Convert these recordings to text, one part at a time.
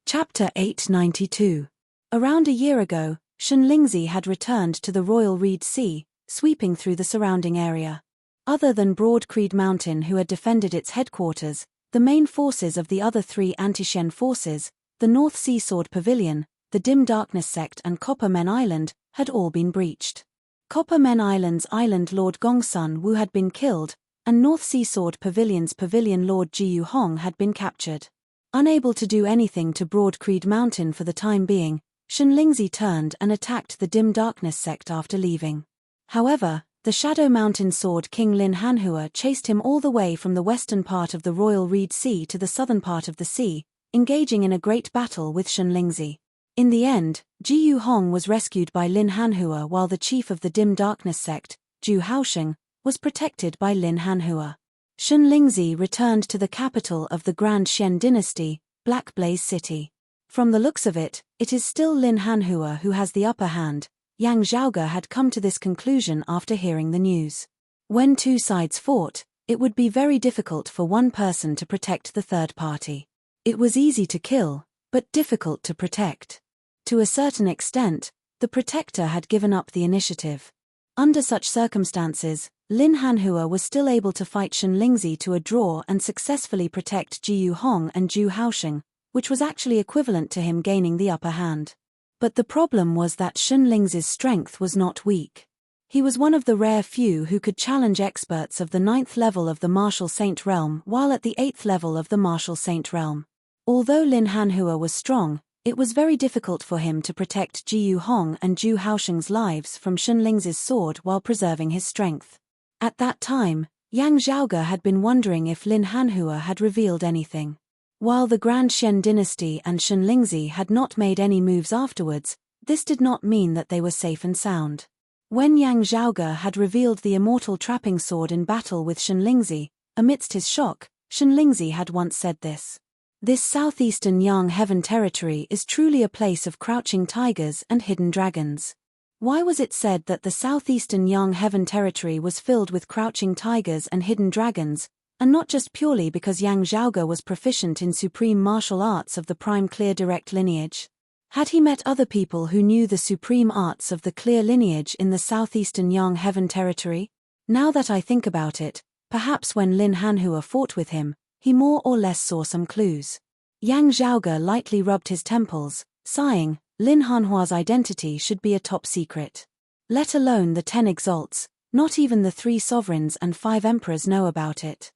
Chapter 892. Around a year ago, Shunlingzi had returned to the Royal Reed Sea, sweeping through the surrounding area. Other than Broad Creed Mountain, who had defended its headquarters, the main forces of the other three anti-Shen forces, the North Sea Sword Pavilion, the Dim Darkness Sect and Copper Men Island, had all been breached. Copper Men Island's Island Lord Gongsun Wu had been killed, and North Sea Sword Pavilion's Pavilion Lord Jiyu Hong had been captured. Unable to do anything to Broad Creed Mountain for the time being, Shunlingzi turned and attacked the Dim Darkness Sect after leaving. However, the Shadow Mountain Sword King Lin Hanhua chased him all the way from the western part of the Royal Reed Sea to the southern part of the sea, engaging in a great battle with Shunlingzi. In the end, Jiyu Hong was rescued by Lin Hanhua, while the chief of the Dim Darkness Sect, Zhu Haosheng, was protected by Lin Hanhua. Shunlingzi returned to the capital of the Grand Xian dynasty, Black Blaze City. From the looks of it, it is still Lin Hanhua who has the upper hand. Yang Zhaoge had come to this conclusion after hearing the news. When two sides fought, it would be very difficult for one person to protect the third party. It was easy to kill, but difficult to protect. To a certain extent, the protector had given up the initiative. Under such circumstances, Lin Hanhua was still able to fight Shunlingzi to a draw and successfully protect Jiyu Hong and Zhu Haosheng, which was actually equivalent to him gaining the upper hand. But the problem was that Shunlingzi's strength was not weak. He was one of the rare few who could challenge experts of the 9th level of the Martial Saint Realm while at the 8th level of the Martial Saint Realm. Although Lin Hanhua was strong, it was very difficult for him to protect Jiyu Hong and Zhu Haosheng's lives from Shunlingzi's sword while preserving his strength. At that time, Yang Zhaoge had been wondering if Lin Hanhua had revealed anything. While the Grand Xian dynasty and Shunlingzi had not made any moves afterwards, this did not mean that they were safe and sound. When Yang Zhaoge had revealed the immortal trapping sword in battle with Shunlingzi, amidst his shock, Shunlingzi had once said this. This southeastern Yang Heaven territory is truly a place of crouching tigers and hidden dragons. Why was it said that the southeastern Yang Heaven territory was filled with crouching tigers and hidden dragons, and not just purely because Yang Zhaoge was proficient in supreme martial arts of the prime clear direct lineage? Had he met other people who knew the supreme arts of the clear lineage in the southeastern Yang Heaven territory? Now that I think about it, perhaps when Lin Hanhua fought with him, he more or less saw some clues. Yang Zhaoge lightly rubbed his temples, sighing. Lin Hanhua's identity should be a top secret. Let alone the 10 exalts, not even the 3 sovereigns and 5 emperors know about it.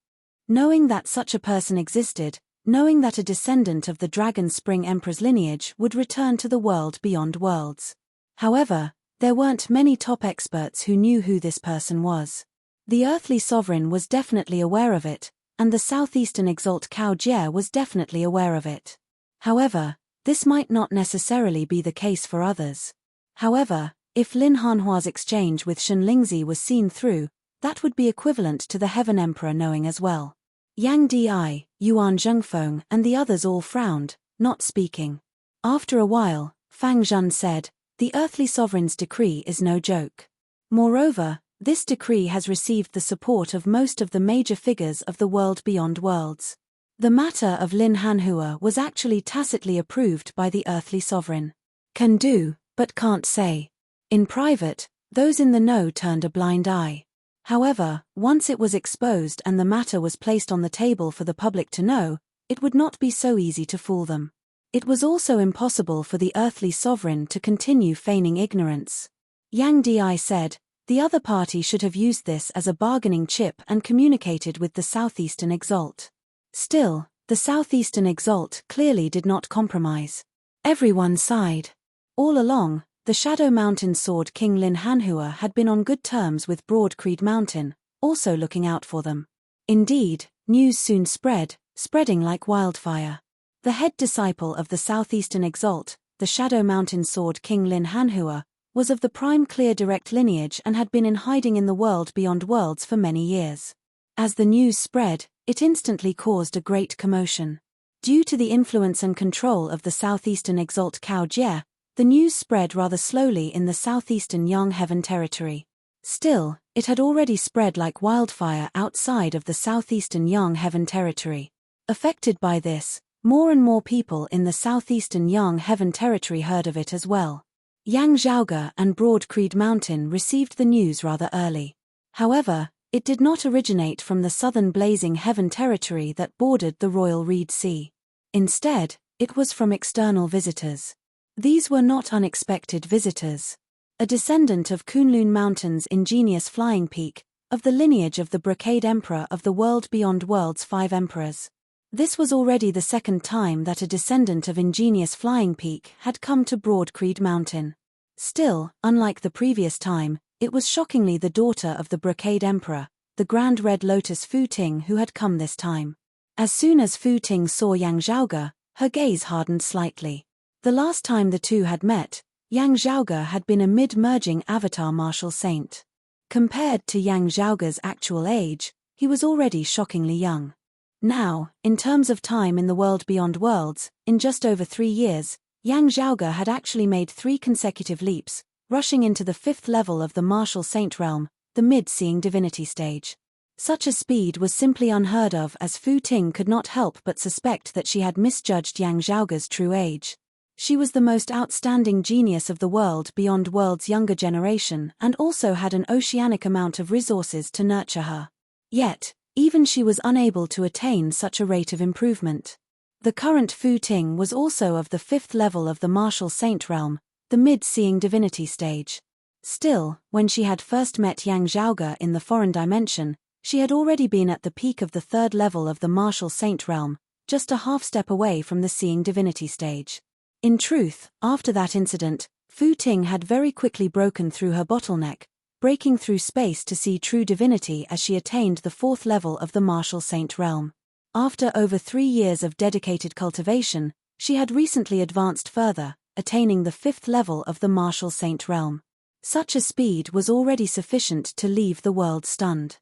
Knowing that such a person existed, knowing that a descendant of the Dragon Spring Emperor's lineage would return to the world beyond worlds. However, there weren't many top experts who knew who this person was. The earthly sovereign was definitely aware of it, and the southeastern exalt Cao Jie was definitely aware of it. However, this might not necessarily be the case for others. However, if Lin Hanhua's exchange with Shunlingzi was seen through, that would be equivalent to the Heaven Emperor knowing as well. Yang Di, Yuan Zhengfeng and the others all frowned, not speaking. After a while, Fang Zhun said, "The earthly sovereign's decree is no joke. Moreover, this decree has received the support of most of the major figures of the world beyond worlds. The matter of Lin Hanhua was actually tacitly approved by the earthly sovereign. Can do, but can't say. In private, those in the know turned a blind eye. However, once it was exposed and the matter was placed on the table for the public to know, it would not be so easy to fool them. It was also impossible for the earthly sovereign to continue feigning ignorance. Yang Di said, the other party should have used this as a bargaining chip and communicated with the southeastern exalt. Still, the southeastern exalt clearly did not compromise. Everyone sighed. All along, the Shadow Mountain Sword King Lin Hanhua had been on good terms with Broad Creed Mountain, also looking out for them. Indeed, news soon spread, spreading like wildfire. The head disciple of the southeastern exalt, the Shadow Mountain Sword King Lin Hanhua, was of the prime clear direct lineage and had been in hiding in the world beyond worlds for many years. As the news spread, it instantly caused a great commotion. Due to the influence and control of the southeastern exalt Cao Jie, the news spread rather slowly in the southeastern Yang Heaven territory. Still, it had already spread like wildfire outside of the southeastern Yang Heaven territory. Affected by this, More and more people in the southeastern Yang Heaven territory heard of it as well. Yang Zhaoge and Broad Creed Mountain received the news rather early. However, it did not originate from the southern Blazing Heaven territory that bordered the Royal Reed Sea. Instead, it was from external visitors. These were not unexpected visitors. A descendant of Kunlun Mountain's ingenious flying peak, of the lineage of the Brocade Emperor of the world beyond world's 5 emperors. This was already the second time that a descendant of ingenious flying peak had come to Broad Creed Mountain. Still, unlike the previous time, it was shockingly the daughter of the Brocade Emperor, the Grand Red Lotus Fu Ting, who had come this time. As soon as Fu Ting saw Yang Zhaoge, her gaze hardened slightly. The last time the two had met, Yang Zhaoge had been a mid-merging avatar martial saint. Compared to Yang Zhaoge's actual age, he was already shockingly young. Now, in terms of time in the world beyond worlds, in just over 3 years, Yang Zhaoge had actually made 3 consecutive leaps, rushing into the 5th level of the martial saint realm, the mid-seeing divinity stage. Such a speed was simply unheard of, as Fu Ting could not help but suspect that she had misjudged Yang Zhaoge's true age. She was the most outstanding genius of the world beyond world's younger generation and also had an oceanic amount of resources to nurture her. Yet, even she was unable to attain such a rate of improvement. The current Fu Ting was also of the 5th level of the martial saint realm, the mid-seeing divinity stage. Still, when she had first met Yang Zhaoge in the foreign dimension, she had already been at the peak of the 3rd level of the martial saint realm, just a half step away from the seeing divinity stage. In truth, after that incident, Fu Ting had very quickly broken through her bottleneck, breaking through space to see true divinity as she attained the 4th level of the martial saint realm. After over 3 years of dedicated cultivation, she had recently advanced further, attaining the 5th level of the martial saint realm. Such a speed was already sufficient to leave the world stunned.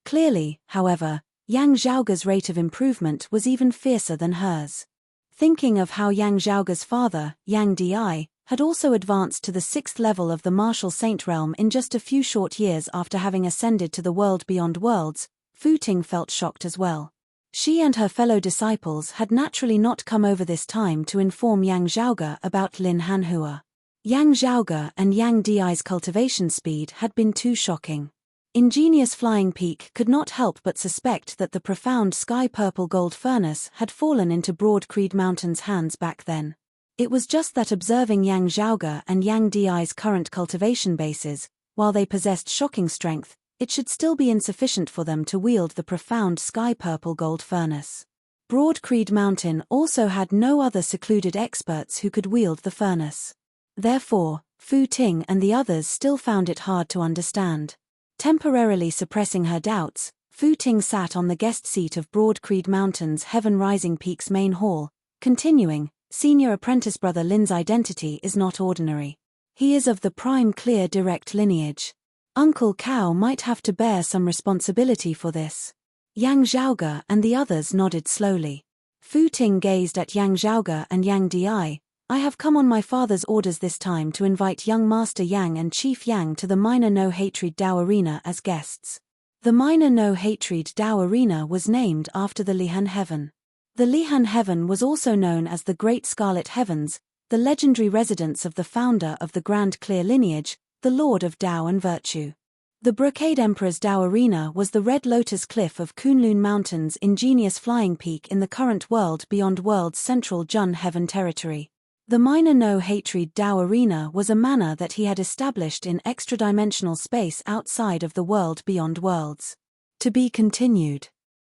Clearly, however, Yang Zhaoge's rate of improvement was even fiercer than hers. Thinking of how Yang Zhaoge's father, Yang Di, had also advanced to the 6th level of the martial saint realm in just a few short years after having ascended to the world beyond worlds, Fu Ting felt shocked as well. She and her fellow disciples had naturally not come over this time to inform Yang Zhaoge about Lin Hanhua. Yang Zhaoge and Yang Di's cultivation speed had been too shocking. Ingenious Flying Peak could not help but suspect that the profound sky-purple gold furnace had fallen into Broad Creed Mountain's hands back then. It was just that observing Yang Zhaoge and Yang Di's current cultivation bases, while they possessed shocking strength, it should still be insufficient for them to wield the profound sky-purple gold furnace. Broad Creed Mountain also had no other secluded experts who could wield the furnace. Therefore, Fu Ting and the others still found it hard to understand. Temporarily suppressing her doubts, Fu Ting sat on the guest seat of Broad Creed Mountain's Heaven Rising Peak's main hall, continuing, "Senior apprentice brother Lin's identity is not ordinary. He is of the prime clear direct lineage. Uncle Cao might have to bear some responsibility for this." Yang Zhaoge and the others nodded slowly. Fu Ting gazed at Yang Zhaoge and Yang Di. "I have come on my father's orders this time to invite young Master Yang and Chief Yang to the Minor No Hatred Dao Arena as guests." The Minor No Hatred Dao Arena was named after the Lihan Heaven. The Lihan Heaven was also known as the Great Scarlet Heavens, the legendary residence of the founder of the Grand Clear lineage, the Lord of Tao and Virtue. The Brocade Emperor's Tao Arena was the Red Lotus Cliff of Kunlun Mountain's ingenious flying peak in the current world beyond world's central Jun Heaven territory. The Minor No Hatred Tao Arena was a manor that he had established in extra-dimensional space outside of the world beyond worlds. To be continued.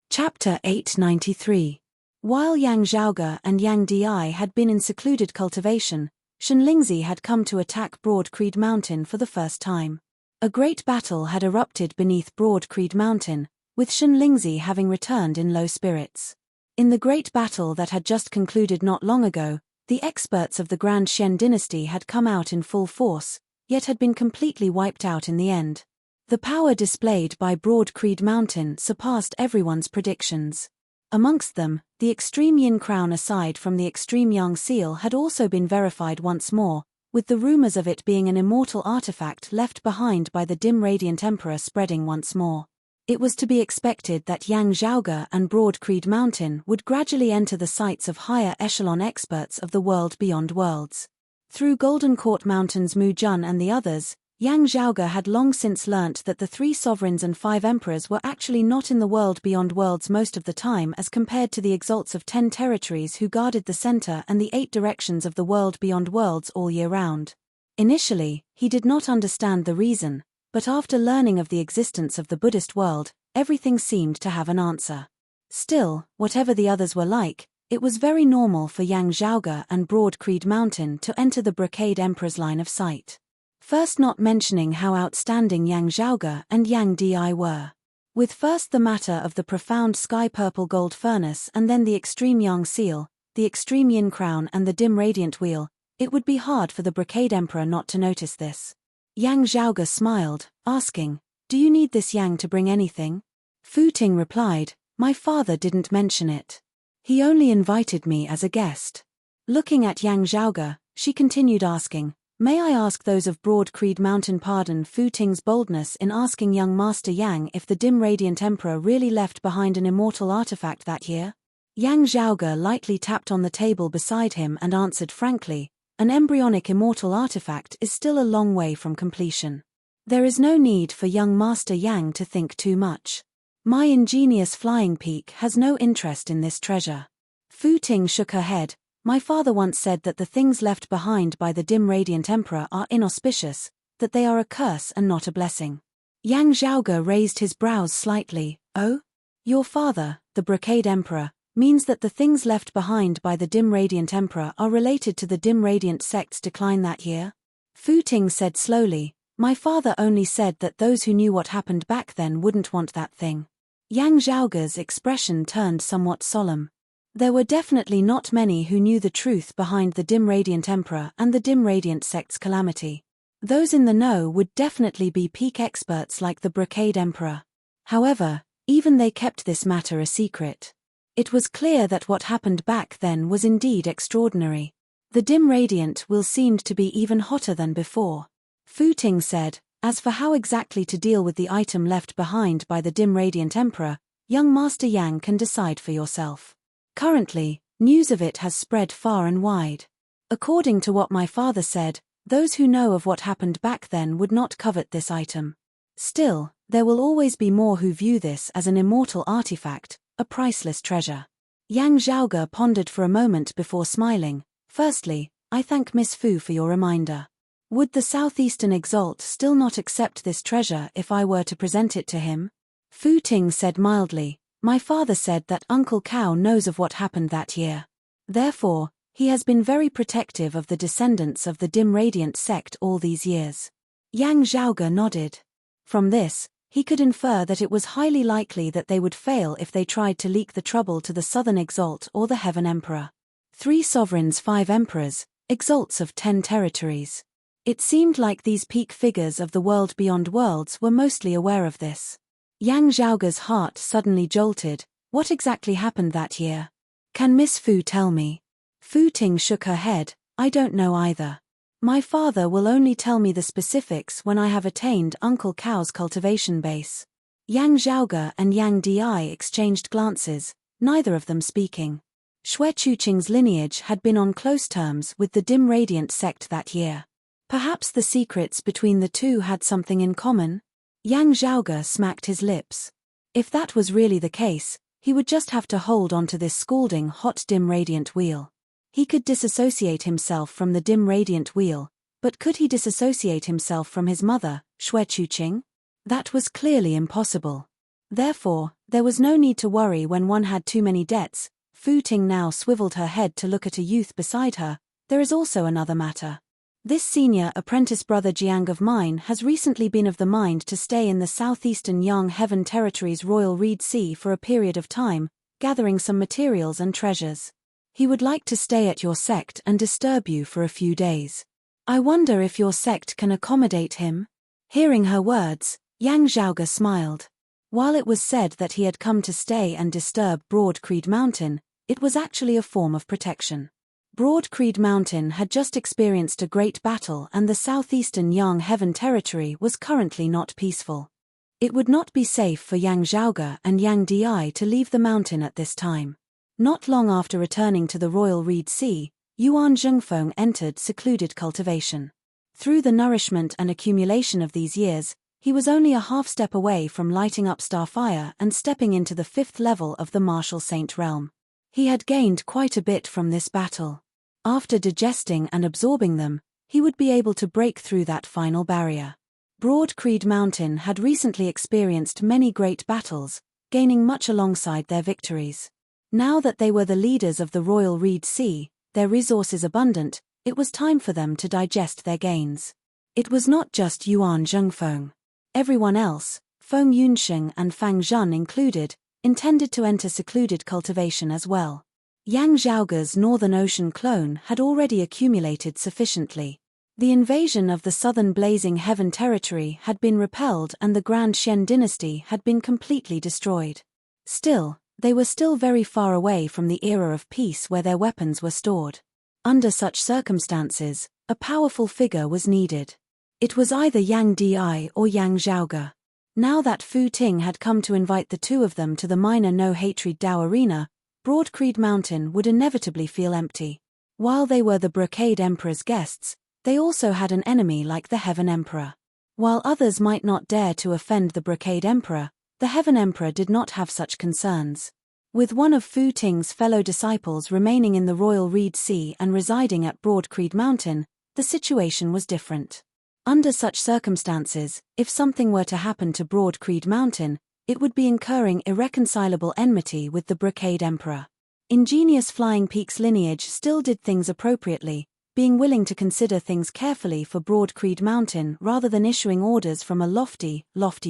Chapter 893. While Yang Zhaoge and Yang Di had been in secluded cultivation, Shenlingzi had come to attack Broad Creed Mountain for the first time. A great battle had erupted beneath Broad Creed Mountain, with Shenlingzi having returned in low spirits. In the great battle that had just concluded not long ago, the experts of the Grand Xian dynasty had come out in full force, yet had been completely wiped out in the end. The power displayed by Broad Creed Mountain surpassed everyone's predictions. Amongst them, the extreme yin crown aside from the extreme yang seal had also been verified once more, with the rumors of it being an immortal artifact left behind by the dim radiant emperor spreading once more. It was to be expected that Yang Zhaoge and Broad Creed Mountain would gradually enter the sights of higher echelon experts of the world beyond worlds. Through Golden Court Mountain's Mu Jun and the others, Yang Zhaoge had long since learnt that the 3 sovereigns and 5 emperors were actually not in the world beyond worlds most of the time as compared to the exalts of 10 territories who guarded the center and the 8 directions of the world beyond worlds all year round. Initially, he did not understand the reason, but after learning of the existence of the Buddhist world, everything seemed to have an answer. Still, whatever the others were like, it was very normal for Yang Zhaoge and Broad Creed Mountain to enter the Brocade Emperor's line of sight. First, not mentioning how outstanding Yang Zhaoge and Yang Di were. With first the matter of the profound sky-purple gold furnace and then the extreme Yang seal, the extreme Yin crown and the dim radiant wheel, it would be hard for the Brocade Emperor not to notice this. Yang Zhaoge smiled, asking, "Do you need this Yang to bring anything?" Fu Ting replied, "My father didn't mention it. He only invited me as a guest." Looking at Yang Zhaoge, she continued asking, "May I ask those of Broad Creed Mountain pardon Fu Ting's boldness in asking young Master Yang if the dim radiant emperor really left behind an immortal artifact that year?" Yang Zhaoge lightly tapped on the table beside him and answered frankly, "An embryonic immortal artifact is still a long way from completion. There is no need for young Master Yang to think too much. My ingenious flying peak has no interest in this treasure." Fu Ting shook her head. "My father once said that the things left behind by the dim radiant emperor are inauspicious, that they are a curse and not a blessing." Yang Zhaoge raised his brows slightly. "Oh? Your father, the Brocade Emperor, means that the things left behind by the dim radiant emperor are related to the dim radiant sect's decline that year?" Fu Ting said slowly, "My father only said that those who knew what happened back then wouldn't want that thing." Yang Zhaoge's expression turned somewhat solemn. There were definitely not many who knew the truth behind the dim radiant emperor and the dim radiant sect's calamity. Those in the know would definitely be peak experts like the Brocade Emperor. However, even they kept this matter a secret. It was clear that what happened back then was indeed extraordinary. The dim radiant will seemed to be even hotter than before. Fu Ting said, "As for how exactly to deal with the item left behind by the dim radiant emperor, young Master Yang can decide for yourself. Currently, news of it has spread far and wide. According to what my father said, those who know of what happened back then would not covet this item. Still, there will always be more who view this as an immortal artifact, a priceless treasure." Yang Zhaoge pondered for a moment before smiling. "Firstly, I thank Miss Fu for your reminder. Would the Southeastern Exalt still not accept this treasure if I were to present it to him?" Fu Ting said mildly, "My father said that Uncle Cao knows of what happened that year. Therefore, he has been very protective of the descendants of the dim radiant sect all these years." Yang Zhaoge nodded. From this, he could infer that it was highly likely that they would fail if they tried to leak the trouble to the Southern Exalt or the Heaven Emperor. 3 sovereigns, 5 emperors, exalts of 10 territories. It seemed like these peak figures of the world beyond worlds were mostly aware of this. Yang Zhaoge's heart suddenly jolted. What exactly happened that year? Can Miss Fu tell me? Fu Ting shook her head. "I don't know either. My father will only tell me the specifics when I have attained Uncle Cao's cultivation base." Yang Zhaoge and Yang Di exchanged glances, neither of them speaking. Xue Chuqing's lineage had been on close terms with the dim radiant sect that year. Perhaps the secrets between the two had something in common? Yang Zhaoge smacked his lips. If that was really the case, he would just have to hold on to this scalding hot dim radiant wheel. He could disassociate himself from the dim radiant wheel, but could he disassociate himself from his mother, Xue Chuqing? That was clearly impossible. Therefore, there was no need to worry when one had too many debts. Fu Ting now swiveled her head to look at a youth beside her. "There is also another matter. This senior apprentice brother Jiang of mine has recently been of the mind to stay in the southeastern Yang Heaven Territory's Royal Reed Sea for a period of time, gathering some materials and treasures. He would like to stay at your sect and disturb you for a few days. I wonder if your sect can accommodate him?" Hearing her words, Yang Zhaoge smiled. While it was said that he had come to stay and disturb Broad Creed Mountain, it was actually a form of protection. Broad Creed Mountain had just experienced a great battle and the southeastern Yang Heaven Territory was currently not peaceful. It would not be safe for Yang Zhaoge and Yang Di to leave the mountain at this time. Not long after returning to the royal reed sea, Yuan Zhengfeng entered secluded cultivation. Through the nourishment and accumulation of these years, he was only a half step away from lighting up Starfire and stepping into the 5th level of the martial saint realm. He had gained quite a bit from this battle. After digesting and absorbing them, he would be able to break through that final barrier. Broad Creed Mountain had recently experienced many great battles, gaining much alongside their victories. Now that they were the leaders of the royal reed sea, their resources abundant, it was time for them to digest their gains. It was not just Yuan Zhengfeng. Everyone else, Feng Yunsheng and Fang Zhun included, intended to enter secluded cultivation as well. Yang Zhaoge's Northern Ocean clone had already accumulated sufficiently. The invasion of the southern Blazing Heaven territory had been repelled and the Grand Xian dynasty had been completely destroyed. Still, they were still very far away from the era of peace where their weapons were stored. Under such circumstances, a powerful figure was needed. It was either Yang Di or Yang Zhaoge. Now that Fu Ting had come to invite the two of them to the minor no-hatred Dao arena, Broad Creed Mountain would inevitably feel empty. While they were the Brocade Emperor's guests, they also had an enemy like the Heaven Emperor. While others might not dare to offend the Brocade Emperor, the Heaven Emperor did not have such concerns. With one of Fu Ting's fellow disciples remaining in the royal reed sea and residing at Broad Creed Mountain, the situation was different. Under such circumstances, if something were to happen to Broad Creed Mountain, it would be incurring irreconcilable enmity with the Brocade Emperor. Ingenious Flying Peak's lineage still did things appropriately, being willing to consider things carefully for Broad Creed Mountain rather than issuing orders from a lofty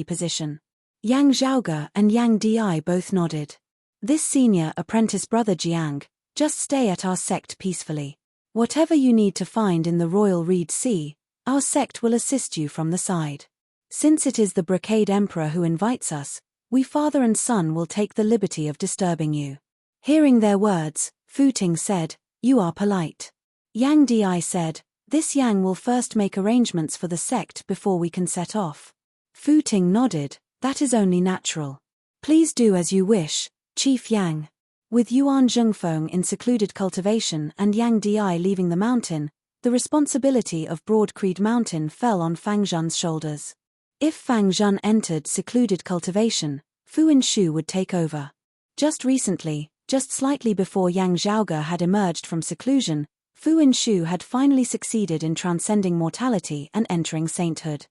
position. Yang Zhaoge and Yang Di both nodded. This senior apprentice brother Jiang, just stay at our sect peacefully. Whatever you need to find in the royal reed sea, our sect will assist you from the side. Since it is the Brocade Emperor who invites us, we father and son will take the liberty of disturbing you. Hearing their words, Fu Ting said, "You are polite." Yang Di said, "This Yang will first make arrangements for the sect before we can set off." Fu Ting nodded, "That is only natural. Please do as you wish, Chief Yang." With Yuan Zhengfeng in secluded cultivation and Yang Di leaving the mountain, the responsibility of Broad Creed Mountain fell on Fang Zhun's shoulders. If Fang Zhun entered secluded cultivation, Fu Inshu would take over. Just recently, just slightly before Yang Zhaoge had emerged from seclusion, Fu Inshu had finally succeeded in transcending mortality and entering sainthood.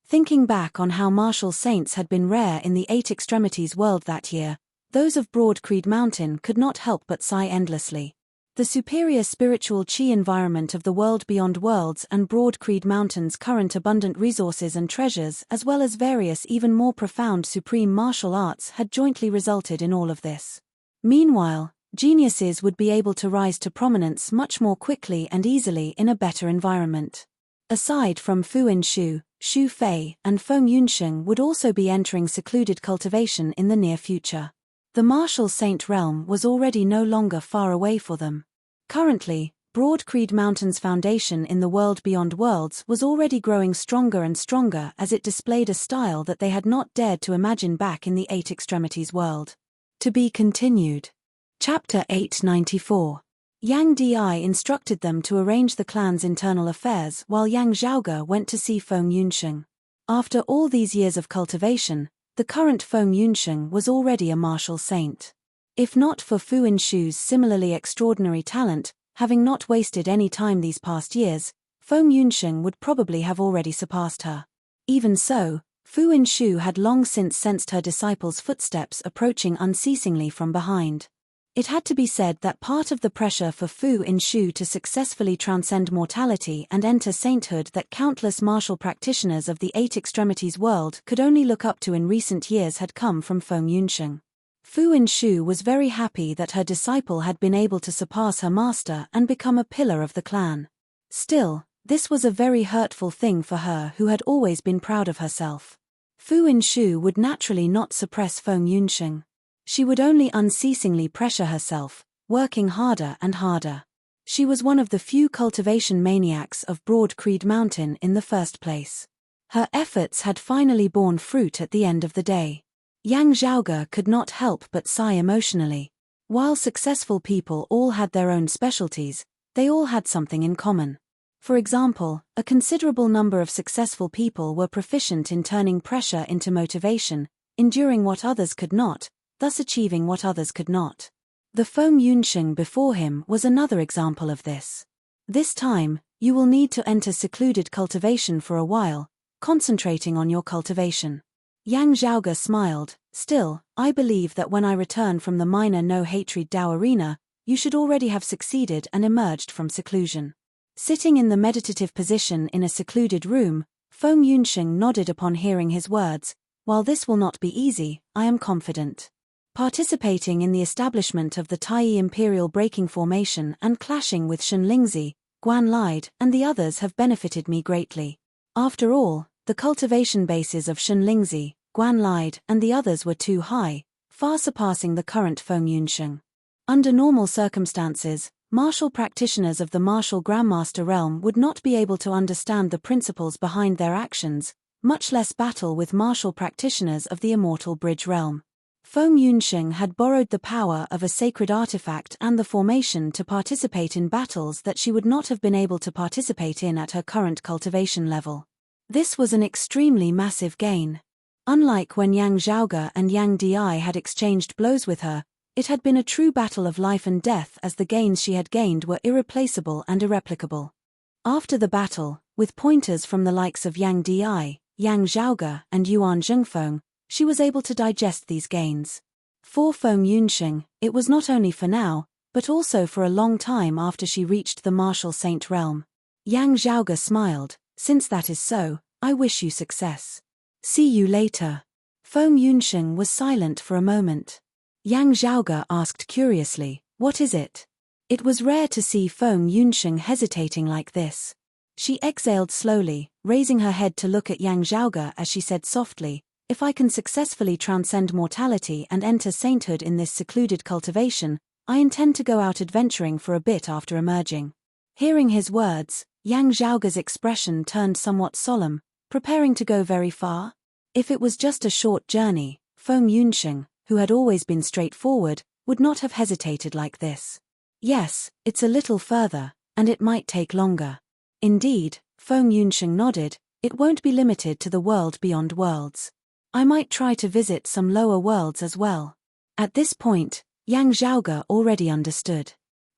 Thinking back on how martial saints had been rare in the Eight Extremities world that year, those of Broad Creed Mountain could not help but sigh endlessly. The superior spiritual chi environment of the world beyond worlds and Broad Creed Mountain's current abundant resources and treasures, as well as various even more profound supreme martial arts, had jointly resulted in all of this. Meanwhile, geniuses would be able to rise to prominence much more quickly and easily in a better environment. Aside from Fu Inshu, Xu Fei and Feng Yunsheng would also be entering secluded cultivation in the near future. The martial saint realm was already no longer far away for them. Currently, Broad Creed Mountain's foundation in the world beyond worlds was already growing stronger and stronger as it displayed a style that they had not dared to imagine back in the Eight Extremities world. To be continued. Chapter 894. Yang Di instructed them to arrange the clan's internal affairs while Yang Zhaoge went to see Feng Yunsheng. After all these years of cultivation, the current Feng Yunsheng was already a martial saint. If not for Fu Inshu's similarly extraordinary talent, having not wasted any time these past years, Feng Yunsheng would probably have already surpassed her. Even so, Fu Inshu had long since sensed her disciple's footsteps approaching unceasingly from behind. It had to be said that part of the pressure for Fu Inshu to successfully transcend mortality and enter sainthood that countless martial practitioners of the Eight Extremities world could only look up to in recent years had come from Feng Yunsheng. Fu Inshu was very happy that her disciple had been able to surpass her master and become a pillar of the clan. Still, this was a very hurtful thing for her who had always been proud of herself. Fu Inshu would naturally not suppress Feng Yunsheng. She would only unceasingly pressure herself, working harder and harder. She was one of the few cultivation maniacs of Broad Creed Mountain in the first place. Her efforts had finally borne fruit at the end of the day. Yang Zhaoge could not help but sigh emotionally. While successful people all had their own specialties, they all had something in common. For example, a considerable number of successful people were proficient in turning pressure into motivation, enduring what others could not, thus achieving what others could not. The Feng Yunsheng before him was another example of this. This time, you will need to enter secluded cultivation for a while, concentrating on your cultivation. Yang Zhaoge smiled. Still, I believe that when I return from the minor no-hatred Dao arena, you should already have succeeded and emerged from seclusion. Sitting in the meditative position in a secluded room, Feng Yunsheng nodded upon hearing his words. While this will not be easy, I am confident. Participating in the establishment of the Taiyi Imperial Breaking Formation and clashing with Shen Lingzi, Guan Lide, and the others have benefited me greatly. After all, the cultivation bases of Shen Lingzi, Guan Lide, and the others were too high, far surpassing the current Feng Yunsheng. Under normal circumstances, martial practitioners of the martial Grandmaster realm would not be able to understand the principles behind their actions, much less battle with martial practitioners of the Immortal Bridge realm. Feng Yunsheng had borrowed the power of a sacred artifact and the formation to participate in battles that she would not have been able to participate in at her current cultivation level. This was an extremely massive gain. Unlike when Yang Zhaoge and Yang Di had exchanged blows with her, it had been a true battle of life and death, as the gains she had gained were irreplaceable and irreplicable. After the battle, with pointers from the likes of Yang Di, Yang Zhaoge, and Yuan Zhengfeng, she was able to digest these gains. For Feng Yunsheng, it was not only for now, but also for a long time after she reached the martial saint realm. Yang Zhaoge smiled. Since that is so, I wish you success. See you later. Feng Yunsheng was silent for a moment. Yang Zhaoge asked curiously, what is it? It was rare to see Feng Yunsheng hesitating like this. She exhaled slowly, raising her head to look at Yang Zhaoge as she said softly, if I can successfully transcend mortality and enter sainthood in this secluded cultivation, I intend to go out adventuring for a bit after emerging. Hearing his words, Yang Zhaoge's expression turned somewhat solemn. Preparing to go very far? If it was just a short journey, Feng Yunsheng, who had always been straightforward, would not have hesitated like this. Yes, it's a little further, and it might take longer. Indeed, Feng Yunsheng nodded, it won't be limited to the world beyond worlds. I might try to visit some lower worlds as well. At this point, Yang Zhaoge already understood.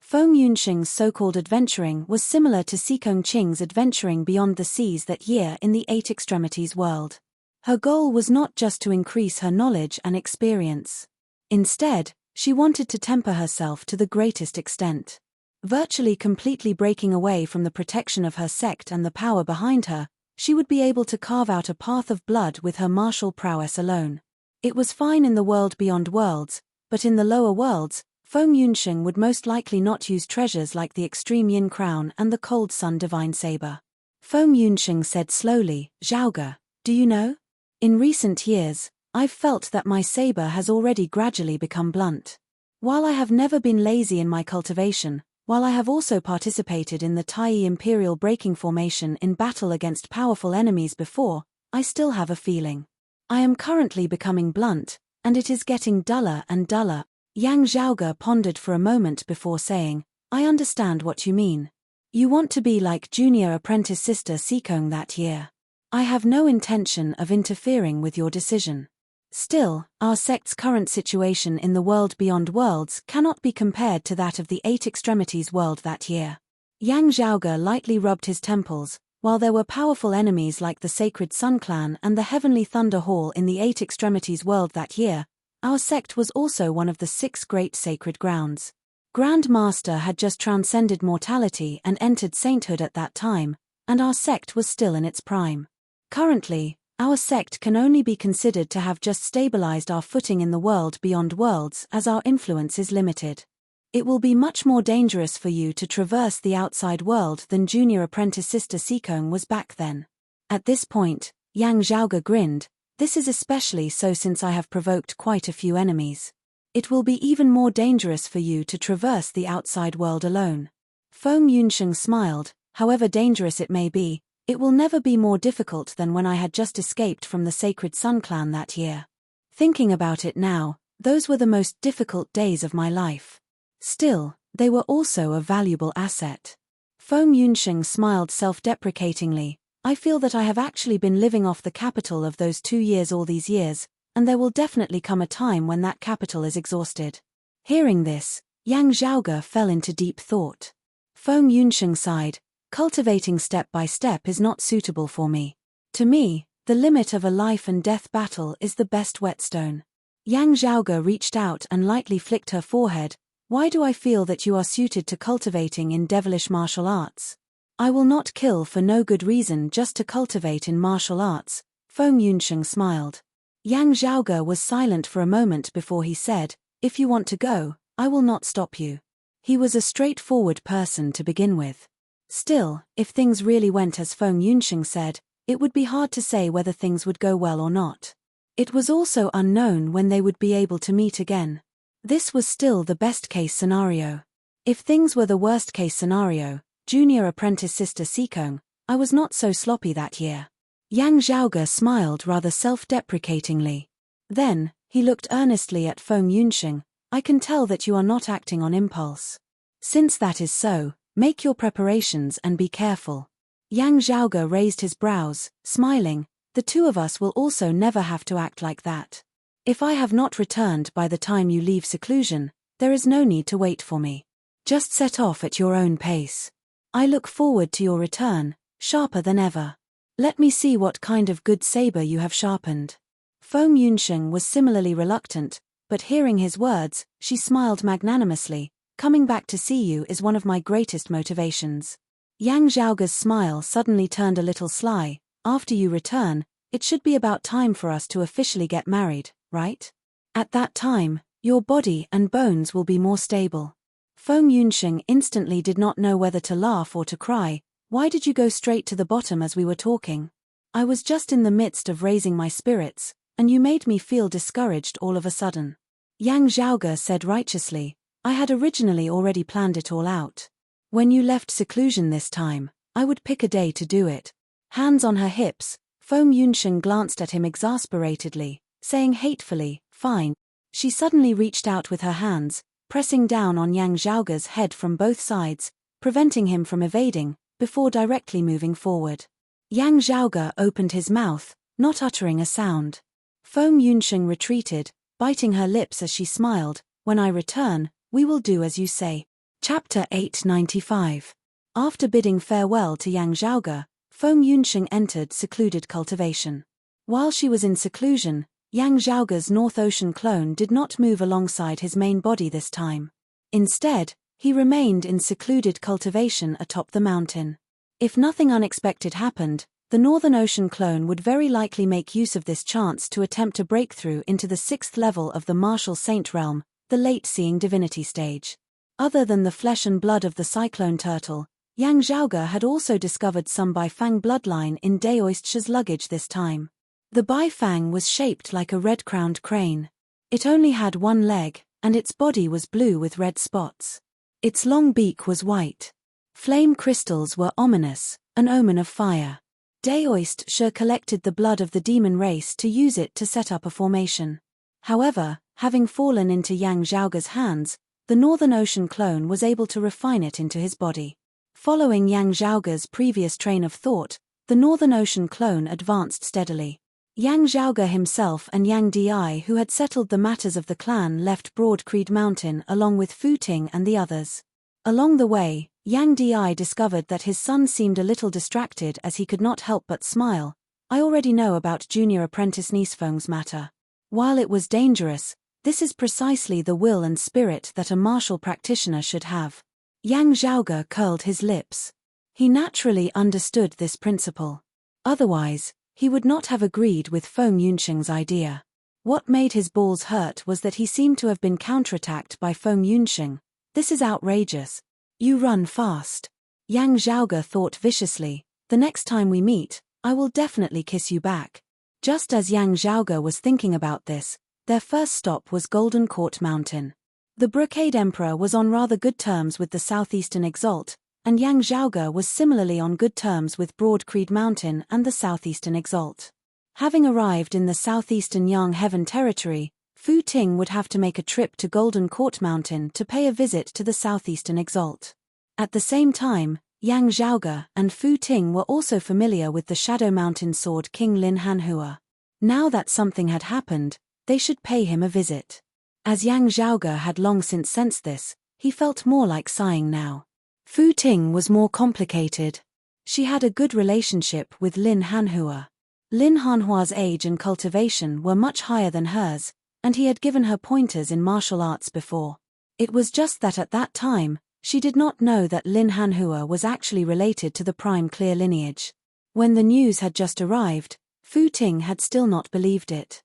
Feng Yunsheng's so-called adventuring was similar to Xikong Qing's adventuring beyond the seas that year in the Eight Extremities world. Her goal was not just to increase her knowledge and experience. Instead, she wanted to temper herself to the greatest extent. Virtually completely breaking away from the protection of her sect and the power behind her, she would be able to carve out a path of blood with her martial prowess alone. It was fine in the world beyond worlds, but in the lower worlds, Feng Yunsheng would most likely not use treasures like the Extreme Yin Crown and the Cold Sun Divine Saber. Feng Yunsheng said slowly, Zhaoge, do you know? In recent years, I've felt that my saber has already gradually become blunt. While I have never been lazy in my cultivation, while I have also participated in the Taiyi Imperial Breaking Formation in battle against powerful enemies before, I still have a feeling. I am currently becoming blunt, and it is getting duller and duller. Yang Zhaoge pondered for a moment before saying, I understand what you mean. You want to be like junior apprentice sister Xikong that year. I have no intention of interfering with your decision. Still, our sect's current situation in the world beyond worlds cannot be compared to that of the Eight Extremities world that year. Yang Zhaoge lightly rubbed his temples. While there were powerful enemies like the Sacred Sun Clan and the Heavenly Thunder Hall in the Eight Extremities world that year, our sect was also one of the 6 great sacred grounds. Grand Master had just transcended mortality and entered sainthood at that time, and our sect was still in its prime. Currently, our sect can only be considered to have just stabilized our footing in the world beyond worlds as our influence is limited. It will be much more dangerous for you to traverse the outside world than junior apprentice sister Xikong was back then. At this point, Yang Zhaoge grinned. This is especially so since I have provoked quite a few enemies. It will be even more dangerous for you to traverse the outside world alone. Feng Yunsheng smiled. However dangerous it may be, It will never be more difficult than when I had just escaped from the Sacred Sun clan that year. Thinking about it now, those were the most difficult days of my life. Still, they were also a valuable asset. Feng Yunsheng smiled self-deprecatingly. I feel that I have actually been living off the capital of those 2 years all these years, and there will definitely come a time when that capital is exhausted. Hearing this, Yang Zhaoge fell into deep thought. Feng Yunsheng sighed. Cultivating step by step is not suitable for me. To me, the limit of a life and death battle is the best whetstone. Yang Zhaoge reached out and lightly flicked her forehead. Why do I feel that you are suited to cultivating in devilish martial arts? I will not kill for no good reason just to cultivate in martial arts, Feng Yunsheng smiled. Yang Zhaoge was silent for a moment before he said, if you want to go, I will not stop you. He was a straightforward person to begin with. Still, if things really went as Feng Yunsheng said, it would be hard to say whether things would go well or not. It was also unknown when they would be able to meet again. This was still the best-case scenario. If things were the worst-case scenario, junior apprentice sister Sikong, I was not so sloppy that year. Yang Zhaoge smiled rather self-deprecatingly. Then, he looked earnestly at Feng Yunsheng. I can tell that you are not acting on impulse. Since that is so, make your preparations and be careful. Yang Zhaoge raised his brows, smiling. The two of us will also never have to act like that. If I have not returned by the time you leave seclusion, there is no need to wait for me. Just set off at your own pace. I look forward to your return, sharper than ever. Let me see what kind of good saber you have sharpened. Feng Yunsheng was similarly reluctant, but hearing his words, she smiled magnanimously. Coming back to see you is one of my greatest motivations. Yang Zhaoge's smile suddenly turned a little sly. After you return, it should be about time for us to officially get married, right? At that time, your body and bones will be more stable. Feng Yunsheng instantly did not know whether to laugh or to cry. Why did you go straight to the bottom as we were talking? I was just in the midst of raising my spirits, and you made me feel discouraged all of a sudden. Yang Zhaoge said righteously, I had originally already planned it all out. When you left seclusion this time, I would pick a day to do it. Hands on her hips, Feng Yunsheng glanced at him exasperatedly, saying hatefully, fine. She suddenly reached out with her hands, pressing down on Yang Zhaoge's head from both sides, preventing him from evading, before directly moving forward. Yang Zhaoge opened his mouth, not uttering a sound. Feng Yunsheng retreated, biting her lips as she smiled. When I return, we will do as you say. Chapter 895. After bidding farewell to Yang Zhaoge, Feng Yunsheng entered secluded cultivation. While she was in seclusion, Yang Zhaoge's North Ocean clone did not move alongside his main body this time. Instead, he remained in secluded cultivation atop the mountain. If nothing unexpected happened, the Northern Ocean clone would very likely make use of this chance to attempt a breakthrough into the 6th level of the Martial Saint realm, the late-seeing divinity stage. Other than the flesh and blood of the cyclone turtle, Yang Zhaoge had also discovered some Baifang bloodline in Daoist's luggage this time. The Baifang was shaped like a red-crowned crane. It only had one leg, and its body was blue with red spots. Its long beak was white. Flame crystals were ominous, an omen of fire. Daoist collected the blood of the demon race to use it to set up a formation. However, having fallen into Yang Zhaoge's hands, the Northern Ocean clone was able to refine it into his body. Following Yang Zhaoge's previous train of thought, the Northern Ocean clone advanced steadily. Yang Zhaoge himself and Yang Di, who had settled the matters of the clan, left Broad Creed Mountain along with Fu Ting and the others. Along the way, Yang Di discovered that his son seemed a little distracted as he could not help but smile. I already know about junior apprentice Nisfeng's matter. While it was dangerous, this is precisely the will and spirit that a martial practitioner should have. Yang Zhaoge curled his lips. He naturally understood this principle. Otherwise, he would not have agreed with Feng Yunsheng's idea. What made his balls hurt was that he seemed to have been counterattacked by Feng Yunsheng. This is outrageous. You run fast. Yang Zhaoge thought viciously. The next time we meet, I will definitely kiss you back. Just as Yang Zhaoge was thinking about this, their first stop was Golden Court Mountain. The Brocade Emperor was on rather good terms with the Southeastern Exalt, and Yang Zhaoge was similarly on good terms with Broad Creed Mountain and the Southeastern Exalt. Having arrived in the southeastern Yang Heaven territory, Fu Ting would have to make a trip to Golden Court Mountain to pay a visit to the Southeastern Exalt. At the same time, Yang Zhaoge and Fu Ting were also familiar with the Shadow Mountain Sword King Lin Hanhua. Now that something had happened, they should pay him a visit. As Yang Zhaoge had long since sensed this, he felt more like sighing now. Fu Ting was more complicated. She had a good relationship with Lin Hanhua. Lin Hanhua's age and cultivation were much higher than hers, and he had given her pointers in martial arts before. It was just that at that time, she did not know that Lin Hanhua was actually related to the prime clear lineage. When the news had just arrived, Fu Ting had still not believed it.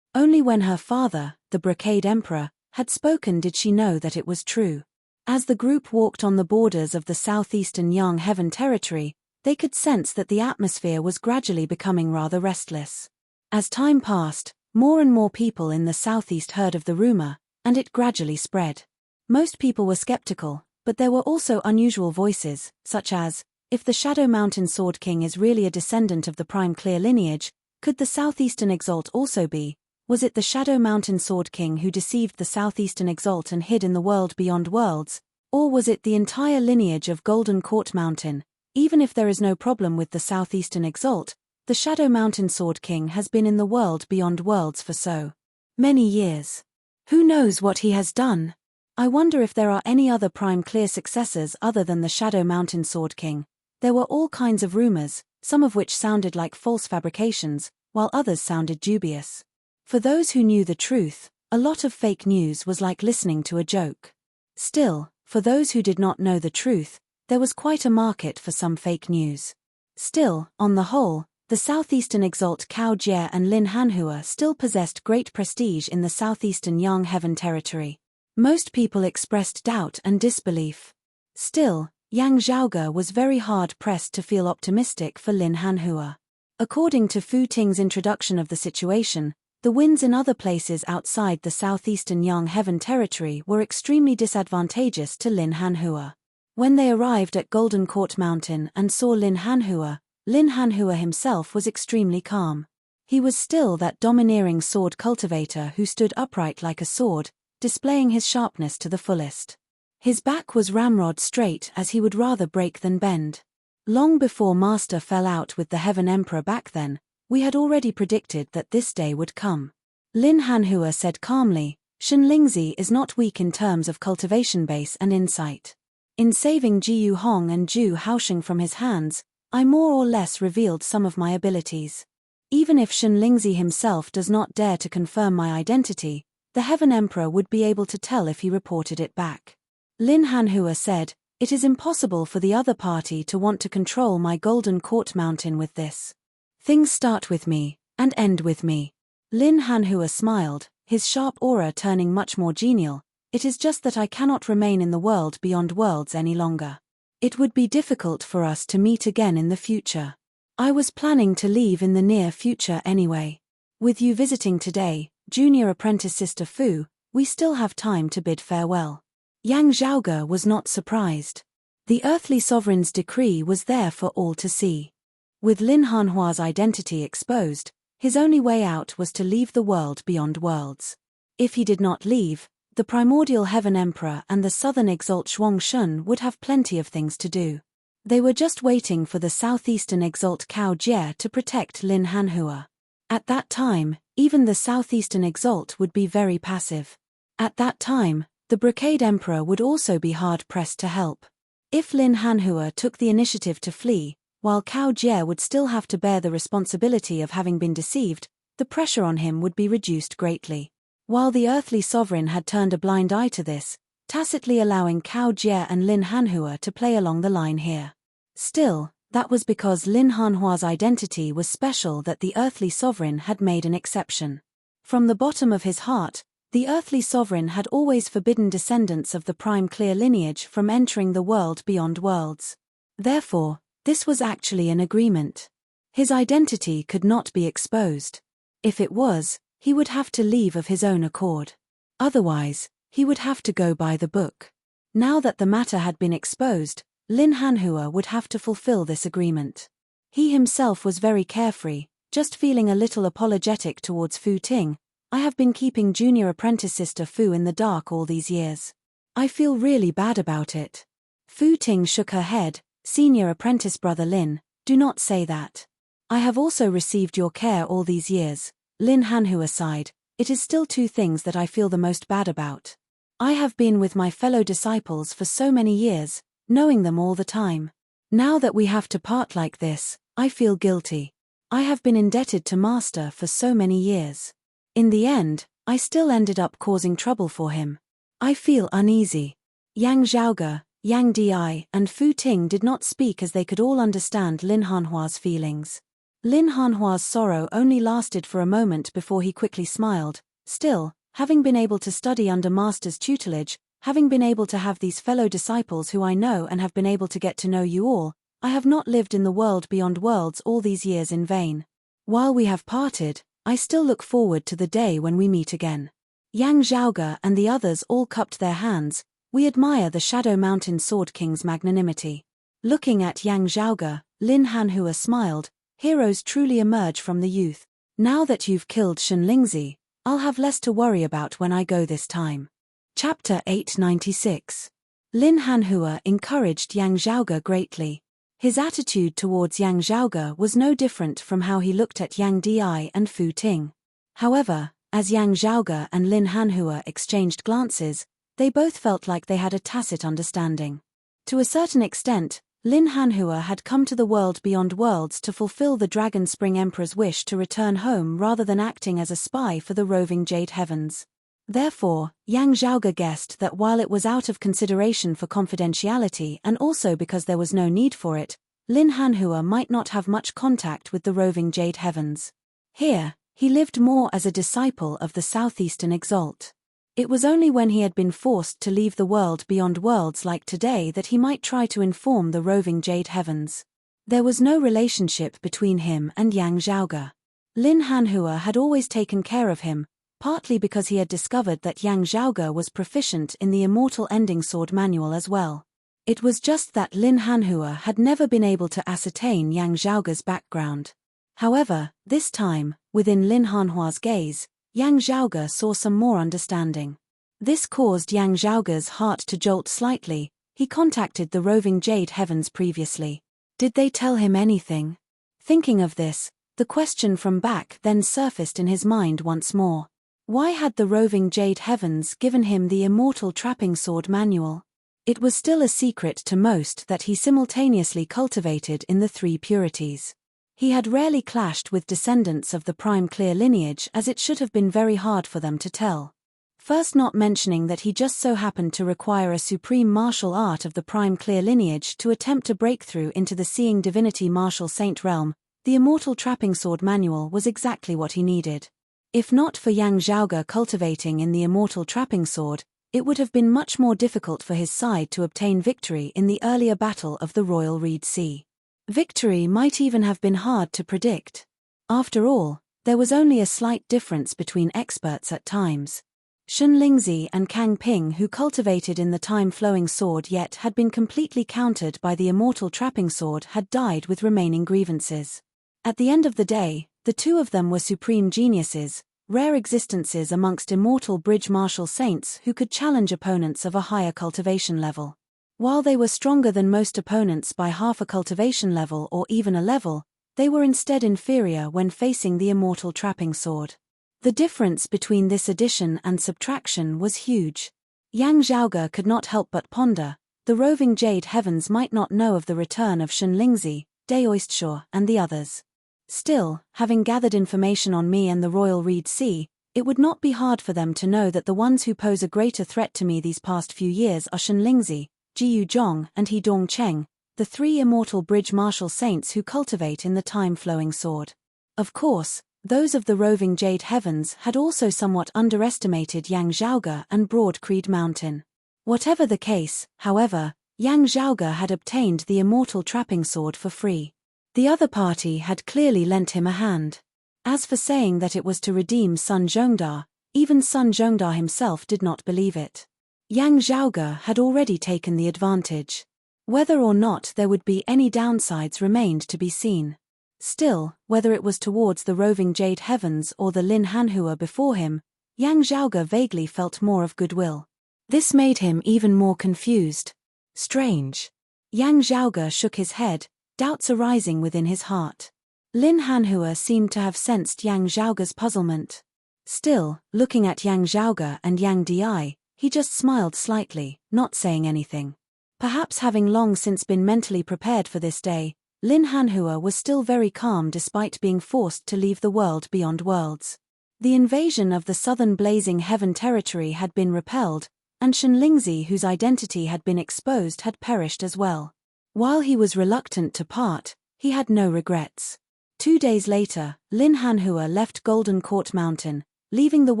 Only when her father, the Brocade Emperor, had spoken did she know that it was true. As the group walked on the borders of the southeastern Yang Heaven territory, they could sense that the atmosphere was gradually becoming rather restless. As time passed, more and more people in the southeast heard of the rumor, and it gradually spread. Most people were skeptical, but there were also unusual voices, such as, if the Shadow Mountain Sword King is really a descendant of the prime clear lineage, could the Southeastern Exalt also be? Was it the Shadow Mountain Sword King who deceived the Southeastern Exalt and hid in the world beyond worlds? Or was it the entire lineage of Golden Court Mountain? Even if there is no problem with the Southeastern Exalt, the Shadow Mountain Sword King has been in the world beyond worlds for so many years. Who knows what he has done? I wonder if there are any other prime clear successors other than the Shadow Mountain Sword King. There were all kinds of rumors, some of which sounded like false fabrications, while others sounded dubious. For those who knew the truth, a lot of fake news was like listening to a joke. Still, for those who did not know the truth, there was quite a market for some fake news. Still, on the whole, the Southeastern Exalt Cao Jie and Lin Hanhua still possessed great prestige in the southeastern Yang Heaven territory. Most people expressed doubt and disbelief. Still, Yang Zhaoge was very hard-pressed to feel optimistic for Lin Hanhua. According to Fu Ting's introduction of the situation, the winds in other places outside the southeastern Yang Heaven territory were extremely disadvantageous to Lin Hanhua. When they arrived at Golden Court Mountain and saw Lin Hanhua himself was extremely calm. He was still that domineering sword cultivator who stood upright like a sword, displaying his sharpness to the fullest. His back was ramrod straight as he would rather break than bend. Long before Master fell out with the Heaven Emperor back then, we had already predicted that this day would come. Lin Hanhua said calmly, Shen Lingzi is not weak in terms of cultivation base and insight. In saving Jiu Hong and Zhu Haosheng from his hands, I more or less revealed some of my abilities. Even if Shen Lingzi himself does not dare to confirm my identity, the Heaven Emperor would be able to tell if he reported it back. Lin Hanhua said, it is impossible for the other party to want to control my Golden Court Mountain with this. Things start with me, and end with me. Lin Hanhua smiled, his sharp aura turning much more genial. It is just that I cannot remain in the world beyond worlds any longer. It would be difficult for us to meet again in the future. I was planning to leave in the near future anyway. With you visiting today, Junior Apprentice Sister Fu, we still have time to bid farewell. Yang Zhaoge was not surprised. The earthly sovereign's decree was there for all to see. With Lin Hanhua's identity exposed, his only way out was to leave the world beyond worlds. If he did not leave, the primordial Heaven Emperor and the Southern Exalt Shuang Shun would have plenty of things to do. They were just waiting for the Southeastern Exalt Cao Jie to protect Lin Hanhua. At that time, even the Southeastern Exalt would be very passive. At that time, the Brocade Emperor would also be hard-pressed to help. If Lin Hanhua took the initiative to flee, while Cao Jie would still have to bear the responsibility of having been deceived, the pressure on him would be reduced greatly. While the earthly sovereign had turned a blind eye to this, tacitly allowing Cao Jie and Lin Hanhua to play along the line here. Still, that was because Lin Hanhua's identity was special that the earthly sovereign had made an exception. From the bottom of his heart, the earthly sovereign had always forbidden descendants of the prime clear lineage from entering the world beyond worlds. Therefore, this was actually an agreement. His identity could not be exposed. If it was, he would have to leave of his own accord. Otherwise, he would have to go by the book. Now that the matter had been exposed, Lin Hanhua would have to fulfill this agreement. He himself was very carefree, just feeling a little apologetic towards Fu Ting. I have been keeping junior apprentice sister Fu in the dark all these years. I feel really bad about it. Fu Ting shook her head. Senior apprentice brother Lin, do not say that. I have also received your care all these years. Lin Hanhua sighed. It is still two things that I feel the most bad about. I have been with my fellow disciples for so many years, knowing them all the time. Now that we have to part like this, I feel guilty. I have been indebted to Master for so many years. In the end, I still ended up causing trouble for him. I feel uneasy. Yang Zhaoge, Yang Di, and Fu Ting did not speak as they could all understand Lin Hanhua's feelings. Lin Hanhua's sorrow only lasted for a moment before he quickly smiled. Still, having been able to study under Master's tutelage, having been able to have these fellow disciples who I know and have been able to get to know you all, I have not lived in the world beyond worlds all these years in vain. While we have parted, I still look forward to the day when we meet again. Yang Zhaoge and the others all cupped their hands. We admire the Shadow Mountain Sword King's magnanimity. Looking at Yang Zhaoge, Lin Hanhua smiled. Heroes truly emerge from the youth. Now that you've killed Shen Lingzi, I'll have less to worry about when I go this time. Chapter 896. Lin Hanhua encouraged Yang Zhaoge greatly. His attitude towards Yang Zhaoge was no different from how he looked at Yang Di and Fu Ting. However, as Yang Zhaoge and Lin Hanhua exchanged glances, they both felt like they had a tacit understanding. To a certain extent, Lin Hanhua had come to the world beyond worlds to fulfill the Dragon Spring Emperor's wish to return home rather than acting as a spy for the roving Jade Heavens. Therefore, Yang Zhaoge guessed that while it was out of consideration for confidentiality and also because there was no need for it, Lin Hanhua might not have much contact with the roving Jade Heavens. Here, he lived more as a disciple of the Southeastern Exalt. It was only when he had been forced to leave the world beyond worlds like today that he might try to inform the roving Jade Heavens. There was no relationship between him and Yang Zhaoge. Lin Hanhua had always taken care of him, partly because he had discovered that Yang Zhaoge was proficient in the Immortal Ending Sword manual as well. It was just that Lin Hanhua had never been able to ascertain Yang Zhaoge's background. However, this time, within Lin Hanhua's gaze, Yang Zhaoge saw some more understanding. This caused Yang Zhaoge's heart to jolt slightly. He contacted the roving Jade Heavens previously. Did they tell him anything? Thinking of this, the question from back then surfaced in his mind once more. Why had the roving Jade Heavens given him the Immortal Trapping Sword manual? It was still a secret to most that he simultaneously cultivated in the three purities. He had rarely clashed with descendants of the Prime Clear lineage, as it should have been very hard for them to tell. First, not mentioning that he just so happened to require a supreme martial art of the Prime Clear lineage to attempt a breakthrough into the Seeing Divinity Martial Saint realm, the Immortal Trapping Sword manual was exactly what he needed. If not for Yang Zhaoge cultivating in the Immortal Trapping Sword, it would have been much more difficult for his side to obtain victory in the earlier battle of the Royal Reed Sea. Victory might even have been hard to predict. After all, there was only a slight difference between experts at times. Shen Lingzi and Kang Ping, who cultivated in the time-flowing sword yet had been completely countered by the Immortal Trapping Sword, had died with remaining grievances. At the end of the day, the two of them were supreme geniuses, rare existences amongst immortal bridge martial saints who could challenge opponents of a higher cultivation level. While they were stronger than most opponents by half a cultivation level or even a level, they were instead inferior when facing the Immortal Trapping Sword. The difference between this addition and subtraction was huge. Yang Zhaoge could not help but ponder. The roving Jade Heavens might not know of the return of Shen Lingzi, Daoistshaw, and the others. Still, having gathered information on me and the Royal Reed Sea, it would not be hard for them to know that the ones who pose a greater threat to me these past few years are Shen Lingzi, Jiyu Zhong, and He Dongcheng, the three immortal bridge martial saints who cultivate in the time-flowing sword. Of course, those of the roving Jade Heavens had also somewhat underestimated Yang Zhaoge and Broad Creed Mountain. Whatever the case, however, Yang Zhaoge had obtained the Immortal Trapping Sword for free. The other party had clearly lent him a hand. As for saying that it was to redeem Sun Zhongda, even Sun Zhongda himself did not believe it. Yang Zhaoge had already taken the advantage. Whether or not there would be any downsides remained to be seen. Still, whether it was towards the roving Jade Heavens or the Lin Hanhua before him, Yang Zhaoge vaguely felt more of goodwill. This made him even more confused. Strange. Yang Zhaoge shook his head, doubts arising within his heart. Lin Hanhua seemed to have sensed Yang Zhaoge's puzzlement. Still, looking at Yang Zhaoge and Yang Di, he just smiled slightly, not saying anything. Perhaps having long since been mentally prepared for this day, Lin Hanhua was still very calm despite being forced to leave the world beyond worlds. The invasion of the southern blazing heaven territory had been repelled, and Shen Lingzi, whose identity had been exposed, had perished as well. While he was reluctant to part, he had no regrets. 2 days later, Lin Hanhua left Golden Court Mountain, leaving the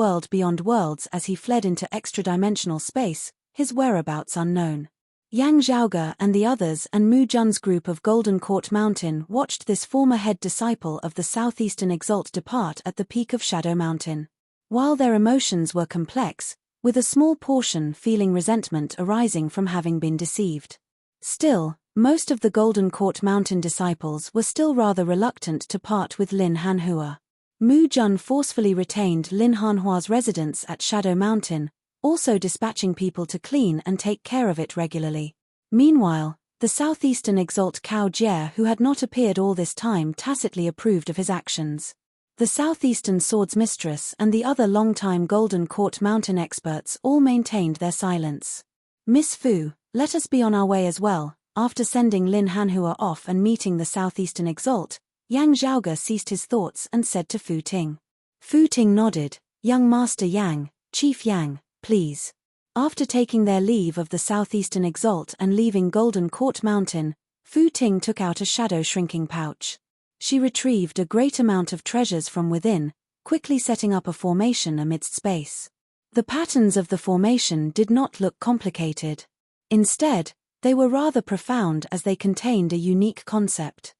world beyond worlds as he fled into extra-dimensional space, his whereabouts unknown. Yang Zhaoge and the others and Mu Jun's group of Golden Court Mountain watched this former head disciple of the Southeastern Exalt depart at the peak of Shadow Mountain. While their emotions were complex, with a small portion feeling resentment arising from having been deceived. Still, most of the Golden Court Mountain disciples were still rather reluctant to part with Lin Hanhua. Mu Jun forcefully retained Lin Hanhua's residence at Shadow Mountain, also dispatching people to clean and take care of it regularly. Meanwhile, the Southeastern Exalt Cao Jie, who had not appeared all this time, tacitly approved of his actions. The Southeastern Swords Mistress and the other long-time Golden Court Mountain experts all maintained their silence. "Miss Fu, let us be on our way as well." After sending Lin Hanhua off and meeting the Southeastern Exalt, Yang Zhaoge ceased his thoughts and said to Fu Ting. Fu Ting nodded. "Young Master Yang, Chief Yang, please." After taking their leave of the Southeastern Exalt and leaving Golden Court Mountain, Fu Ting took out a shadow shrinking pouch. She retrieved a great amount of treasures from within, quickly setting up a formation amidst space. The patterns of the formation did not look complicated. Instead, they were rather profound as they contained a unique concept.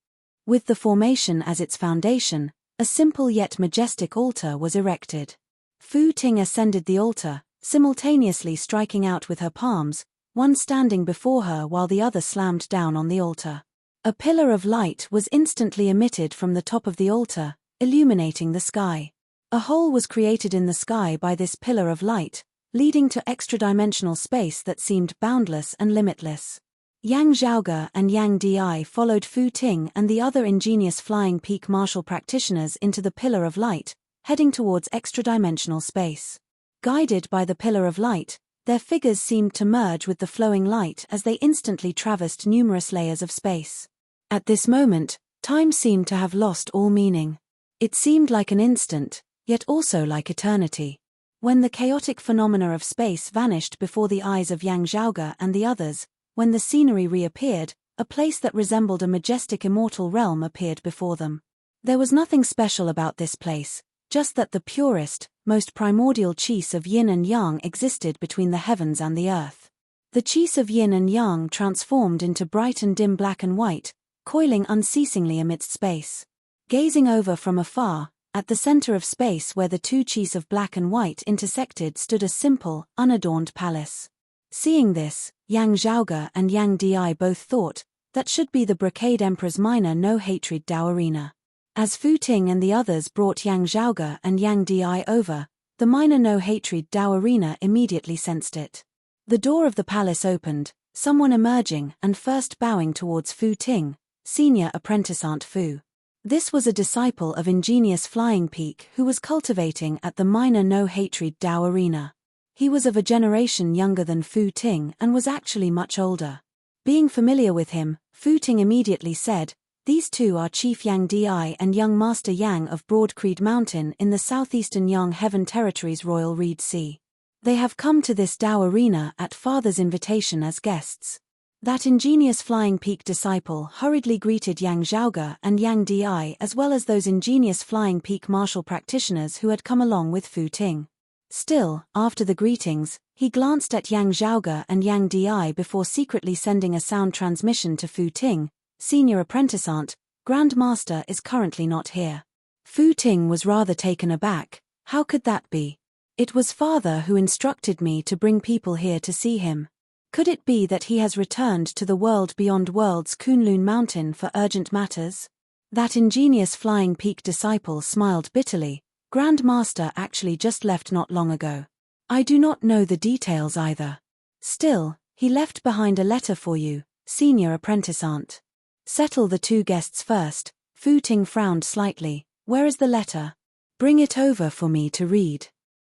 With the formation as its foundation, a simple yet majestic altar was erected. Fu Ting ascended the altar, simultaneously striking out with her palms, one standing before her while the other slammed down on the altar. A pillar of light was instantly emitted from the top of the altar, illuminating the sky. A hole was created in the sky by this pillar of light, leading to extra-dimensional space that seemed boundless and limitless. Yang Zhaoge and Yang Di followed Fu Ting and the other ingenious flying peak martial practitioners into the pillar of light, heading towards extra-dimensional space. Guided by the pillar of light, their figures seemed to merge with the flowing light as they instantly traversed numerous layers of space. At this moment, time seemed to have lost all meaning. It seemed like an instant, yet also like eternity. When the chaotic phenomena of space vanished before the eyes of Yang Zhaoge and the others, when the scenery reappeared, a place that resembled a majestic immortal realm appeared before them. There was nothing special about this place, just that the purest, most primordial qis of yin and yang existed between the heavens and the earth. The qis of yin and yang transformed into bright and dim black and white, coiling unceasingly amidst space. Gazing over from afar, at the center of space where the two qis of black and white intersected stood a simple, unadorned palace. Seeing this, Yang Zhaoge and Yang Di both thought, that should be the Brocade Emperor's minor no-hatred Dao Arena. As Fu Ting and the others brought Yang Zhaoge and Yang Di over, the minor no-hatred Dao Arena immediately sensed it. The door of the palace opened, someone emerging and first bowing towards Fu Ting, senior apprentice Aunt Fu. This was a disciple of ingenious Flying Peak who was cultivating at the minor no-hatred Dao Arena. He was of a generation younger than Fu Ting and was actually much older. Being familiar with him, Fu Ting immediately said, "These two are Chief Yang Di and Young Master Yang of Broad Creed Mountain in the southeastern Yang Heaven Territory's Royal Reed Sea. They have come to this Dao Arena at Father's invitation as guests." That ingenious Flying Peak disciple hurriedly greeted Yang Zhaoge and Yang Di as well as those ingenious Flying Peak martial practitioners who had come along with Fu Ting. Still, after the greetings, he glanced at Yang Zhaoge and Yang Di before secretly sending a sound transmission to Fu Ting, "Senior apprentice Aunt, Grand Master is currently not here." Fu Ting was rather taken aback. How could that be? "It was Father who instructed me to bring people here to see him." Could it be that he has returned to the world beyond worlds Kunlun Mountain for urgent matters? That ingenious flying peak disciple smiled bitterly. Grand Master actually just left not long ago. I do not know the details either. Still, he left behind a letter for you, senior apprentice aunt. Settle the two guests first. Fu Ting frowned slightly. Where is the letter? Bring it over for me to read.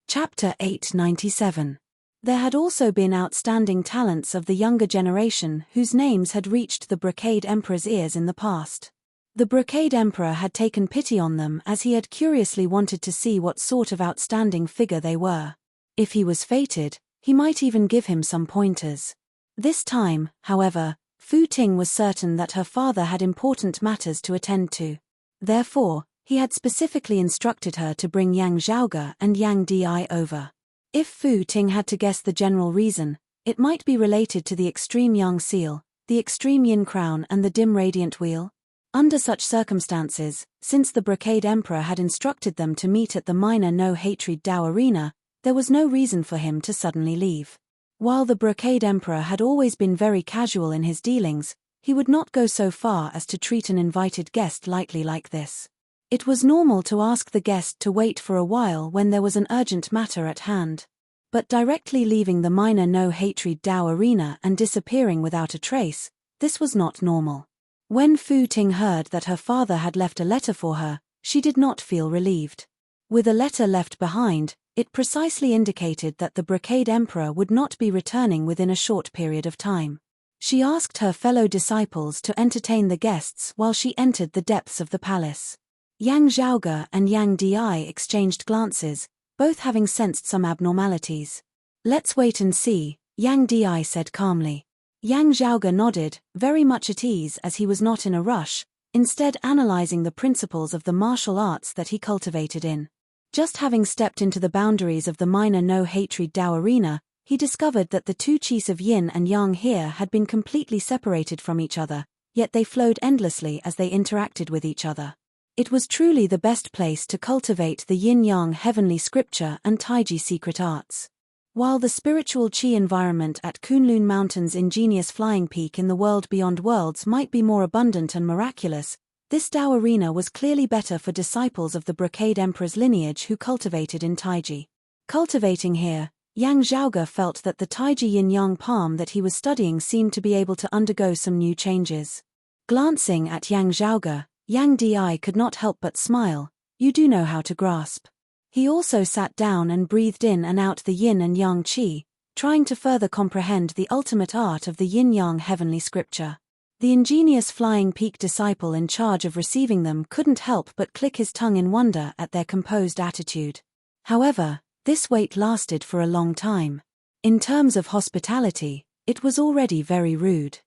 Chapter 897. There had also been outstanding talents of the younger generation whose names had reached the Brocade Emperor's ears in the past. The Brocade Emperor had taken pity on them as he had curiously wanted to see what sort of outstanding figure they were. If he was fated, he might even give him some pointers. This time, however, Fu Ting was certain that her father had important matters to attend to. Therefore, he had specifically instructed her to bring Yang Zhaoge and Yang Di over. If Fu Ting had to guess the general reason, it might be related to the extreme Yang seal, the extreme Yin crown and the dim radiant wheel. Under such circumstances, since the Brocade Emperor had instructed them to meet at the minor no-hatred Dao arena, there was no reason for him to suddenly leave. While the Brocade Emperor had always been very casual in his dealings, he would not go so far as to treat an invited guest lightly like this. It was normal to ask the guest to wait for a while when there was an urgent matter at hand. But directly leaving the minor no-hatred Dao arena and disappearing without a trace, this was not normal. When Fu Ting heard that her father had left a letter for her, she did not feel relieved. With a letter left behind, it precisely indicated that the Brocade Emperor would not be returning within a short period of time. She asked her fellow disciples to entertain the guests while she entered the depths of the palace. Yang Zhaoge and Yang Di exchanged glances, both having sensed some abnormalities. Let's wait and see, Yang Di said calmly. Yang Zhaoge nodded, very much at ease as he was not in a rush, instead analyzing the principles of the martial arts that he cultivated in. Just having stepped into the boundaries of the minor no-hatred Dao arena, he discovered that the two qis of yin and yang here had been completely separated from each other, yet they flowed endlessly as they interacted with each other. It was truly the best place to cultivate the yin-yang heavenly scripture and taiji secret arts. While the spiritual qi environment at Kunlun Mountain's ingenious flying peak in the world beyond worlds might be more abundant and miraculous, this Dao arena was clearly better for disciples of the Brocade Emperor's lineage who cultivated in taiji. Cultivating here, Yang Zhaoge felt that the taiji yin-yang palm that he was studying seemed to be able to undergo some new changes. Glancing at Yang Zhaoge, Yang Di could not help but smile. You do know how to grasp. He also sat down and breathed in and out the yin and yang qi, trying to further comprehend the ultimate art of the yin-yang heavenly scripture. The ingenious flying peak disciple in charge of receiving them couldn't help but click his tongue in wonder at their composed attitude. However, this wait lasted for a long time. In terms of hospitality, it was already very rude.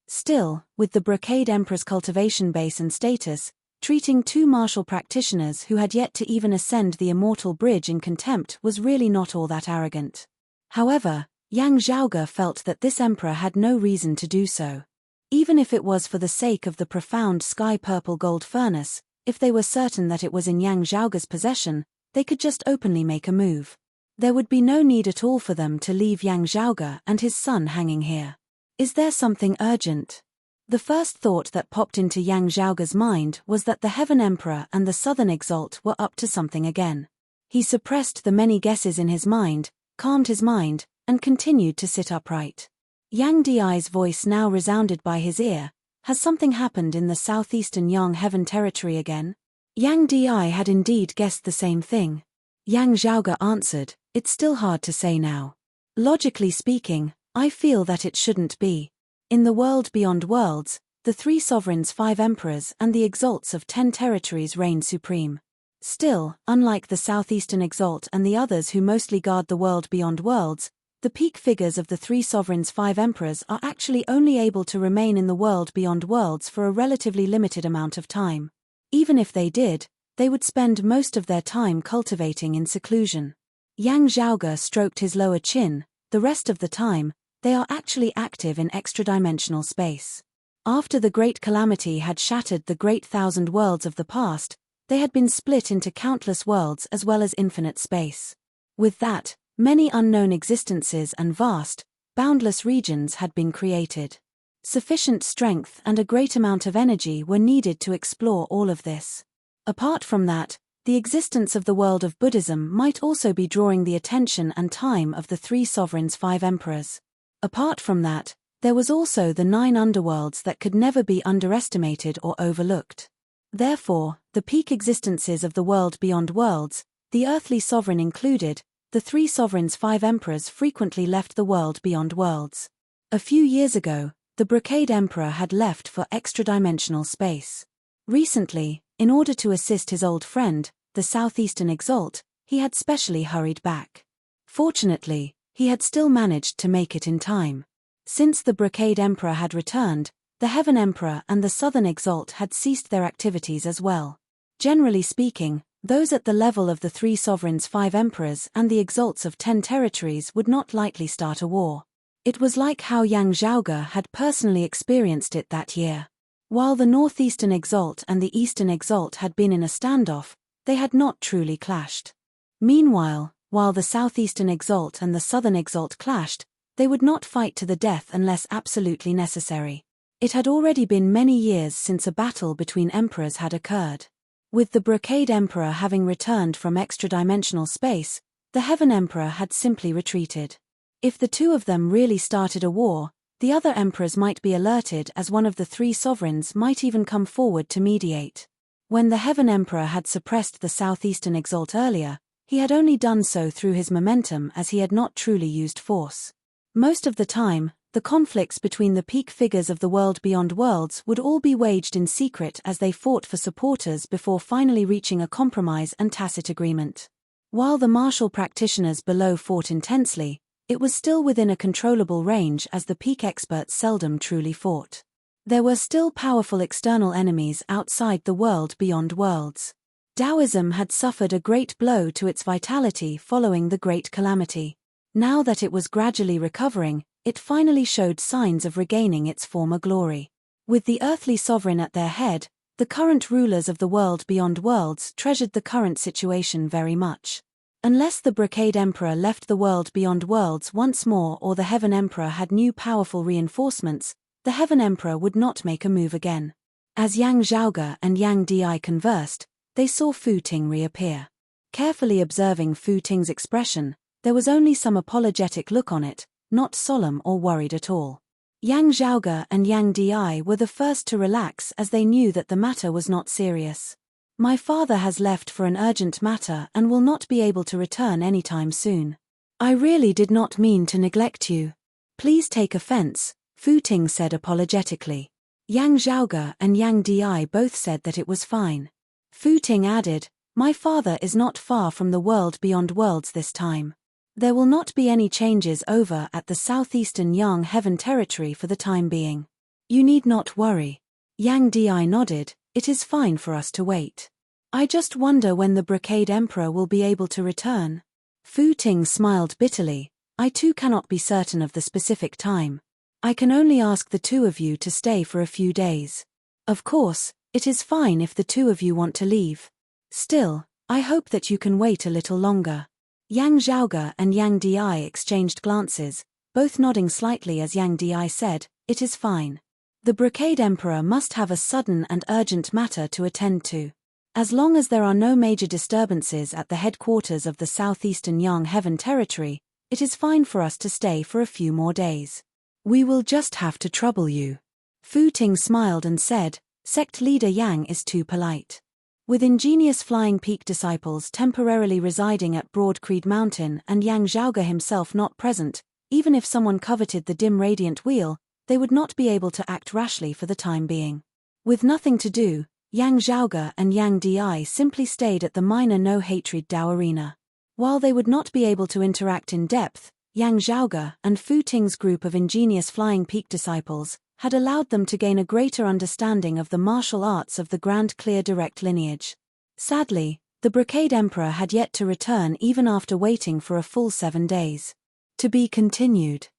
Still, with the Brocade Emperor's cultivation base and status, treating two martial practitioners who had yet to even ascend the immortal bridge in contempt was really not all that arrogant. However, Yang Zhaoge felt that this emperor had no reason to do so. Even if it was for the sake of the profound sky-purple gold furnace, if they were certain that it was in Yang Zhaoge's possession, they could just openly make a move. There would be no need at all for them to leave Yang Zhaoge and his son hanging here. Is there something urgent? The first thought that popped into Yang Zhaoge's mind was that the Heaven Emperor and the Southern Exalt were up to something again. He suppressed the many guesses in his mind, calmed his mind, and continued to sit upright. Yang Di's voice now resounded by his ear. Has something happened in the southeastern Yang Heaven territory again? Yang Di had indeed guessed the same thing. Yang Zhaoge answered, it's still hard to say now. Logically speaking, I feel that it shouldn't be. In the world beyond worlds, the 3 sovereigns, 5 emperors and the exalts of 10 territories reign supreme. Still, unlike the southeastern exalt and the others who mostly guard the world beyond worlds, the peak figures of the 3 sovereigns, 5 emperors are actually only able to remain in the world beyond worlds for a relatively limited amount of time. Even if they did, they would spend most of their time cultivating in seclusion. Yang Zhaoge stroked his lower chin. The rest of the time, they are actually active in extra-dimensional space. After the Great Calamity had shattered the great 1,000 worlds of the past, they had been split into countless worlds as well as infinite space. With that, many unknown existences and vast, boundless regions had been created. Sufficient strength and a great amount of energy were needed to explore all of this. Apart from that, the existence of the world of Buddhism might also be drawing the attention and time of the 3 sovereigns' 5 emperors. Apart from that, there was also the 9 underworlds that could never be underestimated or overlooked. Therefore, the peak existences of the world beyond worlds, the earthly sovereign included, the 3 sovereigns' 5 emperors frequently left the world beyond worlds. A few years ago, the Brocade Emperor had left for extra-dimensional space. Recently, in order to assist his old friend, the Southeastern Exalt, he had specially hurried back. Fortunately, he had still managed to make it in time. Since the Brocade Emperor had returned, the Heaven Emperor and the Southern Exalt had ceased their activities as well. Generally speaking, those at the level of the 3 sovereigns' 5 emperors and the exalts of 10 territories would not lightly start a war. It was like how Yang Zhaoge had personally experienced it that year. While the Northeastern Exalt and the Eastern Exalt had been in a standoff, they had not truly clashed. Meanwhile, while the Southeastern Exalt and the Southern Exalt clashed, they would not fight to the death unless absolutely necessary. It had already been many years since a battle between emperors had occurred. With the Brocade Emperor having returned from extra-dimensional space, the Heaven Emperor had simply retreated. If the 2 of them really started a war, the other emperors might be alerted, as one of the 3 sovereigns might even come forward to mediate. When the Heaven Emperor had suppressed the Southeastern Exalt earlier, he had only done so through his momentum, as he had not truly used force. Most of the time, the conflicts between the peak figures of the world beyond worlds would all be waged in secret as they fought for supporters before finally reaching a compromise and tacit agreement. While the martial practitioners below fought intensely, it was still within a controllable range, as the peak experts seldom truly fought. There were still powerful external enemies outside the world beyond worlds. Taoism had suffered a great blow to its vitality following the Great Calamity. Now that it was gradually recovering, it finally showed signs of regaining its former glory. With the earthly sovereign at their head, the current rulers of the world beyond worlds treasured the current situation very much. Unless the Brocade Emperor left the world beyond worlds once more, or the Heaven Emperor had new powerful reinforcements, the Heaven Emperor would not make a move again. As Yang Zhaoge and Yang Di conversed, they saw Fu Ting reappear. Carefully observing Fu Ting's expression, there was only some apologetic look on it, not solemn or worried at all. Yang Zhaoge and Yang Di were the first to relax, as they knew that the matter was not serious. My father has left for an urgent matter and will not be able to return anytime soon. I really did not mean to neglect you. Please take offense, Fu Ting said apologetically. Yang Zhaoge and Yang Di both said that it was fine. Fu Ting added, my father is not far from the world beyond worlds this time. There will not be any changes over at the southeastern Yang Heaven territory for the time being. You need not worry. Yang Di nodded, it is fine for us to wait. I just wonder when the Brocade Emperor will be able to return. Fu Ting smiled bitterly, I too cannot be certain of the specific time. I can only ask the 2 of you to stay for a few days. Of course, it is fine if the 2 of you want to leave. Still, I hope that you can wait a little longer. Yang Zhaoge and Yang Di exchanged glances, both nodding slightly as Yang Di said, it is fine. The Brocade Emperor must have a sudden and urgent matter to attend to. As long as there are no major disturbances at the headquarters of the southeastern Yang Heaven territory, it is fine for us to stay for a few more days. We will just have to trouble you. Fu Ting smiled and said, sect leader Yang is too polite. With ingenious Flying Peak disciples temporarily residing at Broad Creed Mountain and Yang Zhaoge himself not present, even if someone coveted the dim radiant wheel, they would not be able to act rashly for the time being. With nothing to do, Yang Zhaoge and Yang Di simply stayed at the minor no-hatred Dao arena. While they would not be able to interact in depth, Yang Zhaoge and Fu Ting's group of ingenious Flying Peak disciples had allowed them to gain a greater understanding of the martial arts of the Grand Clear Direct lineage. Sadly, the Brocade Emperor had yet to return even after waiting for a full 7 days. To be continued.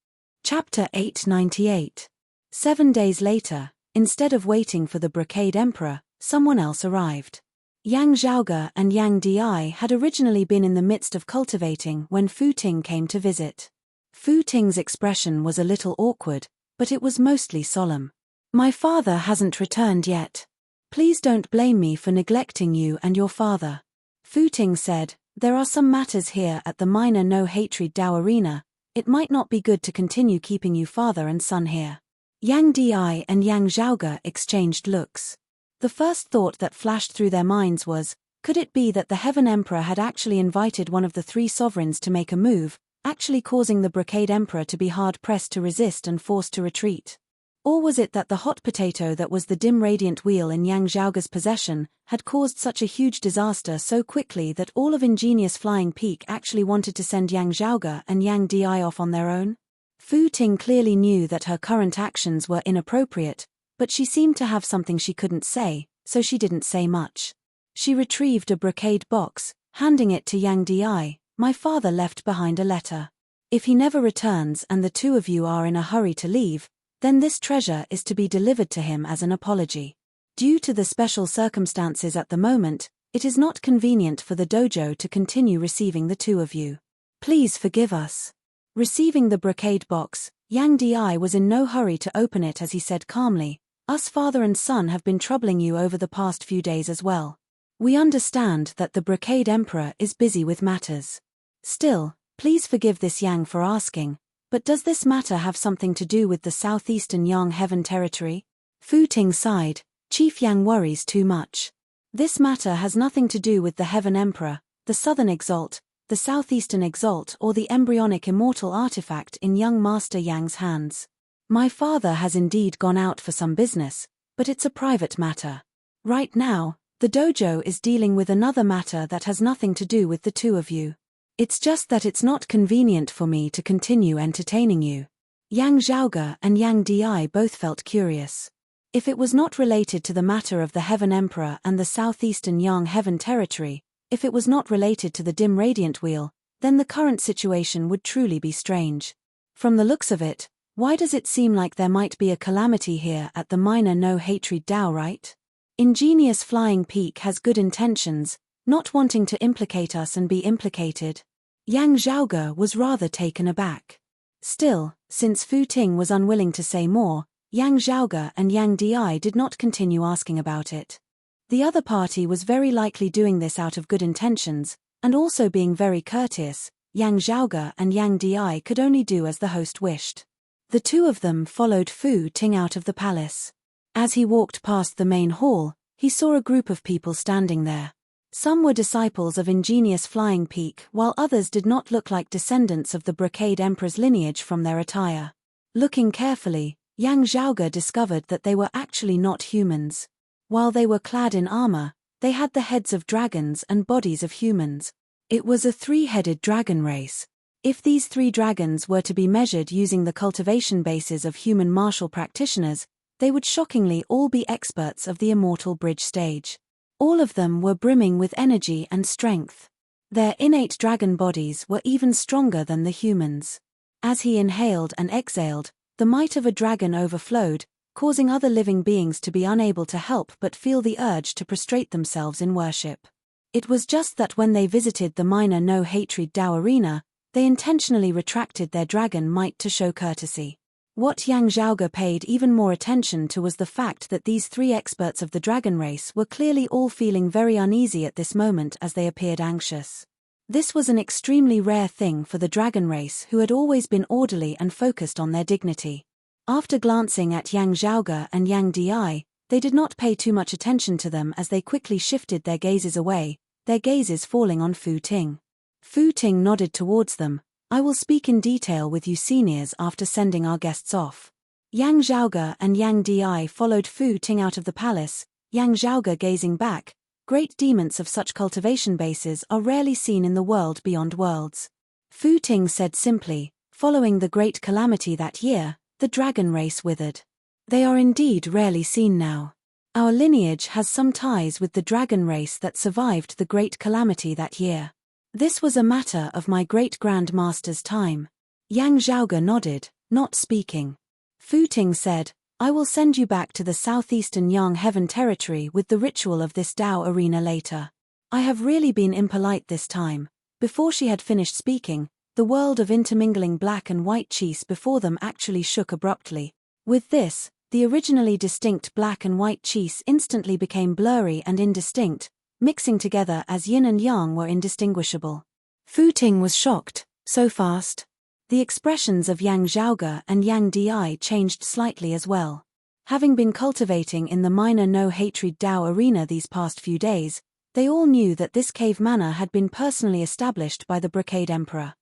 Chapter 898. 7 days later, instead of waiting for the Brocade Emperor, someone else arrived. Yang Zhaoge and Yang Di had originally been in the midst of cultivating when Fu Ting came to visit. Fu Ting's expression was a little awkward, but it was mostly solemn. My father hasn't returned yet. Please don't blame me for neglecting you and your father. Fu Ting said, there are some matters here at the minor no-hatred Dao arena. It might not be good to continue keeping you father and son here. Yang Di and Yang Zhaoge exchanged looks. The first thought that flashed through their minds was, could it be that the Heaven Emperor had actually invited one of the three sovereigns to make a move, actually causing the Brocade Emperor to be hard-pressed to resist and forced to retreat? Or was it that the hot potato that was the dim radiant wheel in Yang Zhaoge's possession had caused such a huge disaster so quickly that all of Ingenious Flying Peak actually wanted to send Yang Zhaoge and Yang Di off on their own? Fu Ting clearly knew that her current actions were inappropriate, but she seemed to have something she couldn't say, so she didn't say much. She retrieved a brocade box, handing it to Yang Di. My father left behind a letter. If he never returns and the two of you are in a hurry to leave, then this treasure is to be delivered to him as an apology. Due to the special circumstances at the moment, it is not convenient for the dojo to continue receiving the two of you. Please forgive us. Receiving the brocade box, Yang Di was in no hurry to open it as he said calmly, us father and son have been troubling you over the past few days as well. We understand that the Brocade Emperor is busy with matters. Still, please forgive this Yang for asking, but does this matter have something to do with the southeastern Yang Heaven territory? Fu Ting sighed, Chief Yang worries too much. This matter has nothing to do with the Heaven Emperor, the Southern Exalt, the Southeastern Exalt or the embryonic immortal artifact in young Master Yang's hands. My father has indeed gone out for some business, but it's a private matter. Right now, the dojo is dealing with another matter that has nothing to do with the two of you. It's just that it's not convenient for me to continue entertaining you. Yang Zhaoge and Yang Di both felt curious. If it was not related to the matter of the Heaven Emperor and the southeastern Yang Heaven territory, if it was not related to the dim radiant wheel, then the current situation would truly be strange. From the looks of it, why does it seem like there might be a calamity here at the minor no-hatred Dao, right? Ingenious Flying Peak has good intentions, not wanting to implicate us and be implicated. Yang Zhaoge was rather taken aback. Still, since Fu Ting was unwilling to say more, Yang Zhaoge and Yang Di did not continue asking about it. The other party was very likely doing this out of good intentions, and also being very courteous. Yang Zhaoge and Yang Di could only do as the host wished. The two of them followed Fu Ting out of the palace. As he walked past the main hall, he saw a group of people standing there. Some were disciples of Ingenious Flying Peak, while others did not look like descendants of the Brocade Emperor's lineage from their attire. Looking carefully, Yang Zhaoge discovered that they were actually not humans. While they were clad in armor, they had the heads of dragons and bodies of humans. It was a three-headed dragon race. If these three dragons were to be measured using the cultivation bases of human martial practitioners, they would shockingly all be experts of the immortal bridge stage. All of them were brimming with energy and strength. Their innate dragon bodies were even stronger than the humans. As he inhaled and exhaled, the might of a dragon overflowed, causing other living beings to be unable to help but feel the urge to prostrate themselves in worship. It was just that when they visited the minor no-hatred Dao arena, they intentionally retracted their dragon might to show courtesy. What Yang Zhaoge paid even more attention to was the fact that these three experts of the dragon race were clearly all feeling very uneasy at this moment as they appeared anxious. This was an extremely rare thing for the dragon race who had always been orderly and focused on their dignity. After glancing at Yang Zhaoge and Yang Di, they did not pay too much attention to them as they quickly shifted their gazes away, their gazes falling on Fu Ting. Fu Ting nodded towards them. I will speak in detail with you seniors after sending our guests off. Yang Zhaoge and Yang Di followed Fu Ting out of the palace, Yang Zhaoge gazing back. Great demons of such cultivation bases are rarely seen in the world beyond worlds. Fu Ting said simply, following the great calamity that year, the dragon race withered. They are indeed rarely seen now. Our lineage has some ties with the dragon race that survived the great calamity that year. This was a matter of my great-grandmaster's time. Yang Zhaoge nodded, not speaking. Fu Ting said, I will send you back to the southeastern Yang Heaven territory with the ritual of this Dao arena later. I have really been impolite this time. Before she had finished speaking, the world of intermingling black and white cheese before them actually shook abruptly. With this, the originally distinct black and white cheese instantly became blurry and indistinct, mixing together as yin and yang were indistinguishable. Fu Ting was shocked. So fast? The expressions of Yang Zhaoge and Yang Di changed slightly as well. Having been cultivating in the minor no-hatred Dao arena these past few days, they all knew that this cave manor had been personally established by the Brocade Emperor.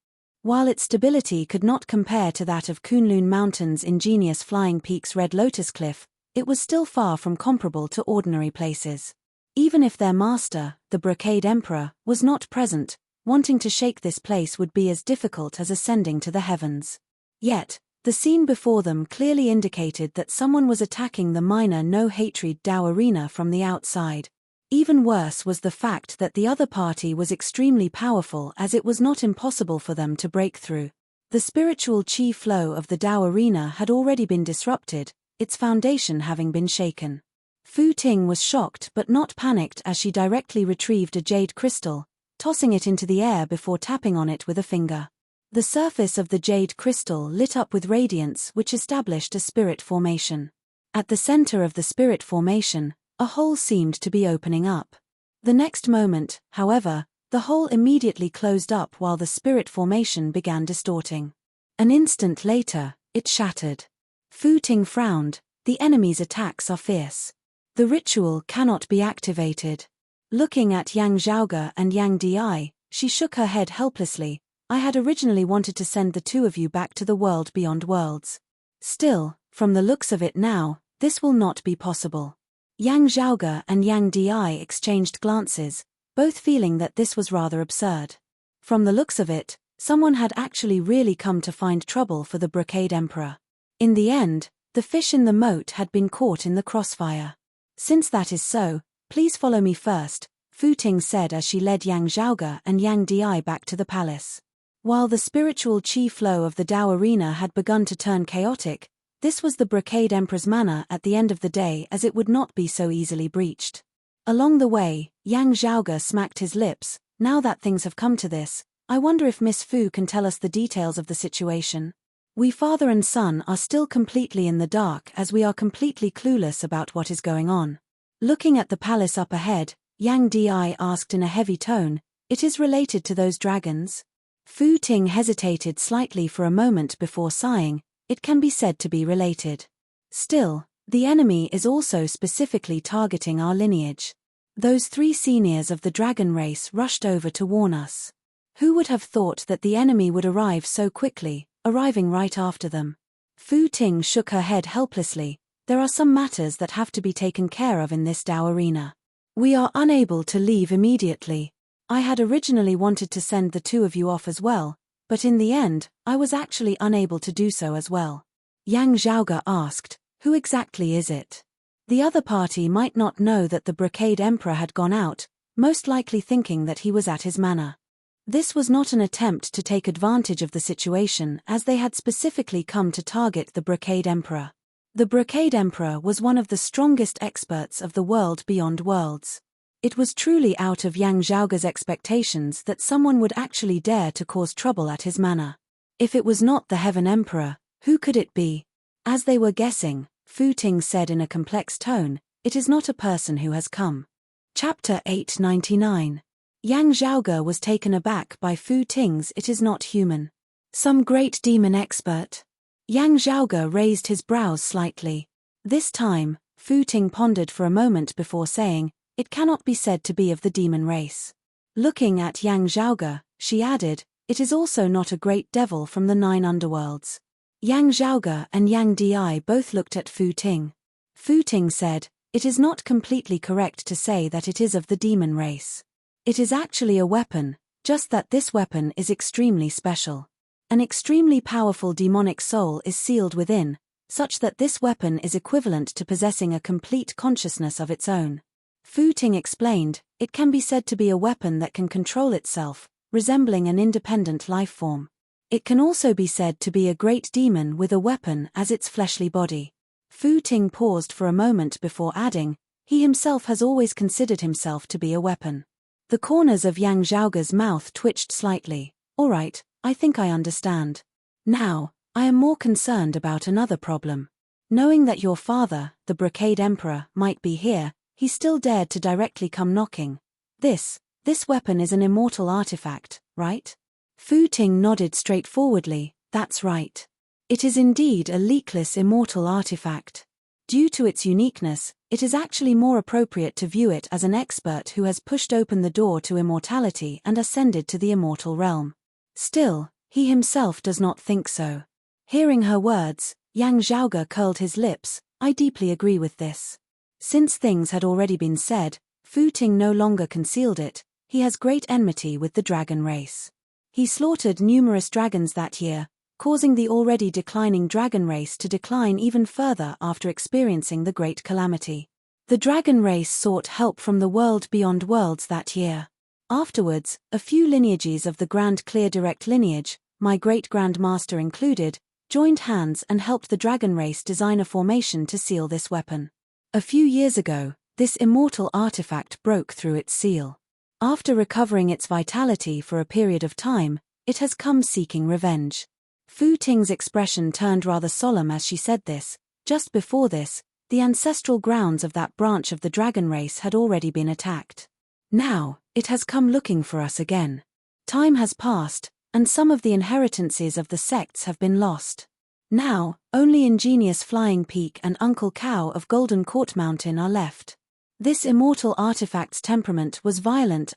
While its stability could not compare to that of Kunlun Mountain's ingenious Flying Peak's Red Lotus Cliff, it was still far from comparable to ordinary places. Even if their master, the Brocade Emperor, was not present, wanting to shake this place would be as difficult as ascending to the heavens. Yet, the scene before them clearly indicated that someone was attacking the minor no-hatred Dao arena from the outside. Even worse was the fact that the other party was extremely powerful, as it was not impossible for them to break through. The spiritual chi flow of the Dao arena had already been disrupted, its foundation having been shaken. Fu Ting was shocked but not panicked as she directly retrieved a jade crystal, tossing it into the air before tapping on it with a finger. The surface of the jade crystal lit up with radiance which established a spirit formation. At the center of the spirit formation, a hole seemed to be opening up. The next moment, however, the hole immediately closed up while the spirit formation began distorting. An instant later, it shattered. Fu Ting frowned. The enemy's attacks are fierce. The ritual cannot be activated. Looking at Yang Zhaoge and Yang Di, she shook her head helplessly. I had originally wanted to send the two of you back to the world beyond worlds. Still, from the looks of it now, this will not be possible. Yang Zhaoge and Yang Di exchanged glances, both feeling that this was rather absurd. From the looks of it, someone had actually really come to find trouble for the Brocade Emperor. In the end, the fish in the moat had been caught in the crossfire. Since that is so, please follow me first, Fu Ting said as she led Yang Zhaoge and Yang Di back to the palace. While the spiritual chi flow of the Dao arena had begun to turn chaotic, this was the Brocade Emperor's manner at the end of the day, as it would not be so easily breached. Along the way, Yang Zhaoge smacked his lips. Now that things have come to this, I wonder if Miss Fu can tell us the details of the situation. We father and son are still completely in the dark, as we are completely clueless about what is going on. Looking at the palace up ahead, Yang Di asked in a heavy tone, "It is related to those dragons?" Fu Ting hesitated slightly for a moment before sighing. It can be said to be related. Still, the enemy is also specifically targeting our lineage. Those 3 seniors of the dragon race rushed over to warn us. Who would have thought that the enemy would arrive so quickly, arriving right after them? Fu Ting shook her head helplessly. There are some matters that have to be taken care of in this Dao arena. We are unable to leave immediately. I had originally wanted to send the two of you off as well, but in the end, I was actually unable to do so as well. Yang Zhaoge asked, "Who exactly is it?" The other party might not know that the Brocade Emperor had gone out, most likely thinking that he was at his manor. This was not an attempt to take advantage of the situation, as they had specifically come to target the Brocade Emperor. The Brocade Emperor was one of the strongest experts of the world beyond worlds. It was truly out of Yang Zhaoge's expectations that someone would actually dare to cause trouble at his manor. If it was not the Heaven Emperor, who could it be? As they were guessing, Fu Ting said in a complex tone, "It is not a person who has come." Chapter 899. Yang Zhaoge was taken aback by Fu Ting's "it is not human." Some great demon expert? Yang Zhaoge raised his brows slightly. This time, Fu Ting pondered for a moment before saying, "It cannot be said to be of the demon race." Looking at Yang Zhaoge, she added, "It is also not a great devil from the 9 underworlds." Yang Zhaoge and Yang Di both looked at Fu Ting. Fu Ting said, "It is not completely correct to say that it is of the demon race. It is actually a weapon, just that this weapon is extremely special. An extremely powerful demonic soul is sealed within, such that this weapon is equivalent to possessing a complete consciousness of its own." Fu Ting explained, "It can be said to be a weapon that can control itself, resembling an independent life form. It can also be said to be a great demon with a weapon as its fleshly body." Fu Ting paused for a moment before adding, "He himself has always considered himself to be a weapon." The corners of Yang Zhaoge's mouth twitched slightly. "All right, I think I understand. Now, I am more concerned about another problem. Knowing that your father, the Brocade Emperor, might be here, he still dared to directly come knocking. This weapon is an immortal artifact, right? Fu Ting nodded straightforwardly. That's right. It is indeed a leakless immortal artifact. Due to its uniqueness, it is actually more appropriate to view it as an expert who has pushed open the door to immortality and ascended to the immortal realm. Still, he himself does not think so. Hearing her words, Yang Zhaoge curled his lips. I deeply agree with this. Since things had already been said, Fu Ting no longer concealed it. He has great enmity with the dragon race. He slaughtered numerous dragons that year, causing the already declining dragon race to decline even further after experiencing the Great Calamity. The dragon race sought help from the world beyond worlds that year. Afterwards, a few lineages of the Grand Clear Direct lineage, my great-grandmaster included, joined hands and helped the dragon race design a formation to seal this weapon. A few years ago, this immortal artifact broke through its seal. After recovering its vitality for a period of time, it has come seeking revenge. Fu Ting's expression turned rather solemn as she said this. Just before this, the ancestral grounds of that branch of the dragon race had already been attacked. Now, it has come looking for us again. Time has passed, and some of the inheritances of the sects have been lost. Now, only Ingenious Flying Peak and Uncle Cow of Golden Court Mountain are left. This immortal artifact's temperament was violent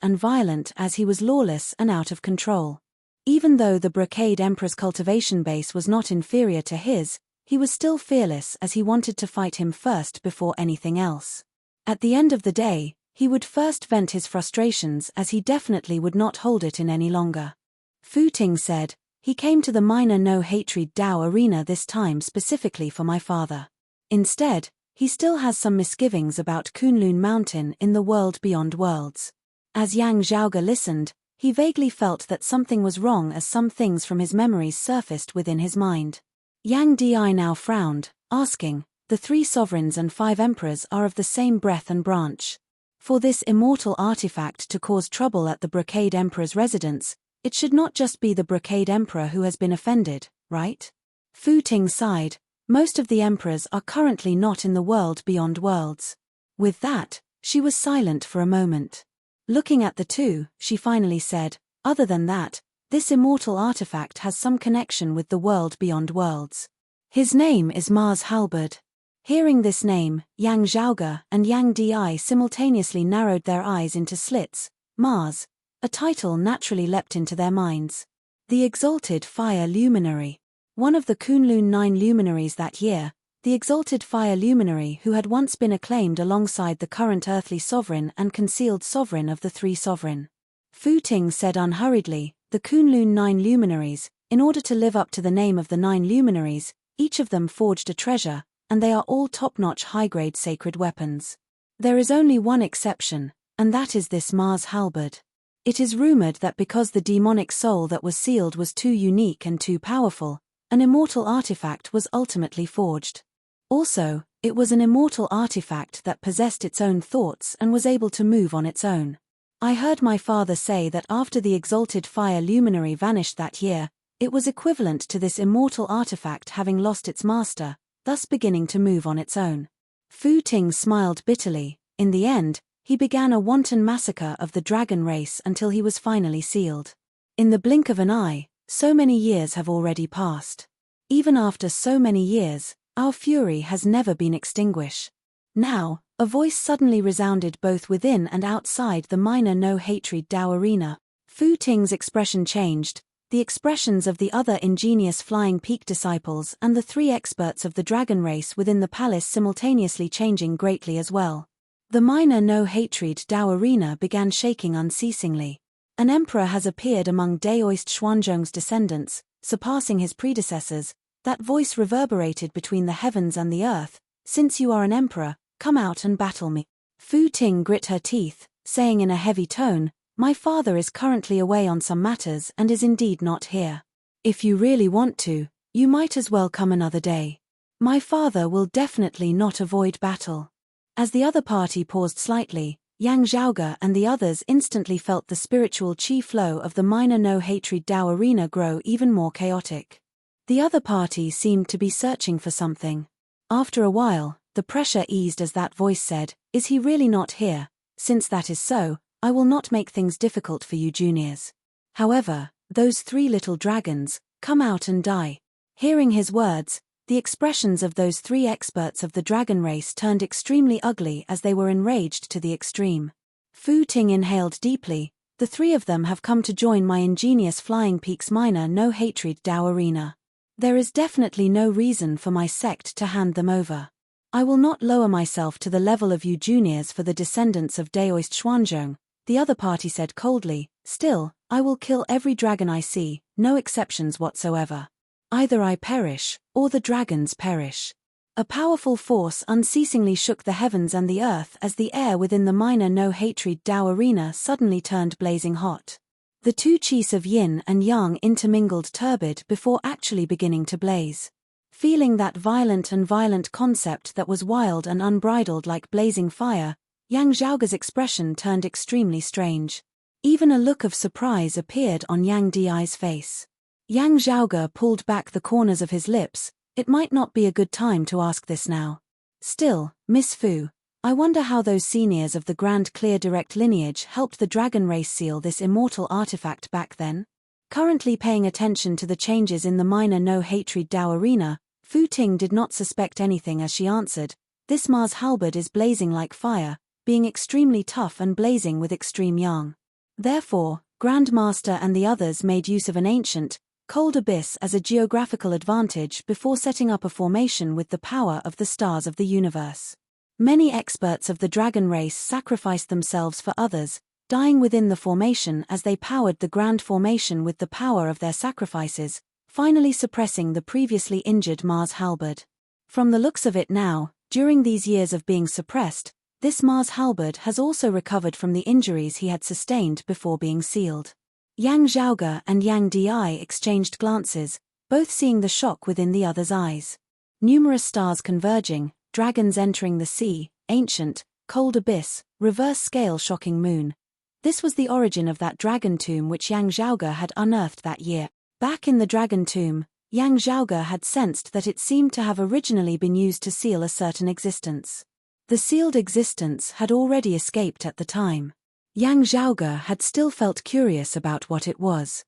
as he was lawless and out of control. Even though the Brocade Emperor's cultivation base was not inferior to his, he was still fearless as he wanted to fight him first before anything else. At the end of the day, he would first vent his frustrations as he definitely would not hold it in any longer. Fu Ting said, he came to the minor no hatred Dao arena this time specifically for my father. Instead, he still has some misgivings about Kunlun Mountain in the world beyond worlds. As Yang Zhaoge listened, he vaguely felt that something was wrong as some things from his memories surfaced within his mind. Yang Di now frowned, asking, the 3 sovereigns and 5 emperors are of the same breath and branch. For this immortal artifact to cause trouble at the Brocade Emperor's residence, it should not just be the Brocade Emperor who has been offended, right? Fu Ting sighed. Most of the emperors are currently not in the world beyond worlds. With that, she was silent for a moment. Looking at the two, she finally said, other than that, this immortal artifact has some connection with the world beyond worlds. His name is Mars Halberd. Hearing this name, Yang Zhaoge and Yang Di simultaneously narrowed their eyes into slits. Mars. A title naturally leapt into their minds. The Exalted Fire Luminary. One of the Kunlun 9 luminaries that year, the Exalted Fire Luminary who had once been acclaimed alongside the current earthly sovereign and concealed sovereign of the 3 sovereign. Fu Ting said unhurriedly, the Kunlun 9 luminaries, in order to live up to the name of the 9 luminaries, each of them forged a treasure, and they are all top-notch high-grade sacred weapons. There is only one exception, and that is this Mars Halberd. It is rumored that because the demonic soul that was sealed was too unique and too powerful, an immortal artifact was ultimately forged. Also, it was an immortal artifact that possessed its own thoughts and was able to move on its own. I heard my father say that after the Exalted Fire Luminary vanished that year, it was equivalent to this immortal artifact having lost its master, thus beginning to move on its own. Fu Ting smiled bitterly. In the end, he began a wanton massacre of the dragon race until he was finally sealed. In the blink of an eye, so many years have already passed. Even after so many years, our fury has never been extinguished. Now, a voice suddenly resounded both within and outside the minor no hatred Dao arena. Fu Ting's expression changed, the expressions of the other ingenious Flying Peak disciples and the 3 experts of the dragon race within the palace simultaneously changing greatly as well. The minor no hatred Dao arena began shaking unceasingly. An emperor has appeared among Daoist Xuanzhong's descendants, surpassing his predecessors. That voice reverberated between the heavens and the earth. Since you are an emperor, come out and battle me. Fu Ting grit her teeth, saying in a heavy tone, my father is currently away on some matters and is indeed not here. If you really want to, you might as well come another day. My father will definitely not avoid battle. As the other party paused slightly, Yang Zhaoge and the others instantly felt the spiritual chi flow of the minor no-hatred Dao arena grow even more chaotic. The other party seemed to be searching for something. After a while, the pressure eased as that voice said, "Is he really not here? Since that is so, I will not make things difficult for you juniors. However, those 3 little dragons, come out and die." Hearing his words, the expressions of those 3 experts of the dragon race turned extremely ugly as they were enraged to the extreme. Fu Ting inhaled deeply. "The 3 of them have come to join my ingenious Flying Peaks minor no-hatred Dao arena. There is definitely no reason for my sect to hand them over. I will not lower myself to the level of you juniors for the descendants of Daoist Xuanzhong," the other party said coldly. "Still, I will kill every dragon I see, no exceptions whatsoever. Either I perish, or the dragons perish." A powerful force unceasingly shook the heavens and the earth as the air within the minor no-hatred Dao arena suddenly turned blazing hot. The 2 chis of yin and yang intermingled turbid before actually beginning to blaze. Feeling that violent concept that was wild and unbridled like blazing fire, Yang Zhaoge's expression turned extremely strange. Even a look of surprise appeared on Yang Di's face. Yang Zhaoge pulled back the corners of his lips. It might not be a good time to ask this now. "Still, Miss Fu, I wonder how those seniors of the Grand Clear Direct lineage helped the dragon race seal this immortal artifact back then?" Currently paying attention to the changes in the minor no-hatred Dao arena, Fu Ting did not suspect anything as she answered, "This Mars halberd is blazing like fire, being extremely tough and blazing with extreme yang. Therefore, Grandmaster and the others made use of an ancient, cold abyss as a geographical advantage before setting up a formation with the power of the stars of the universe. Many experts of the dragon race sacrificed themselves for others, dying within the formation as they powered the grand formation with the power of their sacrifices, finally suppressing the previously injured Mars halberd. From the looks of it now, during these years of being suppressed, this Mars halberd has also recovered from the injuries he had sustained before being sealed." Yang Zhaoge and Yang Di exchanged glances, both seeing the shock within the other's eyes. Numerous stars converging, dragons entering the sea, ancient, cold abyss, reverse scale shocking moon. This was the origin of that dragon tomb which Yang Zhaoge had unearthed that year. Back in the dragon tomb, Yang Zhaoge had sensed that it seemed to have originally been used to seal a certain existence. The sealed existence had already escaped at the time. Yang Zhaoge had still felt curious about what it was.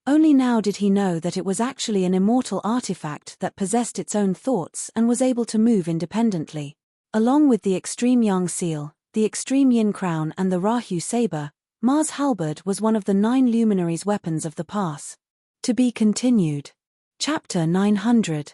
Only now did he know that it was actually an immortal artifact that possessed its own thoughts and was able to move independently. Along with the extreme yang seal, the extreme yin crown and the Rahu saber, Mars halberd was one of the 9 luminaries' weapons of the past. To be continued. Chapter 900.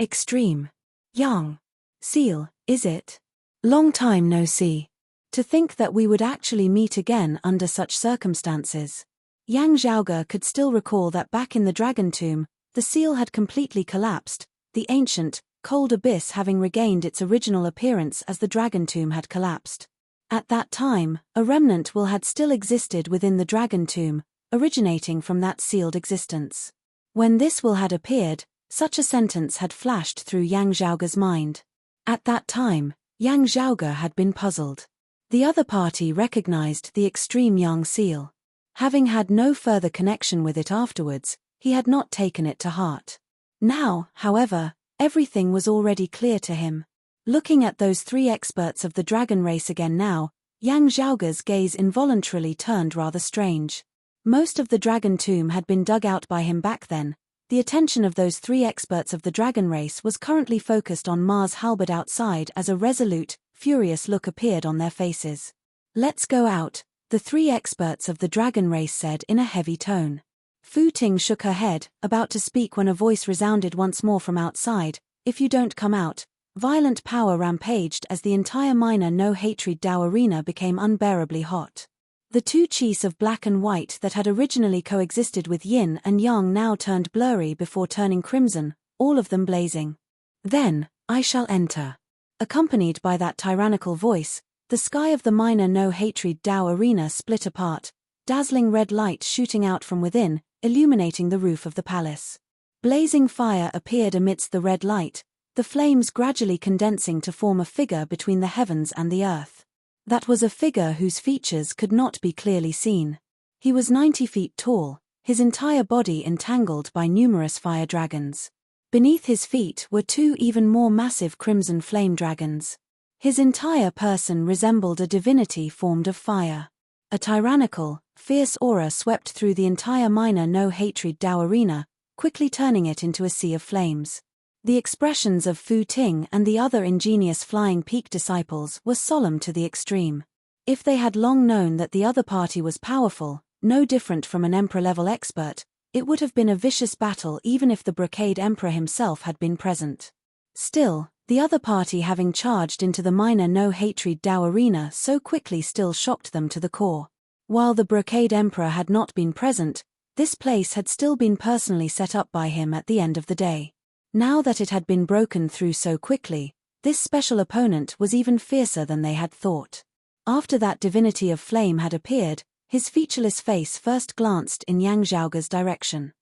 Extreme. Yang. Seal, is it? Long time no see. To think that we would actually meet again under such circumstances. Yang Zhaoge could still recall that back in the dragon tomb, the seal had completely collapsed, the ancient, cold abyss having regained its original appearance as the dragon tomb had collapsed. At that time, a remnant will had still existed within the dragon tomb, originating from that sealed existence. When this will had appeared, such a sentence had flashed through Yang Zhaoge's mind. At that time, Yang Zhaoge had been puzzled. The other party recognized the extreme yang seal. Having had no further connection with it afterwards, he had not taken it to heart. Now, however, everything was already clear to him. Looking at those 3 experts of the dragon race again now, Yang Zhaoge's gaze involuntarily turned rather strange. Most of the dragon tomb had been dug out by him back then. The attention of those 3 experts of the dragon race was currently focused on Mars halberd outside as a resolute, furious look appeared on their faces. "Let's go out," the 3 experts of the dragon race said in a heavy tone. Fu Ting shook her head, about to speak when a voice resounded once more from outside, "If you don't come out." Violent power rampaged as the entire minor no-hatred Dao arena became unbearably hot. The 2 chis of black and white that had originally coexisted with yin and yang now turned blurry before turning crimson, all of them blazing. "Then, I shall enter." Accompanied by that tyrannical voice, the sky of the minor no-hatred Dao arena split apart, dazzling red light shooting out from within, illuminating the roof of the palace. Blazing fire appeared amidst the red light, the flames gradually condensing to form a figure between the heavens and the earth. That was a figure whose features could not be clearly seen. He was 90 feet tall, his entire body entangled by numerous fire dragons. Beneath his feet were two even more massive crimson flame dragons. His entire person resembled a divinity formed of fire. A tyrannical, fierce aura swept through the entire minor no-hatred Dao arena, quickly turning it into a sea of flames. The expressions of Fu Ting and the other ingenious Flying Peak disciples were solemn to the extreme. If they had long known that the other party was powerful, no different from an emperor-level expert, it would have been a vicious battle even if the Brocade Emperor himself had been present. Still, the other party having charged into the minor no-hatred Dao arena so quickly still shocked them to the core. While the Brocade Emperor had not been present, this place had still been personally set up by him at the end of the day. Now that it had been broken through so quickly, this special opponent was even fiercer than they had thought. After that divinity of flame had appeared, his featureless face first glanced in Yang Zhaoge's direction.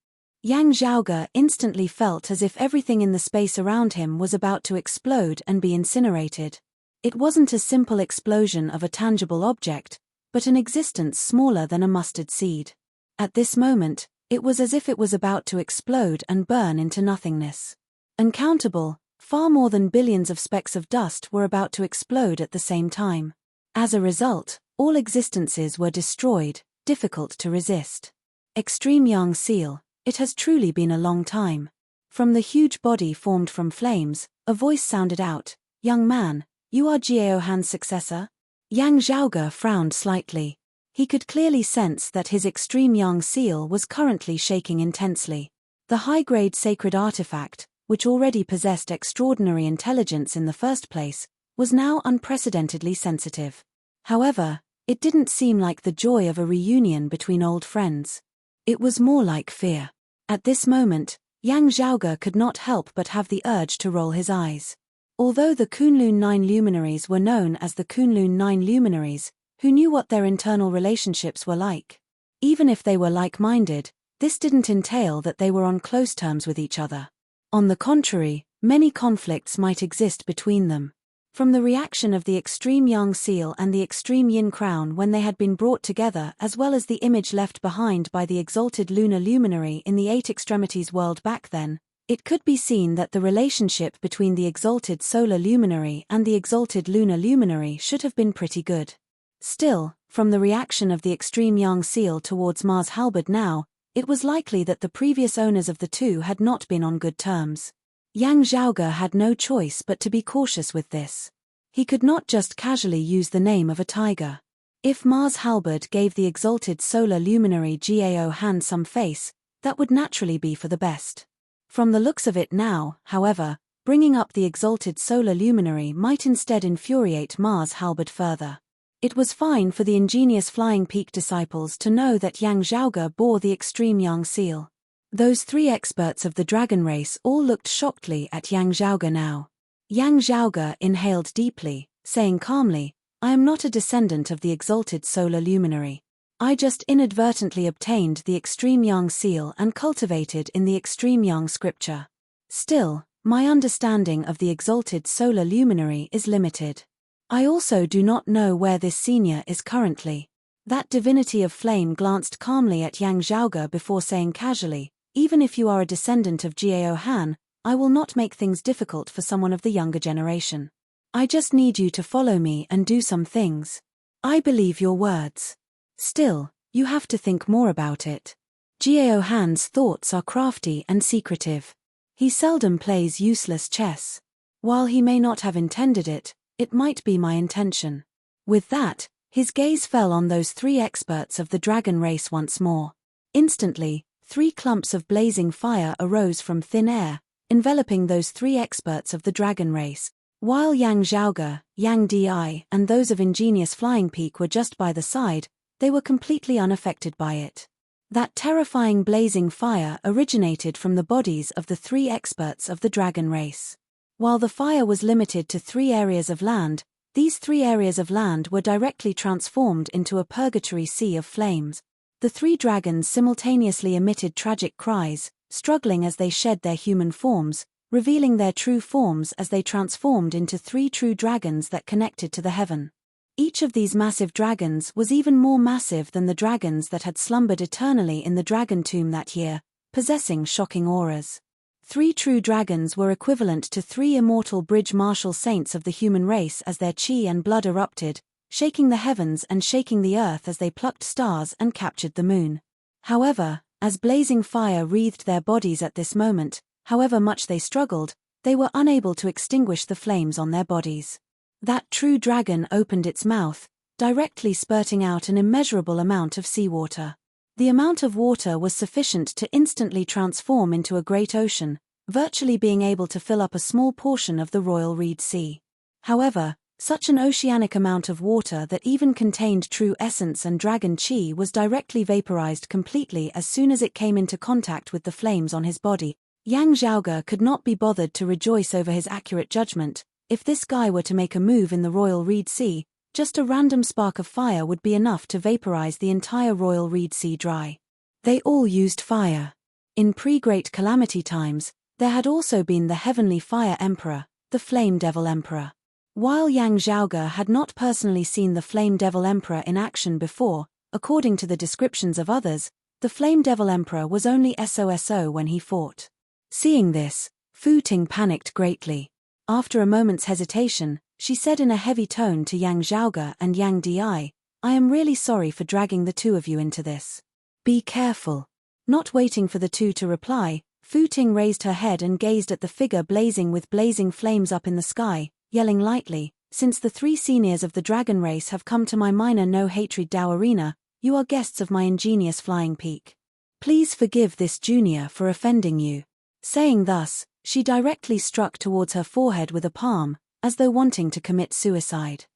Yang Zhaoge instantly felt as if everything in the space around him was about to explode and be incinerated. It wasn't a simple explosion of a tangible object, but an existence smaller than a mustard seed. At this moment, it was as if it was about to explode and burn into nothingness. Uncountable, far more than billions of specks of dust were about to explode at the same time. As a result, all existences were destroyed, difficult to resist. Extreme Yang Seal, it has truly been a long time. From the huge body formed from flames, a voice sounded out, "Young man, you are Jiao Han's successor?" Yang Zhaoge frowned slightly. He could clearly sense that his Extreme Yang Seal was currently shaking intensely. The high-grade sacred artifact, which already possessed extraordinary intelligence in the first place, was now unprecedentedly sensitive. However, it didn't seem like the joy of a reunion between old friends. It was more like fear. At this moment, Yang Zhaoge could not help but have the urge to roll his eyes. Although the Kunlun 9 luminaries were known as the Kunlun 9 luminaries, who knew what their internal relationships were like? Even if they were like-minded, this didn't entail that they were on close terms with each other. On the contrary, many conflicts might exist between them. From the reaction of the Extreme Yang Seal and the Extreme Yin Crown when they had been brought together, as well as the image left behind by the exalted lunar luminary in the Eight Extremities world back then, it could be seen that the relationship between the exalted solar luminary and the exalted lunar luminary should have been pretty good. Still, from the reaction of the Extreme Yang Seal towards Mars Halberd now, it was likely that the previous owners of the two had not been on good terms. Yang Zhaoge had no choice but to be cautious with this. He could not just casually use the name of a tiger. If Mars Halberd gave the exalted solar luminary Jiao Han some face, that would naturally be for the best. From the looks of it now, however, bringing up the exalted solar luminary might instead infuriate Mars Halberd further. It was fine for the ingenious Flying Peak disciples to know that Yang Zhaoge bore the Extreme Yang Seal. Those three experts of the dragon race all looked shockedly at Yang Zhaoge now. Yang Zhaoge inhaled deeply, saying calmly, "I am not a descendant of the exalted solar luminary. I just inadvertently obtained the Extreme Yang Seal and cultivated in the Extreme Yang scripture. Still, my understanding of the exalted solar luminary is limited. I also do not know where this senior is currently." That divinity of flame glanced calmly at Yang Zhaoge before saying casually, "Even if you are a descendant of Jiao Han, I will not make things difficult for someone of the younger generation. I just need you to follow me and do some things. I believe your words. Still, you have to think more about it. Jiao Han's thoughts are crafty and secretive. He seldom plays useless chess. While he may not have intended it, it might be my intention." With that, his gaze fell on those three experts of the dragon race once more. Instantly, 3 clumps of blazing fire arose from thin air, enveloping those 3 experts of the dragon race, while Yang Zhaoge, Yang Di, and those of ingenious Flying Peak were just by the side. They were completely unaffected by it. That terrifying blazing fire originated from the bodies of the 3 experts of the dragon race. While the fire was limited to 3 areas of land, these 3 areas of land were directly transformed into a purgatory sea of flames. The 3 dragons simultaneously emitted tragic cries, struggling as they shed their human forms, revealing their true forms as they transformed into 3 true dragons that connected to the heaven. Each of these massive dragons was even more massive than the dragons that had slumbered eternally in the dragon tomb that year, possessing shocking auras. 3 true dragons were equivalent to 3 immortal bridge martial saints of the human race as their chi and blood erupted, shaking the heavens and shaking the earth as they plucked stars and captured the moon. However, as blazing fire wreathed their bodies at this moment, however much they struggled, they were unable to extinguish the flames on their bodies. That true dragon opened its mouth, directly spurting out an immeasurable amount of seawater. The amount of water was sufficient to instantly transform into a great ocean, virtually being able to fill up a small portion of the Royal Reed Sea. However, such an oceanic amount of water that even contained true essence and dragon chi was directly vaporized completely as soon as it came into contact with the flames on his body. Yang Zhaoge could not be bothered to rejoice over his accurate judgment. If this guy were to make a move in the Royal Reed Sea, just a random spark of fire would be enough to vaporize the entire Royal Reed Sea dry. They all used fire. In pre-Great Calamity times, there had also been the Heavenly Fire Emperor, the Flame Devil Emperor. While Yang Zhaoge had not personally seen the Flame Devil Emperor in action before, according to the descriptions of others, the Flame Devil Emperor was only SOSO when he fought. Seeing this, Fu Ting panicked greatly. After a moment's hesitation, she said in a heavy tone to Yang Zhaoge and Yang Di, "I am really sorry for dragging the two of you into this. Be careful." Not waiting for the two to reply, Fu Ting raised her head and gazed at the figure blazing with blazing flames up in the sky, yelling lightly, "Since the 3 seniors of the dragon race have come to my minor no hatred Dao arena, you are guests of my ingenious flying peak. Please forgive this junior for offending you." Saying thus, she directly struck towards her forehead with a palm, as though wanting to commit suicide.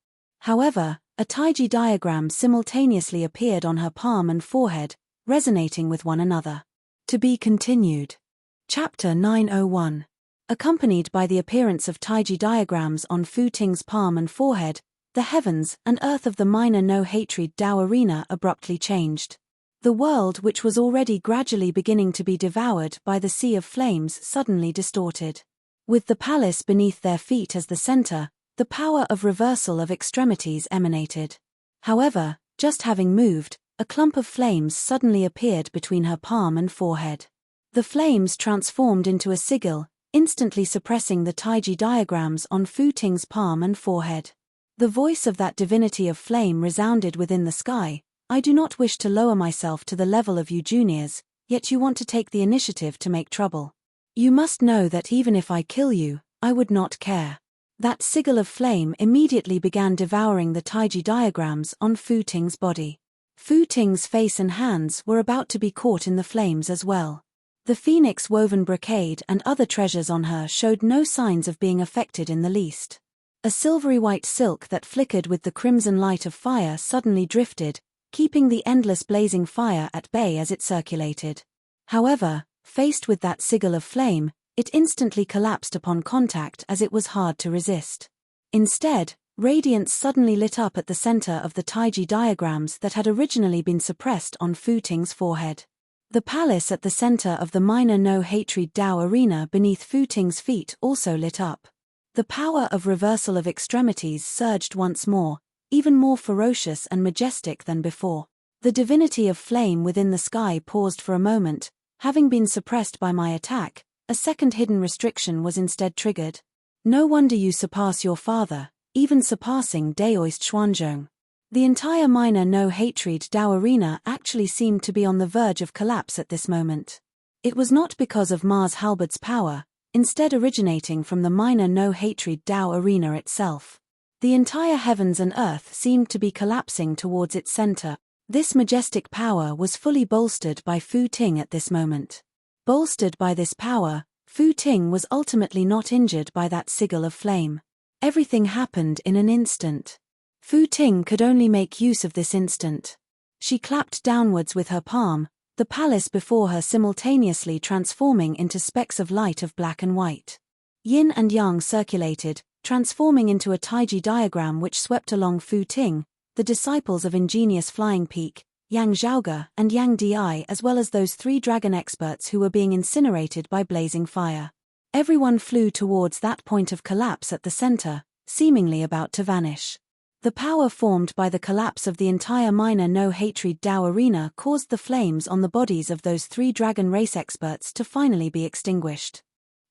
However, a Taiji diagram simultaneously appeared on her palm and forehead, resonating with one another. To be continued. Chapter 901. Accompanied by the appearance of Taiji diagrams on Fu Ting's palm and forehead, the heavens and earth of the minor no hatred Dao arena abruptly changed. The world, which was already gradually beginning to be devoured by the sea of flames, suddenly distorted. With the palace beneath their feet as the center, the power of reversal of extremities emanated. However, just having moved, a clump of flames suddenly appeared between her palm and forehead. The flames transformed into a sigil, instantly suppressing the Taiji diagrams on Fu Ting's palm and forehead. The voice of that divinity of flame resounded within the sky. "I do not wish to lower myself to the level of you juniors, yet you want to take the initiative to make trouble. You must know that even if I kill you, I would not care." That sigil of flame immediately began devouring the Taiji diagrams on Fu Ting's body. Fu Ting's face and hands were about to be caught in the flames as well. The phoenix-woven brocade and other treasures on her showed no signs of being affected in the least. A silvery white silk that flickered with the crimson light of fire suddenly drifted, keeping the endless blazing fire at bay as it circulated. However, faced with that sigil of flame, it instantly collapsed upon contact as it was hard to resist. Instead, radiance suddenly lit up at the center of the Taiji diagrams that had originally been suppressed on Fu Ting's forehead. The palace at the center of the minor no hatred Dao arena beneath Fu Ting's feet also lit up. The power of reversal of extremities surged once more, even more ferocious and majestic than before. The divinity of flame within the sky paused for a moment. Having been suppressed by my attack, a second hidden restriction was instead triggered. No wonder you surpass your father, even surpassing Daoist Xuanzhong. The entire minor no hatred Dao arena actually seemed to be on the verge of collapse at this moment. It was not because of Mars Halberd's power, instead originating from the minor no hatred Dao arena itself. The entire heavens and earth seemed to be collapsing towards its center. This majestic power was fully bolstered by Fu Ting at this moment. Bolstered by this power, Fu Ting was ultimately not injured by that sigil of flame. Everything happened in an instant. Fu Ting could only make use of this instant. She clapped downwards with her palm, the palace before her simultaneously transforming into specks of light of black and white. Yin and Yang circulated, transforming into a Taiji diagram which swept along Fu Ting, the disciples of ingenious flying peak, Yang Zhaoge and Yang Di, as well as those 3 dragon experts who were being incinerated by blazing fire. Everyone flew towards that point of collapse at the center, seemingly about to vanish. The power formed by the collapse of the entire minor no-hatred Dao arena caused the flames on the bodies of those 3 dragon race experts to finally be extinguished.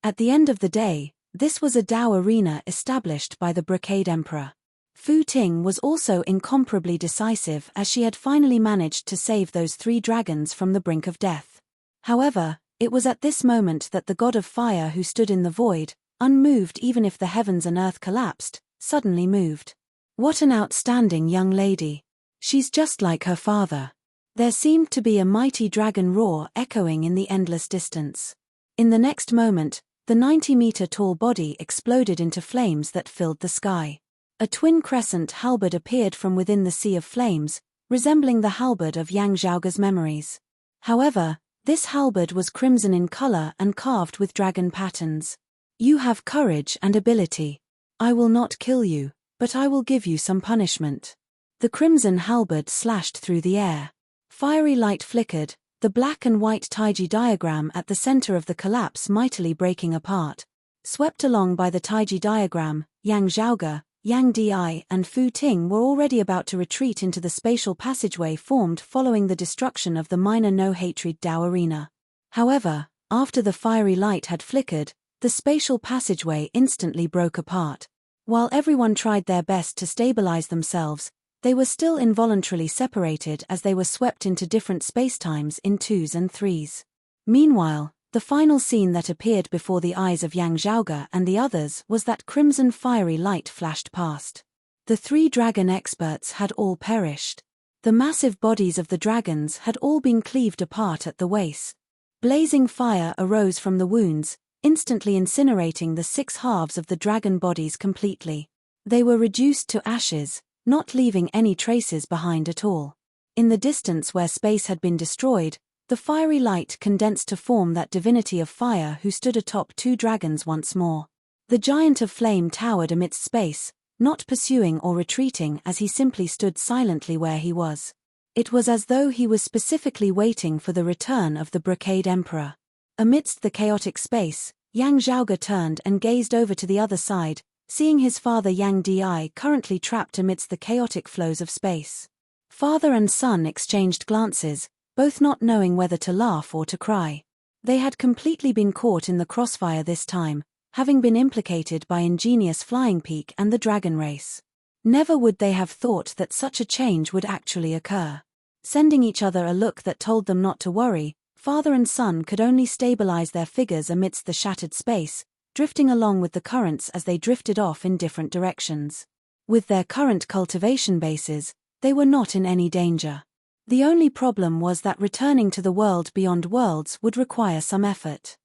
At the end of the day, this was a Dao arena established by the Brocade Emperor. Fu Ting was also incomparably decisive as she had finally managed to save those 3 dragons from the brink of death. However, it was at this moment that the god of fire who stood in the void, unmoved even if the heavens and earth collapsed, suddenly moved. What an outstanding young lady. She's just like her father. There seemed to be a mighty dragon roar echoing in the endless distance. In the next moment, the 90-meter-tall body exploded into flames that filled the sky. A twin crescent halberd appeared from within the sea of flames, resembling the halberd of Yang Zhaoge's memories. However, this halberd was crimson in color and carved with dragon patterns. You have courage and ability. I will not kill you, but I will give you some punishment. The crimson halberd slashed through the air. Fiery light flickered, the black and white Taiji diagram at the center of the collapse mightily breaking apart. Swept along by the Taiji diagram, Yang Zhaoge, Yang Di, and Fu Ting were already about to retreat into the spatial passageway formed following the destruction of the minor no-hatred Dao arena. However, after the fiery light had flickered, the spatial passageway instantly broke apart. While everyone tried their best to stabilize themselves, they were still involuntarily separated as they were swept into different spacetimes in 2s and 3s. Meanwhile, the final scene that appeared before the eyes of Yang Zhaoge and the others was that crimson fiery light flashed past. The 3 dragon experts had all perished. The massive bodies of the dragons had all been cleaved apart at the waist. Blazing fire arose from the wounds, instantly incinerating the 6 halves of the dragon bodies completely. They were reduced to ashes, not leaving any traces behind at all. In the distance where space had been destroyed, the fiery light condensed to form that divinity of fire who stood atop 2 dragons once more. The giant of flame towered amidst space, not pursuing or retreating as he simply stood silently where he was. It was as though he was specifically waiting for the return of the Brocade Emperor. Amidst the chaotic space, Yang Zhaoge turned and gazed over to the other side, seeing his father Yang Di currently trapped amidst the chaotic flows of space. Father and son exchanged glances, both not knowing whether to laugh or to cry. They had completely been caught in the crossfire this time, having been implicated by ingenious Flying Peak and the dragon race. Never would they have thought that such a change would actually occur. Sending each other a look that told them not to worry, father and son could only stabilize their figures amidst the shattered space, drifting along with the currents as they drifted off in different directions. With their current cultivation bases, they were not in any danger. The only problem was that returning to the world beyond worlds would require some effort.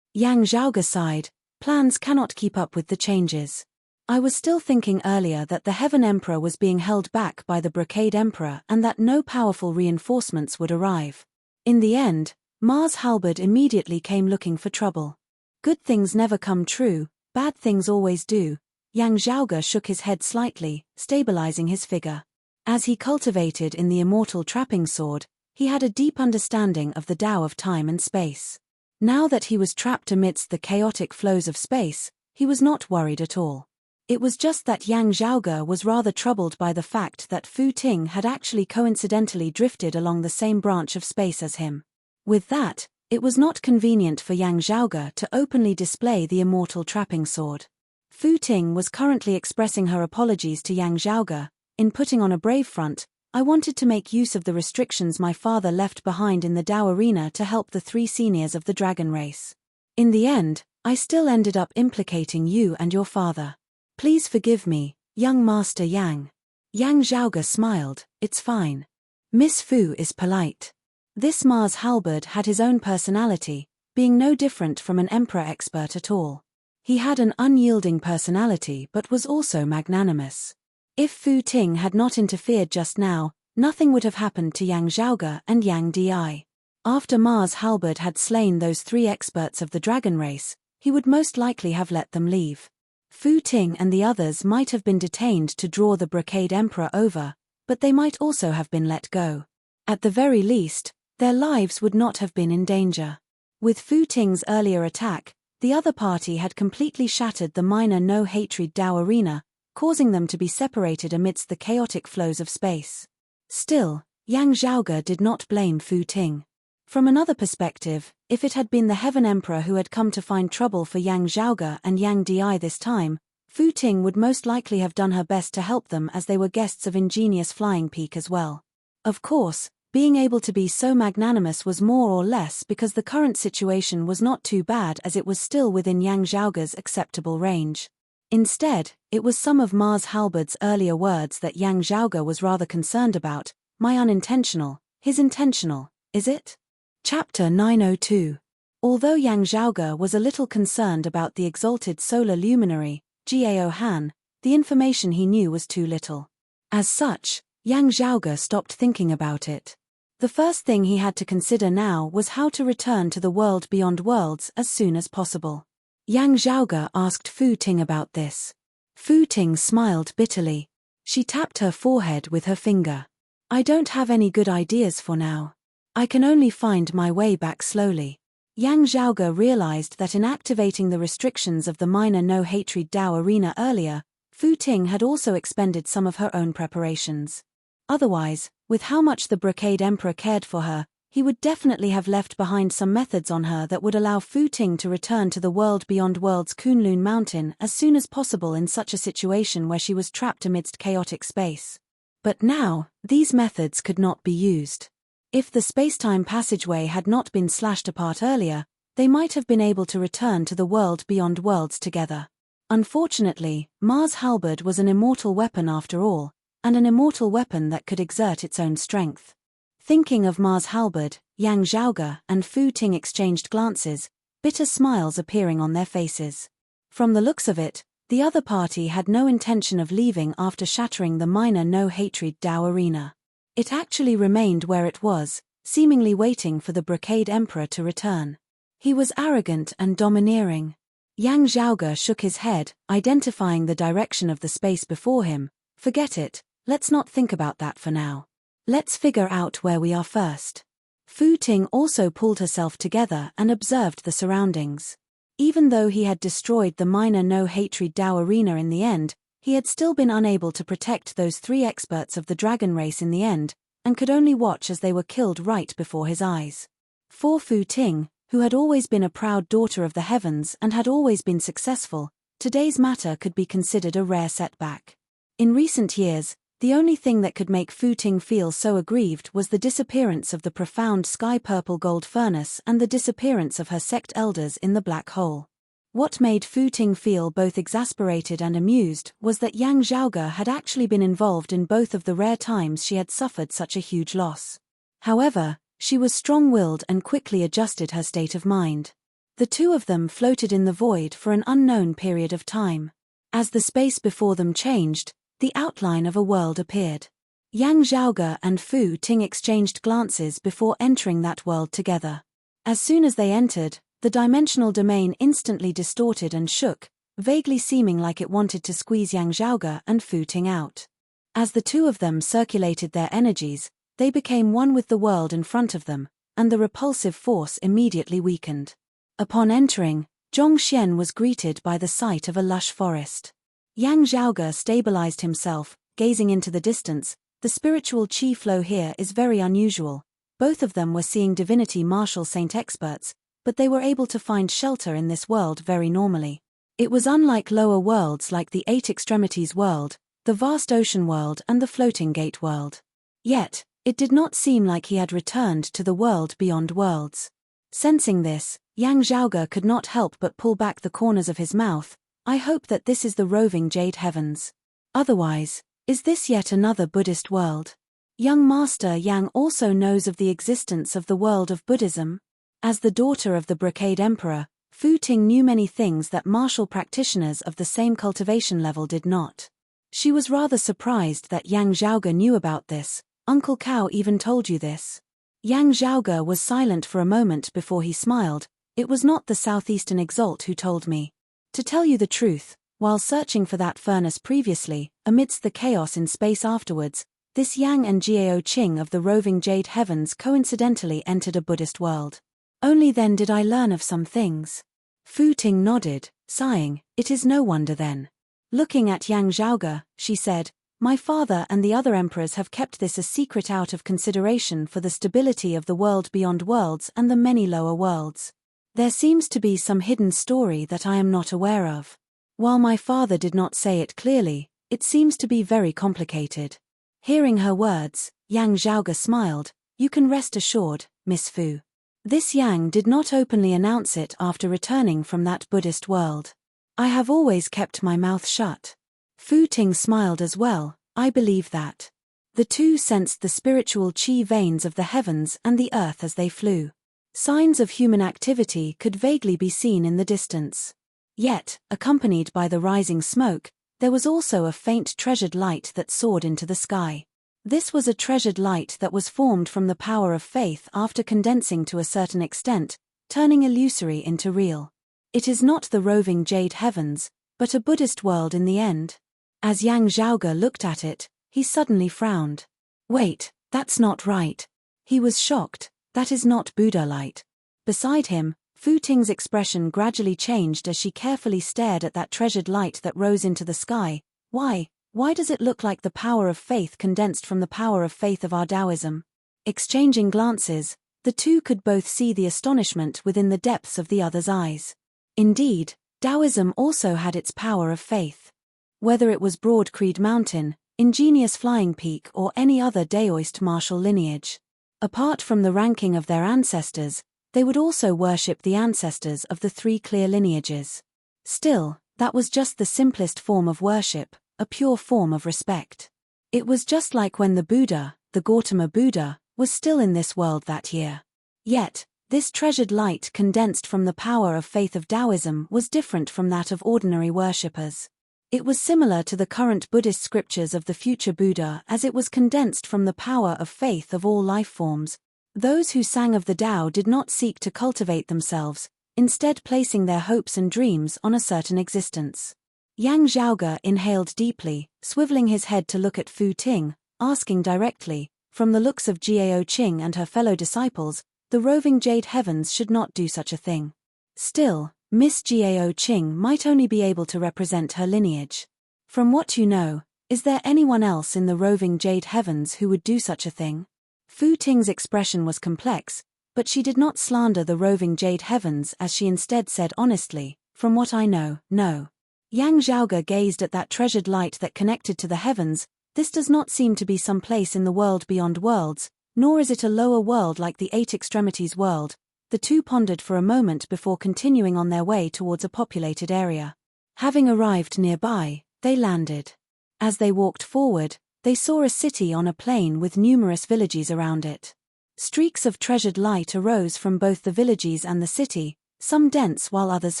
Yang Zhaoge sighed, plans cannot keep up with the changes. I was still thinking earlier that the Heaven Emperor was being held back by the Brocade Emperor and that no powerful reinforcements would arrive. In the end, Mars Halberd immediately came looking for trouble. Good things never come true, bad things always do. Yang Zhaoge shook his head slightly, stabilizing his figure. As he cultivated in the immortal trapping sword, he had a deep understanding of the Tao of time and space. Now that he was trapped amidst the chaotic flows of space, he was not worried at all. It was just that Yang Zhaoge was rather troubled by the fact that Fu Ting had actually coincidentally drifted along the same branch of space as him. With that, it was not convenient for Yang Zhaoge to openly display the immortal trapping sword. Fu Ting was currently expressing her apologies to Yang Zhaoge. In putting on a brave front, I wanted to make use of the restrictions my father left behind in the Dao arena to help the 3 seniors of the dragon race. In the end, I still ended up implicating you and your father. Please forgive me, young Master Yang. Yang Zhaoge smiled, it's fine. Miss Fu is polite. This Mars Halberd had his own personality, being no different from an emperor expert at all. He had an unyielding personality but was also magnanimous. If Fu Ting had not interfered just now, nothing would have happened to Yang Zhaoge and Yang Di. After Mars Halberd had slain those 3 experts of the dragon race, he would most likely have let them leave. Fu Ting and the others might have been detained to draw the Brocade Emperor over, but they might also have been let go. At the very least, their lives would not have been in danger. With Fu Ting's earlier attack, the other party had completely shattered the minor no-hatred Dao arena, causing them to be separated amidst the chaotic flows of space. Still, Yang Zhaoge did not blame Fu Ting. From another perspective, if it had been the Heaven Emperor who had come to find trouble for Yang Zhaoge and Yang Di this time, Fu Ting would most likely have done her best to help them, as they were guests of ingenious Flying Peak as well. Of course, being able to be so magnanimous was more or less because the current situation was not too bad, as it was still within Yang Zhaoge's acceptable range. Instead, it was some of Mars Halberd's earlier words that Yang Zhaoge was rather concerned about. My unintentional, his intentional, is it? Chapter 902. Although Yang Zhaoge was a little concerned about the exalted solar luminary, Gao Han, the information he knew was too little. As such, Yang Zhaoge stopped thinking about it. The first thing he had to consider now was how to return to the world beyond worlds as soon as possible. Yang Zhaoge asked Fu Ting about this. Fu Ting smiled bitterly. She tapped her forehead with her finger. I don't have any good ideas for now. I can only find my way back slowly. Yang Zhaoge realized that in activating the restrictions of the minor no-hatred Dao arena earlier, Fu Ting had also expended some of her own preparations. Otherwise, with how much the Brocade Emperor cared for her, he would definitely have left behind some methods on her that would allow Fu Ting to return to the world beyond worlds Kunlun Mountain as soon as possible in such a situation where she was trapped amidst chaotic space. But now, these methods could not be used. If the spacetime passageway had not been slashed apart earlier, they might have been able to return to the world beyond worlds together. Unfortunately, Mars Halberd was an immortal weapon after all, and an immortal weapon that could exert its own strength. Thinking of Mars Halberd, Yang Zhaoge and Fu Ting exchanged glances, bitter smiles appearing on their faces. From the looks of it, the other party had no intention of leaving after shattering the minor no-hatred Dao arena. It actually remained where it was, seemingly waiting for the Brocade Emperor to return. He was arrogant and domineering. Yang Zhaoge shook his head, identifying the direction of the space before him. Forget it, let's not think about that for now. Let's figure out where we are first. Fu Ting also pulled herself together and observed the surroundings. Even though he had destroyed the minor no-hatred Dao arena in the end, he had still been unable to protect those three experts of the dragon race in the end, and could only watch as they were killed right before his eyes. For Fu Ting, who had always been a proud daughter of the heavens and had always been successful, today's matter could be considered a rare setback. In recent years, the only thing that could make Fu Ting feel so aggrieved was the disappearance of the profound sky-purple gold furnace and the disappearance of her sect elders in the black hole. What made Fu Ting feel both exasperated and amused was that Yang Zhaoge had actually been involved in both of the rare times she had suffered such a huge loss. However, she was strong-willed and quickly adjusted her state of mind. The two of them floated in the void for an unknown period of time. As the space before them changed, the outline of a world appeared. Yang Zhaoge and Fu Ting exchanged glances before entering that world together. As soon as they entered, the dimensional domain instantly distorted and shook, vaguely seeming like it wanted to squeeze Yang Zhaoge and Fu Ting out. As the two of them circulated their energies, they became one with the world in front of them, and the repulsive force immediately weakened. Upon entering, Zhongxian was greeted by the sight of a lush forest. Yang Zhaoge stabilized himself, gazing into the distance. The spiritual qi flow here is very unusual. Both of them were seeing divinity martial saint experts, but they were able to find shelter in this world very normally. It was unlike lower worlds like the Eight Extremities world, the vast ocean world and the floating gate world. Yet, it did not seem like he had returned to the world beyond worlds. Sensing this, Yang Zhaoge could not help but pull back the corners of his mouth. I hope that this is the roving Jade Heavens. Otherwise, is this yet another Buddhist world? Young Master Yang also knows of the existence of the world of Buddhism. As the daughter of the Brocade Emperor, Fu Ting knew many things that martial practitioners of the same cultivation level did not. She was rather surprised that Yang Zhaoge knew about this. Uncle Cao even told you this? Yang Zhaoge was silent for a moment before he smiled. It was not the Southeastern Exalt who told me. To tell you the truth, while searching for that furnace previously, amidst the chaos in space afterwards, this Yang and Jiao Qing of the roving Jade Heavens coincidentally entered a Buddhist world. Only then did I learn of some things. Fu Ting nodded, sighing. It is no wonder then. Looking at Yang Zhaoge, she said, "My father and the other emperors have kept this a secret out of consideration for the stability of the world beyond worlds and the many lower worlds. There seems to be some hidden story that I am not aware of. While my father did not say it clearly, it seems to be very complicated." Hearing her words, Yang Zhaoge smiled. "You can rest assured, Miss Fu. This Yang did not openly announce it after returning from that Buddhist world. I have always kept my mouth shut." Fu Ting smiled as well. "I believe that." The two sensed the spiritual qi veins of the heavens and the earth as they flew. Signs of human activity could vaguely be seen in the distance. Yet, accompanied by the rising smoke, there was also a faint treasured light that soared into the sky. This was a treasured light that was formed from the power of faith after condensing to a certain extent, turning illusory into real. It is not the roving jade heavens, but a Buddhist world in the end. As Yang Zhaoge looked at it, he suddenly frowned. "Wait, that's not right." He was shocked. "That is not Buddha light." Beside him, Fu Ting's expression gradually changed as she carefully stared at that treasured light that rose into the sky. Why does it look like the power of faith condensed from the power of faith of our Taoism?" Exchanging glances, the two could both see the astonishment within the depths of the other's eyes. Indeed, Taoism also had its power of faith. Whether it was Broad Creed Mountain, Ingenious Flying Peak or any other Daoist martial lineage. Apart from the ranking of their ancestors, they would also worship the ancestors of the three clear lineages. Still, that was just the simplest form of worship, a pure form of respect. It was just like when the Buddha, the Gautama Buddha, was still in this world that year. Yet, this treasured light condensed from the power of faith of Taoism was different from that of ordinary worshippers. It was similar to the current Buddhist scriptures of the future Buddha as it was condensed from the power of faith of all life forms. Those who sang of the Tao did not seek to cultivate themselves, instead placing their hopes and dreams on a certain existence. Yang Zhaoge inhaled deeply, swiveling his head to look at Fu Ting, asking directly, "From the looks of Jiao Qing and her fellow disciples, the roving jade heavens should not do such a thing. Still, Miss Jiao Qing might only be able to represent her lineage. From what you know, is there anyone else in the roving jade heavens who would do such a thing?" Fu Ting's expression was complex, but she did not slander the roving jade heavens as she instead said honestly, "From what I know, no." Yang Zhaoge gazed at that treasured light that connected to the heavens. This does not seem to be some place in the world beyond worlds, nor is it a lower world like the Eight Extremities world. The two pondered for a moment before continuing on their way towards a populated area. Having arrived nearby, they landed. As they walked forward, they saw a city on a plain with numerous villages around it. Streaks of treasured light arose from both the villages and the city, some dense while others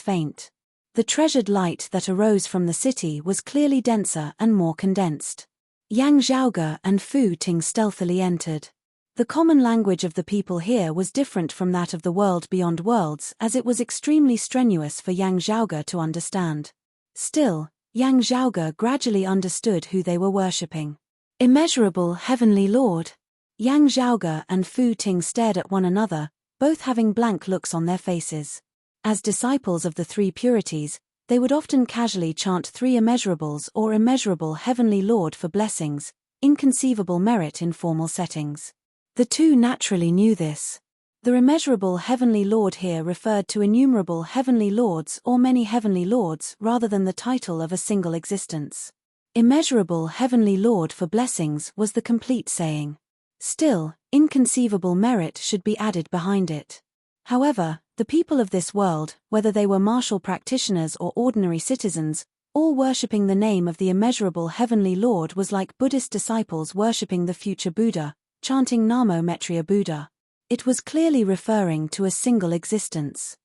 faint. The treasured light that arose from the city was clearly denser and more condensed. Yang Zhaoge and Fu Ting stealthily entered. The common language of the people here was different from that of the world beyond worlds as it was extremely strenuous for Yang Zhaoge to understand. Still, Yang Zhaoge gradually understood who they were worshipping. Immeasurable Heavenly Lord. Yang Zhaoge and Fu Ting stared at one another, both having blank looks on their faces. As disciples of the three purities, they would often casually chant three immeasurables or immeasurable Heavenly Lord for blessings, inconceivable merit in formal settings. The two naturally knew this. The immeasurable Heavenly Lord here referred to innumerable Heavenly Lords or many Heavenly Lords rather than the title of a single existence. Immeasurable Heavenly Lord for blessings was the complete saying. Still, inconceivable merit should be added behind it. However, the people of this world, whether they were martial practitioners or ordinary citizens, all worshipping the name of the immeasurable Heavenly Lord was like Buddhist disciples worshipping the future Buddha, chanting Namo Mettria Buddha. It was clearly referring to a single existence.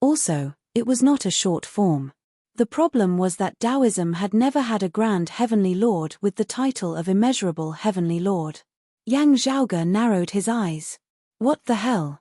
Also, it was not a short form. The problem was that Taoism had never had a grand Heavenly Lord with the title of Immeasurable Heavenly Lord. Yang Zhaoge narrowed his eyes. What the hell?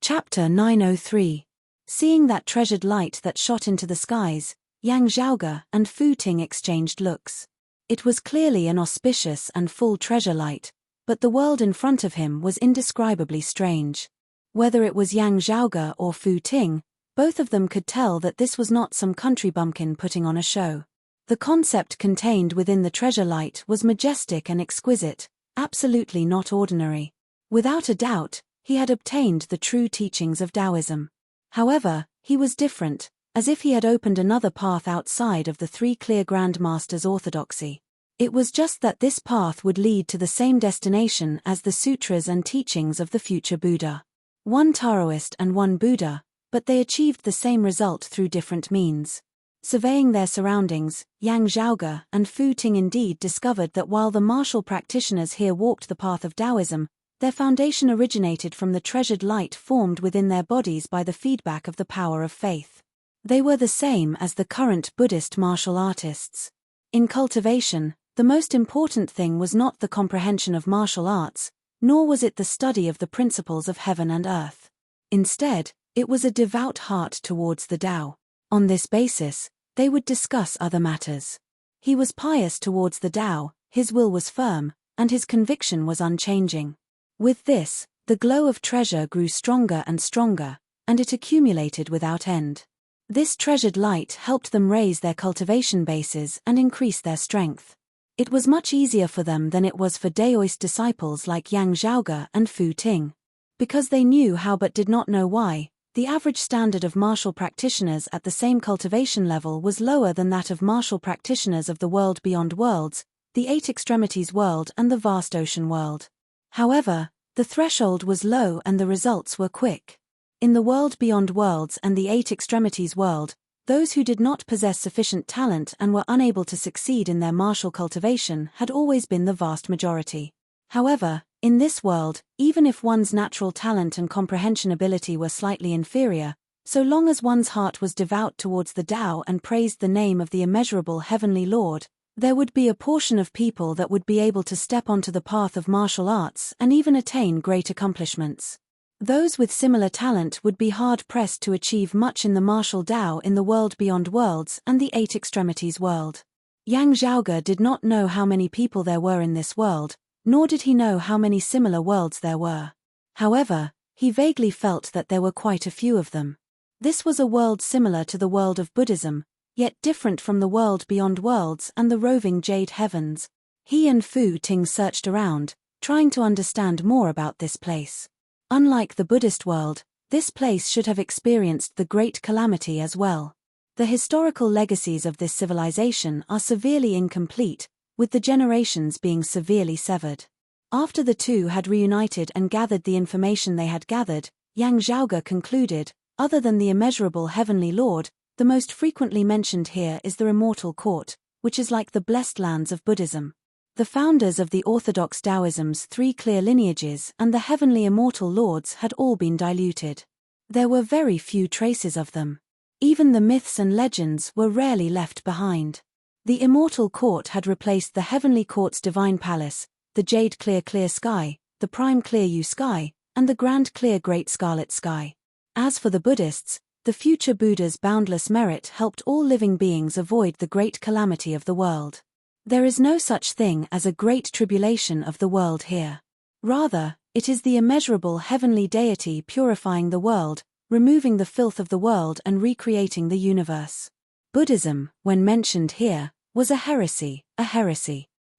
Chapter 903. Seeing that treasured light that shot into the skies, Yang Zhaoge and Fu Ting exchanged looks. It was clearly an auspicious and full treasure light, but the world in front of him was indescribably strange. Whether it was Yang Zhaoge or Fu Ting, both of them could tell that this was not some country bumpkin putting on a show. The concept contained within the treasure light was majestic and exquisite, absolutely not ordinary. Without a doubt, he had obtained the true teachings of Taoism. However, he was different, as if he had opened another path outside of the three clear Grandmasters' orthodoxy. It was just that this path would lead to the same destination as the sutras and teachings of the future Buddha. One Taoist and one Buddha, but they achieved the same result through different means. Surveying their surroundings, Yang Zhaoge and Fu Ting indeed discovered that while the martial practitioners here walked the path of Taoism, their foundation originated from the treasured light formed within their bodies by the feedback of the power of faith. They were the same as the current Buddhist martial artists. In cultivation, the most important thing was not the comprehension of martial arts, nor was it the study of the principles of heaven and earth. Instead, it was a devout heart towards the Tao. On this basis, they would discuss other matters. He was pious towards the Tao, his will was firm, and his conviction was unchanging. With this, the glow of treasure grew stronger and stronger, and it accumulated without end. This treasured light helped them raise their cultivation bases and increase their strength. It was much easier for them than it was for Daoist disciples like Yang Zhaoge and Fu Ting. Because they knew how but did not know why, the average standard of martial practitioners at the same cultivation level was lower than that of martial practitioners of the world beyond worlds, the eight extremities world and the vast ocean world. However, the threshold was low and the results were quick. In the world beyond worlds and the eight extremities world, those who did not possess sufficient talent and were unable to succeed in their martial cultivation had always been the vast majority. However, in this world, even if one's natural talent and comprehension ability were slightly inferior, so long as one's heart was devout towards the Tao and praised the name of the immeasurable Heavenly Lord, there would be a portion of people that would be able to step onto the path of martial arts and even attain great accomplishments. Those with similar talent would be hard-pressed to achieve much in the martial Tao in the world beyond worlds and the eight extremities world. Yang Zhaoge did not know how many people there were in this world, nor did he know how many similar worlds there were. However, he vaguely felt that there were quite a few of them. This was a world similar to the world of Buddhism, yet different from the world beyond worlds and the roving jade heavens. He and Fu Ting searched around, trying to understand more about this place. Unlike the Buddhist world, this place should have experienced the Great Calamity as well. The historical legacies of this civilization are severely incomplete, with the generations being severely severed. After the two had reunited and gathered the information they had gathered, Yang Zhaoge concluded, other than the immeasurable Heavenly Lord, the most frequently mentioned here is the Immortal Court, which is like the blessed lands of Buddhism. The founders of the orthodox Taoism's three clear lineages and the heavenly immortal lords had all been diluted. There were very few traces of them. Even the myths and legends were rarely left behind. The Immortal Court had replaced the Heavenly Court's Divine Palace, the Jade Clear Sky, the Prime Clear U Sky, and the Grand Clear Great Scarlet Sky. As for the Buddhists, the future Buddha's boundless merit helped all living beings avoid the great calamity of the world. There is no such thing as a great tribulation of the world here. Rather, it is the immeasurable heavenly deity purifying the world, removing the filth of the world and recreating the universe. Buddhism, when mentioned here, was a heresy.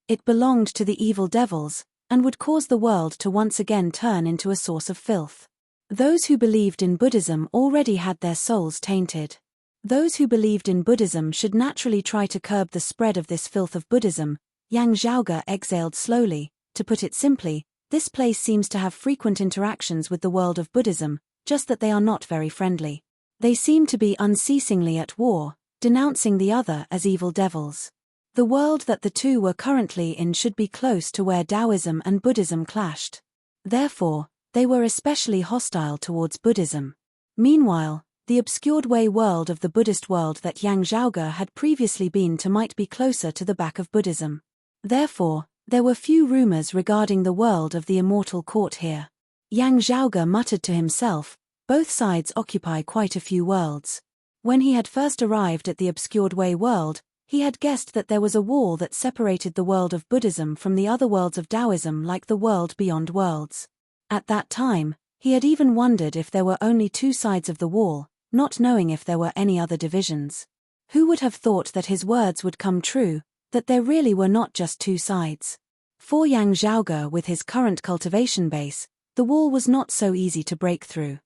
It belonged to the evil devils, and would cause the world to once again turn into a source of filth. Those who believed in Buddhism already had their souls tainted. Those who believed in Buddhism should naturally try to curb the spread of this filth of Buddhism. Yang Zhaoge exhaled slowly. To put it simply, this place seems to have frequent interactions with the world of Buddhism, just that they are not very friendly. They seem to be unceasingly at war, denouncing the other as evil devils. The world that the two were currently in should be close to where Taoism and Buddhism clashed. Therefore, they were especially hostile towards Buddhism. Meanwhile, the obscured way world of the Buddhist world that Yang Zhaoge had previously been to might be closer to the back of Buddhism. Therefore, there were few rumors regarding the world of the Immortal Court here. Yang Zhaoge muttered to himself, both sides occupy quite a few worlds. When he had first arrived at the obscured way world, he had guessed that there was a wall that separated the world of Buddhism from the other worlds of Taoism like the world beyond worlds. At that time, he had even wondered if there were only two sides of the wall, not knowing if there were any other divisions. Who would have thought that his words would come true, that there really were not just two sides? For Yang Zhaoge, with his current cultivation base, the wall was not so easy to break through.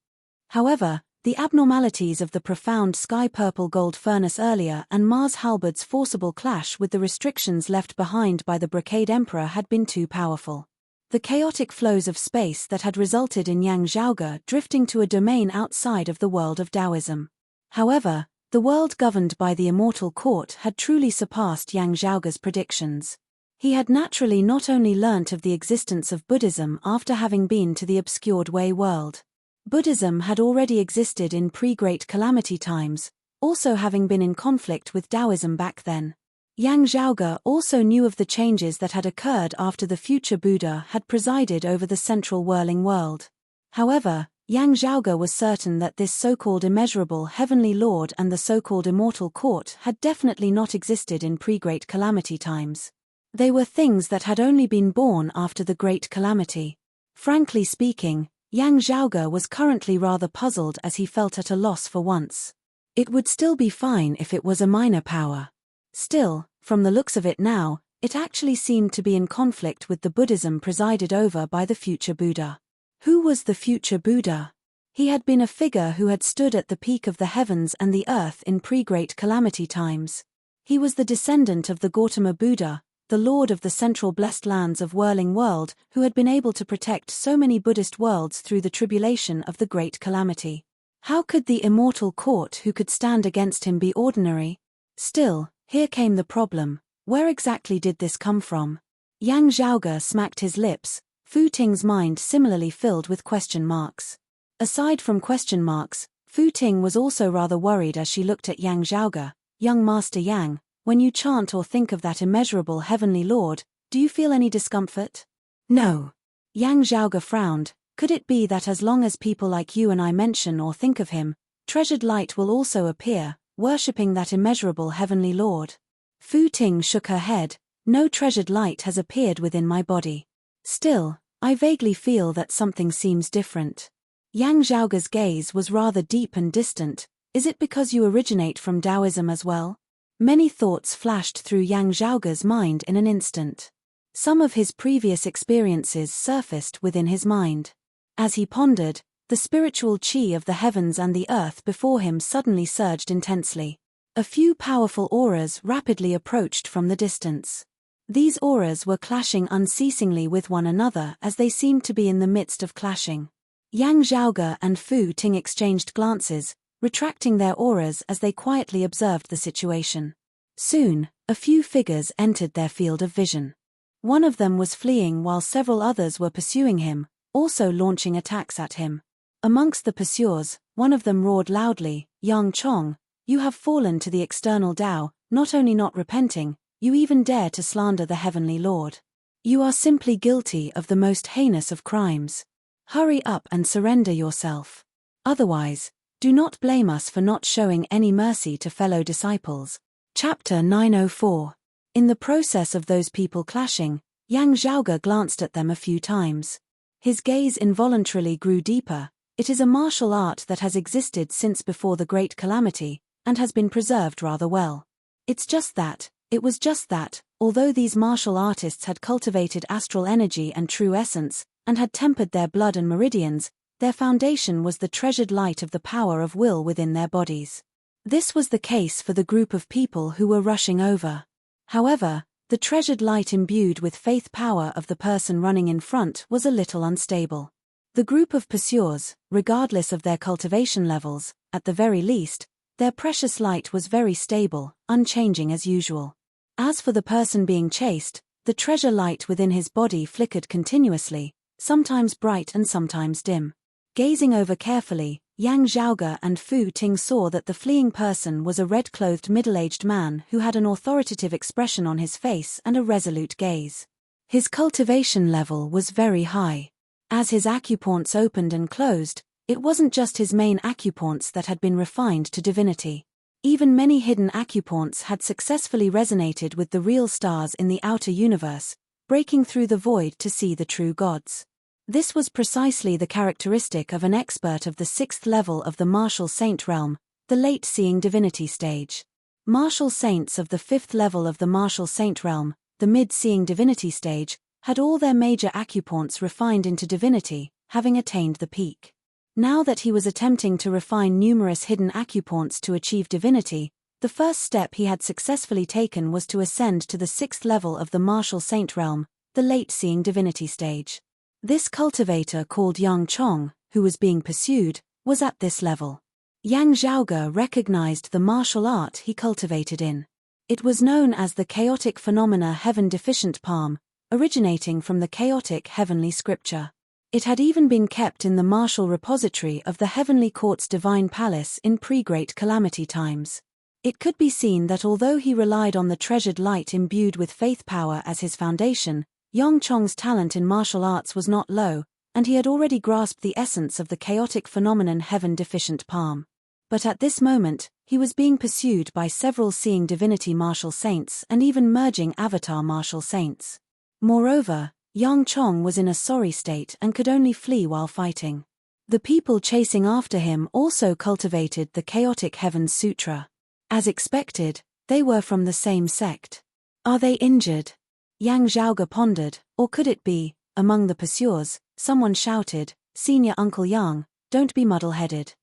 However, the abnormalities of the profound sky-purple gold furnace earlier and Mars Halberd's forcible clash with the restrictions left behind by the Brocade Emperor had been too powerful. The chaotic flows of space that had resulted in Yang Zhaoge drifting to a domain outside of the world of Taoism. However, the world governed by the Immortal Court had truly surpassed Yang Zhaoge's predictions. He had naturally not only learnt of the existence of Buddhism after having been to the obscured Wei world. Buddhism had already existed in pre-Great Calamity times, also having been in conflict with Taoism back then. Yang Zhaoge also knew of the changes that had occurred after the future Buddha had presided over the central whirling world. However, Yang Zhaoge was certain that this so-called immeasurable heavenly lord and the so-called immortal court had definitely not existed in pre-Great Calamity times. They were things that had only been born after the Great Calamity. Frankly speaking, Yang Zhaoge was currently rather puzzled as he felt at a loss for once. It would still be fine if it was a minor power. Still, from the looks of it now, it actually seemed to be in conflict with the Buddhism presided over by the future Buddha. Who was the future Buddha? He had been a figure who had stood at the peak of the heavens and the earth in pre-Great Calamity times. He was the descendant of the Gautama Buddha, the lord of the central blessed lands of Whirling World, who had been able to protect so many Buddhist worlds through the tribulation of the Great Calamity. How could the immortal court who could stand against him be ordinary? Still, here came the problem. Where exactly did this come from? Yang Zhaoge smacked his lips, Fu Ting's mind similarly filled with question marks. Aside from question marks, Fu Ting was also rather worried as she looked at Yang Zhaoge. Young Master Yang, when you chant or think of that immeasurable heavenly lord, do you feel any discomfort? No. Yang Zhaoge frowned. Could it be that as long as people like you and I mention or think of him, treasured light will also appear, worshipping that immeasurable heavenly lord? Fu Ting shook her head. No treasured light has appeared within my body. Still, I vaguely feel that something seems different. Yang Zhaoge's gaze was rather deep and distant. Is it because you originate from Taoism as well? Many thoughts flashed through Yang Zhaoge's mind in an instant. Some of his previous experiences surfaced within his mind. As he pondered, the spiritual chi of the heavens and the earth before him suddenly surged intensely. A few powerful auras rapidly approached from the distance. These auras were clashing unceasingly with one another as they seemed to be in the midst of clashing. Yang Zhaoge and Fu Ting exchanged glances, retracting their auras as they quietly observed the situation. Soon, a few figures entered their field of vision. One of them was fleeing while several others were pursuing him, also launching attacks at him. Amongst the pursuers, one of them roared loudly, "Yang Chong, you have fallen to the external Tao, not only not repenting, you even dare to slander the Heavenly Lord. You are simply guilty of the most heinous of crimes. Hurry up and surrender yourself. Otherwise, do not blame us for not showing any mercy to fellow disciples." Chapter 904. In the process of those people clashing, Yang Zhaoge glanced at them a few times. His gaze involuntarily grew deeper. It is a martial art that has existed since before the Great Calamity, and has been preserved rather well. It was just that, although these martial artists had cultivated astral energy and true essence, and had tempered their blood and meridians, their foundation was the treasured light of the power of will within their bodies. This was the case for the group of people who were rushing over. However, the treasured light imbued with faith power of the person running in front was a little unstable. The group of pursuers, regardless of their cultivation levels, at the very least, their precious light was very stable, unchanging as usual. As for the person being chased, the treasure light within his body flickered continuously, sometimes bright and sometimes dim. Gazing over carefully, Yang Zhaoge and Fu Ting saw that the fleeing person was a red-clothed middle-aged man who had an authoritative expression on his face and a resolute gaze. His cultivation level was very high. As his acupoints opened and closed, it wasn't just his main acupoints that had been refined to divinity. Even many hidden acupoints had successfully resonated with the real stars in the outer universe, breaking through the void to see the true gods. This was precisely the characteristic of an expert of the 6th level of the martial saint realm, the late seeing divinity stage. Martial saints of the 5th level of the martial saint realm, the mid-seeing divinity stage, had all their major acupoints refined into divinity, having attained the peak. Now that he was attempting to refine numerous hidden acupoints to achieve divinity, the first step he had successfully taken was to ascend to the 6th level of the martial saint realm, the late-seeing divinity stage. This cultivator called Yang Chong, who was being pursued, was at this level. Yang Zhaoge recognized the martial art he cultivated in. It was known as the chaotic phenomena heaven deficient palm, originating from the chaotic heavenly scripture. It had even been kept in the martial repository of the heavenly court's divine palace in pre-Great Calamity times. It could be seen that although he relied on the treasured light imbued with faith power as his foundation, Yang Chong's talent in martial arts was not low, and he had already grasped the essence of the chaotic phenomenon heaven deficient palm. But at this moment, he was being pursued by several seeing divinity martial saints and even merging avatar martial saints. Moreover, Yang Chong was in a sorry state and could only flee while fighting. The people chasing after him also cultivated the chaotic heavens sutra. As expected, they were from the same sect. Are they injured? Yang Zhaoge pondered, or could it be, among the pursuers, someone shouted, "Senior Uncle Yang, don't be muddle-headed.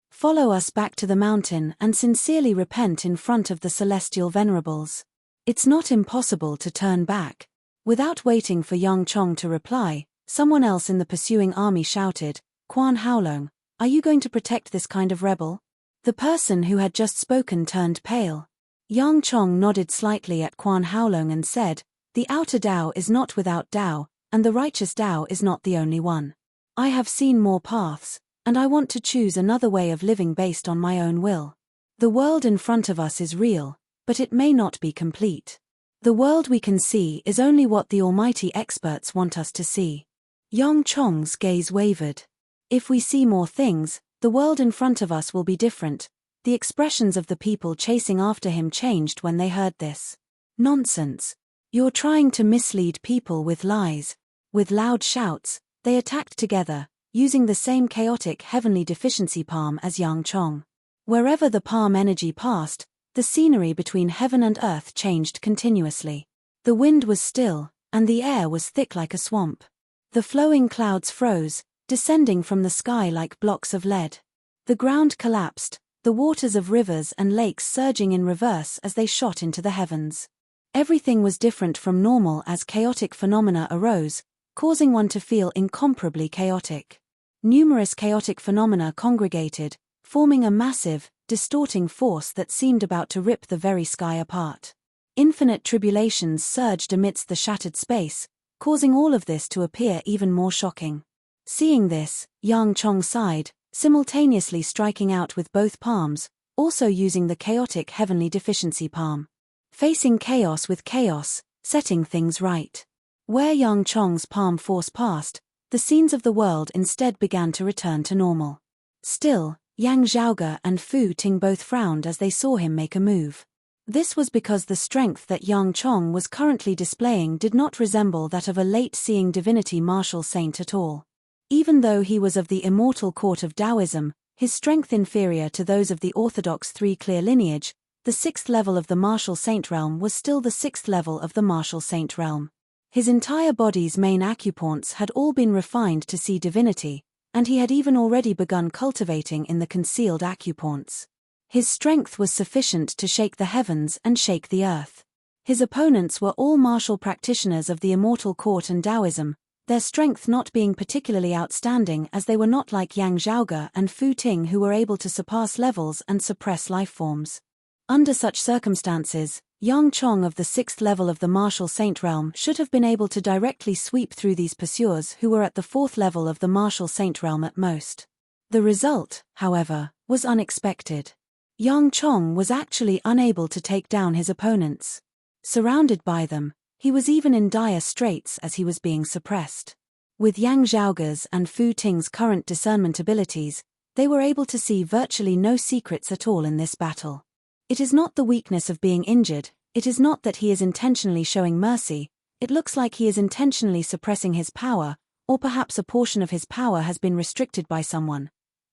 Follow us back to the mountain and sincerely repent in front of the celestial venerables. It's not impossible to turn back." Without waiting for Yang Chong to reply, someone else in the pursuing army shouted, "Quan Haolong, are you going to protect this kind of rebel?" The person who had just spoken turned pale. Yang Chong nodded slightly at Quan Haolong and said, "The outer Tao is not without Tao, and the righteous Tao is not the only one. I have seen more paths, and I want to choose another way of living based on my own will. The world in front of us is real, but it may not be complete. The world we can see is only what the almighty experts want us to see." Yang Chong's gaze wavered. If we see more things, the world in front of us will be different. The expressions of the people chasing after him changed when they heard this. "Nonsense. You're trying to mislead people with lies." With loud shouts, they attacked together, using the same chaotic heavenly deficiency palm as Yang Chong. Wherever the palm energy passed, the scenery between heaven and earth changed continuously. The wind was still, and the air was thick like a swamp. The flowing clouds froze, descending from the sky like blocks of lead. The ground collapsed, the waters of rivers and lakes surging in reverse as they shot into the heavens. Everything was different from normal as chaotic phenomena arose, causing one to feel incomparably chaotic. Numerous chaotic phenomena congregated, forming a massive, distorting force that seemed about to rip the very sky apart. Infinite tribulations surged amidst the shattered space, causing all of this to appear even more shocking. Seeing this, Yang Chong sighed, simultaneously striking out with both palms, also using the chaotic heavenly deficiency palm. Facing chaos with chaos, setting things right. Where Yang Chong's palm force passed, the scenes of the world instead began to return to normal. Still, Yang Zhaoge and Fu Ting both frowned as they saw him make a move. This was because the strength that Yang Chong was currently displaying did not resemble that of a late-seeing divinity martial saint at all. Even though he was of the immortal court of Taoism, his strength inferior to those of the orthodox three-clear lineage, the 6th level of the martial saint realm was still the 6th level of the martial saint realm. His entire body's main acupoints had all been refined to see divinity, and he had even already begun cultivating in the concealed acupoints. His strength was sufficient to shake the heavens and shake the earth. His opponents were all martial practitioners of the immortal court and Taoism, their strength not being particularly outstanding as they were not like Yang Zhaoge and Fu Ting who were able to surpass levels and suppress life forms. Under such circumstances, Yang Chong of the 6th level of the martial saint realm should have been able to directly sweep through these pursuers who were at the 4th level of the martial saint realm at most. The result, however, was unexpected. Yang Chong was actually unable to take down his opponents. Surrounded by them, he was even in dire straits as he was being suppressed. With Yang Zhaoge's and Fu Ting's current discernment abilities, they were able to see virtually no secrets at all in this battle. It is not the weakness of being injured, it is not that he is intentionally showing mercy, it looks like he is intentionally suppressing his power, or perhaps a portion of his power has been restricted by someone.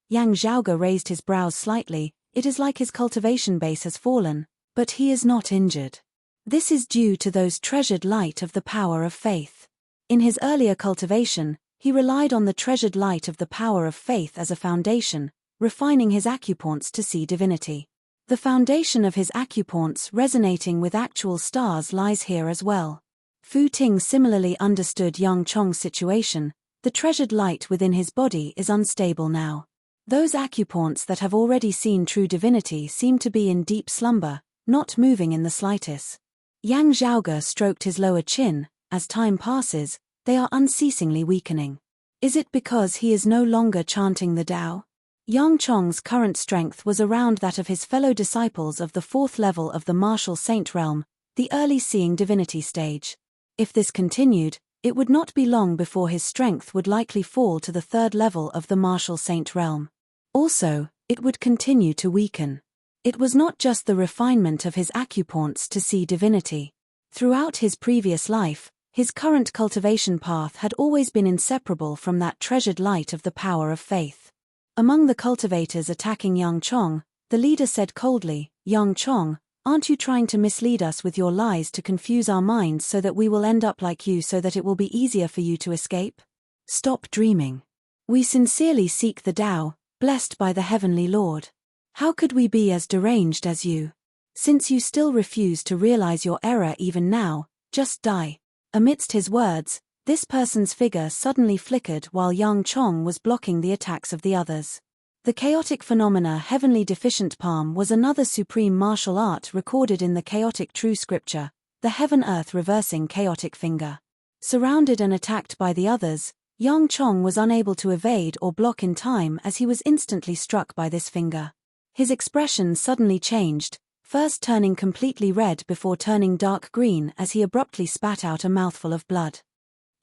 Yang Zhaoge raised his brows slightly, it is like his cultivation base has fallen, But he is not injured. This is due to those treasured light of the power of faith. In his earlier cultivation, he relied on the treasured light of the power of faith as a foundation, refining his acupoints to see divinity. The foundation of his acupoints resonating with actual stars lies here as well. Fu Ting similarly understood Yang Chong's situation. The treasured light within his body is unstable now. Those acupoints that have already seen true divinity seem to be in deep slumber, not moving in the slightest. Yang Zhaoge stroked his lower chin. As time passes, they are unceasingly weakening. Is it because he is no longer chanting the Tao? Yang Chong's current strength was around that of his fellow disciples of the fourth level of the martial saint realm, the early seeing divinity stage. If this continued, it would not be long before his strength would likely fall to the third level of the martial saint realm. Also, it would continue to weaken. It was not just the refinement of his acupoints to see divinity. Throughout his previous life, his current cultivation path had always been inseparable from that treasured light of the power of faith. Among the cultivators attacking Yang Chong, the leader said coldly, "Yang Chong, aren't you trying to mislead us with your lies to confuse our minds so that we will end up like you so that it will be easier for you to escape? Stop dreaming. We sincerely seek the Tao, blessed by the Heavenly Lord. How could we be as deranged as you? Since you still refuse to realize your error even now, just die." Amidst his words, this person's figure suddenly flickered while Yang Chong was blocking the attacks of the others. The chaotic phenomena heavenly deficient palm was another supreme martial art recorded in the chaotic true scripture, the heaven-earth reversing chaotic finger. Surrounded and attacked by the others, Yang Chong was unable to evade or block in time as he was instantly struck by this finger. His expression suddenly changed, first turning completely red before turning dark green as he abruptly spat out a mouthful of blood.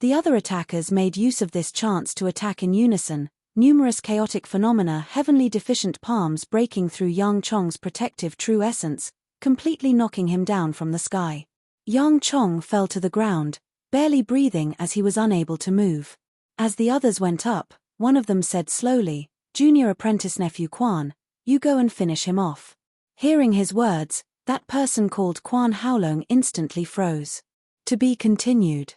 The other attackers made use of this chance to attack in unison, numerous chaotic phenomena heavenly deficient palms breaking through Yang Chong's protective true essence, completely knocking him down from the sky. Yang Chong fell to the ground, barely breathing as he was unable to move. As the others went up, one of them said slowly, "Junior apprentice nephew Quan, you go and finish him off." Hearing his words, that person called Quan Haolong instantly froze. To be continued.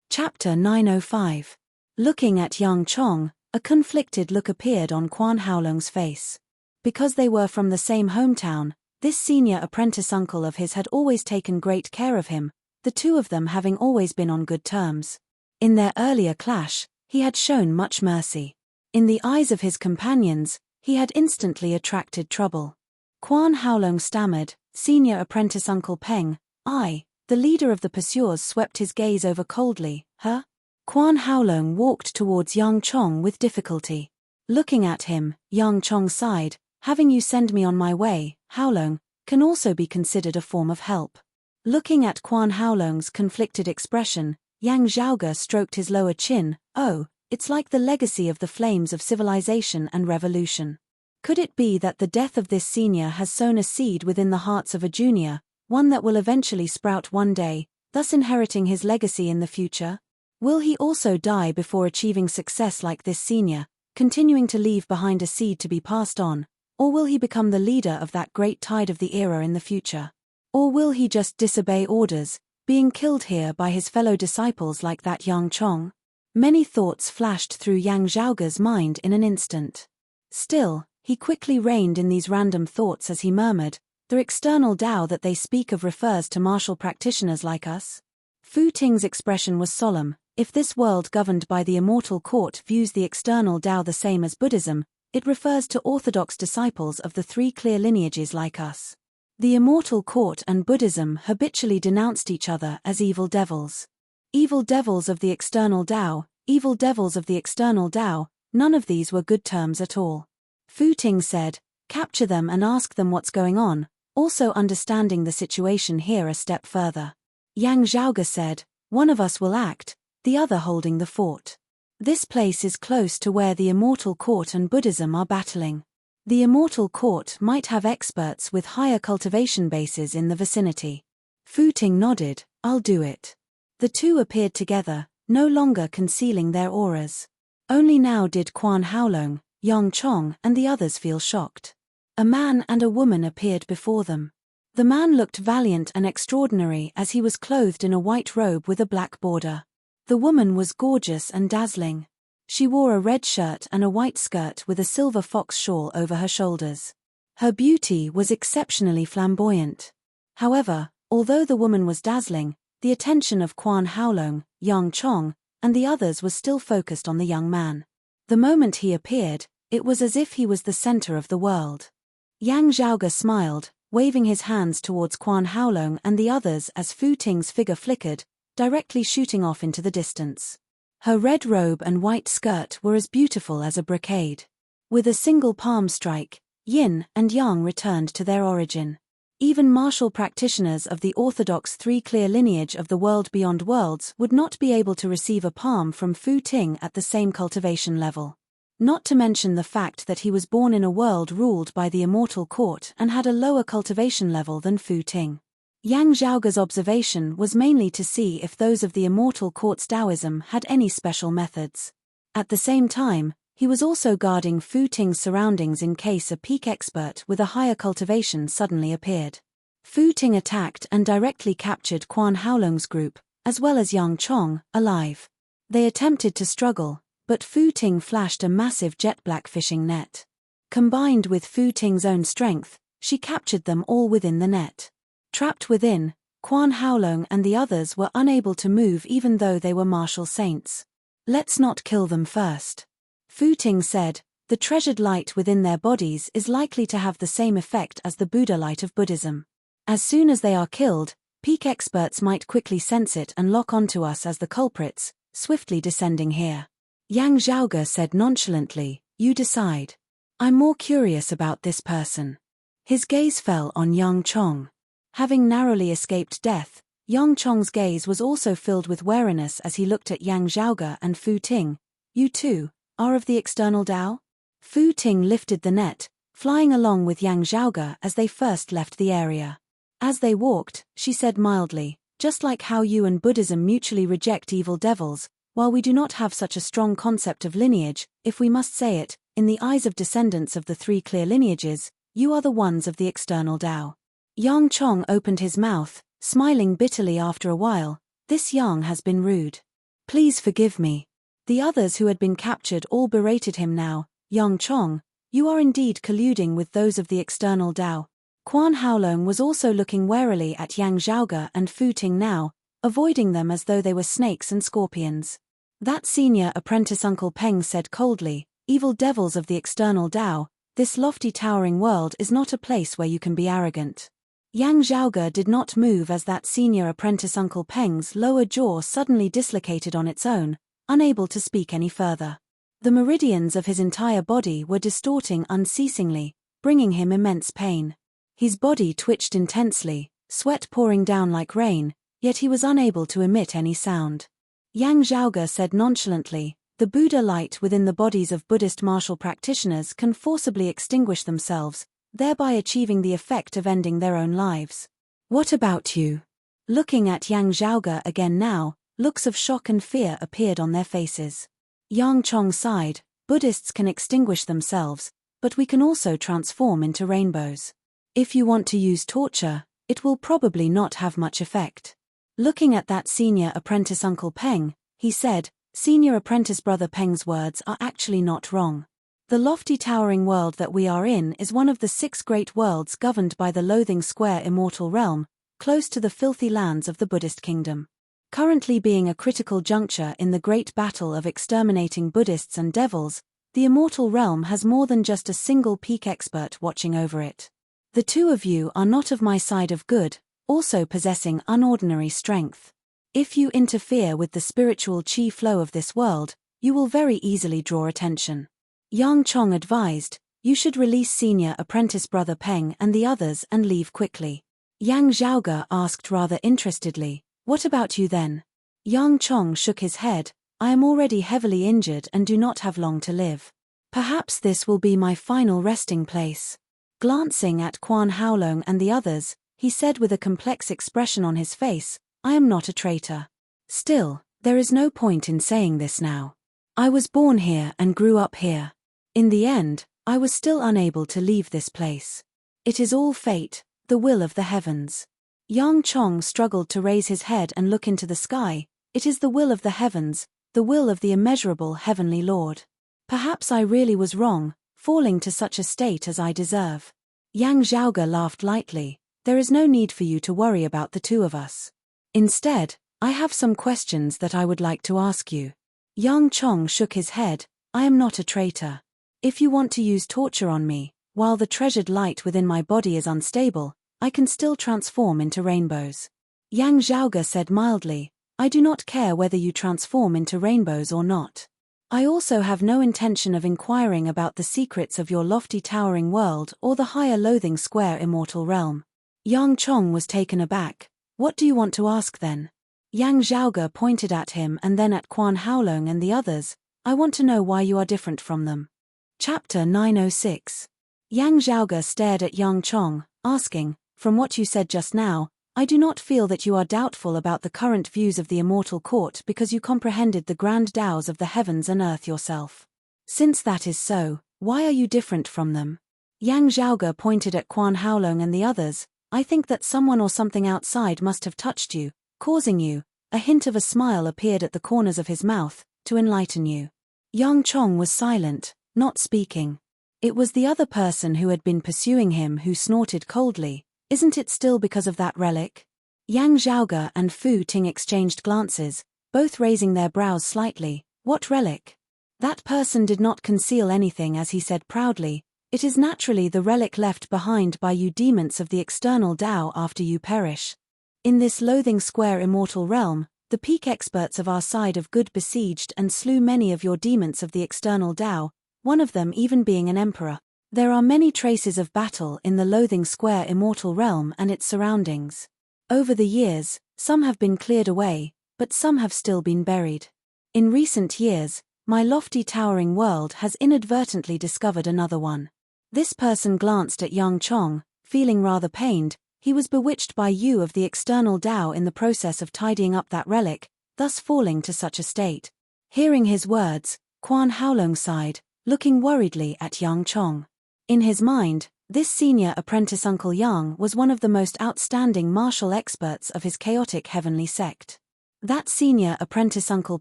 Chapter 905. Looking at Yang Chong, a conflicted look appeared on Quan Haolong's face. Because they were from the same hometown, this senior apprentice uncle of his had always taken great care of him, the two of them having always been on good terms. In their earlier clash, he had shown much mercy. In the eyes of his companions, he had instantly attracted trouble. Quan Haolong stammered, "Senior apprentice Uncle Peng, the leader of the pursuers swept his gaze over coldly, "Huh?" Quan Haolong walked towards Yang Chong with difficulty. Looking at him, Yang Chong sighed, "Having you send me on my way, Haolong, can also be considered a form of help." Looking at Quan Haolong's conflicted expression, Yang Zhaoge stroked his lower chin, "Oh, it's like the legacy of the flames of civilization and revolution. Could it be that the death of this senior has sown a seed within the hearts of a junior, one that will eventually sprout one day, thus inheriting his legacy in the future? Will he also die before achieving success like this senior, continuing to leave behind a seed to be passed on, or will he become the leader of that great tide of the era in the future? Or will he just disobey orders, being killed here by his fellow disciples like that Yang Chong?" Many thoughts flashed through Yang Zhaoge's mind in an instant. Still, he quickly reined in these random thoughts as he murmured, "The external Tao that they speak of refers to martial practitioners like us." Fu Ting's expression was solemn. If this world governed by the immortal court views the external Tao the same as Buddhism, it refers to orthodox disciples of the three clear lineages like us. The immortal court and Buddhism habitually denounced each other as evil devils. Evil devils of the external Tao, evil devils of the external Tao, none of these were good terms at all. Fu Ting said, "Capture them and ask them what's going on," also understanding the situation here a step further. Yang Zhaoge said, "One of us will act, the other holding the fort. This place is close to where the immortal court and Buddhism are battling. The immortal court might have experts with higher cultivation bases in the vicinity." Fu Ting nodded, "I'll do it." The two appeared together, no longer concealing their auras. Only now did Quan Haolong, Yang Chong and the others feel shocked. A man and a woman appeared before them. The man looked valiant and extraordinary as he was clothed in a white robe with a black border. The woman was gorgeous and dazzling. She wore a red shirt and a white skirt with a silver fox shawl over her shoulders. Her beauty was exceptionally flamboyant. However, although the woman was dazzling, the attention of Quan Haolong, Yang Chong, and the others was still focused on the young man. The moment he appeared, it was as if he was the center of the world. Yang Zhaoge smiled, waving his hands towards Quan Haolong and the others as Fu Ting's figure flickered, directly shooting off into the distance. Her red robe and white skirt were as beautiful as a brocade. With a single palm strike, Yin and Yang returned to their origin. Even martial practitioners of the orthodox three-clear lineage of the world beyond worlds would not be able to receive a palm from Fu Ting at the same cultivation level. Not to mention the fact that he was born in a world ruled by the immortal court and had a lower cultivation level than Fu Ting. Yang Zhaoge's observation was mainly to see if those of the immortal court's Taoism had any special methods. At the same time, he was also guarding Fu Ting's surroundings in case a peak expert with a higher cultivation suddenly appeared. Fu Ting attacked and directly captured Quan Haolong's group, as well as Yang Chong, alive. They attempted to struggle, but Fu Ting flashed a massive jet-black fishing net. Combined with Fu Ting's own strength, she captured them all within the net. Trapped within, Quan Haolong and the others were unable to move even though they were martial saints. "Let's not kill them first," Fu Ting said. "The treasured light within their bodies is likely to have the same effect as the Buddha light of Buddhism. As soon as they are killed, peak experts might quickly sense it and lock onto us as the culprits, swiftly descending here." Yang Zhaoge said nonchalantly, "You decide. I'm more curious about this person." His gaze fell on Yang Chong. Having narrowly escaped death, Yang Chong's gaze was also filled with wariness as he looked at Yang Zhaoge and Fu Ting. "You too are of the external Tao?" Fu Ting lifted the net, flying along with Yang Zhaoge as they first left the area. As they walked, she said mildly, "Just like how you and Buddhism mutually reject evil devils, while we do not have such a strong concept of lineage, if we must say it, in the eyes of descendants of the three clear lineages, you are the ones of the external Tao." Yang Chong opened his mouth, smiling bitterly after a while. "This Yang has been rude. Please forgive me." The others who had been captured all berated him now. "Yang Chong, you are indeed colluding with those of the external Tao." Quan Haolong was also looking warily at Yang Zhaoge and Fu Ting now, avoiding them as though they were snakes and scorpions. That senior apprentice Uncle Peng said coldly, "Evil devils of the external Tao, this lofty towering world is not a place where you can be arrogant." Yang Zhaoge did not move as that senior apprentice Uncle Peng's lower jaw suddenly dislocated on its own, unable to speak any further. The meridians of his entire body were distorting unceasingly, bringing him immense pain. His body twitched intensely, sweat pouring down like rain, yet he was unable to emit any sound. Yang Zhaoge said nonchalantly, "The Buddha light within the bodies of Buddhist martial practitioners can forcibly extinguish themselves, thereby achieving the effect of ending their own lives. What about you?" Looking at Yang Zhaoge again now, looks of shock and fear appeared on their faces. Yang Chong sighed, "Buddhists can extinguish themselves, but we can also transform into rainbows. If you want to use torture, it will probably not have much effect." Looking at that senior apprentice Uncle Peng, he said, "Senior apprentice Brother Peng's words are actually not wrong. The lofty towering world that we are in is one of the 6 great worlds governed by the Loathing Square immortal realm, close to the filthy lands of the Buddhist kingdom. Currently being a critical juncture in the great battle of exterminating Buddhists and devils, the immortal realm has more than just a single peak expert watching over it. The two of you are not of my side of good, also possessing unordinary strength. If you interfere with the spiritual chi flow of this world, you will very easily draw attention." Yang Chong advised, "You should release senior apprentice Brother Peng and the others and leave quickly." Yang Zhaoge asked rather interestedly, "What about you then?" Yang Chong shook his head, "I am already heavily injured and do not have long to live. Perhaps this will be my final resting place." Glancing at Quan Haolong and the others, he said with a complex expression on his face, "I am not a traitor. Still, there is no point in saying this now. I was born here and grew up here. In the end, I was still unable to leave this place. It is all fate, The will of the heavens. Yang Chong struggled to raise his head and look into the sky. It is the will of the heavens, the will of the immeasurable heavenly Lord. Perhaps I really was wrong, falling to such a state as I deserve. Yang Zhaoge laughed lightly. There is no need for you to worry about the two of us. Instead, I have some questions that I would like to ask you. Yang Chong shook his head. I am not a traitor. If you want to use torture on me, while the treasured light within my body is unstable, I can still transform into rainbows. Yang Zhaoge said mildly, I do not care whether you transform into rainbows or not. I also have no intention of inquiring about the secrets of your lofty towering world or the higher loathing square immortal realm. Yang Chong was taken aback. What do you want to ask then? Yang Zhaoge pointed at him and then at Quan Haolong and the others. I want to know why you are different from them. Chapter 906. Yang Zhaoge stared at Yang Chong, asking, from what you said just now, I do not feel that you are doubtful about the current views of the immortal court because you comprehended the grand Taos of the heavens and earth yourself. Since that is so, why are you different from them? Yang Zhaoge pointed at Quan Haolong and the others. I think that someone or something outside must have touched you, causing you, a hint of a smile appeared at the corners of his mouth, to enlighten you. Yang Chong was silent, not speaking. It was the other person who had been pursuing him who snorted coldly. Isn't it still because of that relic? Yang Zhaoge and Fu Ting exchanged glances, both raising their brows slightly. What relic? That person did not conceal anything as he said proudly, it is naturally the relic left behind by you demons of the external Tao after you perish. In this loathing square immortal realm, the peak experts of our side of good besieged and slew many of your demons of the external Tao, one of them even being an emperor. There are many traces of battle in the loathing square immortal realm and its surroundings. Over the years, some have been cleared away, but some have still been buried. In recent years, my lofty towering world has inadvertently discovered another one. This person glanced at Yang Chong, feeling rather pained. He was bewitched by you of the external Tao in the process of tidying up that relic, thus falling to such a state. Hearing his words, Quan Haolong sighed, looking worriedly at Yang Chong. In his mind, this senior apprentice Uncle Yang was one of the most outstanding martial experts of his chaotic heavenly sect. That senior apprentice Uncle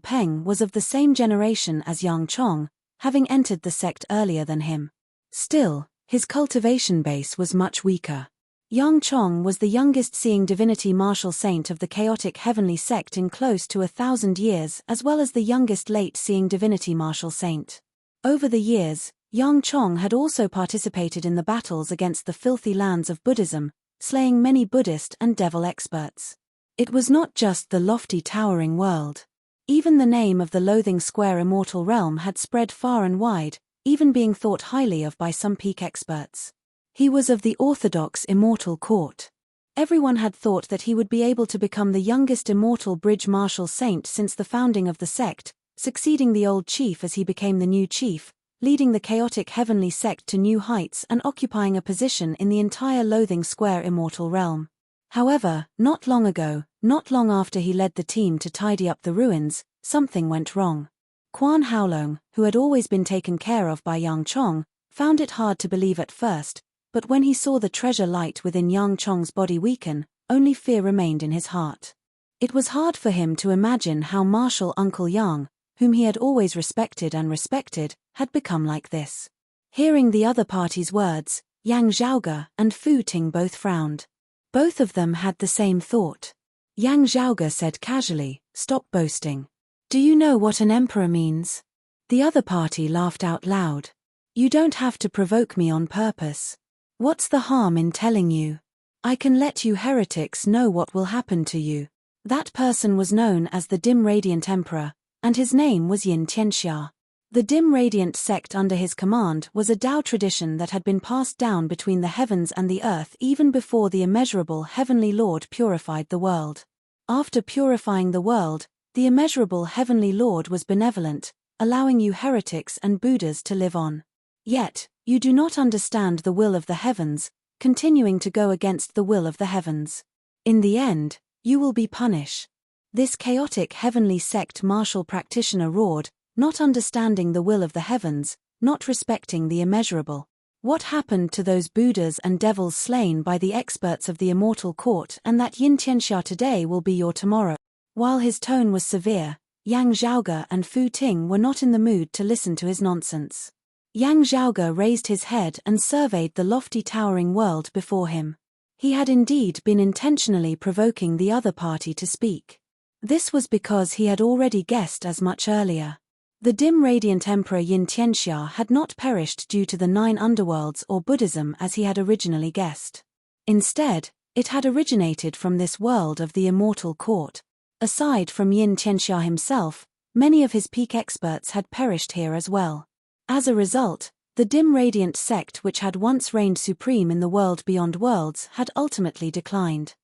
Peng was of the same generation as Yang Chong, having entered the sect earlier than him. Still, his cultivation base was much weaker. Yang Chong was the youngest seeing divinity martial saint of the chaotic heavenly sect in close to 1,000 years as well as the youngest late seeing divinity martial saint. Over the years, Yang Chong had also participated in the battles against the filthy lands of Buddhism, slaying many Buddhist and devil experts. It was not just the lofty towering world. Even the name of the loathing square immortal realm had spread far and wide, even being thought highly of by some peak experts. He was of the orthodox immortal court. Everyone had thought that he would be able to become the youngest immortal bridge martial saint since the founding of the sect, succeeding the old chief as he became the new chief, leading the chaotic heavenly sect to new heights and occupying a position in the entire loathing square immortal realm. However, not long ago, not long after he led the team to tidy up the ruins, something went wrong. Quan Haolong, who had always been taken care of by Yang Chong, found it hard to believe at first, but when he saw the treasure light within Yang Chong's body weaken, only fear remained in his heart. It was hard for him to imagine how martial Uncle Yang, whom he had always respected, had become like this. Hearing the other party's words, Yang Zhaoge and Fu Ting both frowned. Both of them had the same thought. Yang Zhaoge said casually, "Stop boasting. Do you know what an emperor means?" The other party laughed out loud. "You don't have to provoke me on purpose. What's the harm in telling you? I can let you heretics know what will happen to you." That person was known as the Dim Radiant Emperor, and his name was Yin Tianxia. The Dim Radiant sect under his command was a Tao tradition that had been passed down between the heavens and the earth even before the immeasurable Heavenly Lord purified the world. After purifying the world, the immeasurable Heavenly Lord was benevolent, allowing you heretics and Buddhas to live on. Yet, you do not understand the will of the heavens, continuing to go against the will of the heavens. In the end, you will be punished. This chaotic heavenly sect martial practitioner roared, not understanding the will of the heavens, not respecting the immeasurable. What happened to those Buddhas and devils slain by the experts of the immortal court, and that Yin Tianxia today will be your tomorrow? While his tone was severe, Yang Zhaoge and Fu Ting were not in the mood to listen to his nonsense. Yang Zhaoge raised his head and surveyed the lofty towering world before him. He had indeed been intentionally provoking the other party to speak. This was because he had already guessed as much earlier. The dim radiant Emperor Yin Tianxia had not perished due to the 9 underworlds or Buddhism as he had originally guessed. Instead, it had originated from this world of the immortal court. Aside from Yin Tianxia himself, many of his peak experts had perished here as well. As a result, the dim radiant sect which had once reigned supreme in the world beyond worlds had ultimately declined.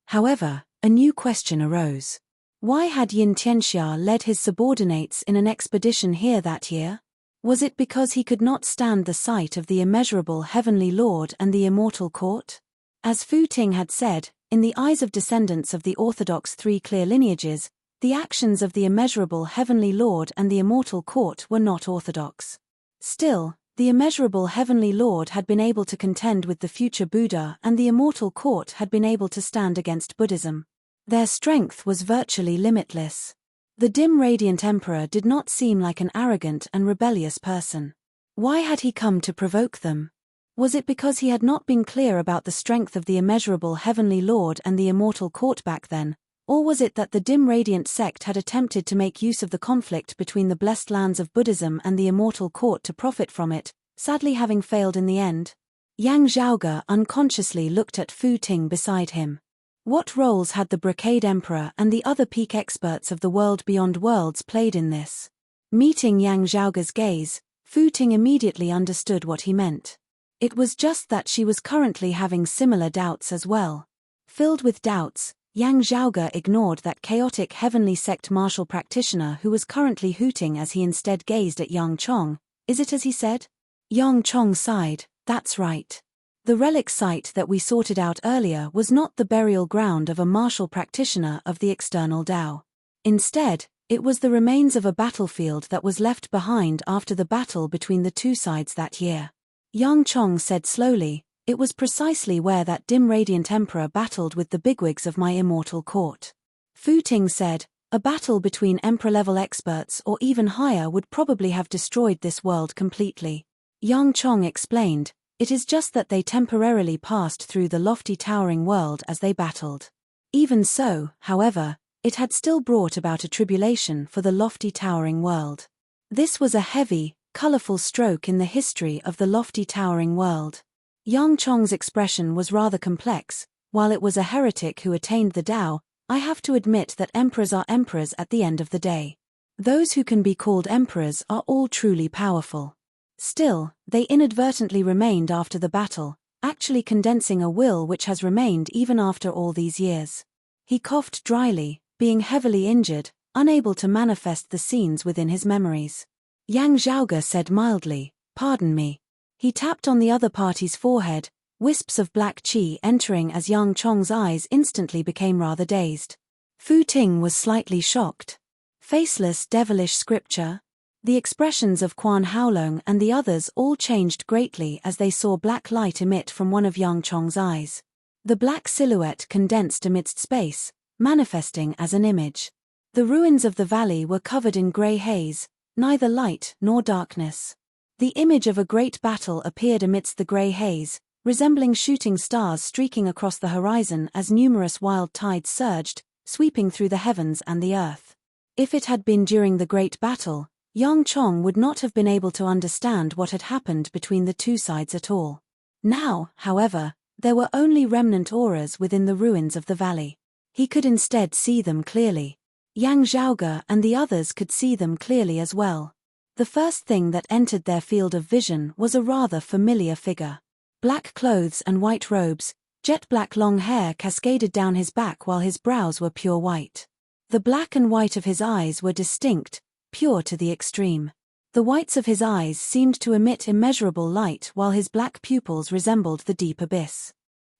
However, a new question arose. Why had Yin Tianxia led his subordinates in an expedition here that year? Was it because he could not stand the sight of the immeasurable Heavenly Lord and the immortal court? As Fu Ting had said, in the eyes of descendants of the orthodox 3 clear lineages, the actions of the immeasurable Heavenly Lord and the immortal court were not orthodox. Still, the immeasurable Heavenly Lord had been able to contend with the future Buddha, and the immortal court had been able to stand against Buddhism. Their strength was virtually limitless. The dim radiant emperor did not seem like an arrogant and rebellious person. Why had he come to provoke them? Was it because he had not been clear about the strength of the immeasurable Heavenly Lord and the immortal court back then, or was it that the dim radiant sect had attempted to make use of the conflict between the blessed lands of Buddhism and the immortal court to profit from it, sadly having failed in the end? Yang Zhaoge unconsciously looked at Fu Ting beside him. What roles had the Brocade Emperor and the other peak experts of the world beyond worlds played in this? Meeting Yang Zhaoge's gaze, Fu Ting immediately understood what he meant. It was just that she was currently having similar doubts as well. Filled with doubts, Yang Zhaoge ignored that chaotic heavenly sect martial practitioner who was currently hooting as he instead gazed at Yang Chong. Is it as he said? Yang Chong sighed, that's right. The relic site that we sorted out earlier was not the burial ground of a martial practitioner of the external Tao. Instead, it was the remains of a battlefield that was left behind after the battle between the 2 sides that year. Yang Chong said slowly, it was precisely where that dim radiant emperor battled with the bigwigs of my immortal court. Fu Ting said, a battle between emperor-level experts or even higher would probably have destroyed this world completely. Yang Chong explained, it is just that they temporarily passed through the lofty towering world as they battled. Even so, however, it had still brought about a tribulation for the lofty towering world. This was a heavy, colorful stroke in the history of the lofty towering world. Yang Chong's expression was rather complex. While it was a heretic who attained the Tao, I have to admit that emperors are emperors at the end of the day. Those who can be called emperors are all truly powerful. Still, they inadvertently remained after the battle, actually condensing a will which has remained even after all these years. He coughed dryly, being heavily injured, unable to manifest the scenes within his memories. Yang Zhaoge said mildly, pardon me. He tapped on the other party's forehead, wisps of black qi entering as Yang Chong's eyes instantly became rather dazed. Fu Ting was slightly shocked. Faceless devilish scripture? The expressions of Quan Haolong and the others all changed greatly as they saw black light emit from one of Yang Chong's eyes. The black silhouette condensed amidst space, manifesting as an image. The ruins of the valley were covered in grey haze, neither light nor darkness. The image of a great battle appeared amidst the grey haze, resembling shooting stars streaking across the horizon as numerous wild tides surged, sweeping through the heavens and the earth. If it had been during the great battle, Yang Chong would not have been able to understand what had happened between the 2 sides at all. Now, however, there were only remnant auras within the ruins of the valley. He could instead see them clearly. Yang Zhaoge and the others could see them clearly as well. The first thing that entered their field of vision was a rather familiar figure. Black clothes and white robes, jet black long hair cascaded down his back while his brows were pure white. The black and white of his eyes were distinct, pure to the extreme. The whites of his eyes seemed to emit immeasurable light while his black pupils resembled the deep abyss.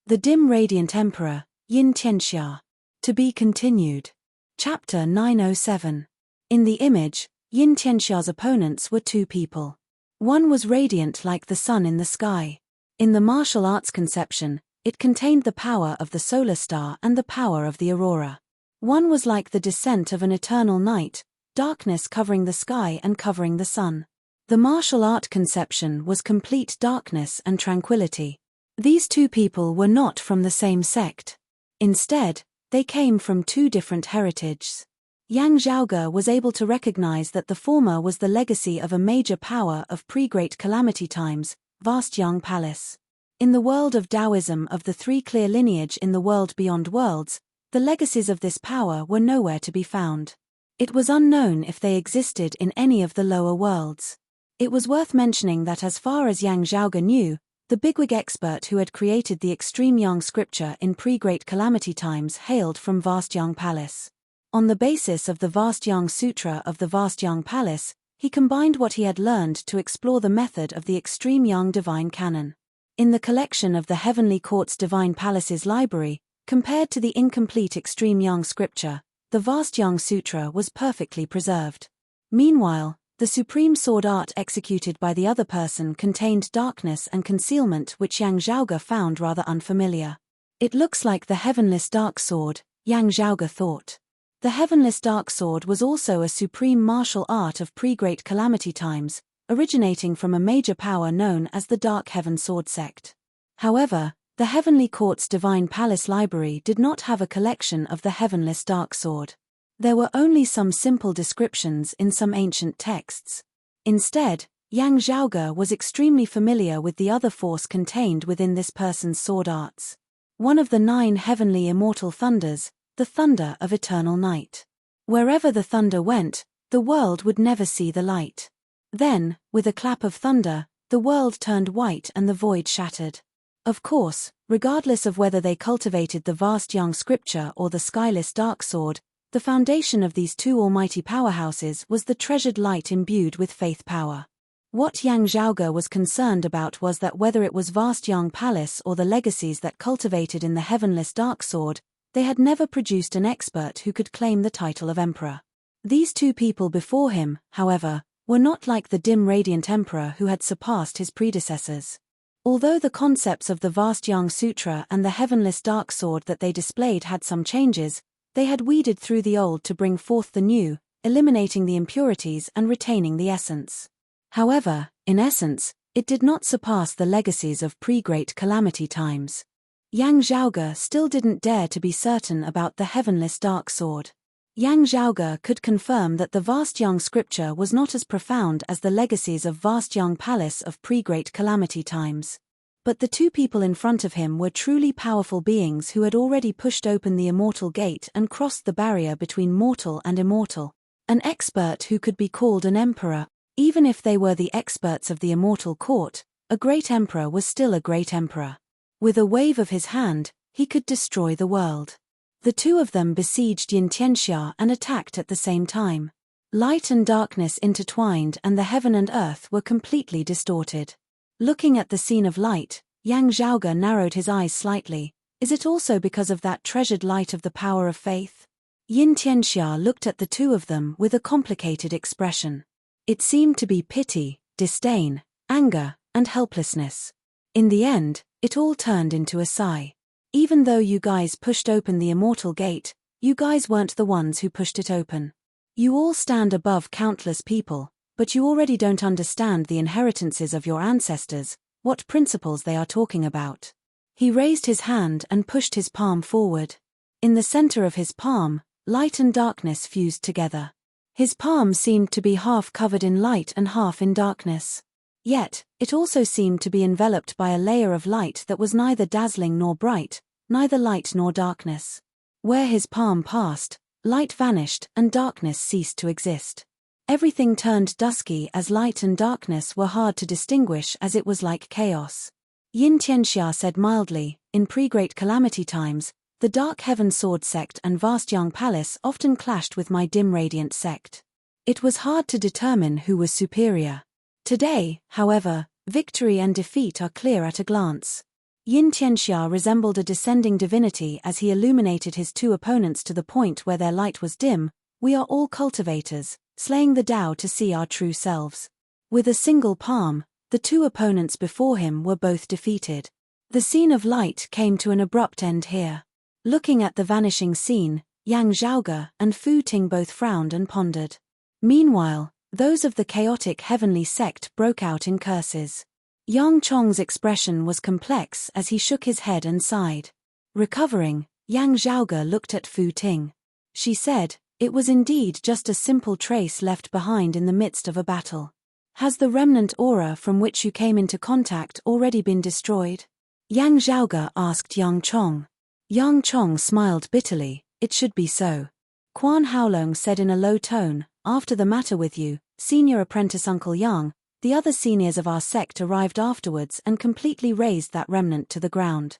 The dim radiant emperor, Yin Tianxia. To be continued. Chapter 907. In the image, Yin Tianxia's opponents were 2 people. One was radiant like the sun in the sky. In the martial arts conception, it contained the power of the solar star and the power of the aurora. One was like the descent of an eternal night, darkness covering the sky and covering the sun. The martial art conception was complete darkness and tranquility. These two people were not from the same sect. Instead, they came from two different heritages. Yang Zhaoge was able to recognize that the former was the legacy of a major power of pre-Great Calamity times, vast Yang Palace. In the world of Taoism of the three clear lineage in the world beyond worlds, the legacies of this power were nowhere to be found. It was unknown if they existed in any of the lower worlds. It was worth mentioning that as far as Yang Zhaoge knew, the bigwig expert who had created the extreme Yang scripture in pre-Great Calamity times hailed from vast Yang Palace. On the basis of the vast Yang Sutra of the vast Yang Palace, he combined what he had learned to explore the method of the extreme Yang divine canon. In the collection of the Heavenly Court's Divine Palace's library, compared to the incomplete extreme Yang scripture, the vast Yang Sutra was perfectly preserved. Meanwhile, the supreme sword art executed by the other person contained darkness and concealment which Yang Zhaoge found rather unfamiliar. It looks like the heavenless dark sword, Yang Zhaoge thought. The heavenless dark sword was also a supreme martial art of pre-Great Calamity times, originating from a major power known as the Dark Heaven Sword sect. However, the Heavenly Court's Divine Palace library did not have a collection of the heavenless dark sword. There were only some simple descriptions in some ancient texts. Instead, Yang Zhaoge was extremely familiar with the other force contained within this person's sword arts. One of the 9 heavenly immortal thunders, the thunder of eternal night. Wherever the thunder went, the world would never see the light. Then, with a clap of thunder, the world turned white and the void shattered. Of course, regardless of whether they cultivated the vast Yang scripture or the skyless dark sword, the foundation of these two almighty powerhouses was the treasured light imbued with faith power. What Yang Zhaoge was concerned about was that whether it was vast Yang Palace or the legacies that cultivated in the heavenless dark sword, they had never produced an expert who could claim the title of emperor. These two people before him, however, were not like the dim radiant emperor who had surpassed his predecessors. Although the concepts of the vast Yang Sutra and the heavenless dark sword that they displayed had some changes, they had weeded through the old to bring forth the new, eliminating the impurities and retaining the essence. However, in essence, it did not surpass the legacies of pre-Great Calamity times. Yang Zhaoge still didn't dare to be certain about the heavenless dark sword. Yang Zhaoge could confirm that the vast Yang scripture was not as profound as the legacies of vast Yang Palace of pre-Great Calamity times. But the two people in front of him were truly powerful beings who had already pushed open the immortal gate and crossed the barrier between mortal and immortal. An expert who could be called an emperor. Even if they were the experts of the immortal court, a great emperor was still a great emperor. With a wave of his hand, he could destroy the world. The two of them besieged Yin Tianxia and attacked at the same time. Light and darkness intertwined and the heaven and earth were completely distorted. Looking at the scene of light, Yang Zhaoge narrowed his eyes slightly. Is it also because of that treasured light of the power of faith? Yin Tianxia looked at the two of them with a complicated expression. It seemed to be pity, disdain, anger, and helplessness. In the end, it all turned into a sigh. Even though you guys pushed open the immortal gate, you guys weren't the ones who pushed it open. You all stand above countless people, but you already don't understand the inheritances of your ancestors, what principles they are talking about. He raised his hand and pushed his palm forward. In the center of his palm, light and darkness fused together. His palm seemed to be half covered in light and half in darkness. Yet, it also seemed to be enveloped by a layer of light that was neither dazzling nor bright, neither light nor darkness. Where his palm passed, light vanished and darkness ceased to exist. Everything turned dusky as light and darkness were hard to distinguish as it was like chaos. Yin Tianxia said mildly, in pre-Great Calamity times, the Dark Heaven Sword sect and vast Yang Palace often clashed with my dim radiant sect. It was hard to determine who was superior. Today, however, victory and defeat are clear at a glance. Yin Tianxia resembled a descending divinity as he illuminated his two opponents to the point where their light was dim. We are all cultivators, slaying the Tao to see our true selves. With a single palm, the two opponents before him were both defeated. The scene of light came to an abrupt end here. Looking at the vanishing scene, Yang Zhaoge and Fu Ting both frowned and pondered. Meanwhile, those of the chaotic heavenly sect broke out in curses. Yang Chong's expression was complex as he shook his head and sighed. Recovering, Yang Zhaoge looked at Fu Ting. She said, "It was indeed just a simple trace left behind in the midst of a battle. Has the remnant aura from which you came into contact already been destroyed?" Yang Zhaoge asked Yang Chong. Yang Chong smiled bitterly. "It should be so." Quan Haolong said in a low tone, "After the matter with you, senior apprentice Uncle Yang, the other seniors of our sect arrived afterwards and completely razed that remnant to the ground."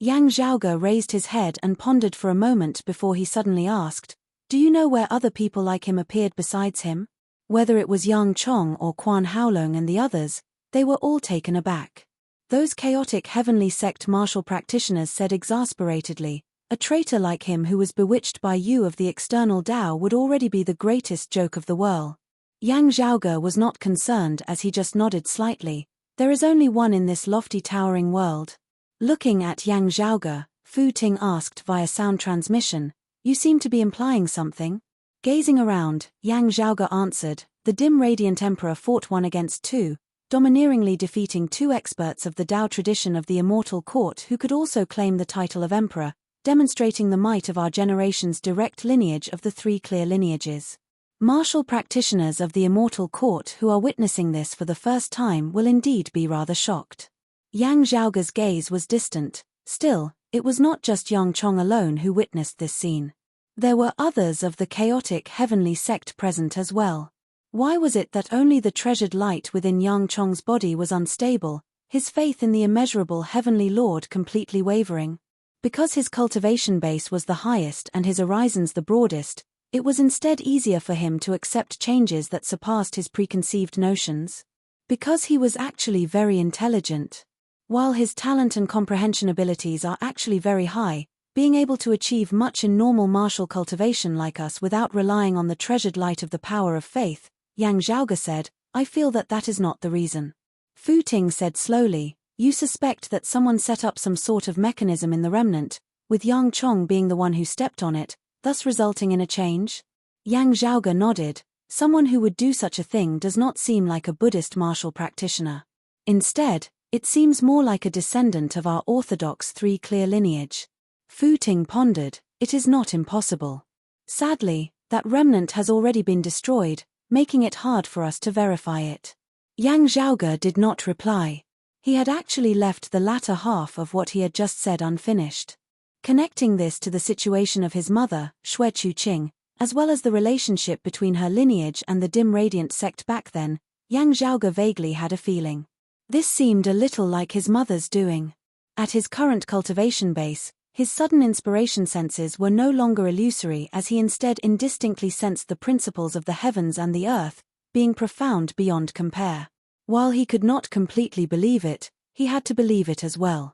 Yang Zhaoge raised his head and pondered for a moment before he suddenly asked, "Do you know where other people like him appeared besides him?" Whether it was Yang Chong or Quan Haolong and the others, they were all taken aback. Those chaotic heavenly sect martial practitioners said exasperatedly, "A traitor like him who was bewitched by you of the external Tao would already be the greatest joke of the world." Yang Zhaoge was not concerned as he just nodded slightly. "There is only one in this lofty towering world." Looking at Yang Zhaoge, Fu Ting asked via sound transmission, "You seem to be implying something?" Gazing around, Yang Zhaoge answered, "The dim radiant emperor fought 1 against 2, domineeringly defeating 2 experts of the Tao tradition of the immortal court who could also claim the title of emperor, demonstrating the might of our generation's direct lineage of the 3 clear lineages. Martial practitioners of the immortal court who are witnessing this for the first time will indeed be rather shocked." Yang Zhaoge's gaze was distant. Still, it was not just Yang Chong alone who witnessed this scene. There were others of the chaotic heavenly sect present as well. Why was it that only the treasured light within Yang Chong's body was unstable, his faith in the immeasurable heavenly Lord completely wavering? Because his cultivation base was the highest and his horizons the broadest, it was instead easier for him to accept changes that surpassed his preconceived notions. Because he was actually very intelligent. While his talent and comprehension abilities are actually very high, being able to achieve much in normal martial cultivation like us without relying on the treasured light of the power of faith, Yang Zhaoge said, "I feel that that is not the reason." Fu Ting said slowly, "You suspect that someone set up some sort of mechanism in the remnant, with Yang Chong being the one who stepped on it, thus resulting in a change?" Yang Zhaoge nodded. "Someone who would do such a thing does not seem like a Buddhist martial practitioner. Instead, it seems more like a descendant of our orthodox 3 clear lineage." Fu Ting pondered, "It is not impossible. Sadly, that remnant has already been destroyed, making it hard for us to verify it." Yang Zhaoge did not reply. He had actually left the latter half of what he had just said unfinished. Connecting this to the situation of his mother, Xue Chuqing, as well as the relationship between her lineage and the dim radiant sect back then, Yang Zhaoge vaguely had a feeling. This seemed a little like his mother's doing. At his current cultivation base, his sudden inspiration senses were no longer illusory as he instead indistinctly sensed the principles of the heavens and the earth, being profound beyond compare. While he could not completely believe it, he had to believe it as well.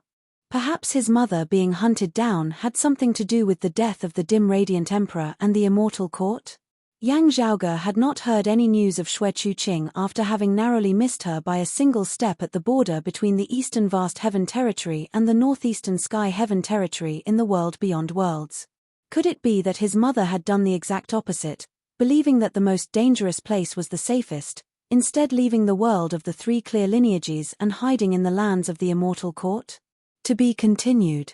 Perhaps his mother being hunted down had something to do with the death of the dim radiant emperor and the immortal court? Yang Zhaoge had not heard any news of Xue Chuqing after having narrowly missed her by a single step at the border between the eastern vast heaven territory and the northeastern sky heaven territory in the world beyond worlds. Could it be that his mother had done the exact opposite, believing that the most dangerous place was the safest, instead leaving the world of the 3 clear lineages and hiding in the lands of the immortal court? To be continued.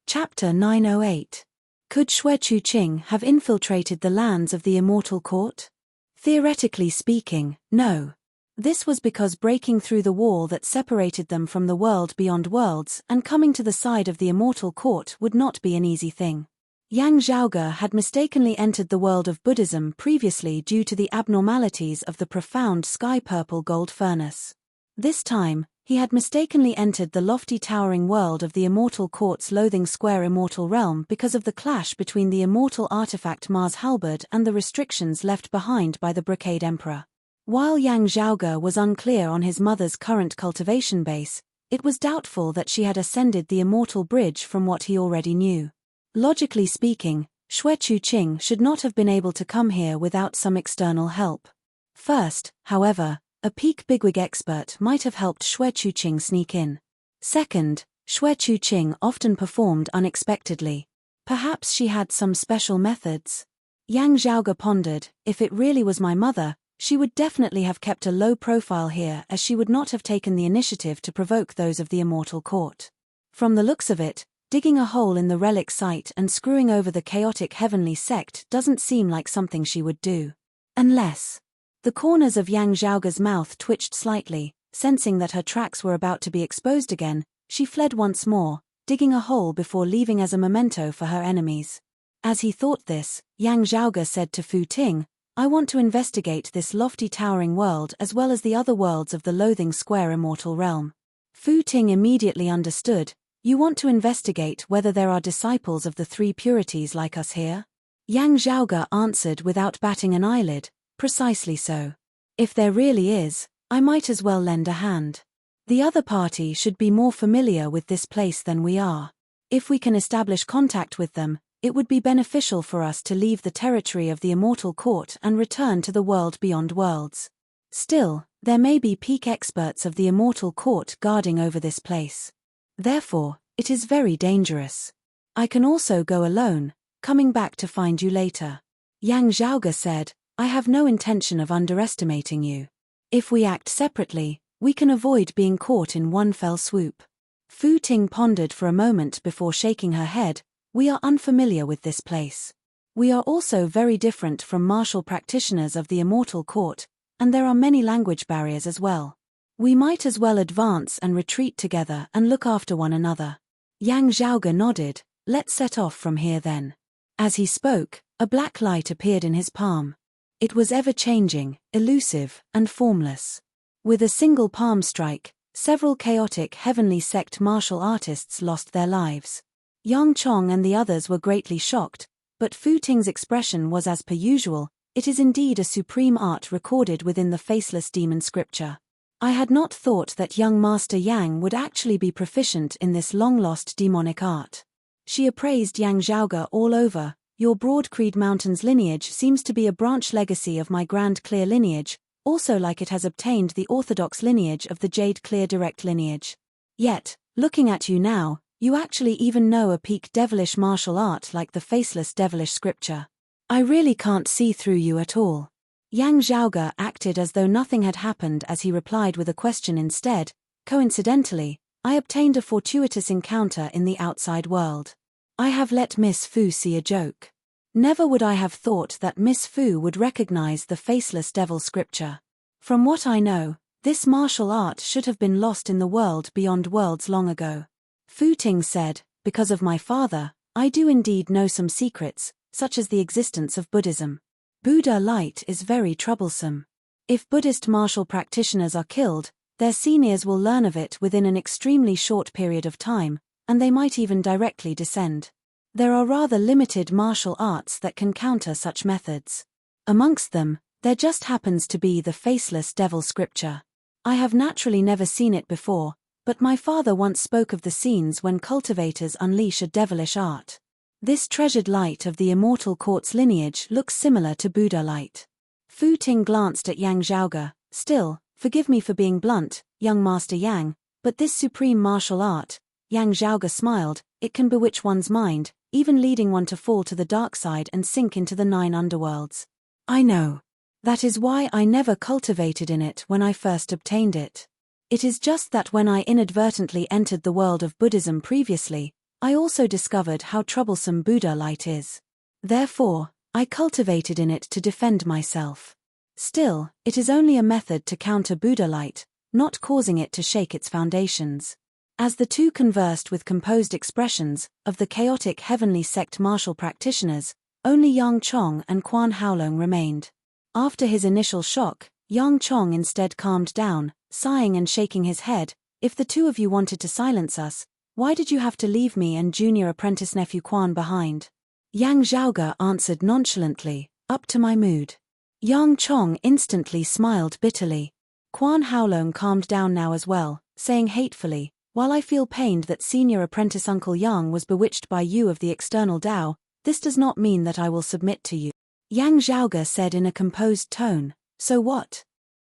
Chapter 908. Could Xue Chuqing have infiltrated the lands of the immortal court? Theoretically speaking, no. This was because breaking through the wall that separated them from the world beyond worlds and coming to the side of the immortal court would not be an easy thing. Yang Zhaoge had mistakenly entered the world of Buddhism previously due to the abnormalities of the profound sky-purple gold furnace. This time, he had mistakenly entered the lofty towering world of the immortal court's loathing square immortal realm because of the clash between the immortal artifact Mars Halberd and the restrictions left behind by the Brocade Emperor. While Yang Zhaoge was unclear on his mother's current cultivation base, it was doubtful that she had ascended the immortal bridge from what he already knew. Logically speaking, Xue Chuqing should not have been able to come here without some external help. First, however, A peak bigwig expert might have helped Xue Chuqing sneak in. Second, Xue Chuqing often performed unexpectedly. Perhaps she had some special methods. Yang Zhaoge pondered, if it really was my mother, she would definitely have kept a low profile here, as she would not have taken the initiative to provoke those of the immortal court. From the looks of it, digging a hole in the relic site and screwing over the chaotic heavenly sect doesn't seem like something she would do. Unless... The corners of Yang Zhaoge's mouth twitched slightly, sensing that her tracks were about to be exposed again. She fled once more, digging a hole before leaving as a memento for her enemies. As he thought this, Yang Zhaoge said to Fu Ting, I want to investigate this lofty towering world as well as the other worlds of the Loathing Square immortal realm. Fu Ting immediately understood, you want to investigate whether there are disciples of the three purities like us here? Yang Zhaoge answered without batting an eyelid, precisely so. If there really is, I might as well lend a hand. The other party should be more familiar with this place than we are. If we can establish contact with them, it would be beneficial for us to leave the territory of the immortal court and return to the world beyond worlds. Still, there may be peak experts of the immortal court guarding over this place. Therefore, it is very dangerous. I can also go alone, coming back to find you later. Yang Zhaoge said, I have no intention of underestimating you. If we act separately, we can avoid being caught in one fell swoop. Fu Ting pondered for a moment before shaking her head. We are unfamiliar with this place. We are also very different from martial practitioners of the immortal court, and there are many language barriers as well. We might as well advance and retreat together and look after one another. Yang Zhaoge nodded, let's set off from here then. As he spoke, a black light appeared in his palm. It was ever-changing, elusive, and formless. With a single palm strike, several chaotic heavenly sect martial artists lost their lives. Yang Chong and the others were greatly shocked, but Fu Ting's expression was as per usual, it is indeed a supreme art recorded within the faceless demon scripture. I had not thought that young Master Yang would actually be proficient in this long-lost demonic art. She appraised Yang Zhaoge all over, your Broad Creed Mountains lineage seems to be a branch legacy of my Grand Clear lineage, also like it has obtained the orthodox lineage of the Jade Clear direct lineage. Yet, looking at you now, you actually even know a peak devilish martial art like the faceless devilish scripture. I really can't see through you at all. Yang Zhaoge acted as though nothing had happened as he replied with a question instead. Coincidentally, I obtained a fortuitous encounter in the outside world. I have let Miss Fu see a joke. Never would I have thought that Miss Fu would recognize the faceless devil scripture. From what I know, this martial art should have been lost in the world beyond worlds long ago. Fu Ting said, because of my father, I do indeed know some secrets, such as the existence of Buddhism. Buddha light is very troublesome. If Buddhist martial practitioners are killed, their seniors will learn of it within an extremely short period of time, and they might even directly descend. There are rather limited martial arts that can counter such methods. Amongst them, there just happens to be the faceless devil scripture. I have naturally never seen it before, but my father once spoke of the scenes when cultivators unleash a devilish art. This treasured light of the immortal court's lineage looks similar to Buddha light. Fu Ting glanced at Yang Zhaoge. Still, forgive me for being blunt, young Master Yang, but this supreme martial art, Yang Zhaoge smiled, it can bewitch one's mind, even leading one to fall to the dark side and sink into the 9 underworlds. I know. That is why I never cultivated in it when I first obtained it. It is just that when I inadvertently entered the world of Buddhism previously, I also discovered how troublesome Buddha light is. Therefore, I cultivated in it to defend myself. Still, it is only a method to counter Buddha light, not causing it to shake its foundations. As the two conversed with composed expressions, of the chaotic heavenly sect martial practitioners, only Yang Chong and Quan Haolong remained. After his initial shock, Yang Chong instead calmed down, sighing and shaking his head. If the two of you wanted to silence us, why did you have to leave me and junior apprentice nephew Quan behind? Yang Zhaoge answered nonchalantly, up to my mood. Yang Chong instantly smiled bitterly. Quan Haolong calmed down now as well, saying hatefully, while I feel pained that senior apprentice Uncle Yang was bewitched by you of the external Tao, this does not mean that I will submit to you. Yang Zhaoge said in a composed tone, so what?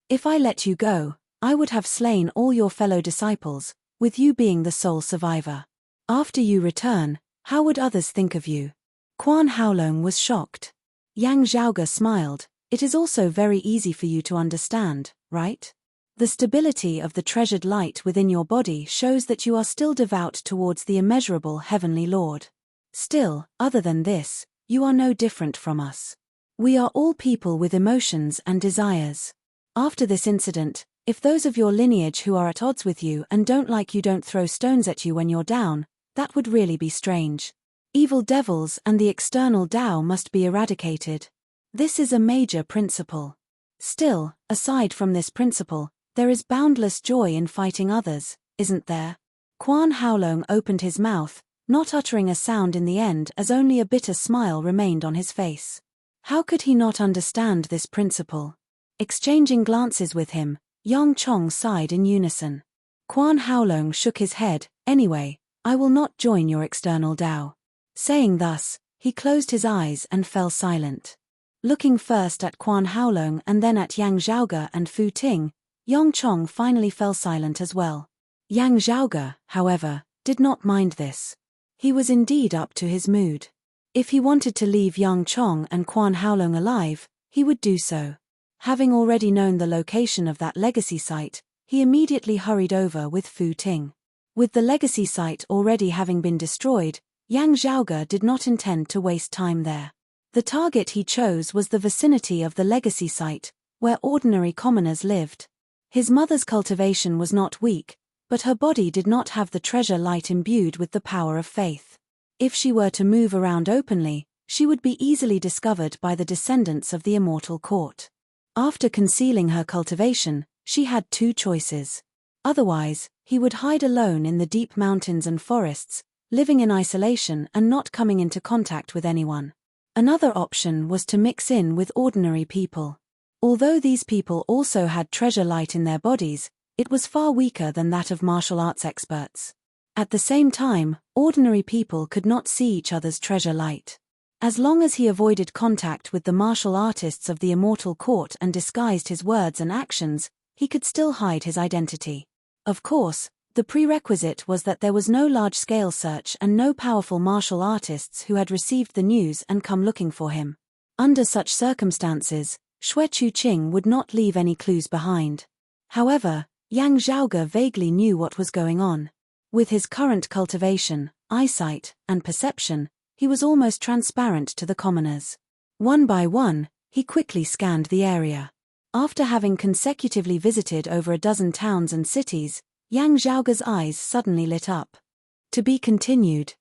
If I let you go, I would have slain all your fellow disciples, with you being the sole survivor. After you return, how would others think of you? Quan Haolong was shocked. Yang Zhaoge smiled. It is also very easy for you to understand, right? The stability of the treasured light within your body shows that you are still devout towards the immeasurable heavenly Lord. Still, other than this, you are no different from us. We are all people with emotions and desires. After this incident, if those of your lineage who are at odds with you and don't like you don't throw stones at you when you're down, that would really be strange. Evil devils and the external Tao must be eradicated. This is a major principle. Still, aside from this principle, there is boundless joy in fighting others, isn't there? Quan Haolong opened his mouth, not uttering a sound in the end as only a bitter smile remained on his face. How could he not understand this principle? Exchanging glances with him, Yang Chong sighed in unison. Quan Haolong shook his head. Anyway, I will not join your external Tao. Saying thus, he closed his eyes and fell silent. Looking first at Quan Haolong and then at Yang Zhaoge and Fu Ting, Yang Chong finally fell silent as well. Yang Zhaoge, however, did not mind this. He was indeed up to his mood. If he wanted to leave Yang Chong and Quan Haolong alive, he would do so. Having already known the location of that legacy site, he immediately hurried over with Fu Ting. With the legacy site already having been destroyed, Yang Zhaoge did not intend to waste time there. The target he chose was the vicinity of the legacy site, where ordinary commoners lived. His mother's cultivation was not weak, but her body did not have the treasure light imbued with the power of faith. If she were to move around openly, she would be easily discovered by the descendants of the immortal court. After concealing her cultivation, she had two choices. Otherwise, he would hide alone in the deep mountains and forests, living in isolation and not coming into contact with anyone. Another option was to mix in with ordinary people. Although these people also had treasure light in their bodies, it was far weaker than that of martial arts experts. At the same time, ordinary people could not see each other's treasure light. As long as he avoided contact with the martial artists of the immortal court and disguised his words and actions, he could still hide his identity. Of course, the prerequisite was that there was no large-scale search and no powerful martial artists who had received the news and come looking for him. Under such circumstances, Xue Chuqing would not leave any clues behind. However, Yang Zhaoge vaguely knew what was going on. With his current cultivation, eyesight, and perception, he was almost transparent to the commoners. One by one, he quickly scanned the area. After having consecutively visited over a dozen towns and cities, Yang Zhaoge's eyes suddenly lit up. To be continued.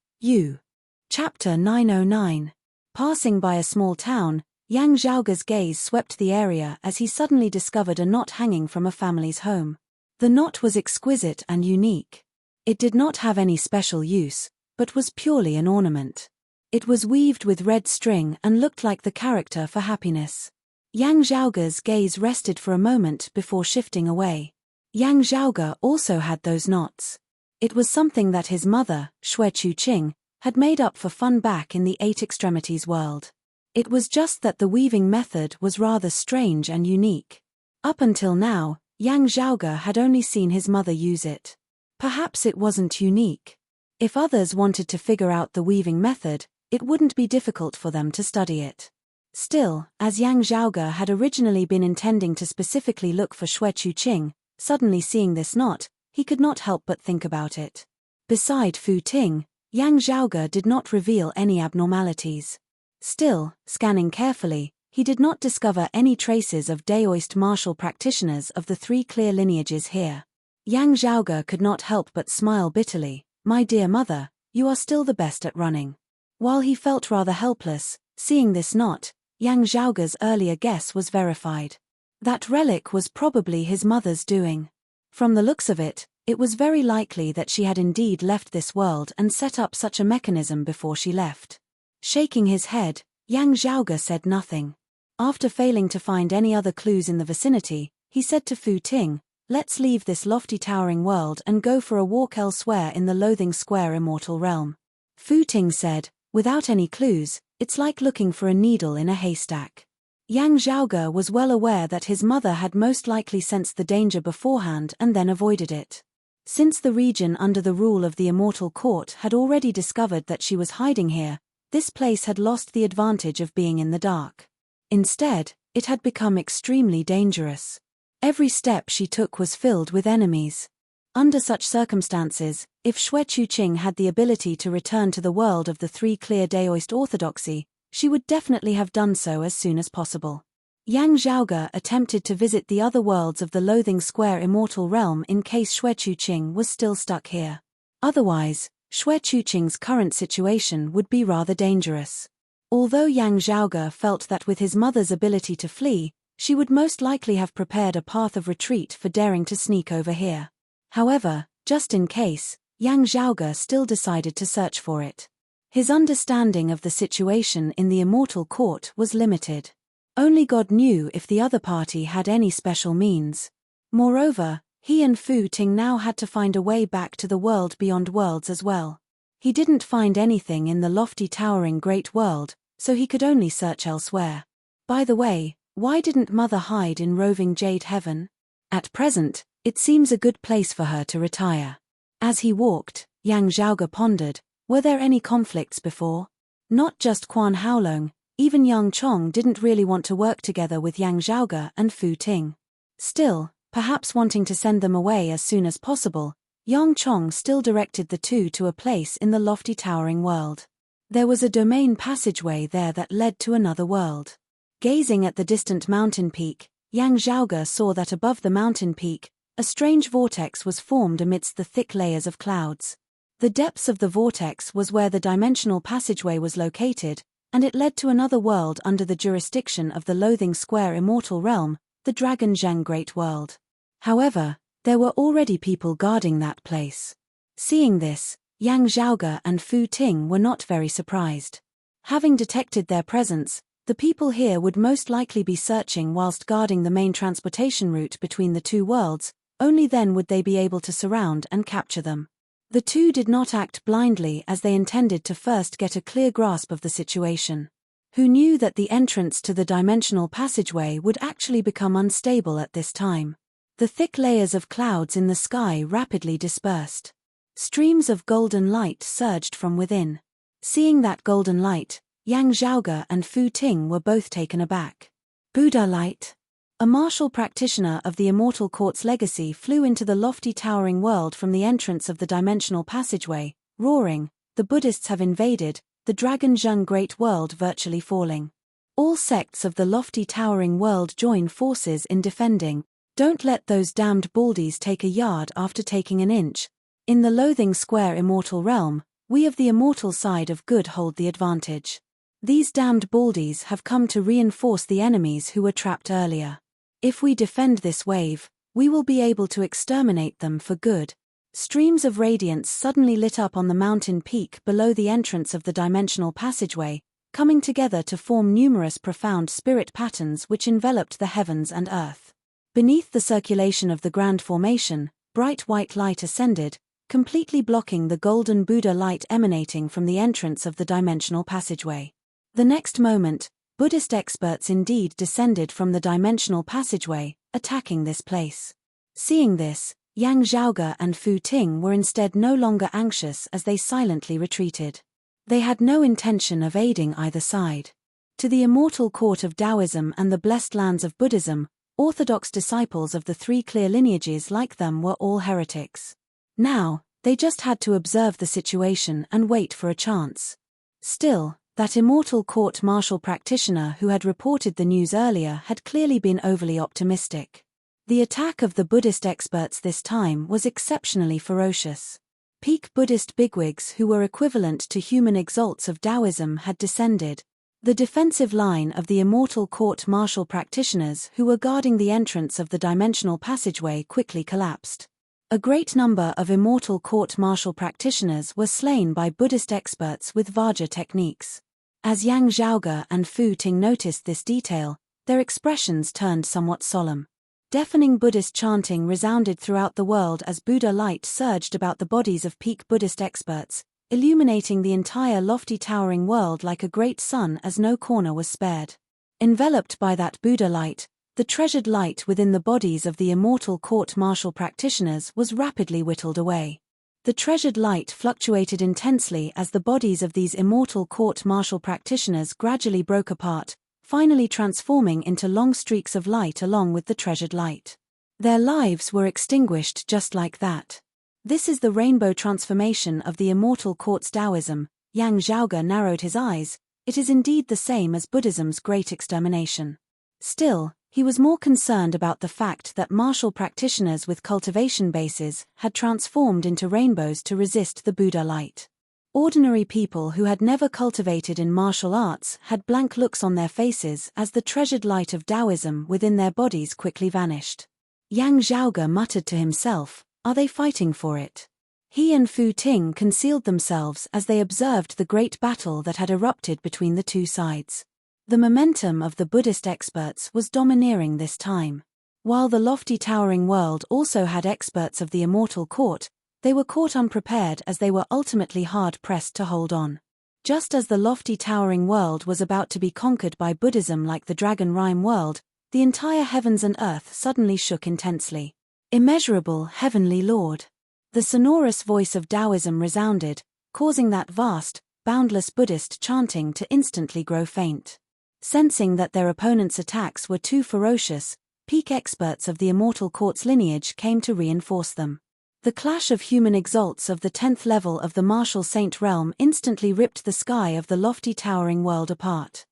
Chapter 909. Passing by a small town, Yang Zhaoge's gaze swept the area as he suddenly discovered a knot hanging from a family's home. The knot was exquisite and unique. It did not have any special use, but was purely an ornament. It was weaved with red string and looked like the character for happiness. Yang Zhaoge's gaze rested for a moment before shifting away. Yang Zhaoge also had those knots. It was something that his mother, Xue Chuqing, had made up for fun back in the Eight Extremities world. It was just that the weaving method was rather strange and unique. Up until now, Yang Zhaoge had only seen his mother use it. Perhaps it wasn't unique. If others wanted to figure out the weaving method, it wouldn't be difficult for them to study it. Still, as Yang Zhaoge had originally been intending to specifically look for Xue Chuqing, suddenly seeing this knot, he could not help but think about it. Beside Fu Ting, Yang Zhaoge did not reveal any abnormalities. Still, scanning carefully, he did not discover any traces of Daoist martial practitioners of the three clear lineages here. Yang Zhaoge could not help but smile bitterly. My dear mother, you are still the best at running. While he felt rather helpless, seeing this knot, Yang Zhaoge's earlier guess was verified. That relic was probably his mother's doing. From the looks of it, it was very likely that she had indeed left this world and set up such a mechanism before she left. Shaking his head, Yang Zhaoge said nothing. After failing to find any other clues in the vicinity, he said to Fu Ting, "Let's leave this lofty towering world and go for a walk elsewhere in the Loathing Square immortal realm." Fu Ting said, "Without any clues, it's like looking for a needle in a haystack. Yang Zhaoge was well aware that his mother had most likely sensed the danger beforehand and then avoided it. Since the region under the rule of the Immortal Court had already discovered that she was hiding here, this place had lost the advantage of being in the dark. Instead, it had become extremely dangerous. Every step she took was filled with enemies. Under such circumstances, if Xue Chuqing had the ability to return to the world of the three clear Daoist orthodoxy, she would definitely have done so as soon as possible. Yang Zhaoge attempted to visit the other worlds of the Loathing Square Immortal Realm in case Xue Chuqing was still stuck here. Otherwise, Xue Chuqing's current situation would be rather dangerous. Although Yang Zhaoge felt that with his mother's ability to flee, she would most likely have prepared a path of retreat for daring to sneak over here. However, just in case, Yang Zhaoge still decided to search for it. His understanding of the situation in the Immortal Court was limited. Only God knew if the other party had any special means. Moreover, he and Fu Ting now had to find a way back to the world beyond worlds as well. He didn't find anything in the lofty towering great world, so he could only search elsewhere. By the way, why didn't Mother hide in roving Jade Heaven? At present, it seems a good place for her to retire. As he walked, Yang Zhaoge pondered, were there any conflicts before? Not just Quan Haolong, even Yang Chong didn't really want to work together with Yang Zhaoge and Fu Ting. Still, perhaps wanting to send them away as soon as possible, Yang Chong still directed the two to a place in the lofty towering world. There was a domain passageway there that led to another world. Gazing at the distant mountain peak, Yang Zhaoge saw that above the mountain peak, a strange vortex was formed amidst the thick layers of clouds. The depths of the vortex was where the dimensional passageway was located, and it led to another world under the jurisdiction of the Loathing Square Immortal Realm, the Dragon Zhang Great World. However, there were already people guarding that place. Seeing this, Yang Zhaoge and Fu Ting were not very surprised. Having detected their presence, the people here would most likely be searching whilst guarding the main transportation route between the two worlds, only then would they be able to surround and capture them. The two did not act blindly as they intended to first get a clear grasp of the situation. Who knew that the entrance to the dimensional passageway would actually become unstable at this time? The thick layers of clouds in the sky rapidly dispersed. Streams of golden light surged from within. Seeing that golden light, Yang Zhaoge and Fu Ting were both taken aback. Buddha light? A martial practitioner of the Immortal Court's legacy flew into the lofty towering world from the entrance of the dimensional passageway, roaring, "The Buddhists have invaded, the Dragon Zhang Great World virtually falling. All sects of the lofty towering world join forces in defending. Don't let those damned baldies take a yard after taking an inch. In the Loathing Square Immortal Realm, we of the immortal side of good hold the advantage. These damned baldies have come to reinforce the enemies who were trapped earlier. If we defend this wave, we will be able to exterminate them for good." Streams of radiance suddenly lit up on the mountain peak below the entrance of the dimensional passageway, coming together to form numerous profound spirit patterns which enveloped the heavens and earth. Beneath the circulation of the grand formation, bright white light ascended, completely blocking the golden Buddha light emanating from the entrance of the dimensional passageway. The next moment, Buddhist experts indeed descended from the dimensional passageway, attacking this place. Seeing this, Yang Zhaoge and Fu Ting were instead no longer anxious as they silently retreated. They had no intention of aiding either side. To the Immortal Court of Taoism and the blessed lands of Buddhism, orthodox disciples of the three clear lineages like them were all heretics. Now, they just had to observe the situation and wait for a chance. Still, that Immortal Court martial practitioner who had reported the news earlier had clearly been overly optimistic. The attack of the Buddhist experts this time was exceptionally ferocious. Peak Buddhist bigwigs who were equivalent to human exalts of Taoism had descended. The defensive line of the Immortal Court martial practitioners who were guarding the entrance of the dimensional passageway quickly collapsed. A great number of Immortal Court martial practitioners were slain by Buddhist experts with Vajra techniques. As Yang Zhaoge and Fu Ting noticed this detail, their expressions turned somewhat solemn. Deafening Buddhist chanting resounded throughout the world as Buddha light surged about the bodies of peak Buddhist experts, illuminating the entire lofty towering world like a great sun as no corner was spared. Enveloped by that Buddha light, the treasured light within the bodies of the immortal court-martial practitioners was rapidly whittled away. The treasured light fluctuated intensely as the bodies of these immortal court-martial practitioners gradually broke apart, finally transforming into long streaks of light along with the treasured light. Their lives were extinguished just like that. This is the rainbow transformation of the immortal court's Taoism. Yang Zhaoge narrowed his eyes. It is indeed the same as Buddhism's great extermination. Still, he was more concerned about the fact that martial practitioners with cultivation bases had transformed into rainbows to resist the Buddha light. Ordinary people who had never cultivated in martial arts had blank looks on their faces as the treasured light of Taoism within their bodies quickly vanished. Yang Zhaoge muttered to himself, "Are they fighting for it?" He and Fu Ting concealed themselves as they observed the great battle that had erupted between the two sides. The momentum of the Buddhist experts was domineering this time. While the lofty towering world also had experts of the immortal court, they were caught unprepared as they were ultimately hard-pressed to hold on. Just as the lofty towering world was about to be conquered by Buddhism like the dragon rhyme world, the entire heavens and earth suddenly shook intensely. Immeasurable heavenly Lord! The sonorous voice of Taoism resounded, causing that vast, boundless Buddhist chanting to instantly grow faint. Sensing that their opponents' attacks were too ferocious, peak experts of the immortal court's lineage came to reinforce them. The clash of human exalts of the 10th level of the martial saint realm instantly ripped the sky of the lofty towering world apart.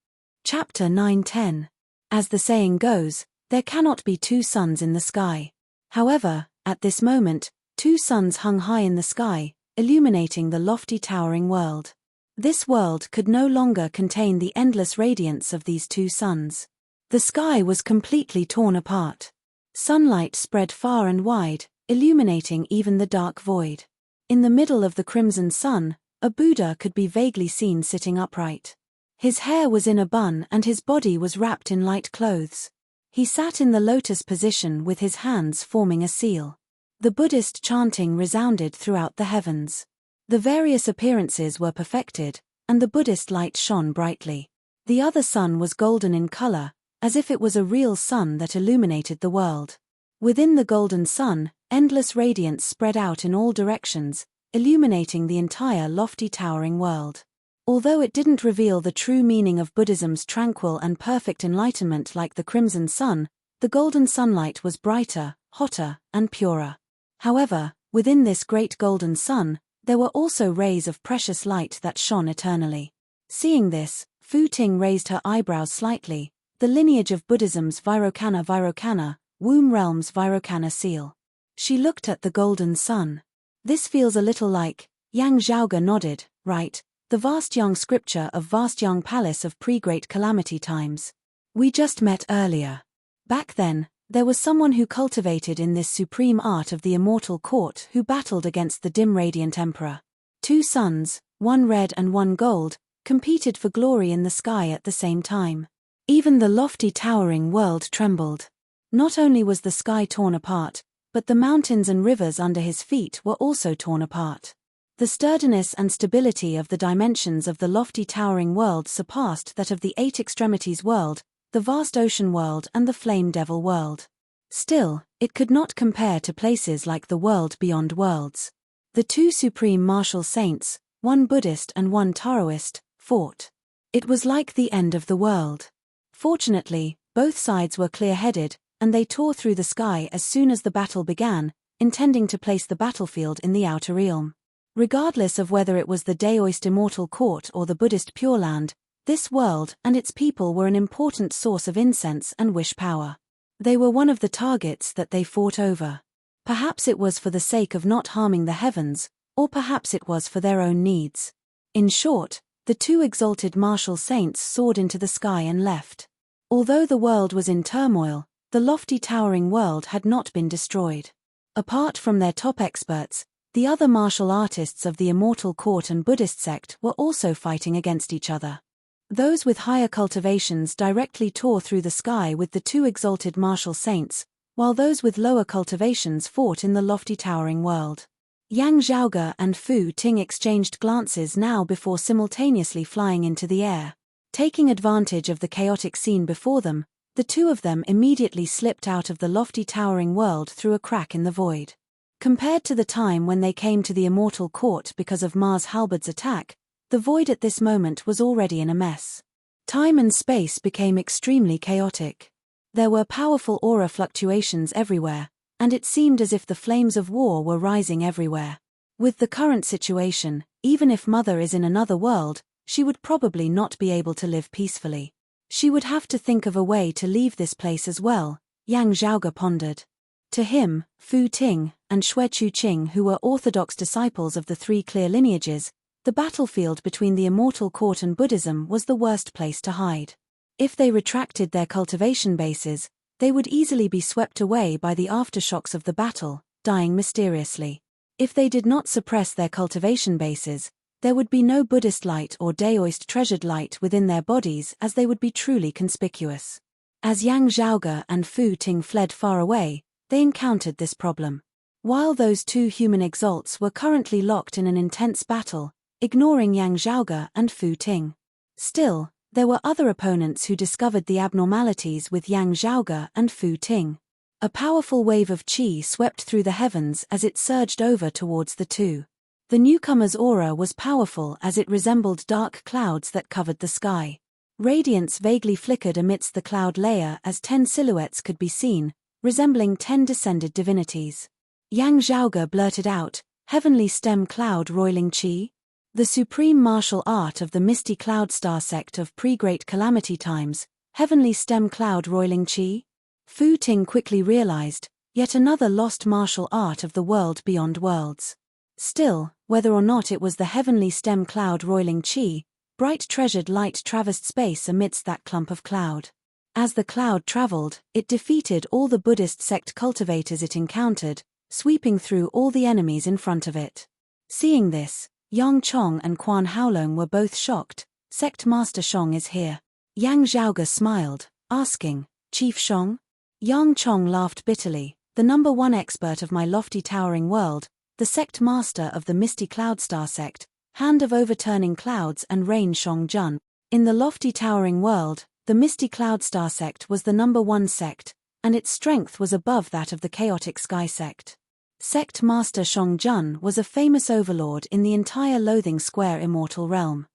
Chapter 9:10. As the saying goes, there cannot be two suns in the sky. However, at this moment, two suns hung high in the sky, illuminating the lofty towering world. This world could no longer contain the endless radiance of these two suns. The sky was completely torn apart. Sunlight spread far and wide, illuminating even the dark void. In the middle of the crimson sun, a Buddha could be vaguely seen sitting upright. His hair was in a bun and his body was wrapped in light clothes. He sat in the lotus position with his hands forming a seal. The Buddhist chanting resounded throughout the heavens. The various appearances were perfected, and the Buddhist light shone brightly. The other sun was golden in color, as if it was a real sun that illuminated the world. Within the golden sun, endless radiance spread out in all directions, illuminating the entire lofty towering world. Although it didn't reveal the true meaning of Buddhism's tranquil and perfect enlightenment like the crimson sun, the golden sunlight was brighter, hotter, and purer. However, within this great golden sun, there were also rays of precious light that shone eternally. Seeing this, Fu Ting raised her eyebrows slightly. The lineage of Buddhism's Vairocana, womb realm's Vairocana seal. She looked at the golden sun. This feels a little like, Yang Zhaoge nodded, right, the vast young scripture of vast young palace of pre-great calamity times. We just met earlier. Back then, there was someone who cultivated in this supreme art of the immortal court who battled against the dim radiant emperor. Two suns, one red and one gold, competed for glory in the sky at the same time. Even the lofty towering world trembled. Not only was the sky torn apart, but the mountains and rivers under his feet were also torn apart. The sturdiness and stability of the dimensions of the lofty towering world surpassed that of the eight extremities world, the vast ocean world and the flame devil world. Still, it could not compare to places like the world beyond worlds. The two supreme martial saints, one Buddhist and one Taoist, fought. It was like the end of the world. Fortunately, both sides were clear-headed, and they tore through the sky as soon as the battle began, intending to place the battlefield in the outer realm. Regardless of whether it was the Taoist immortal court or the Buddhist Pure Land, this world and its people were an important source of incense and wish power. They were one of the targets that they fought over. Perhaps it was for the sake of not harming the heavens, or perhaps it was for their own needs. In short, the two exalted martial saints soared into the sky and left. Although the world was in turmoil, the lofty towering world had not been destroyed. Apart from their top experts, the other martial artists of the immortal court and Buddhist sect were also fighting against each other. Those with higher cultivations directly tore through the sky with the two exalted martial saints, while those with lower cultivations fought in the lofty towering world. Yang Zhaoge and Fu Ting exchanged glances now before simultaneously flying into the air. Taking advantage of the chaotic scene before them, the two of them immediately slipped out of the lofty towering world through a crack in the void. Compared to the time when they came to the immortal court because of Mars Halberd's attack, the void at this moment was already in a mess. Time and space became extremely chaotic. There were powerful aura fluctuations everywhere, and it seemed as if the flames of war were rising everywhere. With the current situation, even if Mother is in another world, she would probably not be able to live peacefully. She would have to think of a way to leave this place as well, Yang Zhaoge pondered. To him, Fu Ting, and Xue Chuqing, who were orthodox disciples of the three clear lineages, the battlefield between the immortal court and Buddhism was the worst place to hide. If they retracted their cultivation bases, they would easily be swept away by the aftershocks of the battle, dying mysteriously. If they did not suppress their cultivation bases, there would be no Buddhist light or Daoist treasured light within their bodies, as they would be truly conspicuous. As Yang Zhaoge and Fu Ting fled far away, they encountered this problem. While those two human exalts were currently locked in an intense battle, ignoring Yang Zhaoge and Fu Ting. Still, there were other opponents who discovered the abnormalities with Yang Zhaoge and Fu Ting. A powerful wave of qi swept through the heavens as it surged over towards the two. The newcomer's aura was powerful as it resembled dark clouds that covered the sky. Radiance vaguely flickered amidst the cloud layer as 10 silhouettes could be seen, resembling 10 descended divinities. Yang Zhaoge blurted out, "Heavenly stem cloud roiling qi?" The supreme martial art of the misty cloud star sect of pre-Great Calamity times, heavenly stem cloud roiling qi? Fu Ting quickly realized, yet another lost martial art of the world beyond worlds. Still, whether or not it was the heavenly stem cloud roiling qi, bright treasured light traversed space amidst that clump of cloud. As the cloud traveled, it defeated all the Buddhist sect cultivators it encountered, sweeping through all the enemies in front of it. Seeing this, Yang Chong and Quan Haolong were both shocked. "Sect Master Shong is here." Yang Zhaoge smiled, asking, "Chief Shong?" Yang Chong laughed bitterly, "The number one expert of my lofty towering world, the sect master of the misty cloud star sect, hand of overturning clouds and rain Shong Jun. In the lofty towering world, the misty cloud star sect was the number one sect, and its strength was above that of the chaotic sky sect. Sect Master Shong Jun was a famous overlord in the entire Loathing Square immortal realm.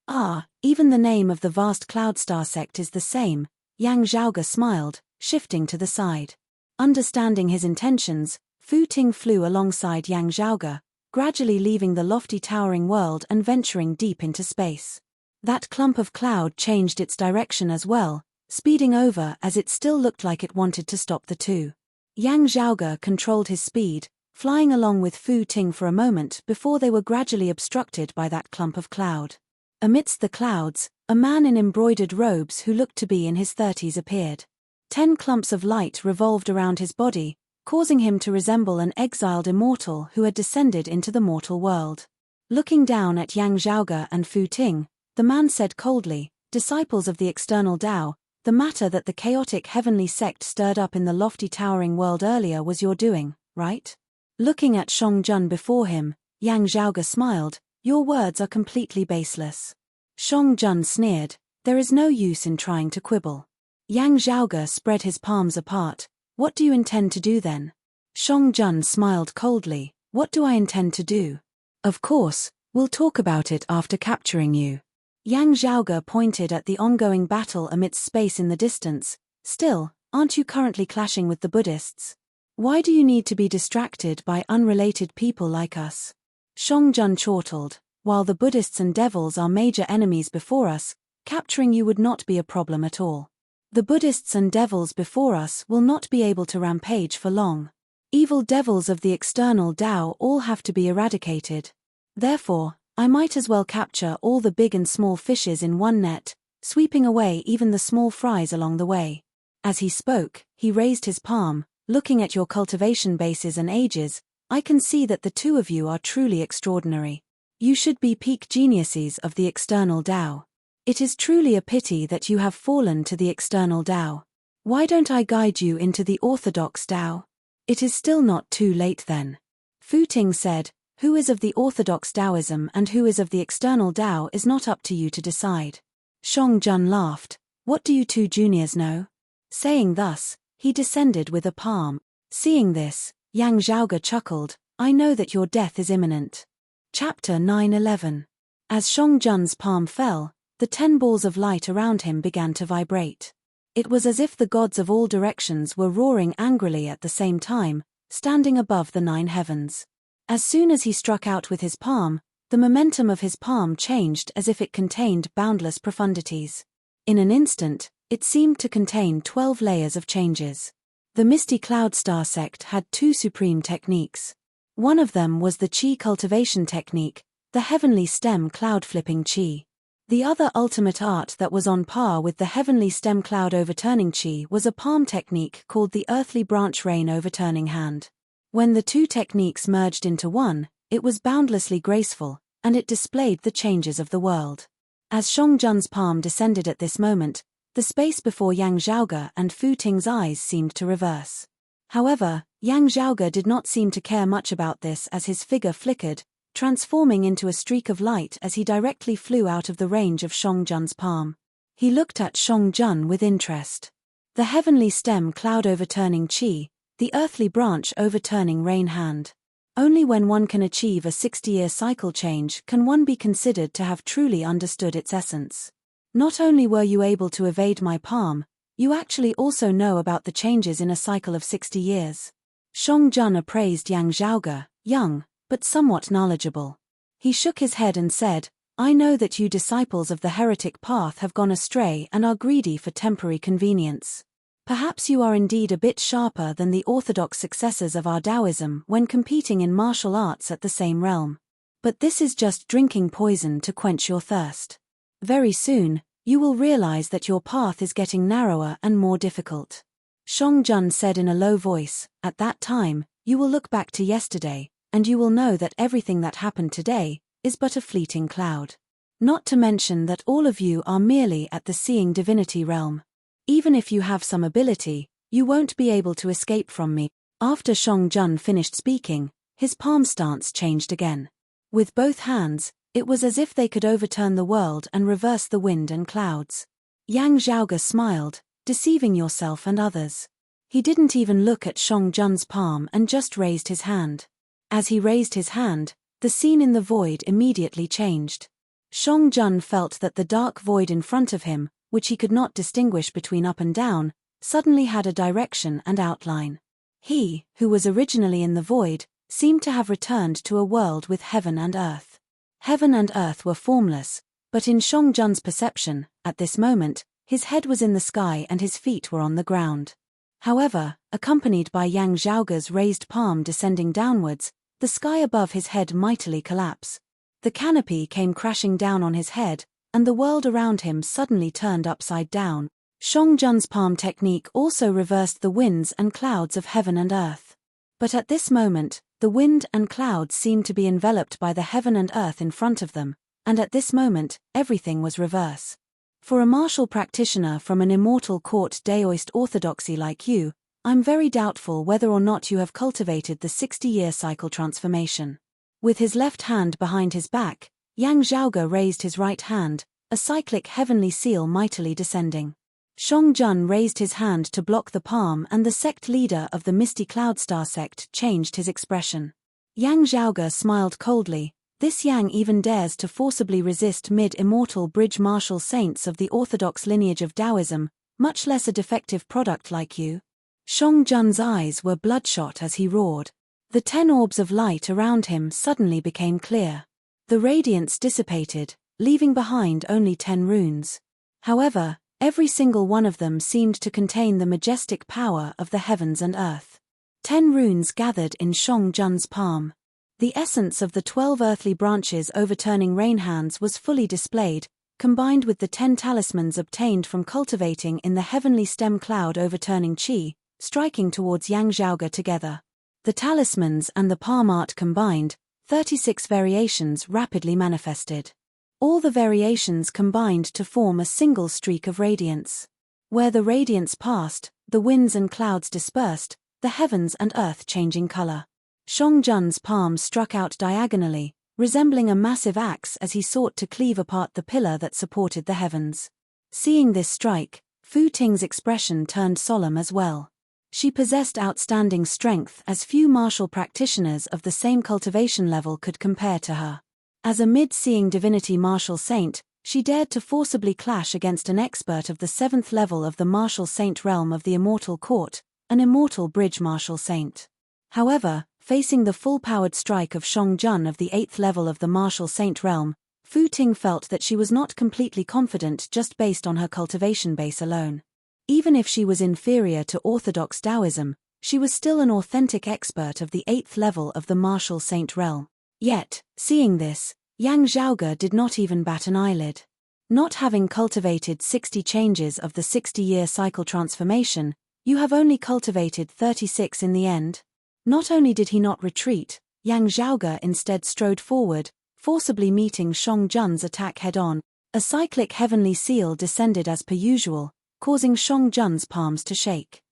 "Ah, even the name of the vast cloud star sect is the same," Yang Zhaoge smiled, shifting to the side. Understanding his intentions, Fu Ting flew alongside Yang Zhaoge, gradually leaving the lofty towering world and venturing deep into space. That clump of cloud changed its direction as well, speeding over as it still looked like it wanted to stop the two. Yang Zhaoge controlled his speed, flying along with Fu Ting for a moment before they were gradually obstructed by that clump of cloud. Amidst the clouds, a man in embroidered robes who looked to be in his 30s appeared. 10 clumps of light revolved around his body, causing him to resemble an exiled immortal who had descended into the mortal world. Looking down at Yang Zhaoge and Fu Ting, the man said coldly, "Disciples of the external Tao, the matter that the chaotic heavenly sect stirred up in the lofty towering world earlier was your doing, right?" Looking at Shong Jun before him, Yang Zhaoge smiled, "Your words are completely baseless." Shong Jun sneered, "There is no use in trying to quibble." Yang Zhaoge spread his palms apart. "What do you intend to do then?" Shong Jun smiled coldly, "What do I intend to do? Of course, we'll talk about it after capturing you." Yang Zhaoge pointed at the ongoing battle amidst space in the distance. "Still, aren't you currently clashing with the Buddhists? Why do you need to be distracted by unrelated people like us?" Shong Jun chortled, "While the Buddhists and devils are major enemies before us, capturing you would not be a problem at all. The Buddhists and devils before us will not be able to rampage for long. Evil devils of the external Tao all have to be eradicated. Therefore, I might as well capture all the big and small fishes in one net, sweeping away even the small fries along the way." As he spoke, he raised his palm, "Looking at your cultivation bases and ages, I can see that the two of you are truly extraordinary. You should be peak geniuses of the external Tao. It is truly a pity that you have fallen to the external Tao. Why don't I guide you into the orthodox Tao? It is still not too late then." Fu Ting said, "Who is of the orthodox Taoism and who is of the external Tao is not up to you to decide. Shang-Jun laughed. What do you two juniors know? Saying thus, he descended with a palm. Seeing this, Yang Zhaoge chuckled. I know that your death is imminent. Chapter 9:11. As Shang-Jun's palm fell, the 10 balls of light around him began to vibrate. It was as if the gods of all directions were roaring angrily at the same time, standing above the 9 heavens. As soon as he struck out with his palm, the momentum of his palm changed as if it contained boundless profundities. In an instant, it seemed to contain 12 layers of changes. The Misty Cloud Star sect had 2 supreme techniques. One of them was the Qi cultivation technique, the heavenly stem cloud flipping Qi. The other ultimate art that was on par with the heavenly stem cloud overturning Qi was a palm technique called the earthly branch rain overturning hand. When the 2 techniques merged into one, it was boundlessly graceful, and it displayed the changes of the world. As Shang-Jun's palm descended at this moment, the space before Yang Zhaoge and Fu Ting's eyes seemed to reverse. However, Yang Zhaoge did not seem to care much about this as his figure flickered, transforming into a streak of light as he directly flew out of the range of Shang-Jun's palm. He looked at Shang-Jun with interest. The heavenly stem cloud overturning Qi, the earthly branch overturning rain hand. Only when one can achieve a 60-year cycle change can one be considered to have truly understood its essence. Not only were you able to evade my palm, you actually also know about the changes in a cycle of 60 years. Shang-Jun appraised Yang Zhaoge, young, but somewhat knowledgeable. He shook his head and said, I know that you disciples of the heretic path have gone astray and are greedy for temporary convenience. Perhaps you are indeed a bit sharper than the orthodox successors of our Taoism when competing in martial arts at the same realm. But this is just drinking poison to quench your thirst. Very soon, you will realize that your path is getting narrower and more difficult. Shang-Jun said in a low voice, at that time, you will look back to yesterday, and you will know that everything that happened today is but a fleeting cloud. Not to mention that all of you are merely at the seeing divinity realm. Even if you have some ability, you won't be able to escape from me. After Shang-Jun finished speaking, his palm stance changed again. With both hands, it was as if they could overturn the world and reverse the wind and clouds. Yang Zhaoge smiled, deceiving yourself and others. He didn't even look at Shang-Jun's palm and just raised his hand. As he raised his hand, the scene in the void immediately changed. Shang-Jun felt that the dark void in front of him, which he could not distinguish between up and down, suddenly had a direction and outline. He, who was originally in the void, seemed to have returned to a world with heaven and earth. Heaven and earth were formless, but in Shang-Jun's perception, at this moment, his head was in the sky and his feet were on the ground. However, accompanied by Yang Zhaoge's raised palm descending downwards, the sky above his head mightily collapsed. The canopy came crashing down on his head, and the world around him suddenly turned upside down. Shang-Jun's palm technique also reversed the winds and clouds of heaven and earth. But at this moment, the wind and clouds seemed to be enveloped by the heaven and earth in front of them, and at this moment, everything was reverse. For a martial practitioner from an immortal court Daoist orthodoxy like you, I'm very doubtful whether or not you have cultivated the 60-year cycle transformation. With his left hand behind his back, Yang Zhaoge raised his right hand, a cyclic heavenly seal mightily descending. Shang-Jun raised his hand to block the palm and the sect leader of the Misty Cloud Star sect changed his expression. Yang Zhaoge smiled coldly. This Yang even dares to forcibly resist mid-immortal bridge martial saints of the orthodox lineage of Taoism, much less a defective product like you. Shang-Jun's eyes were bloodshot as he roared. The 10 orbs of light around him suddenly became clear. The radiance dissipated, leaving behind only 10 runes. However, every single one of them seemed to contain the majestic power of the heavens and earth. 10 runes gathered in Shang-Jun's palm. The essence of the 12 earthly branches overturning rain hands was fully displayed, combined with the 10 talismans obtained from cultivating in the heavenly stem cloud overturning Qi, striking towards Yang Zhaoge together. The talismans and the palm art combined, 36 variations rapidly manifested. All the variations combined to form a single streak of radiance. Where the radiance passed, the winds and clouds dispersed, the heavens and earth changing color. Shang-Jun's palm struck out diagonally, resembling a massive axe as he sought to cleave apart the pillar that supported the heavens. Seeing this strike, Fu Ting's expression turned solemn as well. She possessed outstanding strength as few martial practitioners of the same cultivation level could compare to her. As a mid-seeing divinity martial saint, she dared to forcibly clash against an expert of the 7th level of the martial saint realm of the Immortal Court, an immortal bridge martial saint. However, facing the full-powered strike of Shang Jun of the 8th level of the martial saint realm, Fu Ting felt that she was not completely confident just based on her cultivation base alone. Even if she was inferior to orthodox Taoism, she was still an authentic expert of the 8th level of the martial saint realm. Yet, seeing this, Yang Zhaoge did not even bat an eyelid. Not having cultivated 60 changes of the 60-year cycle transformation, you have only cultivated 36 in the end. Not only did he not retreat, Yang Zhaoge instead strode forward, forcibly meeting Shang Jun's attack head-on. A cyclic heavenly seal descended as per usual, causing Shang Jun's palms to shake.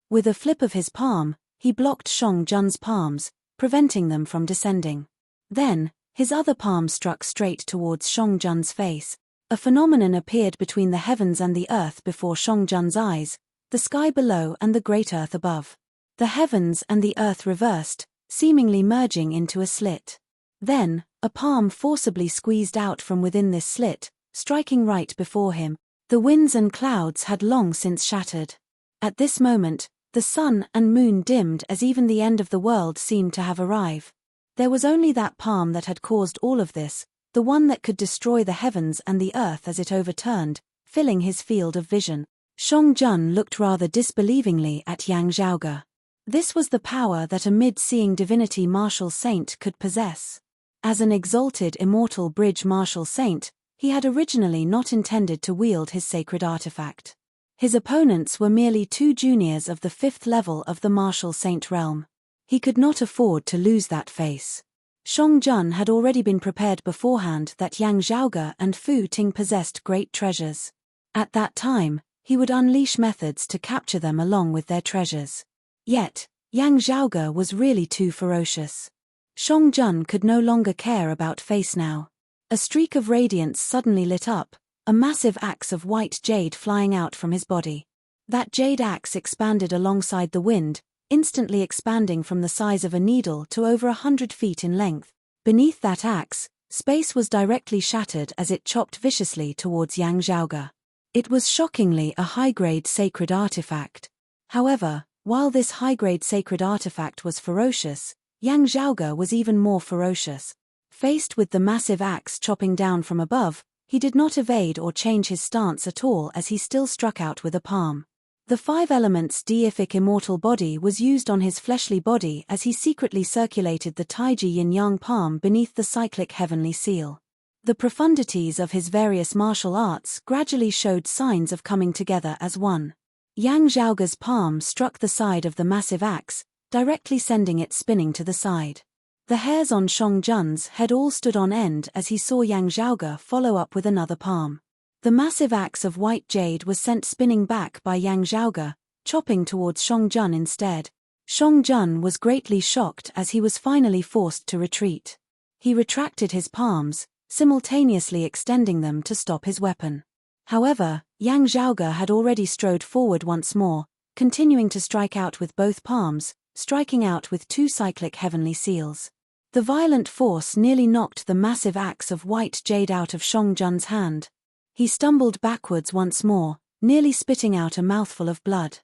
With a flip of his palm, he blocked Shang Jun's palms, preventing them from descending. Then, his other palm struck straight towards Shang Jun's face. A phenomenon appeared between the heavens and the earth before Shang Jun's eyes, the sky below and the great earth above. The heavens and the earth reversed, seemingly merging into a slit. Then, a palm forcibly squeezed out from within this slit, striking right before him. The winds and clouds had long since shattered. At this moment, the sun and moon dimmed as even the end of the world seemed to have arrived. There was only that palm that had caused all of this, the one that could destroy the heavens and the earth as it overturned, filling his field of vision. Shang Jun looked rather disbelievingly at Yang Zhaoge. This was the power that a mid-seeing divinity martial saint could possess. As an exalted immortal bridge martial saint, he had originally not intended to wield his sacred artifact. His opponents were merely 2 juniors of the 5th level of the martial saint realm. He could not afford to lose that face. Shang Jun had already been prepared beforehand that Yang Zhaoge and Fu Ting possessed great treasures. At that time, he would unleash methods to capture them along with their treasures. Yet, Yang Zhaoge was really too ferocious. Shang Jun could no longer care about face now. A streak of radiance suddenly lit up, a massive axe of white jade flying out from his body. That jade axe expanded alongside the wind, instantly expanding from the size of a needle to over 100 feet in length. Beneath that axe, space was directly shattered as it chopped viciously towards Yang Zhaoge. It was shockingly a high-grade sacred artifact. However, while this high-grade sacred artifact was ferocious, Yang Zhaoge was even more ferocious. Faced with the massive axe chopping down from above, he did not evade or change his stance at all as he still struck out with a palm. The 5 elements deific immortal body was used on his fleshly body as he secretly circulated the Taiji yin-yang palm beneath the cyclic heavenly seal. The profundities of his various martial arts gradually showed signs of coming together as one. Yang Zhaoge's palm struck the side of the massive axe, directly sending it spinning to the side. The hairs on Shang Jun's head all stood on end as he saw Yang Zhaoge follow up with another palm. The massive axe of white jade was sent spinning back by Yang Zhaoge, chopping towards Shang Jun instead. Shang Jun was greatly shocked as he was finally forced to retreat. He retracted his palms, simultaneously extending them to stop his weapon. However, Yang Zhaoge had already strode forward once more, continuing to strike out with both palms, striking out with 2 cyclic heavenly seals. The violent force nearly knocked the massive axe of white jade out of Shang Jun's hand. He stumbled backwards once more, nearly spitting out a mouthful of blood.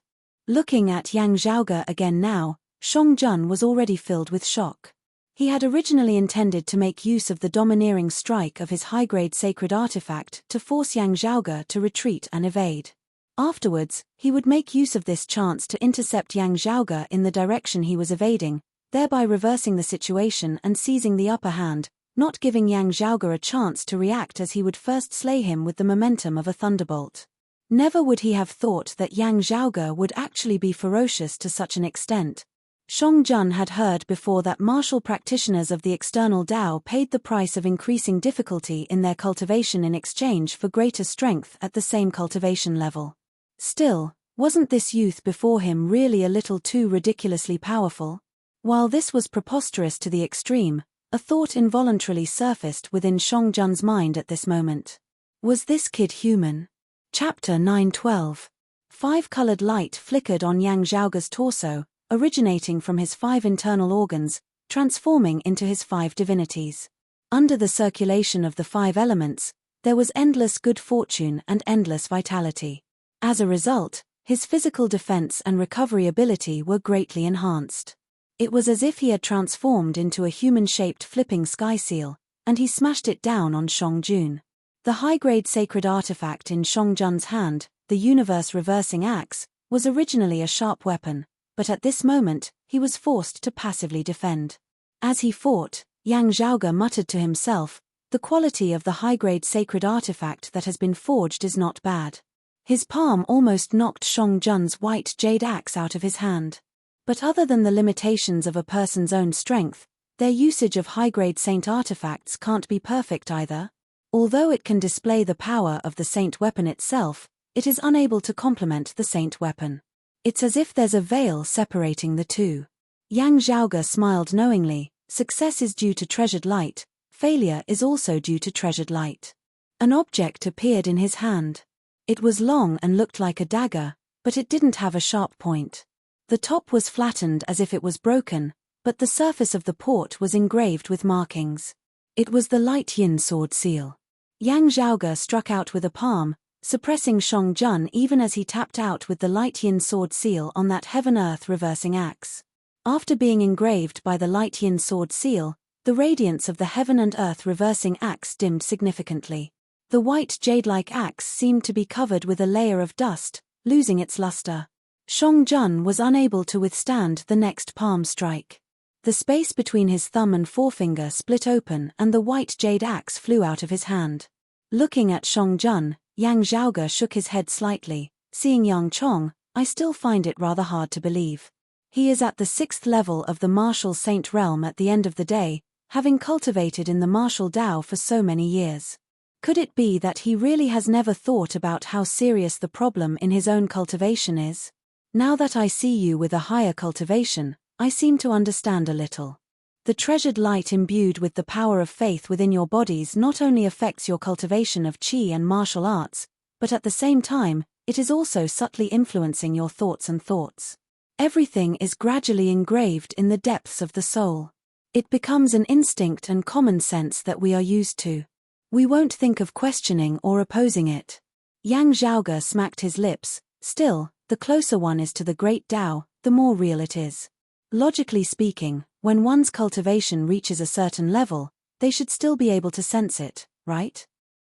Looking at Yang Zhaoge again now, Shang Jun was already filled with shock. He had originally intended to make use of the domineering strike of his high-grade sacred artifact to force Yang Zhaoge to retreat and evade. Afterwards, he would make use of this chance to intercept Yang Zhaoge in the direction he was evading, thereby reversing the situation and seizing the upper hand, not giving Yang Zhaoge a chance to react as he would first slay him with the momentum of a thunderbolt. Never would he have thought that Yang Zhaoge would actually be ferocious to such an extent. Shang Jun had heard before that martial practitioners of the external Tao paid the price of increasing difficulty in their cultivation in exchange for greater strength at the same cultivation level. Still, wasn't this youth before him really a little too ridiculously powerful? While this was preposterous to the extreme, A thought involuntarily surfaced within Songjun's mind at this moment. Was this kid human? Chapter 9:12. Five-colored light flickered on Yang Zhaoge's torso, originating from his 5 internal organs, transforming into his 5 divinities. Under the circulation of the 5 elements, there was endless good fortune and endless vitality. As a result, his physical defense and recovery ability were greatly enhanced. It was as if he had transformed into a human-shaped flipping sky seal, and he smashed it down on Songjun. The high-grade sacred artifact in Songjun's hand, the universe-reversing axe, was originally a sharp weapon, but at this moment, he was forced to passively defend. As he fought, Yang Zhaoge muttered to himself, "The quality of the high-grade sacred artifact that has been forged is not bad." His palm almost knocked Songjun's white jade axe out of his hand. But other than the limitations of a person's own strength, their usage of high-grade saint artifacts can't be perfect either. Although it can display the power of the saint weapon itself, it is unable to complement the saint weapon. It's as if there's a veil separating the two. Yang Zhaoge smiled knowingly. Success is due to treasured light, failure is also due to treasured light. An object appeared in his hand. It was long and looked like a dagger, but it didn't have a sharp point. The top was flattened as if it was broken, but the surface of the port was engraved with markings. It was the light yin sword seal. Yang Zhaoge struck out with a palm, suppressing Songjun even as he tapped out with the light yin sword seal on that heaven-earth reversing axe. After being engraved by the light yin sword seal, the radiance of the heaven and earth reversing axe dimmed significantly. The white jade-like axe seemed to be covered with a layer of dust, losing its luster. Songjun was unable to withstand the next palm strike. The space between his thumb and forefinger split open and the white jade axe flew out of his hand. Looking at Songjun, Yang Zhaoge shook his head slightly. Seeing Yang Chong, I still find it rather hard to believe. He is at the 6th level of the martial saint realm at the end of the day, having cultivated in the martial Tao for so many years. Could it be that he really has never thought about how serious the problem in his own cultivation is? Now that I see you with a higher cultivation, I seem to understand a little. The treasured light imbued with the power of faith within your bodies not only affects your cultivation of qi and martial arts, but at the same time, it is also subtly influencing your thoughts. Everything is gradually engraved in the depths of the soul. It becomes an instinct and common sense that we are used to. We won't think of questioning or opposing it. Yang Zhaoge smacked his lips. Still, the closer one is to the great Tao, the more real it is. Logically speaking, when one's cultivation reaches a certain level, they should still be able to sense it, right?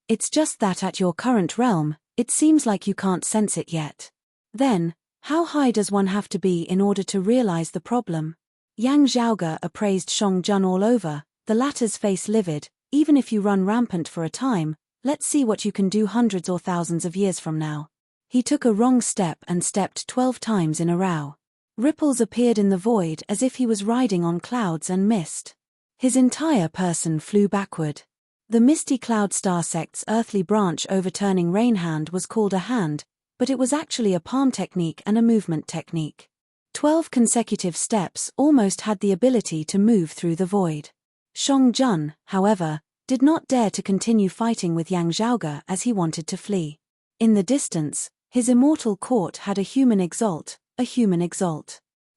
It's just that at your current realm, it seems like you can't sense it yet. Then, how high does one have to be in order to realize the problem? Yang Zhaoge appraised Songjun all over, the latter's face livid. Even if you run rampant for a time, let's see what you can do hundreds or thousands of years from now. He took a wrong step and stepped 12 times in a row. Ripples appeared in the void as if he was riding on clouds and mist. His entire person flew backward. The misty cloud star sect's earthly branch overturning rain hand was called a hand, but it was actually a palm technique and a movement technique. 12 consecutive steps almost had the ability to move through the void. Songjun, however, did not dare to continue fighting with Yang Zhaoge as he wanted to flee. In the distance, his immortal court had a human exalt.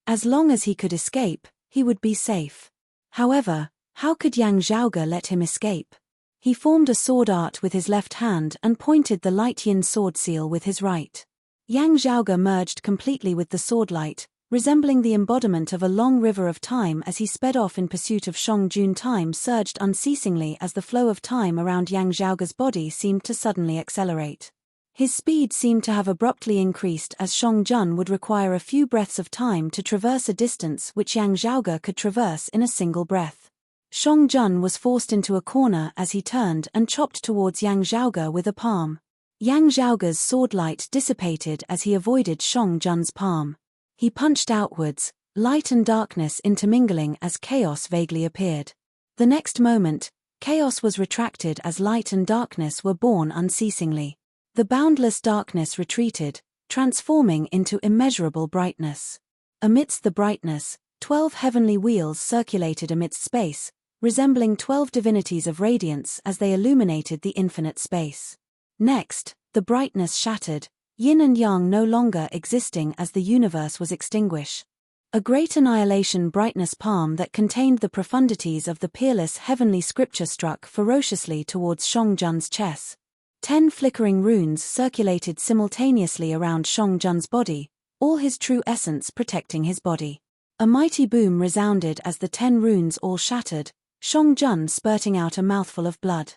As long as he could escape, he would be safe. However, how could Yang Zhaoge let him escape? He formed a sword art with his left hand and pointed the light yin sword seal with his right. Yang Zhaoge merged completely with the sword light, resembling the embodiment of a long river of time as he sped off in pursuit of Songjun. Time surged unceasingly as the flow of time around Yang Zhaoge's body seemed to suddenly accelerate. His speed seemed to have abruptly increased as Songjun would require a few breaths of time to traverse a distance which Yang Zhaoge could traverse in a single breath. Songjun was forced into a corner as he turned and chopped towards Yang Zhaoge with a palm. Yang Zhaoge's sword light dissipated as he avoided Songjun's palm. He punched outwards, light and darkness intermingling as chaos vaguely appeared. The next moment, chaos was retracted as light and darkness were born unceasingly. The boundless darkness retreated, transforming into immeasurable brightness. Amidst the brightness, 12 heavenly wheels circulated amidst space, resembling 12 divinities of radiance as they illuminated the infinite space. Next, the brightness shattered, yin and yang no longer existing as the universe was extinguished. A great annihilation brightness palm that contained the profundities of the peerless heavenly scripture struck ferociously towards Shongjun's chest. 10 flickering runes circulated simultaneously around Shongjun's body, all his true essence protecting his body. A mighty boom resounded as the 10 runes all shattered, Shongjun spurting out a mouthful of blood.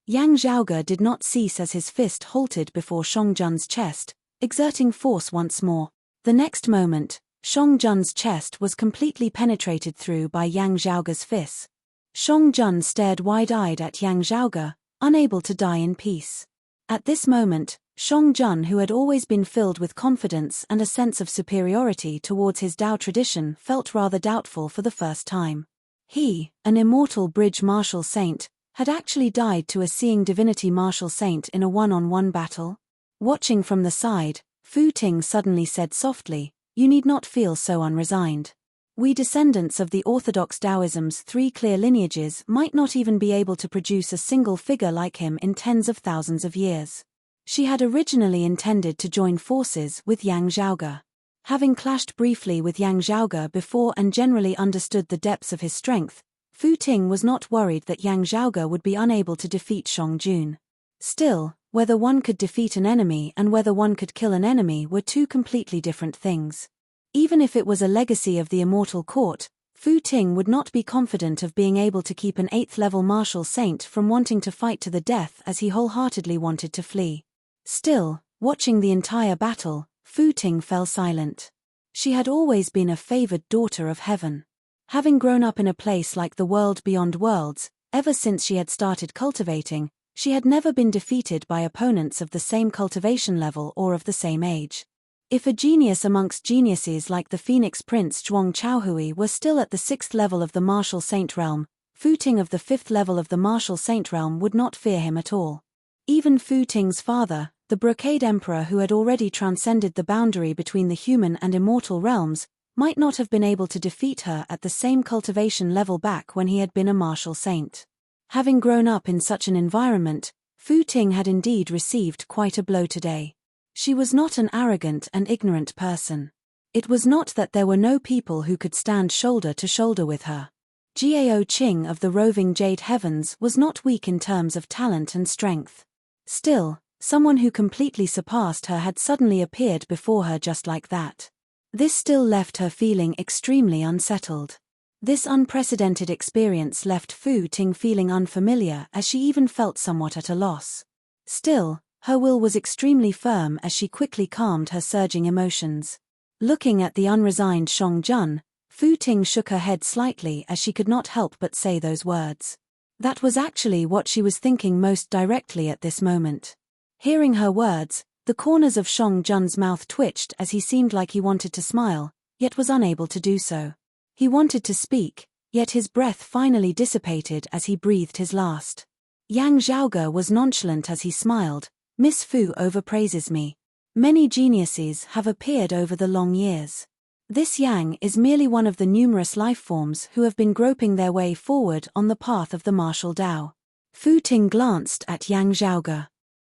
Yang Zhaoge did not cease as his fist halted before Shongjun's chest, exerting force once more. The next moment, Shongjun's chest was completely penetrated through by Yang Zhaoge's fist. Shongjun stared wide-eyed at Yang Zhaoge, unable to die in peace. At this moment, Shongjun, who had always been filled with confidence and a sense of superiority towards his Dao tradition, felt rather doubtful for the first time. He, an immortal bridge martial saint, had actually died to a seeing divinity martial saint in a one-on-one battle. Watching from the side, Fu Ting suddenly said softly, "You need not feel so unresigned. We descendants of the orthodox Taoism's 3 clear lineages might not even be able to produce a single figure like him in tens of thousands of years." She had originally intended to join forces with Yang Zhaoge. Having clashed briefly with Yang Zhaoge before and generally understood the depths of his strength, Fu Ting was not worried that Yang Zhaoge would be unable to defeat Shongjun. Still, whether one could defeat an enemy and whether one could kill an enemy were 2 completely different things. Even if it was a legacy of the immortal court, Fu Ting would not be confident of being able to keep an 8th-level martial saint from wanting to fight to the death as he wholeheartedly wanted to flee. Still, watching the entire battle, Fu Ting fell silent. She had always been a favored daughter of heaven. Having grown up in a place like the world beyond worlds, ever since she had started cultivating, she had never been defeated by opponents of the same cultivation level or of the same age. If a genius amongst geniuses like the Phoenix Prince Zhuang Chaohui were still at the 6th level of the martial saint realm, Fu Ting of the 5th level of the martial saint realm would not fear him at all. Even Fu Ting's father, the Brocade Emperor who had already transcended the boundary between the human and immortal realms, might not have been able to defeat her at the same cultivation level back when he had been a martial saint. Having grown up in such an environment, Fu Ting had indeed received quite a blow today. She was not an arrogant and ignorant person. It was not that there were no people who could stand shoulder to shoulder with her. Jiao Qing of the roving Jade Heavens was not weak in terms of talent and strength. Still, someone who completely surpassed her had suddenly appeared before her just like that. This still left her feeling extremely unsettled. This unprecedented experience left Fu Ting feeling unfamiliar as she even felt somewhat at a loss. Still, her will was extremely firm as she quickly calmed her surging emotions. Looking at the unresigned Shongjun, Fu Ting shook her head slightly as she could not help but say those words. That was actually what she was thinking most directly at this moment. Hearing her words, the corners of Shongjun's mouth twitched as he seemed like he wanted to smile, yet was unable to do so. He wanted to speak, yet his breath finally dissipated as he breathed his last. Yang Zhaoge was nonchalant as he smiled. "Miss Fu overpraises me. Many geniuses have appeared over the long years. This Yang is merely one of the numerous life forms who have been groping their way forward on the path of the martial Tao." Fu Ting glanced at Yang Zhaoge.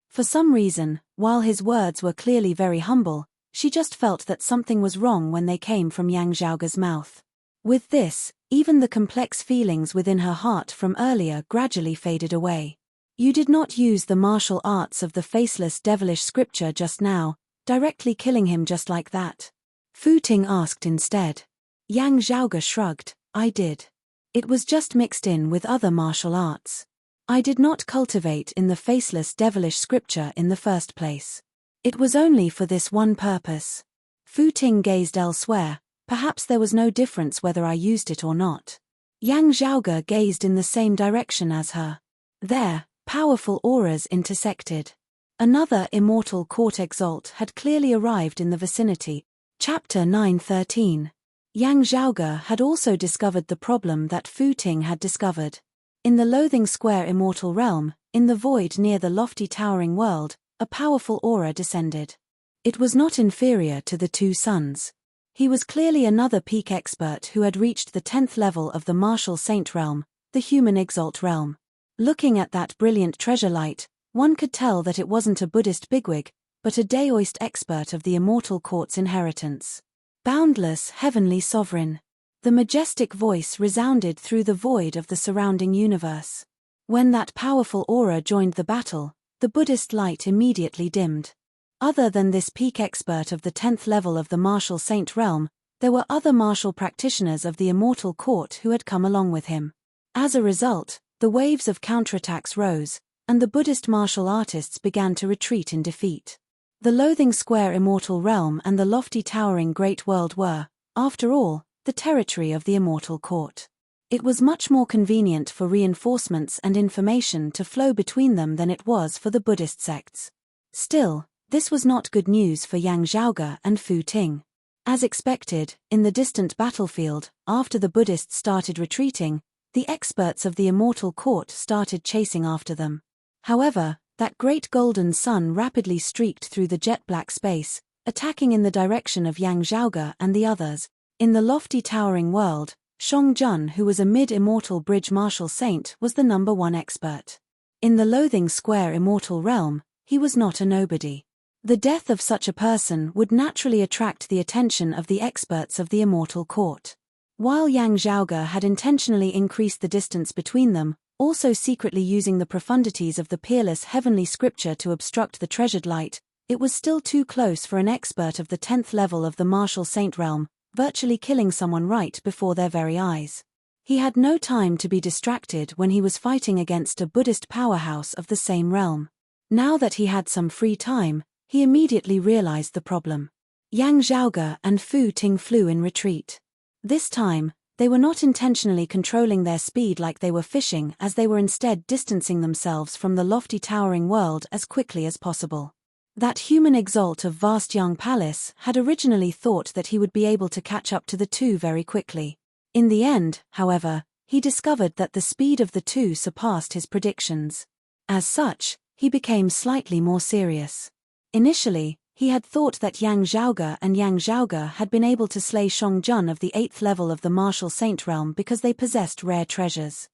For some reason, while his words were clearly very humble, she just felt that something was wrong when they came from Yang Zhaoge's mouth. With this, even the complex feelings within her heart from earlier gradually faded away. "You did not use the martial arts of the faceless devilish scripture just now, directly killing him just like that?" Fu Ting asked instead. Yang Zhaoge shrugged. "I did. It was just mixed in with other martial arts. I did not cultivate in the faceless devilish scripture in the first place. It was only for this one purpose." Fu Ting gazed elsewhere. Perhaps there was no difference whether I used it or not. Yang Zhaoge gazed in the same direction as her. There, powerful auras intersected. Another immortal court exalt had clearly arrived in the vicinity. Chapter 9:13. Yang Zhaoge had also discovered the problem that Fu Ting had discovered. In the Loathing Square immortal realm, in the void near the lofty towering world, a powerful aura descended. It was not inferior to the 2 suns. He was clearly another peak expert who had reached the 10th level of the martial saint realm, the human exalt realm. Looking at that brilliant treasure light, one could tell that it wasn't a Buddhist bigwig, but a Daoist expert of the immortal court's inheritance. Boundless, heavenly sovereign. The majestic voice resounded through the void of the surrounding universe. When that powerful aura joined the battle, the Buddhist light immediately dimmed. Other than this peak expert of the 10th level of the martial saint realm, there were other martial practitioners of the immortal court who had come along with him. As a result, the waves of counterattacks rose, and the Buddhist martial artists began to retreat in defeat. The loathing square immortal realm and the lofty towering great world were, after all, the territory of the immortal court. It was much more convenient for reinforcements and information to flow between them than it was for the Buddhist sects. Still, this was not good news for Yang Zhaoge and Fu Ting. As expected, in the distant battlefield, after the Buddhists started retreating, the experts of the immortal court started chasing after them. However, that great golden sun rapidly streaked through the jet-black space, attacking in the direction of Yang Zhaoge and the others. In the lofty towering world, Shang Jun, who was a mid-immortal bridge martial saint, was the #1 expert. In the loathing square immortal realm, he was not a nobody. The death of such a person would naturally attract the attention of the experts of the immortal court. While Yang Zhaoge had intentionally increased the distance between them, also secretly using the profundities of the peerless heavenly scripture to obstruct the treasured light, it was still too close for an expert of the 10th level of the martial saint realm, virtually killing someone right before their very eyes. He had no time to be distracted when he was fighting against a Buddhist powerhouse of the same realm. Now that he had some free time, he immediately realized the problem. Yang Zhaoge and Fu Ting flew in retreat. This time, they were not intentionally controlling their speed like they were fishing, as they were instead distancing themselves from the lofty towering world as quickly as possible. That human exalt of vast Yang Palace had originally thought that he would be able to catch up to the two very quickly. In the end, however, he discovered that the speed of the two surpassed his predictions. As such, he became slightly more serious. Initially, he had thought that Yang Zhaoge and Yang Zhaoge had been able to slay Shang Jun of the 8th level of the martial saint realm because they possessed rare treasures.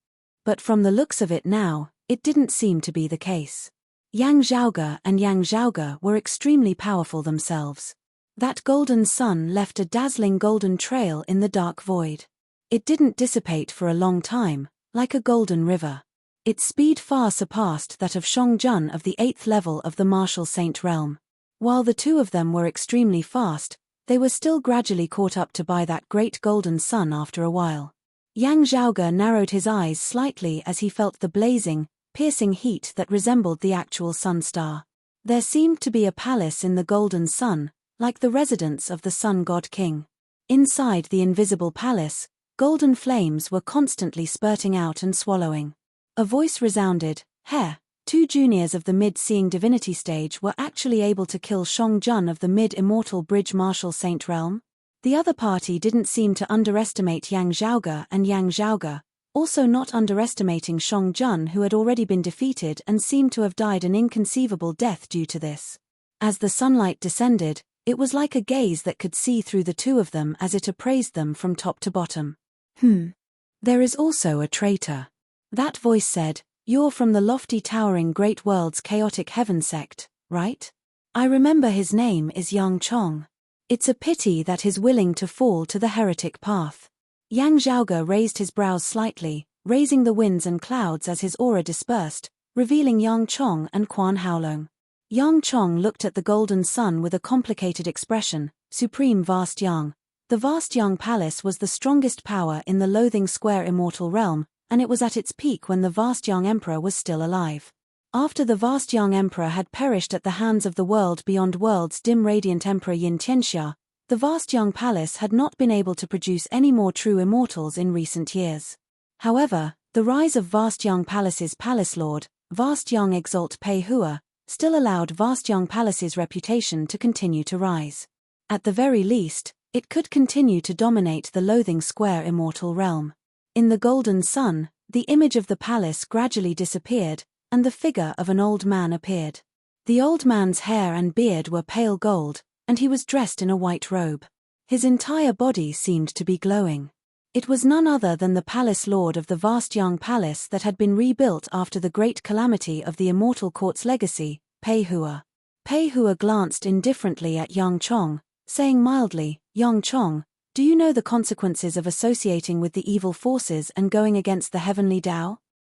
But from the looks of it now, it didn't seem to be the case. Yang Zhaoge and Yang Zhaoge were extremely powerful themselves. That golden sun left a dazzling golden trail in the dark void. It didn't dissipate for a long time, like a golden river. Its speed far surpassed that of Shang Jun of the 8th level of the martial saint realm. While the two of them were extremely fast, they were still gradually caught up to by that great golden sun after a while. Yang Zhaoge narrowed his eyes slightly as he felt the blazing, piercing heat that resembled the actual sun star. There seemed to be a palace in the golden sun, like the residence of the sun god king. Inside the invisible palace, golden flames were constantly spurting out and swallowing. A voice resounded, "Heh." Two juniors of the mid-seeing divinity stage were actually able to kill Shang Jun of the mid-immortal bridge martial saint realm. The other party didn't seem to underestimate Yang Zhaoge and Yang Zhaoge, also not underestimating Shang Jun, who had already been defeated and seemed to have died an inconceivable death due to this. As the sunlight descended, it was like a gaze that could see through the two of them as it appraised them from top to bottom. There is also a traitor. That voice said, "You're from the lofty towering great world's chaotic heaven sect, right? I remember his name is Yang Chong. It's a pity that he's willing to fall to the heretic path." Yang Zhaoge raised his brows slightly, raising the winds and clouds as his aura dispersed, revealing Yang Chong and Quan Haolong. Yang Chong looked at the golden sun with a complicated expression. Supreme Vast Yang. The Vast Yang Palace was the strongest power in the Loathing Square immortal realm, and it was at its peak when the Vast Yang Emperor was still alive. After the Vast Yang Emperor had perished at the hands of the world beyond worlds dim radiant Emperor Yin Tianxia, the Vast Yang Palace had not been able to produce any more true immortals in recent years. However, the rise of Vast Yang Palace's Palace Lord, Vast Yang Exalt Pei Hua, still allowed Vast Yang Palace's reputation to continue to rise. At the very least, it could continue to dominate the Loathing Square immortal realm. In the golden sun, the image of the palace gradually disappeared, and the figure of an old man appeared. The old man's hair and beard were pale gold, and he was dressed in a white robe. His entire body seemed to be glowing. It was none other than the palace lord of the vast young palace that had been rebuilt after the great calamity of the immortal court's legacy, Pei Hua. Pei Hua glanced indifferently at Yang Chong, saying mildly, "Yang Chong, do you know the consequences of associating with the evil forces and going against the heavenly Tao?"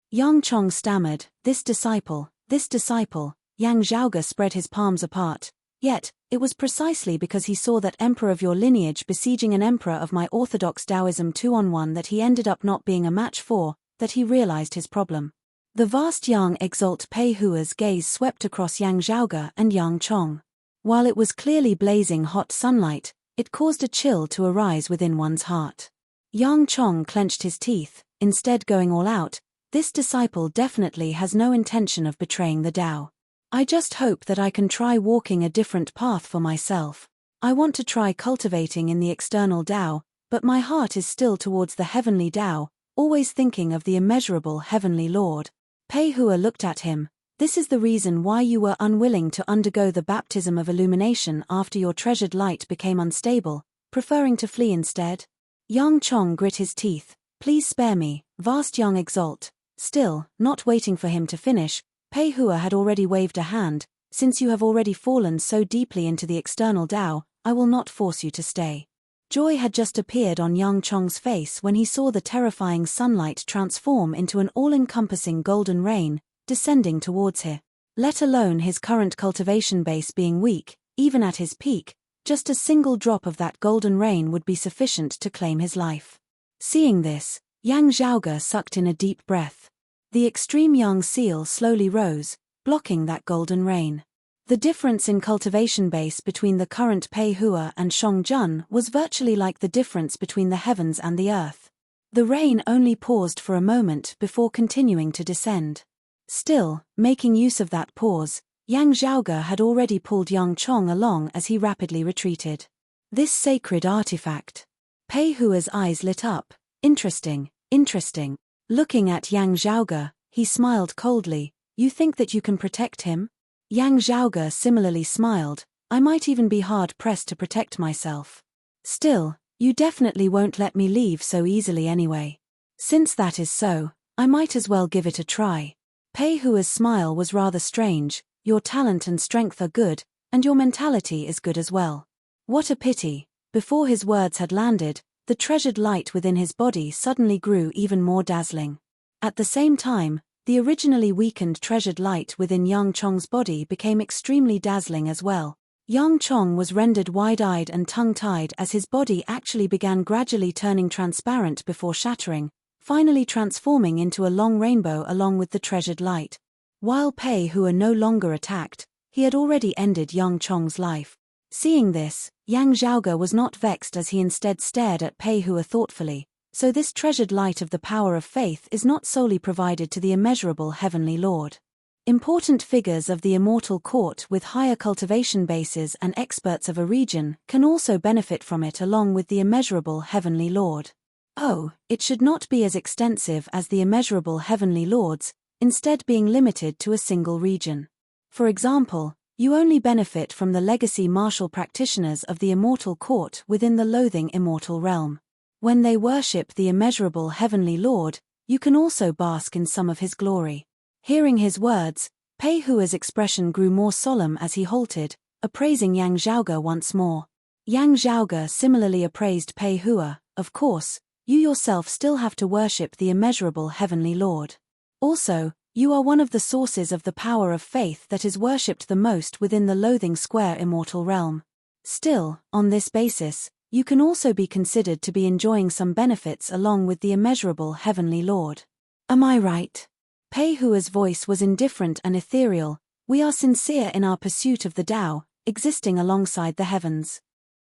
Yang Chong stammered, this disciple. Yang Zhaoge spread his palms apart. "Yet, it was precisely because he saw that emperor of your lineage besieging an emperor of my orthodox Taoism 2-on-1 that he ended up not being a match for, that he realized his problem." The vast young exalt Pei Hua's gaze swept across Yang Zhaoge and Yang Chong. While it was clearly blazing hot sunlight, it caused a chill to arise within one's heart. Yang Chong clenched his teeth, instead going all out. "This disciple definitely has no intention of betraying the Tao. I just hope that I can try walking a different path for myself. I want to try cultivating in the external Tao, but my heart is still towards the heavenly Tao, always thinking of the immeasurable heavenly Lord." Pei Hua looked at him. "This is the reason why you were unwilling to undergo the baptism of illumination after your treasured light became unstable, preferring to flee instead?" Yang Chong grit his teeth. "Please spare me, vast young exalt." Still, not waiting for him to finish, Pei Hua had already waved a hand. "Since you have already fallen so deeply into the external Tao, I will not force you to stay." Joy had just appeared on Yang Chong's face when he saw the terrifying sunlight transform into an all-encompassing golden rain, descending towards him. Let alone his current cultivation base being weak, even at his peak, just a single drop of that golden rain would be sufficient to claim his life. Seeing this, Yang Zhaoge sucked in a deep breath. The extreme young seal slowly rose, blocking that golden rain. The difference in cultivation base between the current Pei Hua and Shong Jun was virtually like the difference between the heavens and the earth. The rain only paused for a moment before continuing to descend. Still, making use of that pause, Yang Zhaoge had already pulled Yang Chong along as he rapidly retreated. This sacred artifact. Pei Hua's eyes lit up. Interesting. Looking at Yang Zhaoge, he smiled coldly. "You think that you can protect him?" Yang Zhaoge similarly smiled. "I might even be hard-pressed to protect myself. Still, you definitely won't let me leave so easily anyway. Since that is so, I might as well give it a try." Pei Hua's smile was rather strange. "Your talent and strength are good, and your mentality is good as well. What a pity." Before his words had landed, the treasured light within his body suddenly grew even more dazzling. At the same time, the originally weakened treasured light within Yang Chong's body became extremely dazzling as well. Yang Chong was rendered wide-eyed and tongue-tied as his body actually began gradually turning transparent before shattering, finally transforming into a long rainbow along with the treasured light. While Pei Hua no longer attacked, he had already ended Yang Chong's life. Seeing this, Yang Zhaoge was not vexed as he instead stared at Pei Hua thoughtfully. "So this treasured light of the power of faith is not solely provided to the immeasurable heavenly Lord. Important figures of the immortal court with higher cultivation bases and experts of a region can also benefit from it along with the immeasurable heavenly Lord. Oh, it should not be as extensive as the immeasurable heavenly Lords, instead being limited to a single region. For example, you only benefit from the legacy martial practitioners of the immortal court within the loathing immortal realm. When they worship the immeasurable heavenly Lord, you can also bask in some of his glory." Hearing his words, Pei Hua's expression grew more solemn as he halted, appraising Yang Zhaoge once more. Yang Zhaoge similarly appraised Pei Hua. "Of course, you yourself still have to worship the immeasurable heavenly Lord. Also, you are one of the sources of the power of faith that is worshipped the most within the loathing square immortal realm. Still, on this basis, you can also be considered to be enjoying some benefits along with the immeasurable heavenly Lord. Am I right?" Pei Hua's voice was indifferent and ethereal. "We are sincere in our pursuit of the Tao, existing alongside the heavens."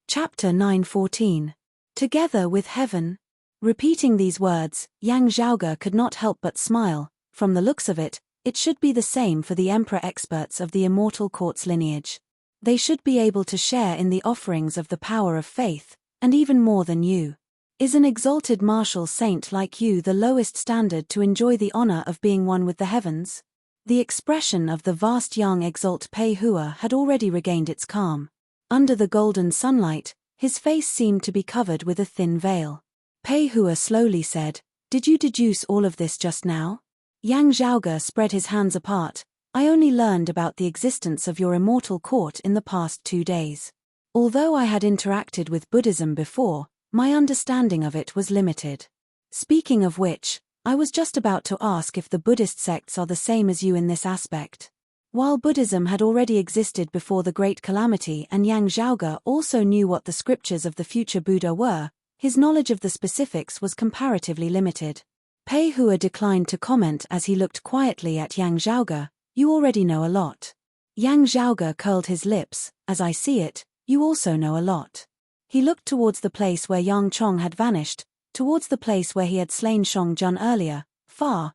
Chapter 9:14. Together with heaven. Repeating these words, Yang Zhaoge could not help but smile. From the looks of it, it should be the same for the emperor experts of the immortal court's lineage. They should be able to share in the offerings of the power of faith, and even more than you. Is an exalted martial saint like you the lowest standard to enjoy the honor of being one with the heavens? The expression of the vast young exalt Pei Hua had already regained its calm. Under the golden sunlight, his face seemed to be covered with a thin veil. Pei Hua slowly said, "Did you deduce all of this just now?" Yang Zhaoge spread his hands apart. "I only learned about the existence of your immortal court in the past 2 days. Although I had interacted with Buddhism before, my understanding of it was limited. Speaking of which, I was just about to ask if the Buddhist sects are the same as you in this aspect." While Buddhism had already existed before the Great Calamity and Yang Zhaoge also knew what the scriptures of the future Buddha were, his knowledge of the specifics was comparatively limited. Pei Hua declined to comment as he looked quietly at Yang Zhaoge. "You already know a lot." Yang Zhaoge curled his lips. "As I see it, you also know a lot." He looked towards the place where Yang Chong had vanished, towards the place where he had slain Shong Jun earlier, far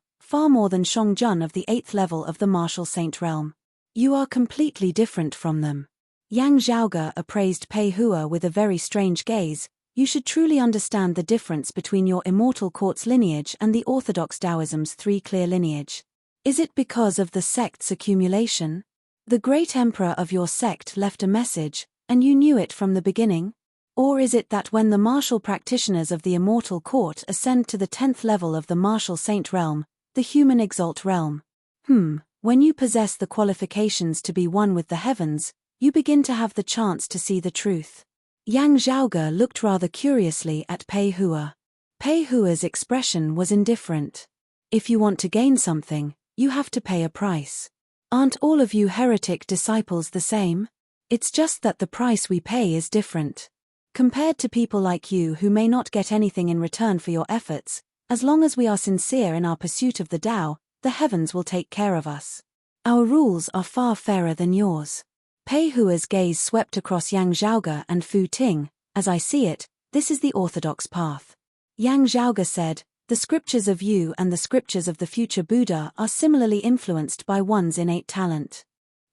more than Shong Jun of the 8th level of the martial saint realm. "You are completely different from them." Yang Zhaoge appraised Pei Hua with a very strange gaze. "You should truly understand the difference between your immortal court's lineage and the orthodox Taoism's 3 clear lineage. Is it because of the sect's accumulation? The great emperor of your sect left a message, and you knew it from the beginning? Or is it that when the martial practitioners of the immortal court ascend to the 10th level of the martial saint realm, the human exalt realm? When you possess the qualifications to be one with the heavens, you begin to have the chance to see the truth." Yang Zhaoge looked rather curiously at Pei Hua. Pei Hua's expression was indifferent. "If you want to gain something, you have to pay a price. Aren't all of you heretic disciples the same? It's just that the price we pay is different. Compared to people like you who may not get anything in return for your efforts, as long as we are sincere in our pursuit of the Tao, the heavens will take care of us. Our rules are far fairer than yours." Pei Hua's gaze swept across Yang Zhaoge and Fu Ting. "As I see it, this is the orthodox path." Yang Zhaoge said, "The scriptures of you and the scriptures of the future Buddha are similarly influenced by one's innate talent.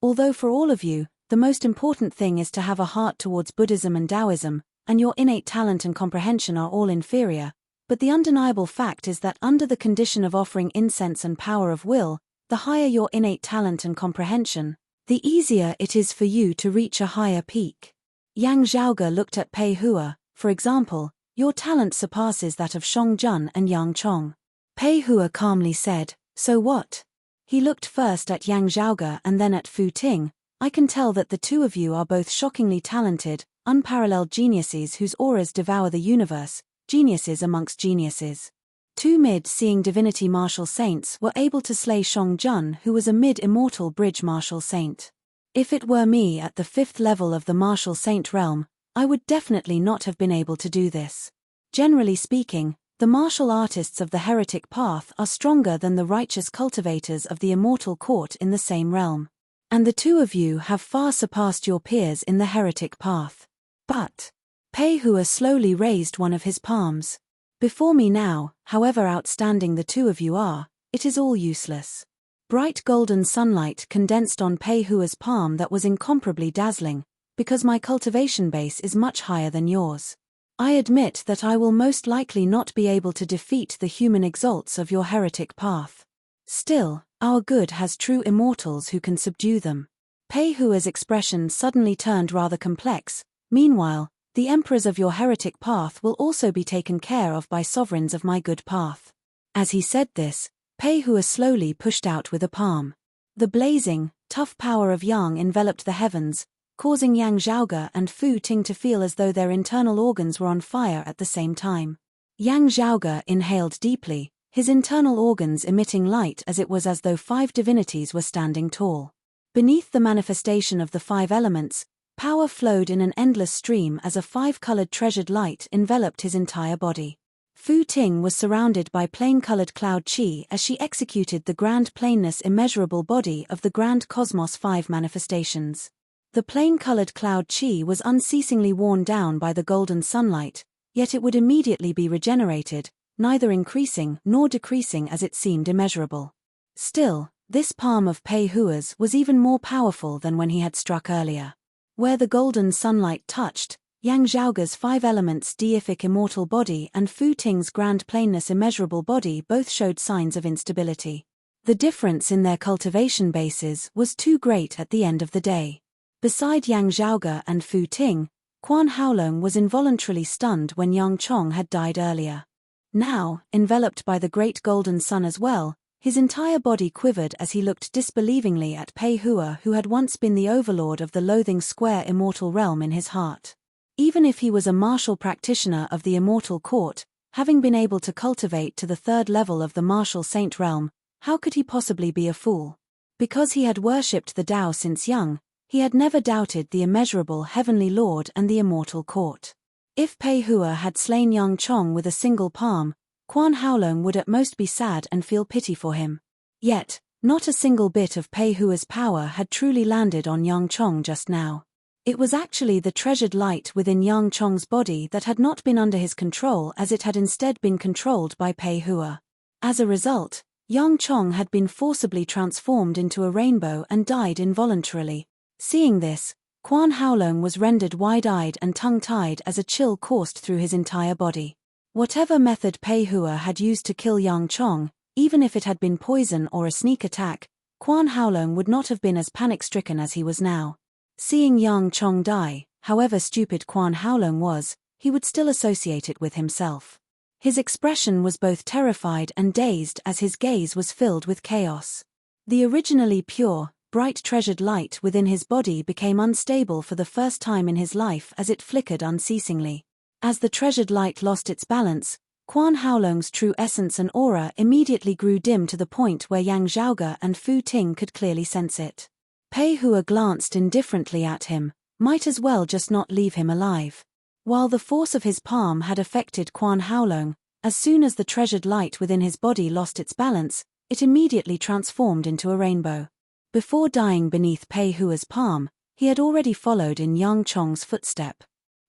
Although for all of you, the most important thing is to have a heart towards Buddhism and Taoism, and your innate talent and comprehension are all inferior, but the undeniable fact is that under the condition of offering incense and power of will, the higher your innate talent and comprehension, the easier it is for you to reach a higher peak." Yang Zhaoge looked at Pei Hua. "For example, your talent surpasses that of Shong Jun and Yang Chong." Pei Hua calmly said, "So what?" He looked first at Yang Zhaoge and then at Fu Ting. "I can tell that the two of you are both shockingly talented, unparalleled geniuses whose auras devour the universe, geniuses amongst geniuses." 2 mid-seeing divinity martial saints were able to slay Shong Jun, who was a mid-immortal bridge martial saint. If it were me at the 5th level of the martial saint realm, I would definitely not have been able to do this. Generally speaking, the martial artists of the heretic path are stronger than the righteous cultivators of the immortal court in the same realm. And the two of you have far surpassed your peers in the heretic path. But Pei Hua slowly raised one of his palms. "Before me now, however outstanding the two of you are, it is all useless." Bright golden sunlight condensed on Pei Hua's palm that was incomparably dazzling. "Because my cultivation base is much higher than yours. I admit that I will most likely not be able to defeat the human exalts of your heretic path. Still, our good has true immortals who can subdue them." Pei Hua's expression suddenly turned rather complex. "Meanwhile, the emperors of your heretic path will also be taken care of by sovereigns of my good path." As he said this, Pei Hua slowly pushed out with a palm. The blazing, tough power of Yang enveloped the heavens, causing Yang Zhaoge and Fu Ting to feel as though their internal organs were on fire at the same time. Yang Zhaoge inhaled deeply, his internal organs emitting light as it was as though 5 divinities were standing tall. Beneath the manifestation of the 5 elements, power flowed in an endless stream as a 5-colored treasured light enveloped his entire body. Fu Ting was surrounded by plain-colored cloud chi as she executed the grand plainness immeasurable body of the grand cosmos 5 manifestations. The plain-colored cloud chi was unceasingly worn down by the golden sunlight, yet it would immediately be regenerated, neither increasing nor decreasing as it seemed immeasurable. Still, this palm of Pei Hua's was even more powerful than when he had struck earlier. Where the golden sunlight touched, Yang Zhaoge's 5 elements deific immortal body and Fu Ting's grand plainness immeasurable body both showed signs of instability. The difference in their cultivation bases was too great at the end of the day. Beside Yang Zhaoge and Fu Ting, Quan Haolong was involuntarily stunned when Yang Chong had died earlier. Now, enveloped by the great golden sun as well, his entire body quivered as he looked disbelievingly at Pei Hua, who had once been the overlord of the loathing square immortal realm in his heart. Even if he was a martial practitioner of the immortal court, having been able to cultivate to the 3rd level of the martial saint realm, how could he possibly be a fool? Because he had worshipped the Tao since young, he had never doubted the immeasurable heavenly lord and the immortal court. If Pei Hua had slain Yang Chong with a single palm, Quan Haolong would at most be sad and feel pity for him. Yet, not a single bit of Pei Hua's power had truly landed on Yang Chong just now. It was actually the treasured light within Yang Chong's body that had not been under his control, as it had instead been controlled by Pei Hua. As a result, Yang Chong had been forcibly transformed into a rainbow and died involuntarily. Seeing this, Quan Haolong was rendered wide-eyed and tongue-tied as a chill coursed through his entire body. Whatever method Pei Hua had used to kill Yang Chong, even if it had been poison or a sneak attack, Quan Haolong would not have been as panic-stricken as he was now. Seeing Yang Chong die, however stupid Quan Haolong was, he would still associate it with himself. His expression was both terrified and dazed as his gaze was filled with chaos. The originally pure, bright treasured light within his body became unstable for the first time in his life as it flickered unceasingly. As the treasured light lost its balance, Quan Haolong's true essence and aura immediately grew dim to the point where Yang Zhaoge and Fu Ting could clearly sense it. Pei Hua glanced indifferently at him, might as well just not leave him alive. While the force of his palm had affected Quan Haolong, as soon as the treasured light within his body lost its balance, it immediately transformed into a rainbow. Before dying beneath Pei Hua's palm, he had already followed in Yang Chong's footstep.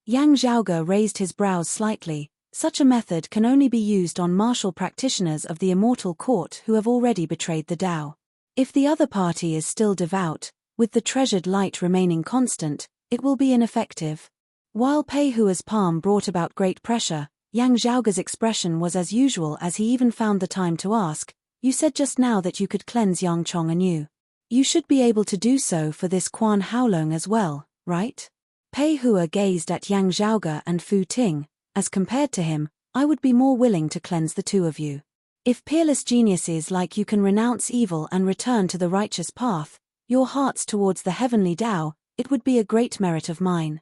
Yang Zhaoge raised his brows slightly. Such a method can only be used on martial practitioners of the immortal court who have already betrayed the Tao. If the other party is still devout, with the treasured light remaining constant, it will be ineffective. While Pei Hua's palm brought about great pressure, Yang Zhaoge's expression was as usual as he even found the time to ask, "You said just now that you could cleanse Yang Chong anew. You should be able to do so for this Quan Haolong as well, right?" Pei Hua gazed at Yang Zhaoge and Fu Ting. As compared to him, I would be more willing to cleanse the two of you. If peerless geniuses like you can renounce evil and return to the righteous path, your hearts towards the heavenly Tao, it would be a great merit of mine.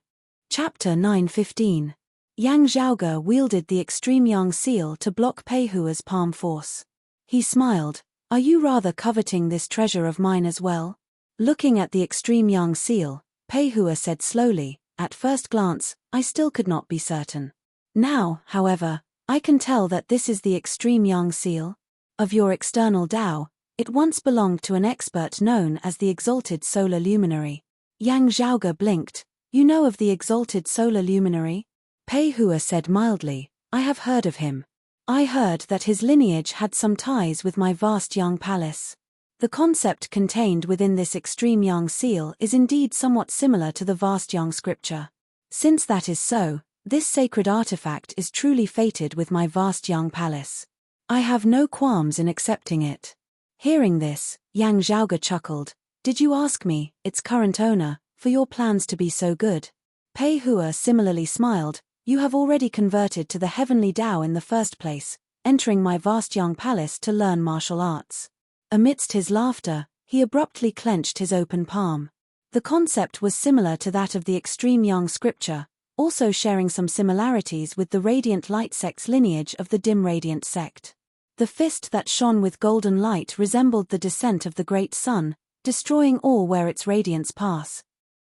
Chapter 9:15. Yang Zhaoge wielded the extreme yang seal to block Pei Hua's palm force. He smiled. "Are you rather coveting this treasure of mine as well?" Looking at the extreme yang seal, Pei Hua said slowly, "At first glance, I still could not be certain. Now, however, I can tell that this is the extreme yang seal of your external Tao. It once belonged to an expert known as the exalted solar luminary." Yang Zhaoge blinked. "You know of the exalted solar luminary?" Pei Hua said mildly, "I have heard of him. I heard that his lineage had some ties with my vast yang palace. The concept contained within this extreme yang seal is indeed somewhat similar to the vast yang scripture. Since that is so, this sacred artifact is truly fated with my vast yang palace. I have no qualms in accepting it." Hearing this, Yang Zhaoge chuckled. "Did you ask me, its current owner, for your plans to be so good?" Pei Hua similarly smiled. "You have already converted to the heavenly Tao in the first place, entering my vast yang palace to learn martial arts." Amidst his laughter, he abruptly clenched his open palm. The concept was similar to that of the extreme yang scripture, also sharing some similarities with the radiant light sect's lineage of the dim radiant sect. The fist that shone with golden light resembled the descent of the great sun, destroying all where its radiance pass.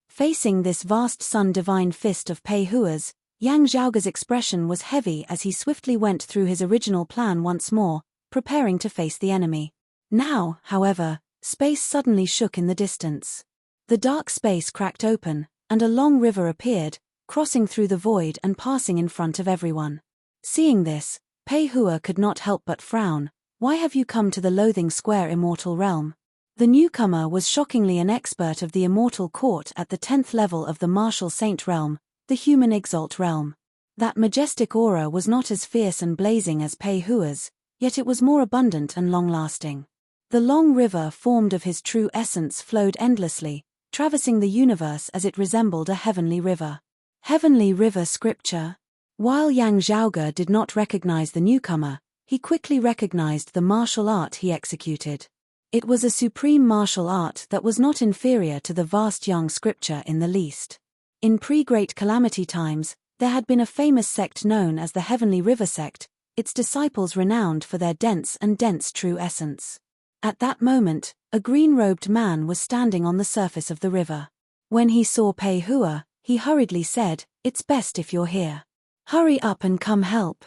Facing this vast sun-divine fist of Pei Hua's, Yang Zhaoge's expression was heavy as he swiftly went through his original plan once more, preparing to face the enemy. Now, however, space suddenly shook in the distance. The dark space cracked open, and a long river appeared, crossing through the void and passing in front of everyone. Seeing this, Pei Hua could not help but frown. "Why have you come to the loathing square immortal realm?" The newcomer was shockingly an expert of the immortal court at the 10th level of the martial saint realm, the human exalt realm. That majestic aura was not as fierce and blazing as Pei Hua's, yet it was more abundant and long-lasting. The long river formed of his true essence flowed endlessly, traversing the universe as it resembled a heavenly river. Heavenly river scripture? While Yang Zhaoge did not recognize the newcomer, he quickly recognized the martial art he executed. It was a supreme martial art that was not inferior to the vast Yang scripture in the least. In pre-Great Calamity times, there had been a famous sect known as the Heavenly River sect, its disciples renowned for their dense true essence. At that moment, a green-robed man was standing on the surface of the river. When he saw Pei Hua, he hurriedly said, "It's best if you're here. Hurry up and come help."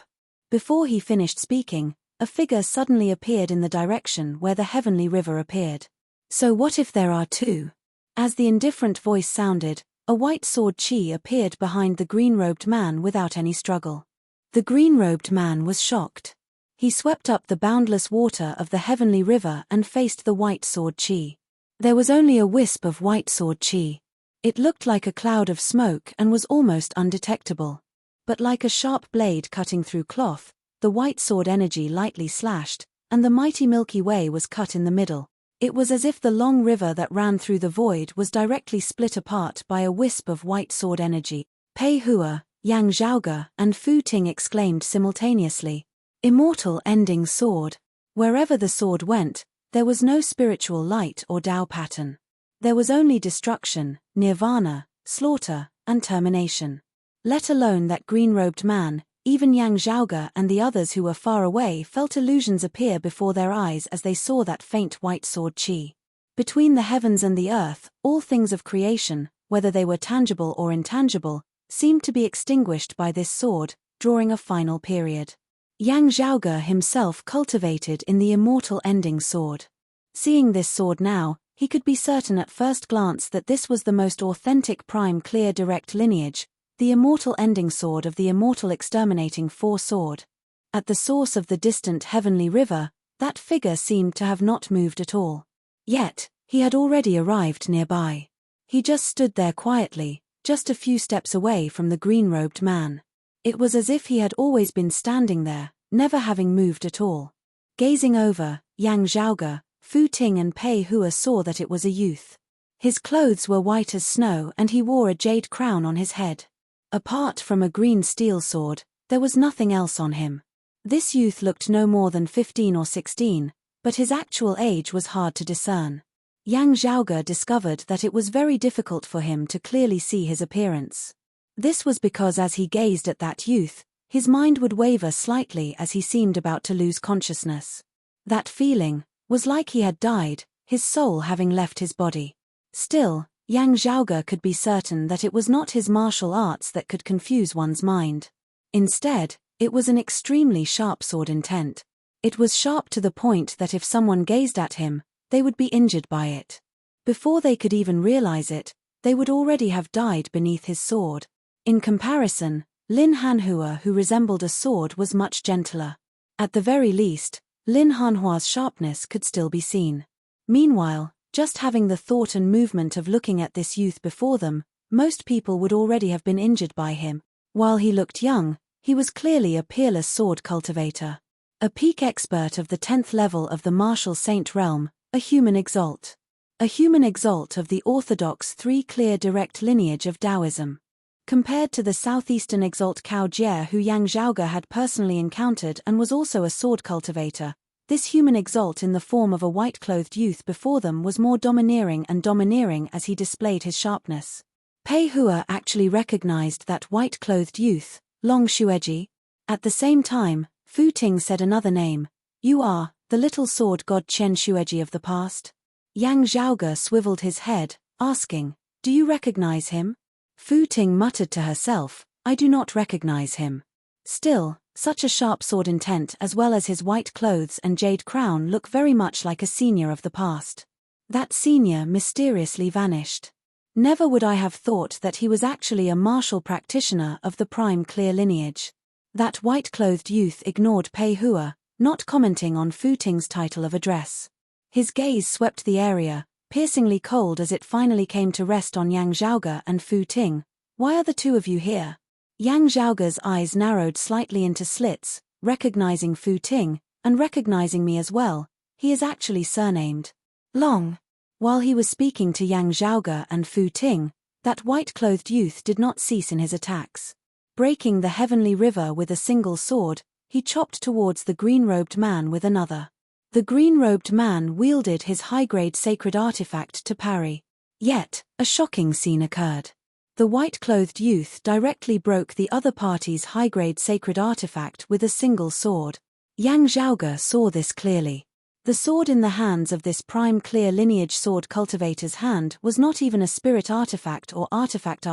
Before he finished speaking, a figure suddenly appeared in the direction where the Heavenly River appeared. "So what if there are two?" As the indifferent voice sounded, a white sword chi appeared behind the green-robed man without any struggle. The green-robed man was shocked. He swept up the boundless water of the Heavenly River and faced the white sword chi. There was only a wisp of white sword chi. It looked like a cloud of smoke and was almost undetectable. But like a sharp blade cutting through cloth, the white sword energy lightly slashed, and the mighty Milky Way was cut in the middle. It was as if the long river that ran through the void was directly split apart by a wisp of white sword energy. Pei Hua, Yang Zhaoge, and Fu Ting exclaimed simultaneously, "Immortal ending sword!" Wherever the sword went, there was no spiritual light or Tao pattern. There was only destruction, nirvana, slaughter, and termination. Let alone that green-robed man, even Yang Zhaoge and the others who were far away felt illusions appear before their eyes as they saw that faint white sword chi. Between the heavens and the earth, all things of creation, whether they were tangible or intangible, seemed to be extinguished by this sword, drawing a final period. Yang Zhaoge himself cultivated in the immortal ending sword. Seeing this sword now, he could be certain at first glance that this was the most authentic prime clear direct lineage, the immortal ending sword of the immortal exterminating four sword. At the source of the distant Heavenly River, that figure seemed to have not moved at all. Yet, he had already arrived nearby. He just stood there quietly, just a few steps away from the green-robed man. It was as if he had always been standing there, never having moved at all. Gazing over, Yang Zhaoge, Fu Ting and Pei Hua saw that it was a youth. His clothes were white as snow and he wore a jade crown on his head. Apart from a green steel sword, there was nothing else on him. This youth looked no more than 15 or 16, but his actual age was hard to discern. Yang Zhaoge discovered that it was very difficult for him to clearly see his appearance. This was because as he gazed at that youth, his mind would waver slightly as he seemed about to lose consciousness. That feeling was like he had died, his soul having left his body. Still, Yang Zhaoge could be certain that it was not his martial arts that could confuse one's mind. Instead, it was an extremely sharp sword intent. It was sharp to the point that if someone gazed at him, they would be injured by it. Before they could even realize it, they would already have died beneath his sword. In comparison, Lin Hanhua, who resembled a sword, was much gentler. At the very least, Lin Hanhua's sharpness could still be seen. Meanwhile, just having the thought and movement of looking at this youth before them, most people would already have been injured by him. While he looked young, he was clearly a peerless sword cultivator. A peak expert of the 10th level of the martial saint realm, a human exalt. A human exalt of the orthodox three clear direct lineage of Taoism. Compared to the southeastern exalt Cao Jie who Yang Zhaoge had personally encountered and was also a sword cultivator, this human exalt in the form of a white-clothed youth before them was more domineering as he displayed his sharpness. Pei Hua actually recognized that white-clothed youth, Long Xueji. At the same time, Fu Ting said another name. "You are the little sword god Chen Xueji of the past?" Yang Zhaoge swiveled his head, asking, "Do you recognize him?" Fu Ting muttered to herself, "I do not recognize him." Still, such a sharp sword intent as well as his white clothes and jade crown look very much like a senior of the past. That senior mysteriously vanished. Never would I have thought that he was actually a martial practitioner of the prime clear lineage. That white-clothed youth ignored Pei Hua, not commenting on Fu Ting's title of address. His gaze swept the area, piercingly cold as it finally came to rest on Yang Zhaoge and Fu Ting. "Why are the two of you here?" Yang Zhaoge's eyes narrowed slightly into slits, recognizing Fu Ting, and recognizing me as well. He is actually surnamed Long. While he was speaking to Yang Zhaoge and Fu Ting, that white-clothed youth did not cease in his attacks. Breaking the heavenly river with a single sword, he chopped towards the green-robed man with another. The green-robed man wielded his high-grade sacred artifact to parry. Yet, a shocking scene occurred. The white-clothed youth directly broke the other party's high-grade sacred artifact with a single sword. Yang Zhaoge saw this clearly. The sword in the hands of this prime clear lineage sword cultivator's hand was not even a spirit artifact or artifact,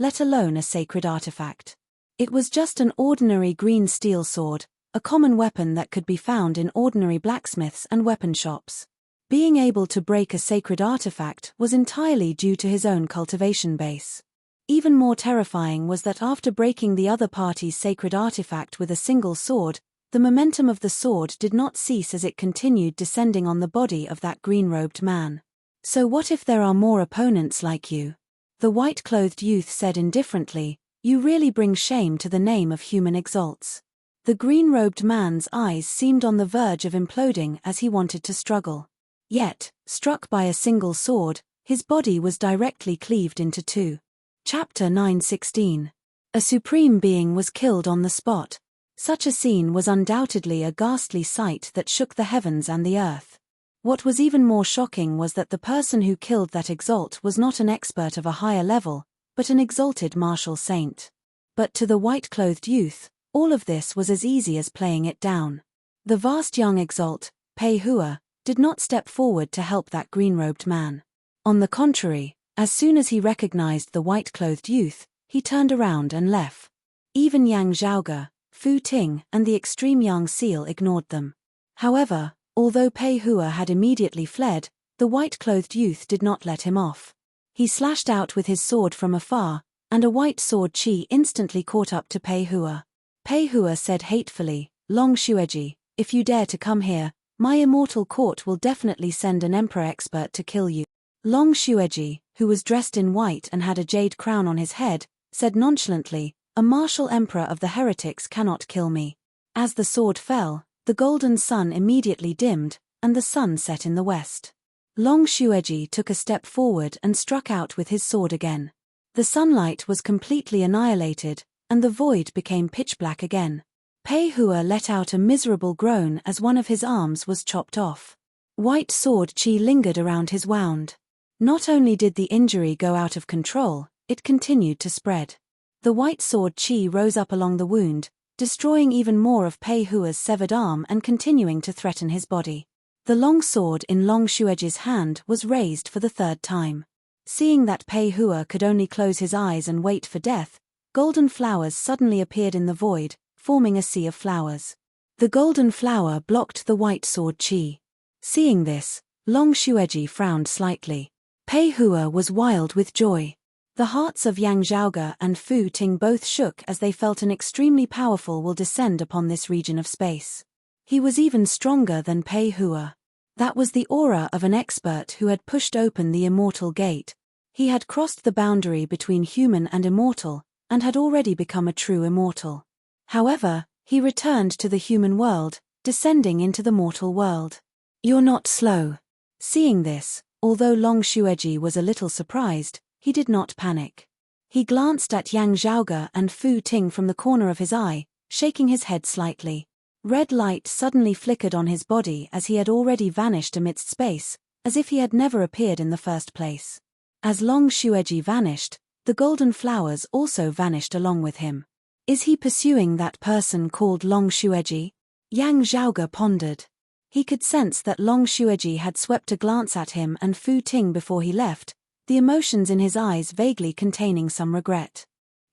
let alone a sacred artifact. It was just an ordinary green steel sword, a common weapon that could be found in ordinary blacksmiths and weapon shops. Being able to break a sacred artifact was entirely due to his own cultivation base. Even more terrifying was that after breaking the other party's sacred artifact with a single sword, the momentum of the sword did not cease as it continued descending on the body of that green-robed man. So what if there are more opponents like you? The white-clothed youth said indifferently, you really bring shame to the name of human exalts. The green-robed man's eyes seemed on the verge of imploding as he wanted to struggle. Yet, struck by a single sword, his body was directly cleaved into two. Chapter 9:16. A supreme being was killed on the spot. Such a scene was undoubtedly a ghastly sight that shook the heavens and the earth. What was even more shocking was that the person who killed that exalt was not an expert of a higher level, but an exalted martial saint. But to the white-clothed youth, all of this was as easy as playing it down. The vast young exalt, Pei Hua, did not step forward to help that green-robed man. On the contrary, as soon as he recognized the white-clothed youth, he turned around and left. Even Yang Zhaoge, Fu Ting, and the extreme young seal ignored them. However, although Pei Hua had immediately fled, the white-clothed youth did not let him off. He slashed out with his sword from afar, and a white sword chi instantly caught up to Pei Hua. Pei Hua said hatefully, Long Xueji, if you dare to come here, my immortal court will definitely send an emperor expert to kill you. Long Xueji, who was dressed in white and had a jade crown on his head, said nonchalantly, a martial emperor of the heretics cannot kill me. As the sword fell, the golden sun immediately dimmed, and the sun set in the west. Long Xueji took a step forward and struck out with his sword again. The sunlight was completely annihilated, and the void became pitch black again. Pei Hua let out a miserable groan as one of his arms was chopped off. White sword chi lingered around his wound. Not only did the injury go out of control, it continued to spread. The white sword chi rose up along the wound, destroying even more of Pei Hua's severed arm and continuing to threaten his body. The long sword in Long Xueji's hand was raised for the third time. Seeing that Pei Hua could only close his eyes and wait for death, golden flowers suddenly appeared in the void, forming a sea of flowers. The golden flower blocked the white sword chi. Seeing this, Long Xueji frowned slightly. Pei Hua was wild with joy. The hearts of Yang Zhaoge and Fu Ting both shook as they felt an extremely powerful will descend upon this region of space. He was even stronger than Pei Hua. That was the aura of an expert who had pushed open the immortal gate. He had crossed the boundary between human and immortal, and had already become a true immortal. However, he returned to the human world, descending into the mortal world. You're not slow. Seeing this, although Long Xueji was a little surprised, he did not panic. He glanced at Yang Zhaoge and Fu Ting from the corner of his eye, shaking his head slightly. Red light suddenly flickered on his body as he had already vanished amidst space, as if he had never appeared in the first place. As Long Xueji vanished, the golden flowers also vanished along with him. Is he pursuing that person called Long Xueji? Yang Zhaoge pondered. He could sense that Long Xueji had swept a glance at him and Fu Ting before he left, the emotions in his eyes vaguely containing some regret.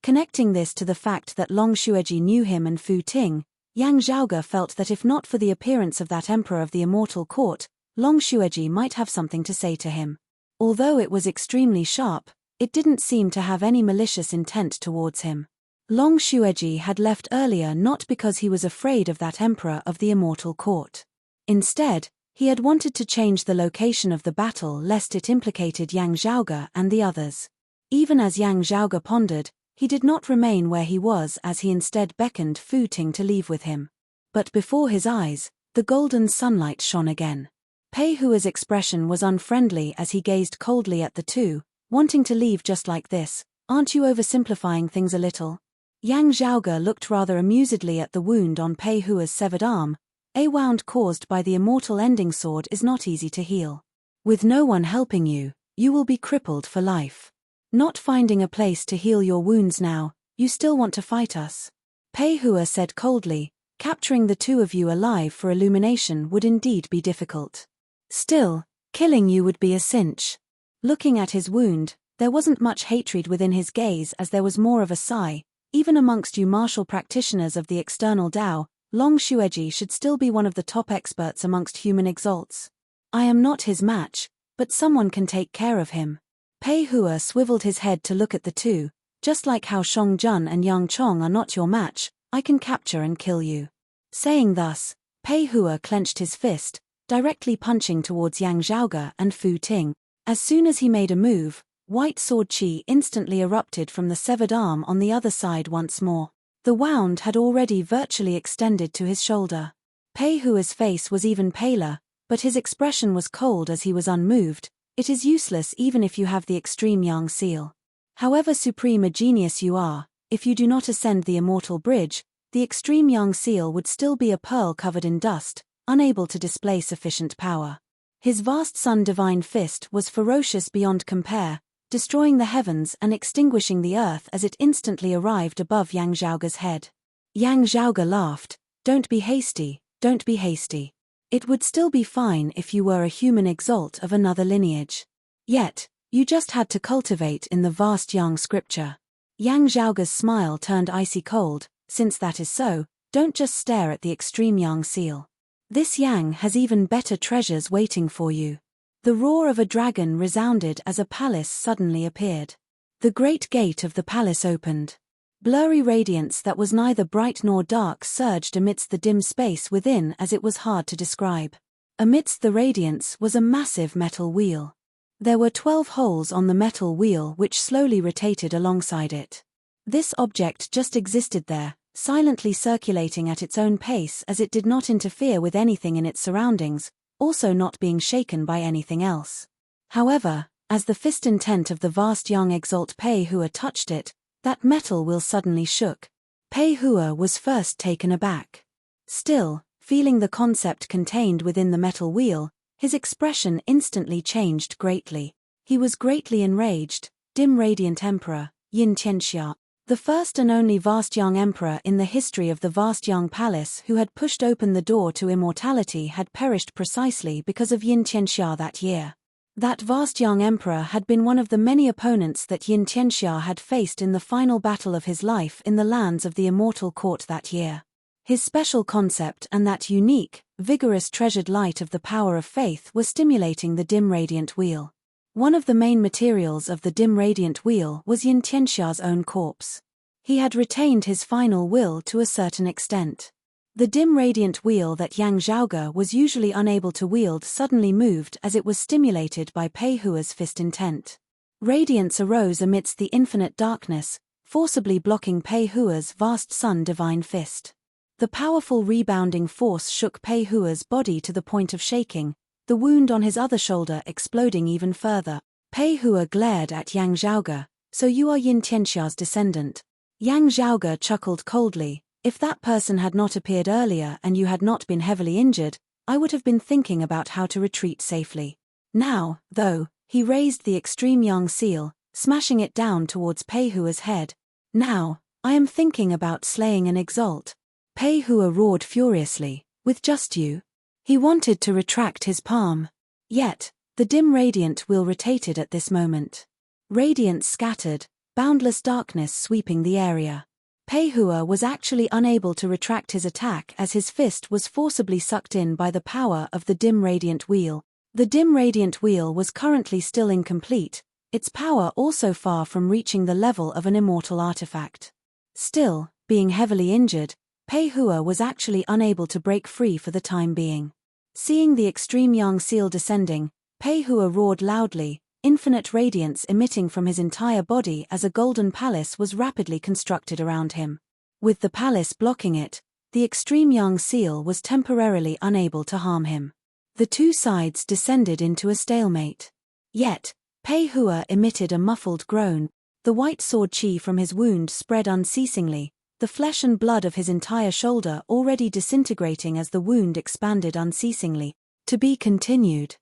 Connecting this to the fact that Long Xueji knew him and Fu Ting, Yang Zhaoge felt that if not for the appearance of that emperor of the immortal court, Long Xueji might have something to say to him. Although it was extremely sharp, it didn't seem to have any malicious intent towards him. Long Xueji had left earlier not because he was afraid of that emperor of the immortal court. Instead, he had wanted to change the location of the battle lest it implicated Yang Zhaoge and the others. Even as Yang Zhaoge pondered, he did not remain where he was as he instead beckoned Fu Ting to leave with him. But before his eyes, the golden sunlight shone again. Pei Hua's expression was unfriendly as he gazed coldly at the two, wanting to leave just like this. Aren't you oversimplifying things a little? Yang Zhaoge looked rather amusedly at the wound on Pei Hua's severed arm. A wound caused by the immortal ending sword is not easy to heal. With no one helping you, you will be crippled for life. Not finding a place to heal your wounds now, you still want to fight us? Pei Hua said coldly. Capturing the two of you alive for illumination would indeed be difficult. Still, killing you would be a cinch. Looking at his wound, there wasn't much hatred within his gaze as there was more of a sigh. Even amongst you martial practitioners of the external Tao, Long Xueji should still be one of the top experts amongst human exalts. I am not his match, but someone can take care of him. Pei Hua swiveled his head to look at the two. Just like how Shong Jun and Yang Chong are not your match, I can capture and kill you. Saying thus, Pei Hua clenched his fist, directly punching towards Yang Zhaoge and Fu Ting. As soon as he made a move, white sword chi instantly erupted from the severed arm on the other side once more. The wound had already virtually extended to his shoulder. Pei Hua's face was even paler, but his expression was cold as he was unmoved. It is useless even if you have the extreme Yang seal. However supreme a genius you are, if you do not ascend the immortal bridge, the extreme Yang seal would still be a pearl covered in dust, unable to display sufficient power. His vast sun divine fist was ferocious beyond compare, destroying the heavens and extinguishing the earth as it instantly arrived above Yang Zhaoge's head. Yang Zhaoge laughed. Don't be hasty, don't be hasty. It would still be fine if you were a human exalt of another lineage. Yet, you just had to cultivate in the vast Yang scripture. Yang Zhaoge's smile turned icy cold. Since that is so, don't just stare at the extreme Yang seal. This Yang has even better treasures waiting for you. The roar of a dragon resounded as a palace suddenly appeared. The great gate of the palace opened. Blurry radiance that was neither bright nor dark surged amidst the dim space within as it was hard to describe. Amidst the radiance was a massive metal wheel. There were 12 holes on the metal wheel which slowly rotated alongside it. This object just existed there, silently circulating at its own pace as it did not interfere with anything in its surroundings, also not being shaken by anything else. However, as the fist intent of the vast Yang exalt Pei Hua touched it, that metal wheel suddenly shook. Pei Hua was first taken aback. Still, feeling the concept contained within the metal wheel, his expression instantly changed greatly. He was greatly enraged. Dim Radiant Emperor, Yin Tianxia, the first and only vast Yang Emperor in the history of the vast Yang Palace who had pushed open the door to immortality, had perished precisely because of Yin Tianxia that year. That vast Yang Emperor had been one of the many opponents that Yin Tianxia had faced in the final battle of his life in the lands of the Immortal Court that year. His special concept and that unique, vigorous treasured light of the power of faith were stimulating the dim radiant wheel. One of the main materials of the dim radiant wheel was Yin Tianxia's own corpse. He had retained his final will to a certain extent. The dim radiant wheel that Yang Zhaoge was usually unable to wield suddenly moved as it was stimulated by Pei Hua's fist intent. Radiance arose amidst the infinite darkness, forcibly blocking Pei Hua's vast sun divine fist. The powerful rebounding force shook Pei Hua's body to the point of shaking, the wound on his other shoulder exploding even further. Pei Hua glared at Yang Zhaoge. So you are Yin Tianxia's descendant. Yang Zhaoge chuckled coldly. If that person had not appeared earlier and you had not been heavily injured, I would have been thinking about how to retreat safely. Now, though, he raised the extreme Yang seal, smashing it down towards Pei Hua's head. Now, I am thinking about slaying an exalt. Pei Hua roared furiously. With just you? He wanted to retract his palm. Yet, the dim radiant wheel rotated at this moment. Radiance scattered, boundless darkness sweeping the area. Pei Hua was actually unable to retract his attack as his fist was forcibly sucked in by the power of the dim radiant wheel. The dim radiant wheel was currently still incomplete, its power also far from reaching the level of an immortal artifact. Still, being heavily injured, Pei Hua was actually unable to break free for the time being. Seeing the extreme Yang seal descending, Pei Hua roared loudly, infinite radiance emitting from his entire body as a golden palace was rapidly constructed around him. With the palace blocking it, the extreme Yang seal was temporarily unable to harm him. The two sides descended into a stalemate. Yet, Pei Hua emitted a muffled groan. The white sword chi from his wound spread unceasingly, the flesh and blood of his entire shoulder already disintegrating as the wound expanded unceasingly. To be continued.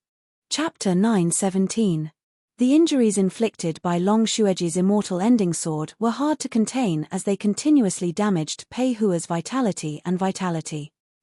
Chapter 9:17. The injuries inflicted by Long Xueji's immortal ending sword were hard to contain as they continuously damaged Pei Hua's vitality.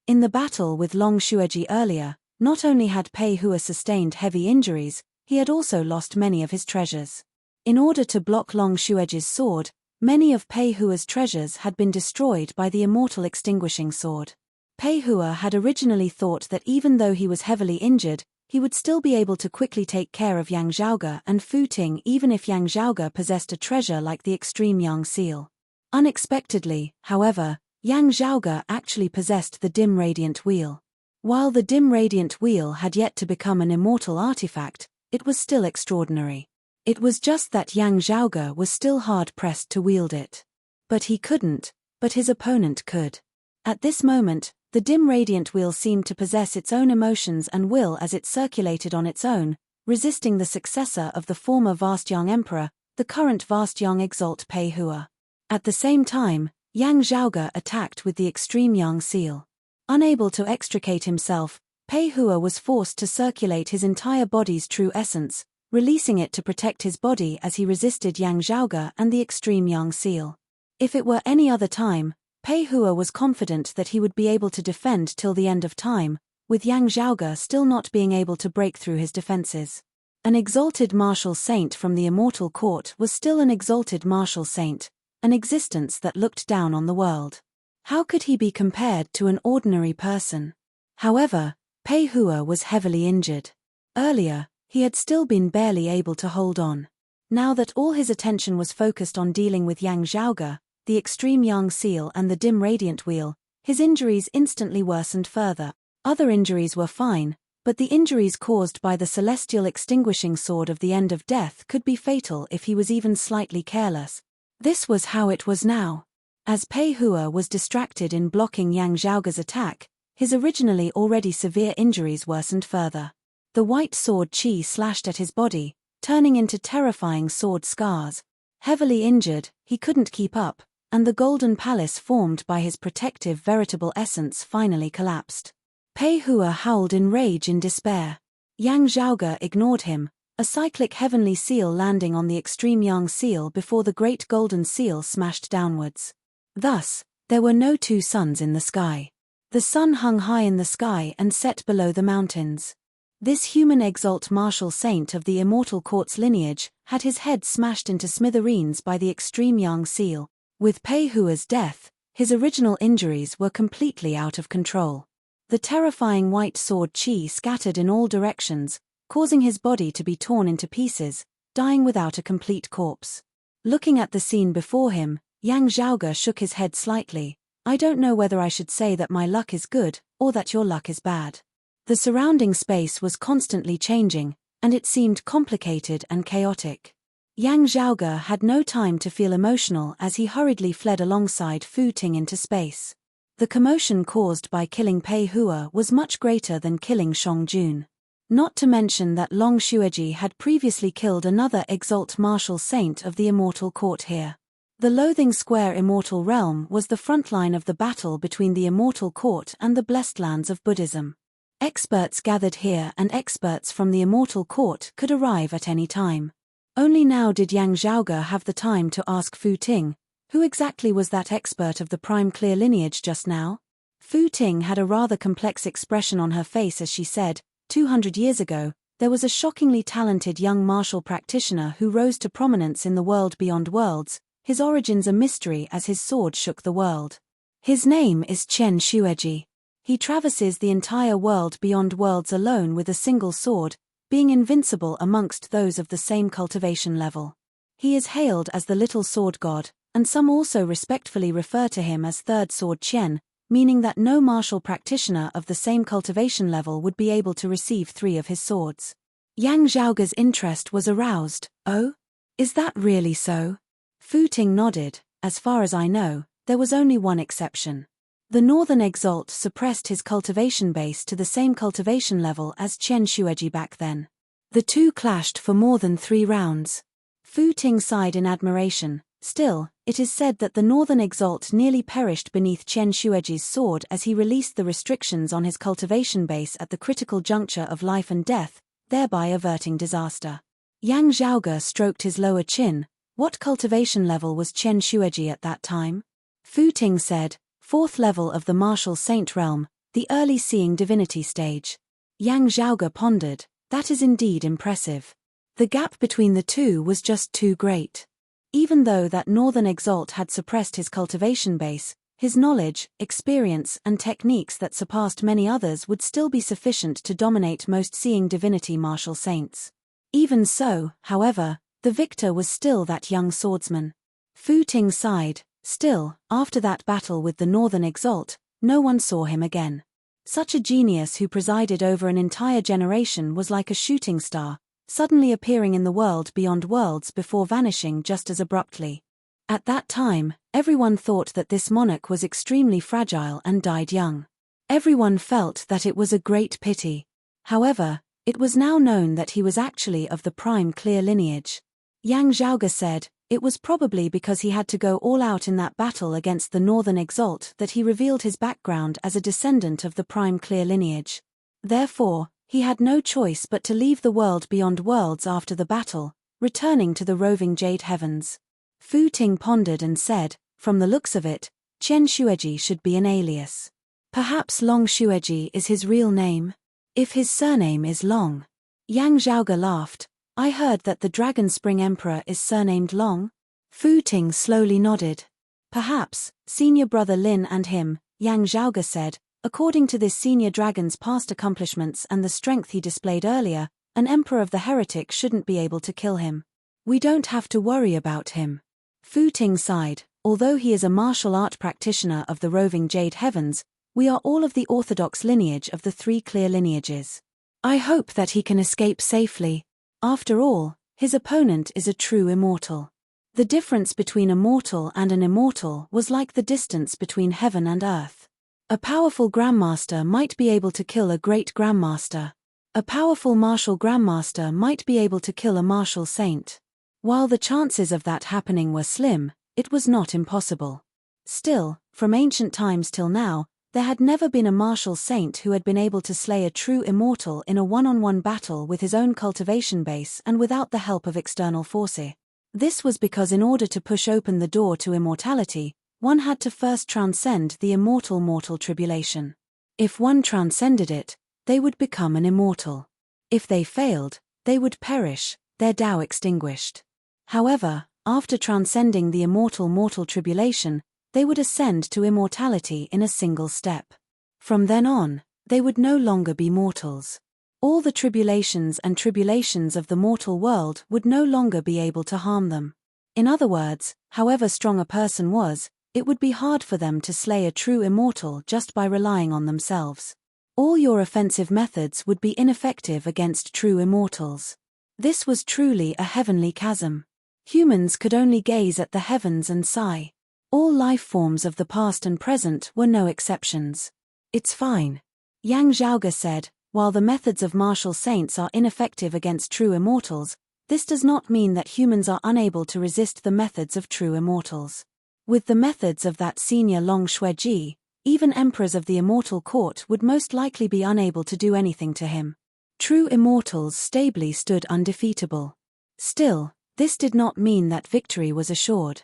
In the battle with Long Xueji earlier, not only had Pei Hua sustained heavy injuries, he had also lost many of his treasures. In order to block Long Xueji's sword, many of Pei Hua's treasures had been destroyed by the immortal extinguishing sword. Pei Hua had originally thought that even though he was heavily injured, he would still be able to quickly take care of Yang Zhaoge and Fu Ting even if Yang Zhaoge possessed a treasure like the extreme Yang seal. Unexpectedly, however, Yang Zhaoge actually possessed the dim radiant wheel. While the dim radiant wheel had yet to become an immortal artifact, it was still extraordinary. It was just that Yang Zhaoge was still hard-pressed to wield it. But he couldn't, but his opponent could. At this moment, the dim radiant wheel seemed to possess its own emotions and will as it circulated on its own, resisting the successor of the former vast Yang Emperor, the current vast Yang Exalt Pei Hua. At the same time, Yang Zhaoge attacked with the extreme Yang seal. Unable to extricate himself, Pei Hua was forced to circulate his entire body's true essence, releasing it to protect his body as he resisted Yang Zhaoge and the extreme Yang seal. If it were any other time, Pei Hua was confident that he would be able to defend till the end of time, with Yang Zhaoge still not being able to break through his defenses. An exalted martial saint from the immortal court was still an exalted martial saint, an existence that looked down on the world. How could he be compared to an ordinary person? However, Pei Hua was heavily injured. Earlier, he had still been barely able to hold on. Now that all his attention was focused on dealing with Yang Zhaoge, the extreme Yang seal and the dim radiant wheel, his injuries instantly worsened further. Other injuries were fine, but the injuries caused by the celestial extinguishing sword of the end of death could be fatal if he was even slightly careless. This was how it was now. As Pei Hua was distracted in blocking Yang Zhaoge's attack, his originally already severe injuries worsened further. The white sword qi slashed at his body, turning into terrifying sword scars. Heavily injured, he couldn't keep up, and the golden palace formed by his protective veritable essence finally collapsed. Pei Hua howled in rage and despair. Yang Zhaoge ignored him, a cyclic heavenly seal landing on the extreme Yang seal before the great golden seal smashed downwards. Thus, there were no two suns in the sky. The sun hung high in the sky and set below the mountains. This human exalt martial saint of the immortal court's lineage had his head smashed into smithereens by the extreme Yang seal. With Pei Hua's death, his original injuries were completely out of control. The terrifying white sword qi scattered in all directions, causing his body to be torn into pieces, dying without a complete corpse. Looking at the scene before him, Yang Zhaoge shook his head slightly. I don't know whether I should say that my luck is good, or that your luck is bad. The surrounding space was constantly changing, and it seemed complicated and chaotic. Yang Zhaoge had no time to feel emotional as he hurriedly fled alongside Fu Ting into space. The commotion caused by killing Pei Hua was much greater than killing Shang Jun. Not to mention that Long Xueji had previously killed another exalt martial saint of the immortal court here. The Loathing Square immortal realm was the front line of the battle between the immortal court and the blessed lands of Buddhism. Experts gathered here and experts from the immortal court could arrive at any time. Only now did Yang Zhaoge have the time to ask Fu Ting, who exactly was that expert of the prime clear lineage just now? Fu Ting had a rather complex expression on her face as she said, 200 years ago, there was a shockingly talented young martial practitioner who rose to prominence in the world beyond worlds, his origins a mystery as his sword shook the world. His name is Chen Xueji. He traverses the entire world beyond worlds alone with a single sword, being invincible amongst those of the same cultivation level. He is hailed as the Little Sword God, and some also respectfully refer to him as Third Sword Chen, meaning that no martial practitioner of the same cultivation level would be able to receive 3 of his swords. Yang Zhaoge's interest was aroused. Oh? Is that really so? Fu Ting nodded. As far as I know, there was only one exception. The Northern Exalt suppressed his cultivation base to the same cultivation level as Chen Xueji back then. The two clashed for more than 3 rounds. Fu Ting sighed in admiration, Still, it is said that the Northern Exalt nearly perished beneath Chen Shueji's sword as he released the restrictions on his cultivation base at the critical juncture of life and death, thereby averting disaster. Yang Zhaoge stroked his lower chin. What cultivation level was Chen Shueji at that time? Fu Ting said, 4th level of the martial saint realm, the early seeing divinity stage. Yang Zhaoge pondered, that is indeed impressive. The gap between the two was just too great. Even though that Northern Exalt had suppressed his cultivation base, his knowledge, experience, and techniques that surpassed many others would still be sufficient to dominate most seeing divinity martial saints. Even so, however, the victor was still that young swordsman. Fu Ting sighed. Still, after that battle with the Northern Exalt, no one saw him again. Such a genius who presided over an entire generation was like a shooting star, suddenly appearing in the world beyond worlds before vanishing just as abruptly. At that time, everyone thought that this monarch was extremely fragile and died young. Everyone felt that it was a great pity. However, it was now known that he was actually of the prime clear lineage. Yang Zhaoge said, it was probably because he had to go all out in that battle against the Northern Exalt that he revealed his background as a descendant of the prime clear lineage. Therefore, he had no choice but to leave the world beyond worlds after the battle, returning to the roving Jade Heavens. Fu Ting pondered and said, from the looks of it, Chen Shueji should be an alias. Perhaps Long Shueji is his real name? If his surname is Long. Yang Zhaoge laughed. I heard that the Dragon Spring Emperor is surnamed Long. Fu Ting slowly nodded. Perhaps, senior brother Lin and him, Yang Zhaoge said, according to this senior dragon's past accomplishments and the strength he displayed earlier, an emperor of the heretic shouldn't be able to kill him. We don't have to worry about him. Fu Ting sighed. Although he is a martial art practitioner of the roving Jade Heavens, we are all of the orthodox lineage of the 3 clear lineages. I hope that he can escape safely. After all, his opponent is a true immortal. The difference between a mortal and an immortal was like the distance between heaven and earth. A powerful grandmaster might be able to kill a great grandmaster. A powerful martial grandmaster might be able to kill a martial saint. While the chances of that happening were slim, it was not impossible. Still, from ancient times till now, there had never been a martial saint who had been able to slay a true immortal in a one-on-one battle with his own cultivation base and without the help of external forces. This was because in order to push open the door to immortality, one had to first transcend the immortal mortal tribulation. If one transcended it, they would become an immortal. If they failed, they would perish, their Tao extinguished. However, after transcending the immortal mortal tribulation, they would ascend to immortality in a single step. From then on, they would no longer be mortals. All the tribulations of the mortal world would no longer be able to harm them. In other words, however strong a person was, it would be hard for them to slay a true immortal just by relying on themselves. All your offensive methods would be ineffective against true immortals. This was truly a heavenly chasm. Humans could only gaze at the heavens and sigh. All life forms of the past and present were no exceptions. It's fine. Yang Zhaoge said, while the methods of martial saints are ineffective against true immortals, this does not mean that humans are unable to resist the methods of true immortals. With the methods of that senior Long Shueji, even emperors of the immortal court would most likely be unable to do anything to him. True immortals stably stood undefeatable. Still, this did not mean that victory was assured.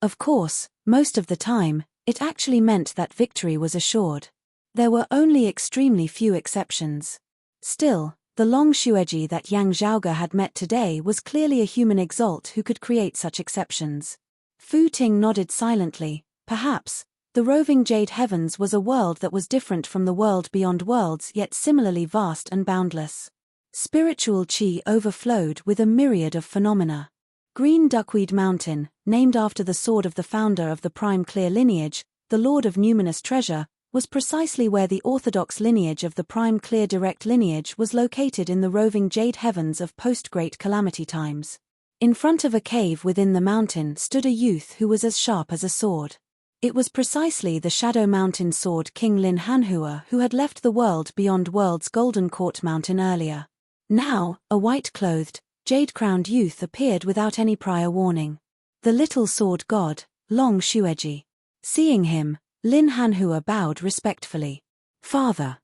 Of course, most of the time, it actually meant that victory was assured. There were only extremely few exceptions. Still, the Long Shueji that Yang Zhaoge had met today was clearly a human exalt who could create such exceptions. Fu Ting nodded silently. Perhaps, the roving Jade Heavens was a world that was different from the world beyond worlds yet similarly vast and boundless. Spiritual qi overflowed with a myriad of phenomena. Green Duckweed Mountain, named after the sword of the founder of the prime clear lineage, the Lord of Numinous Treasure, was precisely where the orthodox lineage of the prime clear direct lineage was located in the roving Jade Heavens of post-Great Calamity times. In front of a cave within the mountain stood a youth who was as sharp as a sword. It was precisely the Shadow Mountain sword King Lin Hanhua who had left the world beyond world's Golden Court Mountain earlier. Now, a white-clothed, jade-crowned youth appeared without any prior warning. the little sword god, Long Xueji. Seeing him, Lin Hanhua bowed respectfully. Father.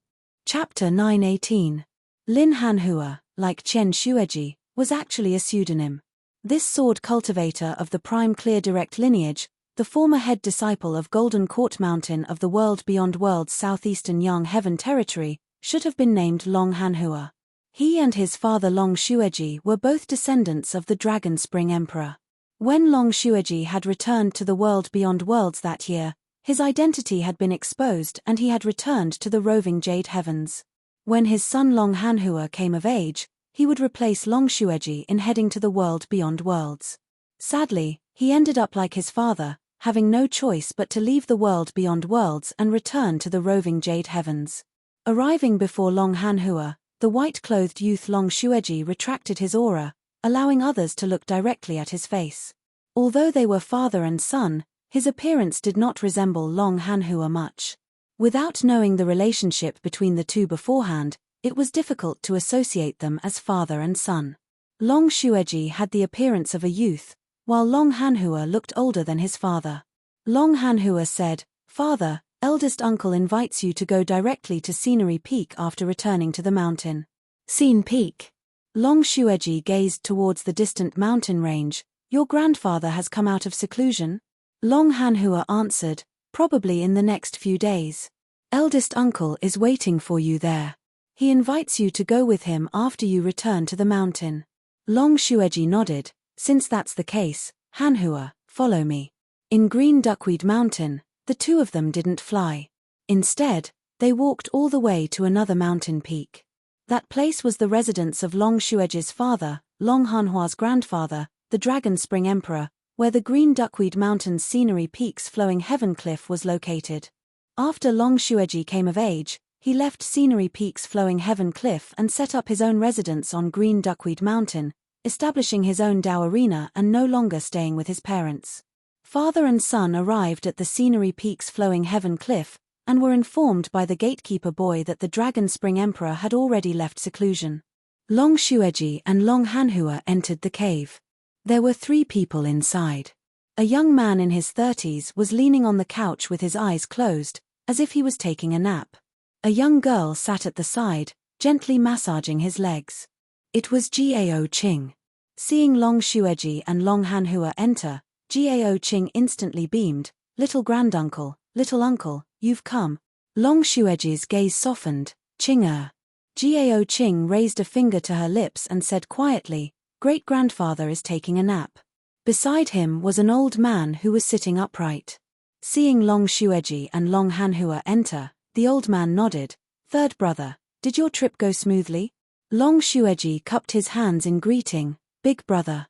Chapter 9:18. Lin Hanhua, like Chen Xueji, was actually a pseudonym. This sword cultivator of the prime clear direct lineage, the former head disciple of Golden Court Mountain of the World Beyond World's southeastern Yang Heaven territory, should have been named Long Hanhua. He and his father Long Xueji were both descendants of the Dragon Spring Emperor. When Long Xueji had returned to the World Beyond Worlds that year, his identity had been exposed and he had returned to the roving Jade Heavens. When his son Long Hanhua came of age, he would replace Long Xueji in heading to the World Beyond Worlds. Sadly, he ended up like his father, having no choice but to leave the World Beyond Worlds and return to the roving Jade Heavens. Arriving before Long Hanhua, the white-clothed youth Long Xueji retracted his aura, allowing others to look directly at his face. Although they were father and son, his appearance did not resemble Long Hanhua much. Without knowing the relationship between the two beforehand, it was difficult to associate them as father and son. Long Xueji had the appearance of a youth, while Long Hanhua looked older than his father. Long Hanhua said, "Father, eldest uncle invites you to go directly to Scenery Peak after returning to the mountain." Scene Peak. Long Xueji gazed towards the distant mountain range. "Your grandfather has come out of seclusion?" Long Hanhua answered, "Probably in the next few days. Eldest uncle is waiting for you there. He invites you to go with him after you return to the mountain." Long Xueji nodded. "Since that's the case, Hanhua, follow me." In Green Duckweed Mountain, the two of them didn't fly. Instead, they walked all the way to another mountain peak. That place was the residence of Long Xueji's father, Long Hanhua's grandfather, the Dragon Spring Emperor, where the Green Duckweed Mountain's Scenery Peak's flowing heaven cliff was located. After Long Xueji came of age, he left Scenery Peak's flowing heaven cliff and set up his own residence on Green Duckweed Mountain, establishing his own Dao arena and no longer staying with his parents. Father and son arrived at the Scenery Peak's flowing heaven cliff, and were informed by the gatekeeper boy that the Dragon Spring Emperor had already left seclusion. Long Xueji and Long Hanhua entered the cave. There were 3 people inside. A young man in his 30s was leaning on the couch with his eyes closed, as if he was taking a nap. A young girl sat at the side, gently massaging his legs. It was Gao Qing. Seeing Long Xueji and Long Hanhua enter, Gao Qing instantly beamed, "Little granduncle, little uncle, you've come." Long Xueji's gaze softened. "Qing-er." Gao Qing raised a finger to her lips and said quietly, "Great-grandfather is taking a nap." Beside him was an old man who was sitting upright. Seeing Long Xueji and Long Hanhua enter, the old man nodded. "Third brother, did your trip go smoothly?" Long Xueji cupped his hands in greeting. "Big brother."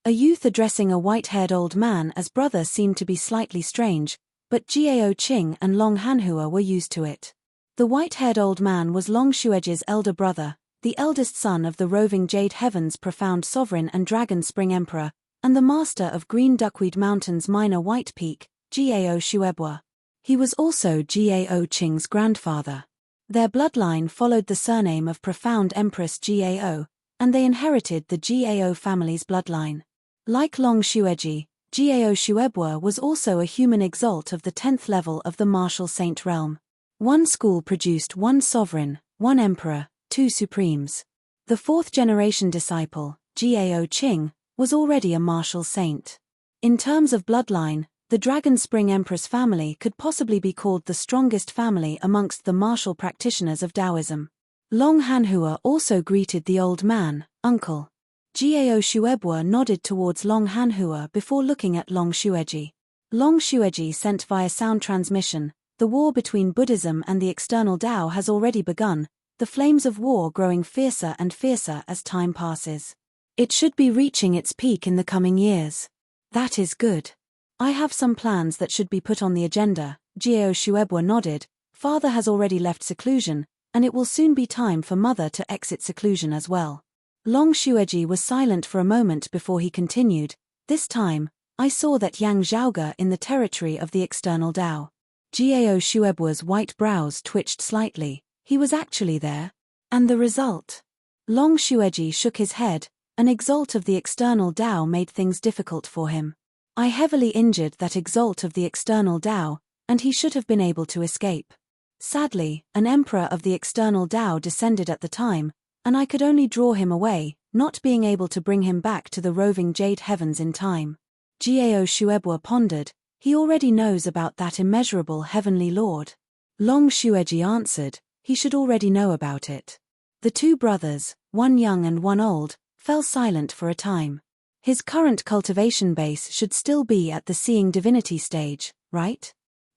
A youth addressing a white-haired old man as brother seemed to be slightly strange, but Gao Qing and Long Hanhua were used to it. The white-haired old man was Long Xueji's elder brother, the eldest son of the roving Jade Heaven's profound sovereign and Dragon Spring Emperor, and the master of Green Duckweed Mountain's minor White Peak, Gao Xuebua. He was also Gao Qing's grandfather. Their bloodline followed the surname of profound Empress Gao, and they inherited the Gao family's bloodline. Like Long Xueji, Gao Xuebua was also a human exalt of the 10th level of the martial saint realm. One school produced one sovereign, one emperor, 2 supremes. The 4th-generation disciple, Gao Qing, was already a martial saint. In terms of bloodline, the Dragon Spring Empress family could possibly be called the strongest family amongst the martial practitioners of Taoism. Long Hanhua also greeted the old man, "Uncle." Gao Xuebua nodded towards Long Hanhua before looking at Long Xueji. Long Xueji sent via sound transmission, "The war between Buddhism and the external Tao has already begun, the flames of war growing fiercer and fiercer as time passes. It should be reaching its peak in the coming years." "That is good. I have some plans that should be put on the agenda." Gao Xuebua nodded. "Father has already left seclusion, and it will soon be time for mother to exit seclusion as well." Long Xueji was silent for a moment before he continued. "This time, I saw that Yang Zhaoge in the territory of the external Tao." Gao Xuebua's white brows twitched slightly. "He was actually there? And the result?" Long Xueji shook his head. "An exalt of the external Tao made things difficult for him. I heavily injured that exalt of the external Tao, and he should have been able to escape. Sadly, an emperor of the external Tao descended at the time, and I could only draw him away, not being able to bring him back to the roving jade heavens in time. Gao Shuebua pondered. He already knows about that immeasurable heavenly lord. Long Shueji answered, he should already know about it. The two brothers, one young and one old, fell silent for a time. His current cultivation base should still be at the seeing divinity stage, right?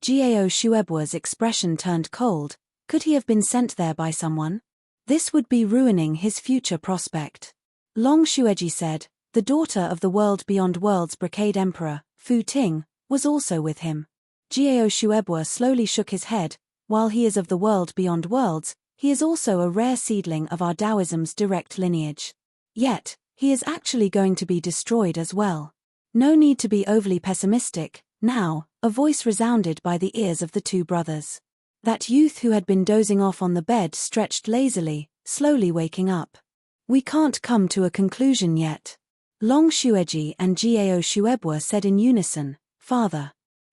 Gao Shuebua's expression turned cold. Could he have been sent there by someone? This would be ruining his future prospect. Long Shueji said, the daughter of the world beyond worlds brocade emperor, Fu Ting, was also with him. Gao Shuebua slowly shook his head. While he is of the world beyond worlds, he is also a rare seedling of our Taoism's direct lineage. Yet, he is actually going to be destroyed as well. No need to be overly pessimistic. Now, a voice resounded by the ears of the two brothers. That youth who had been dozing off on the bed stretched lazily, slowly waking up. We can't come to a conclusion yet. Long Shueji and Gao Shuebua said in unison, Father.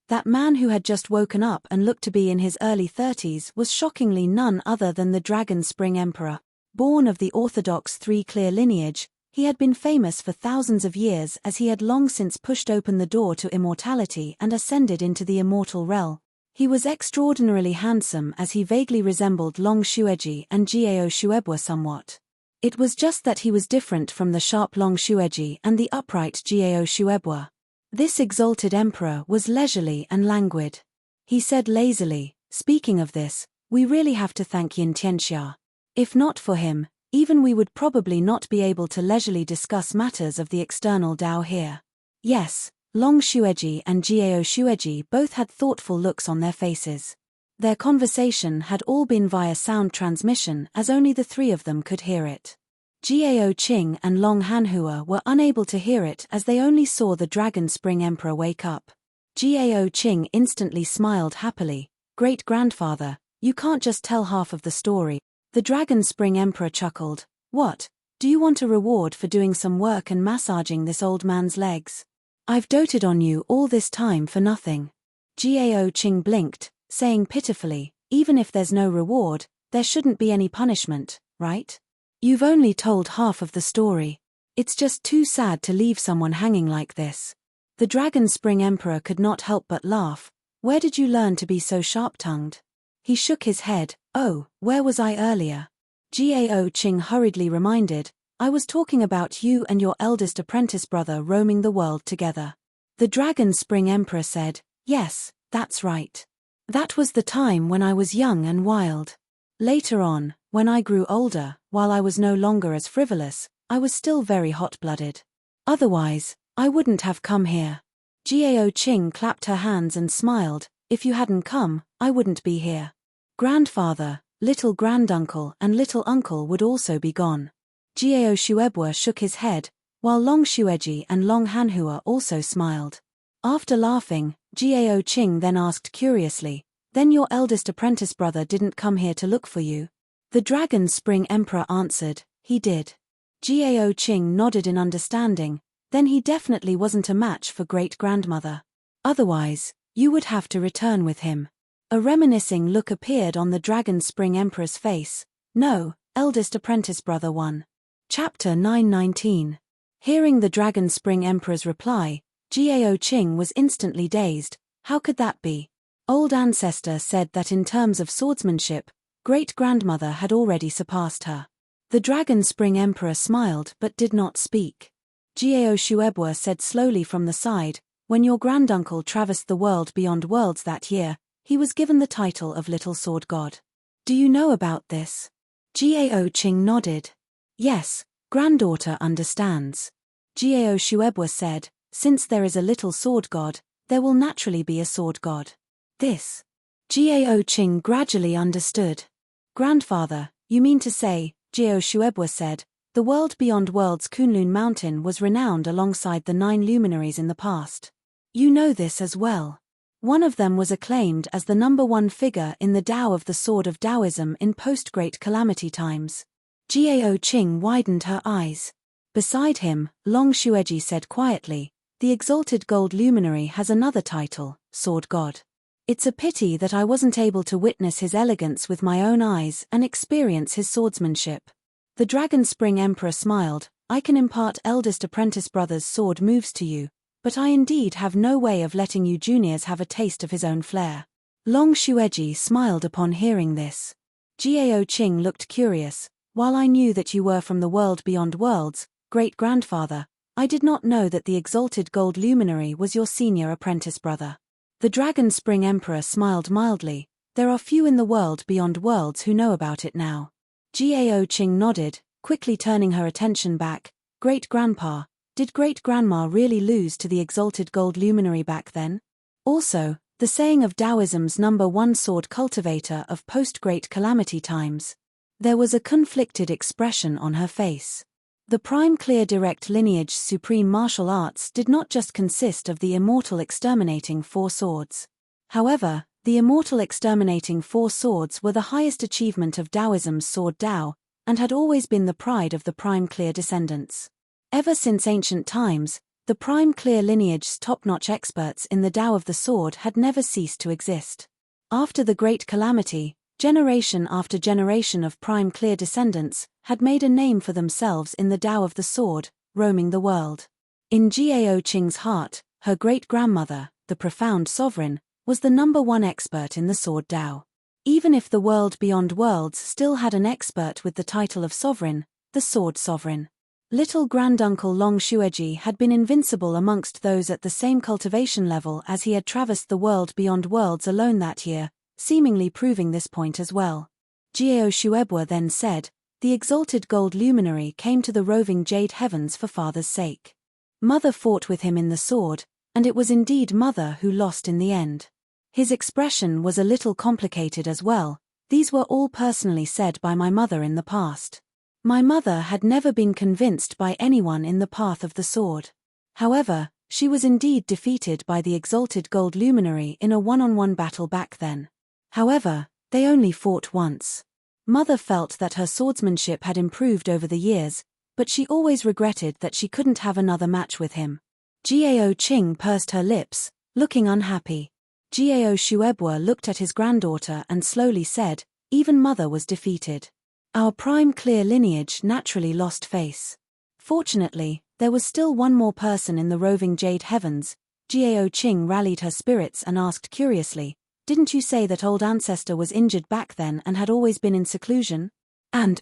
That man who had just woken up and looked to be in his early 30s was shockingly none other than the Dragon Spring Emperor. Born of the orthodox three-clear lineage, he had been famous for thousands of years as he had long since pushed open the door to immortality and ascended into the immortal realm. He was extraordinarily handsome as he vaguely resembled Long Shueji and Gao Shuebua somewhat. It was just that he was different from the sharp Long Shueji and the upright Gao Shuebua. This exalted emperor was leisurely and languid. He said lazily, speaking of this, we really have to thank Yin Tianxia. If not for him, even we would probably not be able to leisurely discuss matters of the external Tao here. Yes, Long Shueji and Gao Shueji both had thoughtful looks on their faces. Their conversation had all been via sound transmission as only the three of them could hear it. Gao Qing and Long Hanhua were unable to hear it as they only saw the Dragon Spring Emperor wake up. Gao Qing instantly smiled happily. Great-grandfather, you can't just tell half of the story. The Dragon Spring Emperor chuckled. What? Do you want a reward for doing some work and massaging this old man's legs? I've doted on you all this time for nothing. Gao Qing blinked, saying pitifully, even if there's no reward, there shouldn't be any punishment, right? You've only told half of the story. It's just too sad to leave someone hanging like this. The Dragon Spring Emperor could not help but laugh. Where did you learn to be so sharp-tongued? He shook his head. Oh, where was I earlier? Gao Qing hurriedly reminded, I was talking about you and your eldest apprentice brother roaming the world together. The Dragon Spring Emperor said, yes, that's right. That was the time when I was young and wild. Later on, when I grew older, while I was no longer as frivolous, I was still very hot-blooded. Otherwise, I wouldn't have come here. Gao Qing clapped her hands and smiled. If you hadn't come, I wouldn't be here. Grandfather, little granduncle and little uncle would also be gone. Gao Shuebua shook his head, while Long Shueji and Long Hanhua also smiled. After laughing, Gao Qing then asked curiously, then your eldest apprentice brother didn't come here to look for you? The Dragon Spring Emperor answered, he did. Gao Qing nodded in understanding, then he definitely wasn't a match for great-grandmother. Otherwise, you would have to return with him. A reminiscing look appeared on the Dragon Spring Emperor's face. No, eldest apprentice brother 1. Chapter 919. Hearing the Dragon Spring Emperor's reply, Gao Qing was instantly dazed. How could that be? Old ancestor said that in terms of swordsmanship, great-grandmother had already surpassed her. The Dragon Spring Emperor smiled but did not speak. Gao Shuebua said slowly from the side, when your granduncle traversed the world beyond worlds that year, he was given the title of Little Sword God. Do you know about this? Gao Qing nodded. Yes, granddaughter understands. Gao Shuebua said, since there is a Little Sword God, there will naturally be a Sword God. This. Gao Qing gradually understood. Grandfather, you mean to say, Gao Shuebua said, the world beyond worlds Kunlun Mountain was renowned alongside the 9 luminaries in the past. You know this as well. One of them was acclaimed as the #1 figure in the Tao of the Sword of Taoism in post-Great Calamity times. Gao Qing widened her eyes. Beside him, Long Shueji said quietly, The exalted gold luminary has another title, Sword God. It's a pity that I wasn't able to witness his elegance with my own eyes and experience his swordsmanship. The Dragon Spring Emperor smiled. I can impart eldest apprentice brother's sword moves to you, but I indeed have no way of letting you juniors have a taste of his own flair. Long Shueji smiled upon hearing this. Jiao Qing looked curious. While I knew that you were from the world beyond worlds, great-grandfather, I did not know that the exalted gold luminary was your senior apprentice brother. The Dragon Spring Emperor smiled mildly. There are few in the world beyond worlds who know about it now. Jiao Qing nodded, quickly turning her attention back. Great-grandpa, did great-grandma really lose to the exalted gold luminary back then? Also, the saying of Taoism's #1 sword cultivator of post-great calamity times. There was a conflicted expression on her face. The prime clear direct lineage's supreme martial arts did not just consist of the immortal exterminating four swords. However, the immortal exterminating four swords were the highest achievement of Taoism's sword Tao, and had always been the pride of the prime clear descendants. Ever since ancient times, the prime clear lineage's top-notch experts in the Tao of the sword had never ceased to exist. After the Great Calamity, generation after generation of prime clear descendants had made a name for themselves in the Tao of the sword, roaming the world. In Jiao Qing's heart, her great-grandmother, the profound sovereign, was the #1 expert in the sword Tao. Even if the world beyond worlds still had an expert with the title of sovereign, the sword sovereign. Little granduncle Long Shueji had been invincible amongst those at the same cultivation level as he had traversed the world beyond worlds alone that year, seemingly proving this point as well. Jiao Shuebwa then said, the exalted gold luminary came to the roving jade heavens for father's sake. Mother fought with him in the sword, and it was indeed mother who lost in the end. His expression was a little complicated as well. These were all personally said by my mother in the past. My mother had never been convinced by anyone in the path of the sword. However, she was indeed defeated by the exalted gold luminary in a one-on-one battle back then. However, they only fought once. Mother felt that her swordsmanship had improved over the years, but she always regretted that she couldn't have another match with him. Jiao Qing pursed her lips, looking unhappy. Jiao Shuebwa looked at his granddaughter and slowly said, even mother was defeated. Our prime clear lineage naturally lost face. Fortunately, there was still one more person in the roving jade heavens. Jiao Qing rallied her spirits and asked curiously, didn't you say that old ancestor was injured back then and had always been in seclusion? And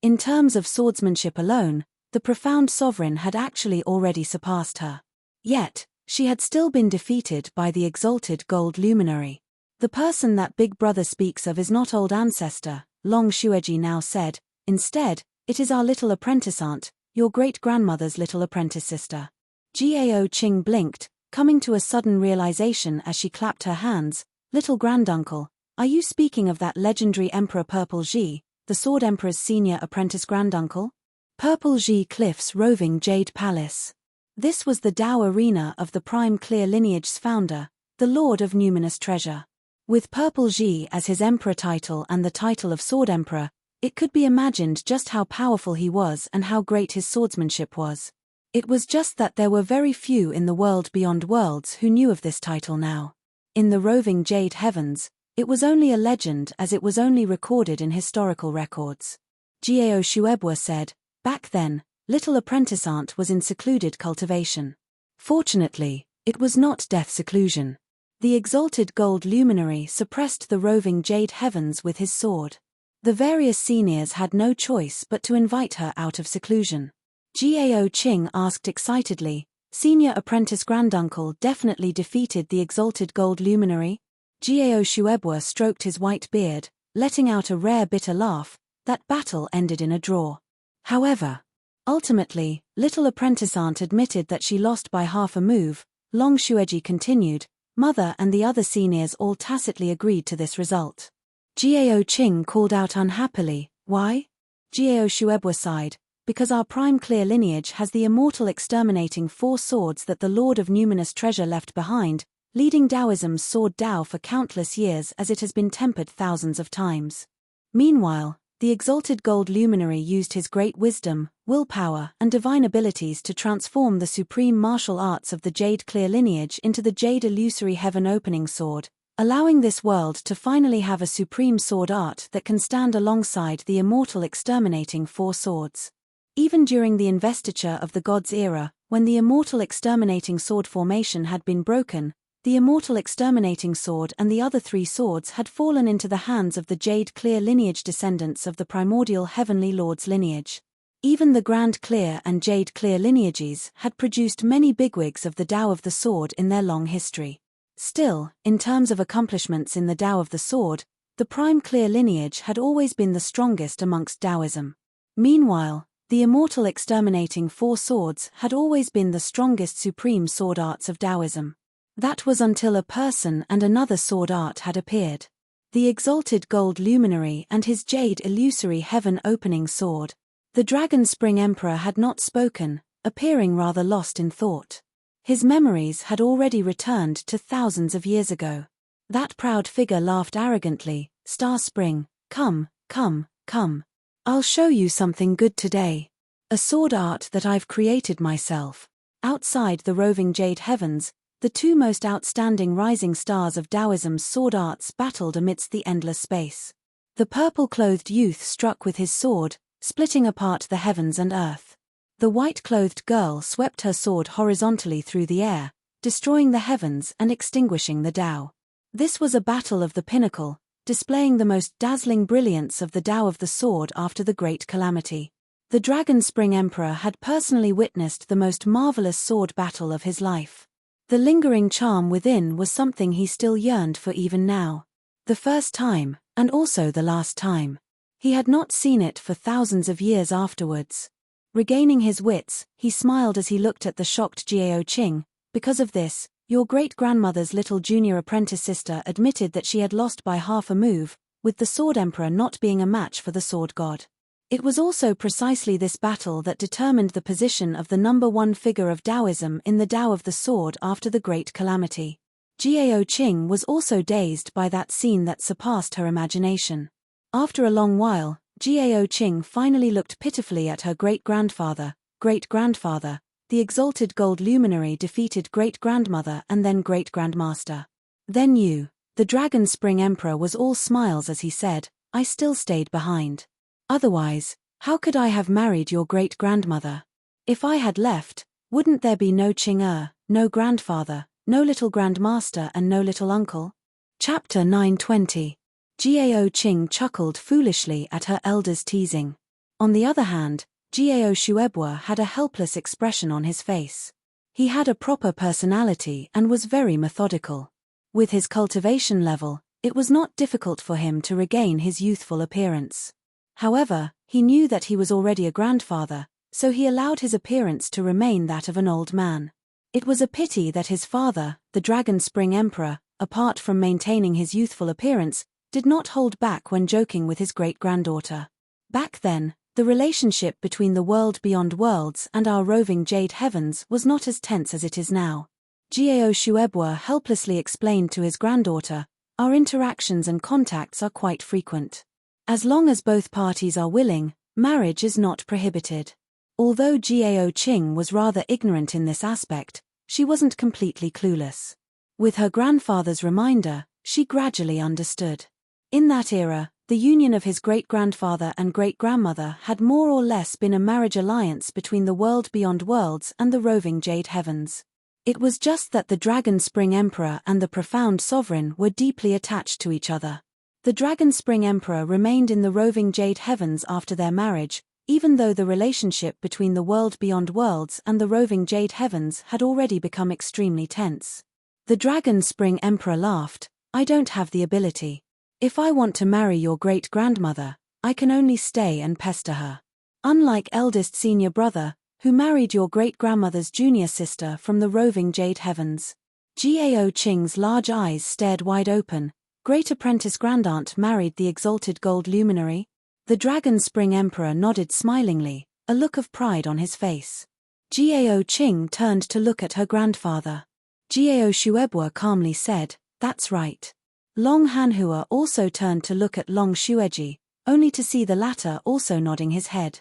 in terms of swordsmanship alone, the profound sovereign had actually already surpassed her. Yet, she had still been defeated by the exalted gold luminary. The person that Big Brother speaks of is not old ancestor, Long Shueji now said. Instead, it is our little apprentice aunt, your great-grandmother's little apprentice sister. Jiao Qing blinked, coming to a sudden realization as she clapped her hands. Little granduncle, are you speaking of that legendary Emperor Purple Ji, the Sword Emperor's senior apprentice granduncle? Purple Ji Cliff's roving jade palace. This was the Tao arena of the prime clear lineage's founder, the Lord of Numinous Treasure. With Purple Ji as his emperor title and the title of Sword Emperor, it could be imagined just how powerful he was and how great his swordsmanship was. It was just that there were very few in the world beyond worlds who knew of this title now. In the roving jade heavens, it was only a legend as it was only recorded in historical records. Jiao Shuebwa said, back then, little apprentice aunt was in secluded cultivation. Fortunately, it was not death seclusion. The exalted gold luminary suppressed the roving jade heavens with his sword. The various seniors had no choice but to invite her out of seclusion. Jiao Qing asked excitedly, senior apprentice granduncle definitely defeated the exalted gold luminary? Jiao Shuebwa stroked his white beard, letting out a rare bitter laugh. That battle ended in a draw. However, ultimately, little apprentice aunt admitted that she lost by half a move. Long Shueji continued, mother and the other seniors all tacitly agreed to this result. Jiao Qing called out unhappily, why? Jiao Shuebwa sighed, because our prime clear lineage has the immortal exterminating four swords that the Lord of Numinous Treasure left behind, leading Taoism's sword Tao for countless years as it has been tempered thousands of times. Meanwhile, The exalted gold luminary used his great wisdom, willpower, and divine abilities to transform the supreme martial arts of the Jade Clear lineage into the Jade Illusory Heaven Opening Sword, allowing this world to finally have a supreme sword art that can stand alongside the immortal exterminating four swords. Even during the investiture of the gods' era, when the immortal exterminating sword formation had been broken, the immortal exterminating sword and the other three swords had fallen into the hands of the Jade Clear lineage descendants of the primordial Heavenly Lord's lineage. Even the Grand Clear and Jade Clear lineages had produced many bigwigs of the Tao of the Sword in their long history. Still, in terms of accomplishments in the Tao of the Sword, the Prime Clear lineage had always been the strongest amongst Taoism. Meanwhile, the immortal exterminating four swords had always been the strongest supreme sword arts of Taoism. That was until a person and another sword art had appeared. The exalted gold luminary and his jade illusory heaven opening sword. The Dragon Spring Emperor had not spoken, appearing rather lost in thought. His memories had already returned to thousands of years ago. That proud figure laughed arrogantly. Star Spring, come, come, come. I'll show you something good today. A sword art that I've created myself. Outside the roving jade heavens, the two most outstanding rising stars of Taoism's sword arts battled amidst the endless space. The purple-clothed youth struck with his sword, splitting apart the heavens and earth. The white-clothed girl swept her sword horizontally through the air, destroying the heavens and extinguishing the Tao. This was a battle of the pinnacle, displaying the most dazzling brilliance of the Tao of the sword after the Great Calamity. The Dragon Spring Emperor had personally witnessed the most marvelous sword battle of his life. The lingering charm within was something he still yearned for even now. The first time, and also the last time. He had not seen it for thousands of years afterwards. Regaining his wits, he smiled as he looked at the shocked Jiao Qing. Because of this, your great-grandmother's little junior apprentice sister admitted that she had lost by half a move, with the Sword Emperor not being a match for the Sword God. It was also precisely this battle that determined the position of the number one figure of Taoism in the Tao of the Sword after the Great Calamity. Jiao Qing was also dazed by that scene that surpassed her imagination. After a long while, Jiao Qing finally looked pitifully at her great-grandfather. Great-grandfather, the exalted gold luminary defeated great-grandmother and then great-grandmaster. Then you, the Dragon Spring Emperor, was all smiles as he said, I still stayed behind. Otherwise, how could I have married your great-grandmother? If I had left, wouldn't there be no Qing no grandfather, no little grandmaster and no little uncle? Chapter 920. Jiao Qing chuckled foolishly at her elder's teasing. On the other hand, Jiao Shuebua had a helpless expression on his face. He had a proper personality and was very methodical. With his cultivation level, it was not difficult for him to regain his youthful appearance. However, he knew that he was already a grandfather, so he allowed his appearance to remain that of an old man. It was a pity that his father, the Dragon Spring Emperor, apart from maintaining his youthful appearance, did not hold back when joking with his great-granddaughter. Back then, the relationship between the world beyond worlds and our roving jade heavens was not as tense as it is now. Jiao Shuebua helplessly explained to his granddaughter, our interactions and contacts are quite frequent. As long as both parties are willing, marriage is not prohibited. Although Jiao Qing was rather ignorant in this aspect, she wasn't completely clueless. With her grandfather's reminder, she gradually understood. In that era, the union of his great-grandfather and great-grandmother had more or less been a marriage alliance between the world beyond worlds and the roving jade heavens. It was just that the Dragon Spring Emperor and the profound sovereign were deeply attached to each other. The Dragon Spring Emperor remained in the roving jade heavens after their marriage, even though the relationship between the world beyond worlds and the roving jade heavens had already become extremely tense. The Dragon Spring Emperor laughed, I don't have the ability. If I want to marry your great-grandmother, I can only stay and pester her. Unlike eldest senior brother, who married your great-grandmother's junior sister from the roving jade heavens. Jiao Qing's large eyes stared wide open. Great apprentice grandaunt married the exalted gold luminary? The Dragon Spring Emperor nodded smilingly, a look of pride on his face. Jiao Qing turned to look at her grandfather. Jiao Shuebua calmly said, that's right. Long Hanhua also turned to look at Long Xueji, only to see the latter also nodding his head.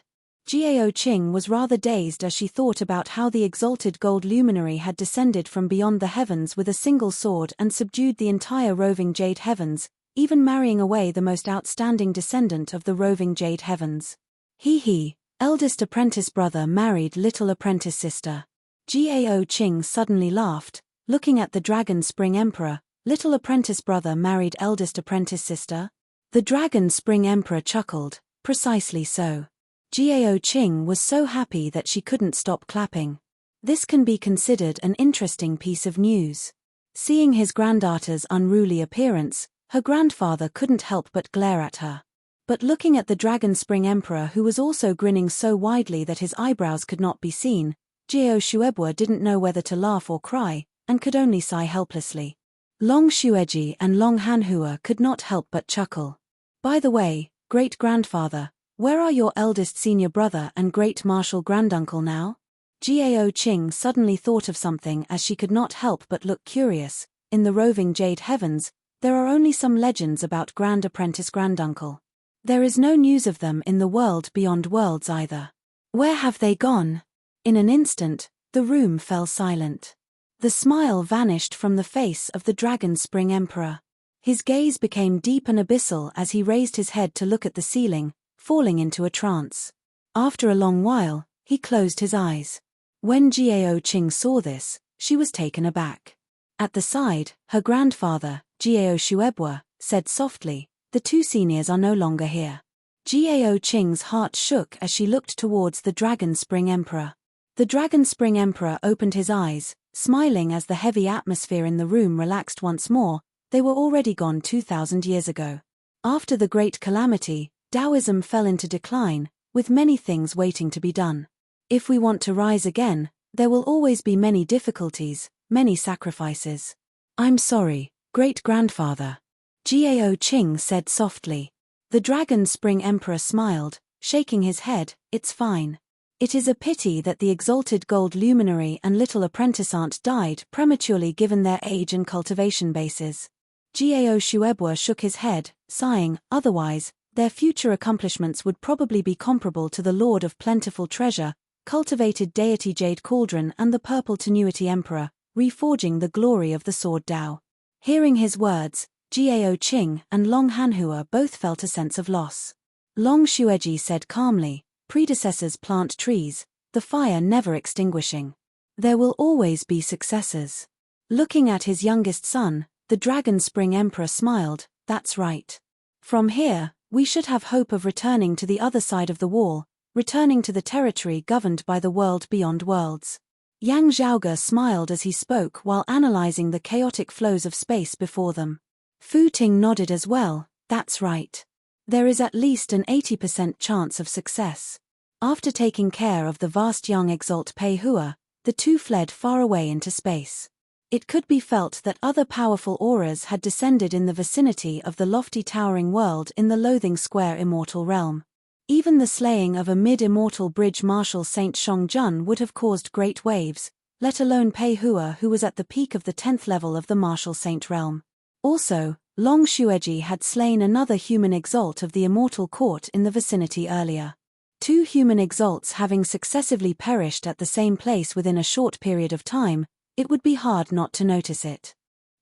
Jiao Qing was rather dazed as she thought about how the exalted gold luminary had descended from beyond the heavens with a single sword and subdued the entire roving jade heavens, even marrying away the most outstanding descendant of the roving jade heavens. He, eldest apprentice brother married little apprentice sister. Jiao Qing suddenly laughed, looking at the Dragon Spring Emperor. Little apprentice brother married eldest apprentice sister? The Dragon Spring Emperor chuckled, precisely so. Jiao Qing was so happy that she couldn't stop clapping. This can be considered an interesting piece of news. Seeing his granddaughter's unruly appearance, her grandfather couldn't help but glare at her. But looking at the Dragon Spring Emperor, who was also grinning so widely that his eyebrows could not be seen, Jiao Shuebo didn't know whether to laugh or cry, and could only sigh helplessly. Long Xueji and Long Hanhua could not help but chuckle. By the way, great-grandfather, where are your eldest senior brother and great martial granduncle now? Jiao Qing suddenly thought of something as she could not help but look curious. In the roving jade heavens, there are only some legends about grand apprentice granduncle. There is no news of them in the world beyond worlds either. Where have they gone? In an instant, the room fell silent. The smile vanished from the face of the Dragon Spring Emperor. His gaze became deep and abyssal as he raised his head to look at the ceiling, falling into a trance. After a long while, he closed his eyes. When Jiao Qing saw this, she was taken aback. At the side, her grandfather, Jiao Shuebo, said softly, "The two seniors are no longer here." Jiao Qing's heart shook as she looked towards the Dragon Spring Emperor. The Dragon Spring Emperor opened his eyes, smiling as the heavy atmosphere in the room relaxed once more. They were already gone 2,000 years ago. After the Great Calamity, Taoism fell into decline, with many things waiting to be done. If we want to rise again, there will always be many difficulties, many sacrifices. "I'm sorry, great-grandfather," Jiao Qing said softly. The Dragon Spring Emperor smiled, shaking his head. "It's fine. It is a pity that the exalted gold luminary and little apprentice aunt died prematurely given their age and cultivation bases." Jiao Shuebo shook his head, sighing. "Otherwise, their future accomplishments would probably be comparable to the Lord of Plentiful Treasure, cultivated deity Jade Cauldron and the Purple Tenuity Emperor, reforging the glory of the Sword Tao." Hearing his words, Jiao Qing and Long Hanhua both felt a sense of loss. Long Xueji said calmly, "Predecessors plant trees, the fire never extinguishing. There will always be successors." Looking at his youngest son, the Dragon Spring Emperor smiled. "That's right. From here, we should have hope of returning to the other side of the wall, returning to the territory governed by the world beyond worlds." Yang Zhaoge smiled as he spoke while analyzing the chaotic flows of space before them. Fu Ting nodded as well. "That's right. There is at least an 80% chance of success." After taking care of the vast young exalt Pei Hua, the two fled far away into space. It could be felt that other powerful auras had descended in the vicinity of the lofty towering world in the Loathing Square immortal realm. Even the slaying of a mid-immortal bridge marshal Saint Shongjun would have caused great waves, let alone Pei Hua, who was at the peak of the 10th level of the martial saint realm. Also, Long Xueji had slain another human exalt of the immortal court in the vicinity earlier. Two human exalts having successively perished at the same place within a short period of time, it would be hard not to notice it.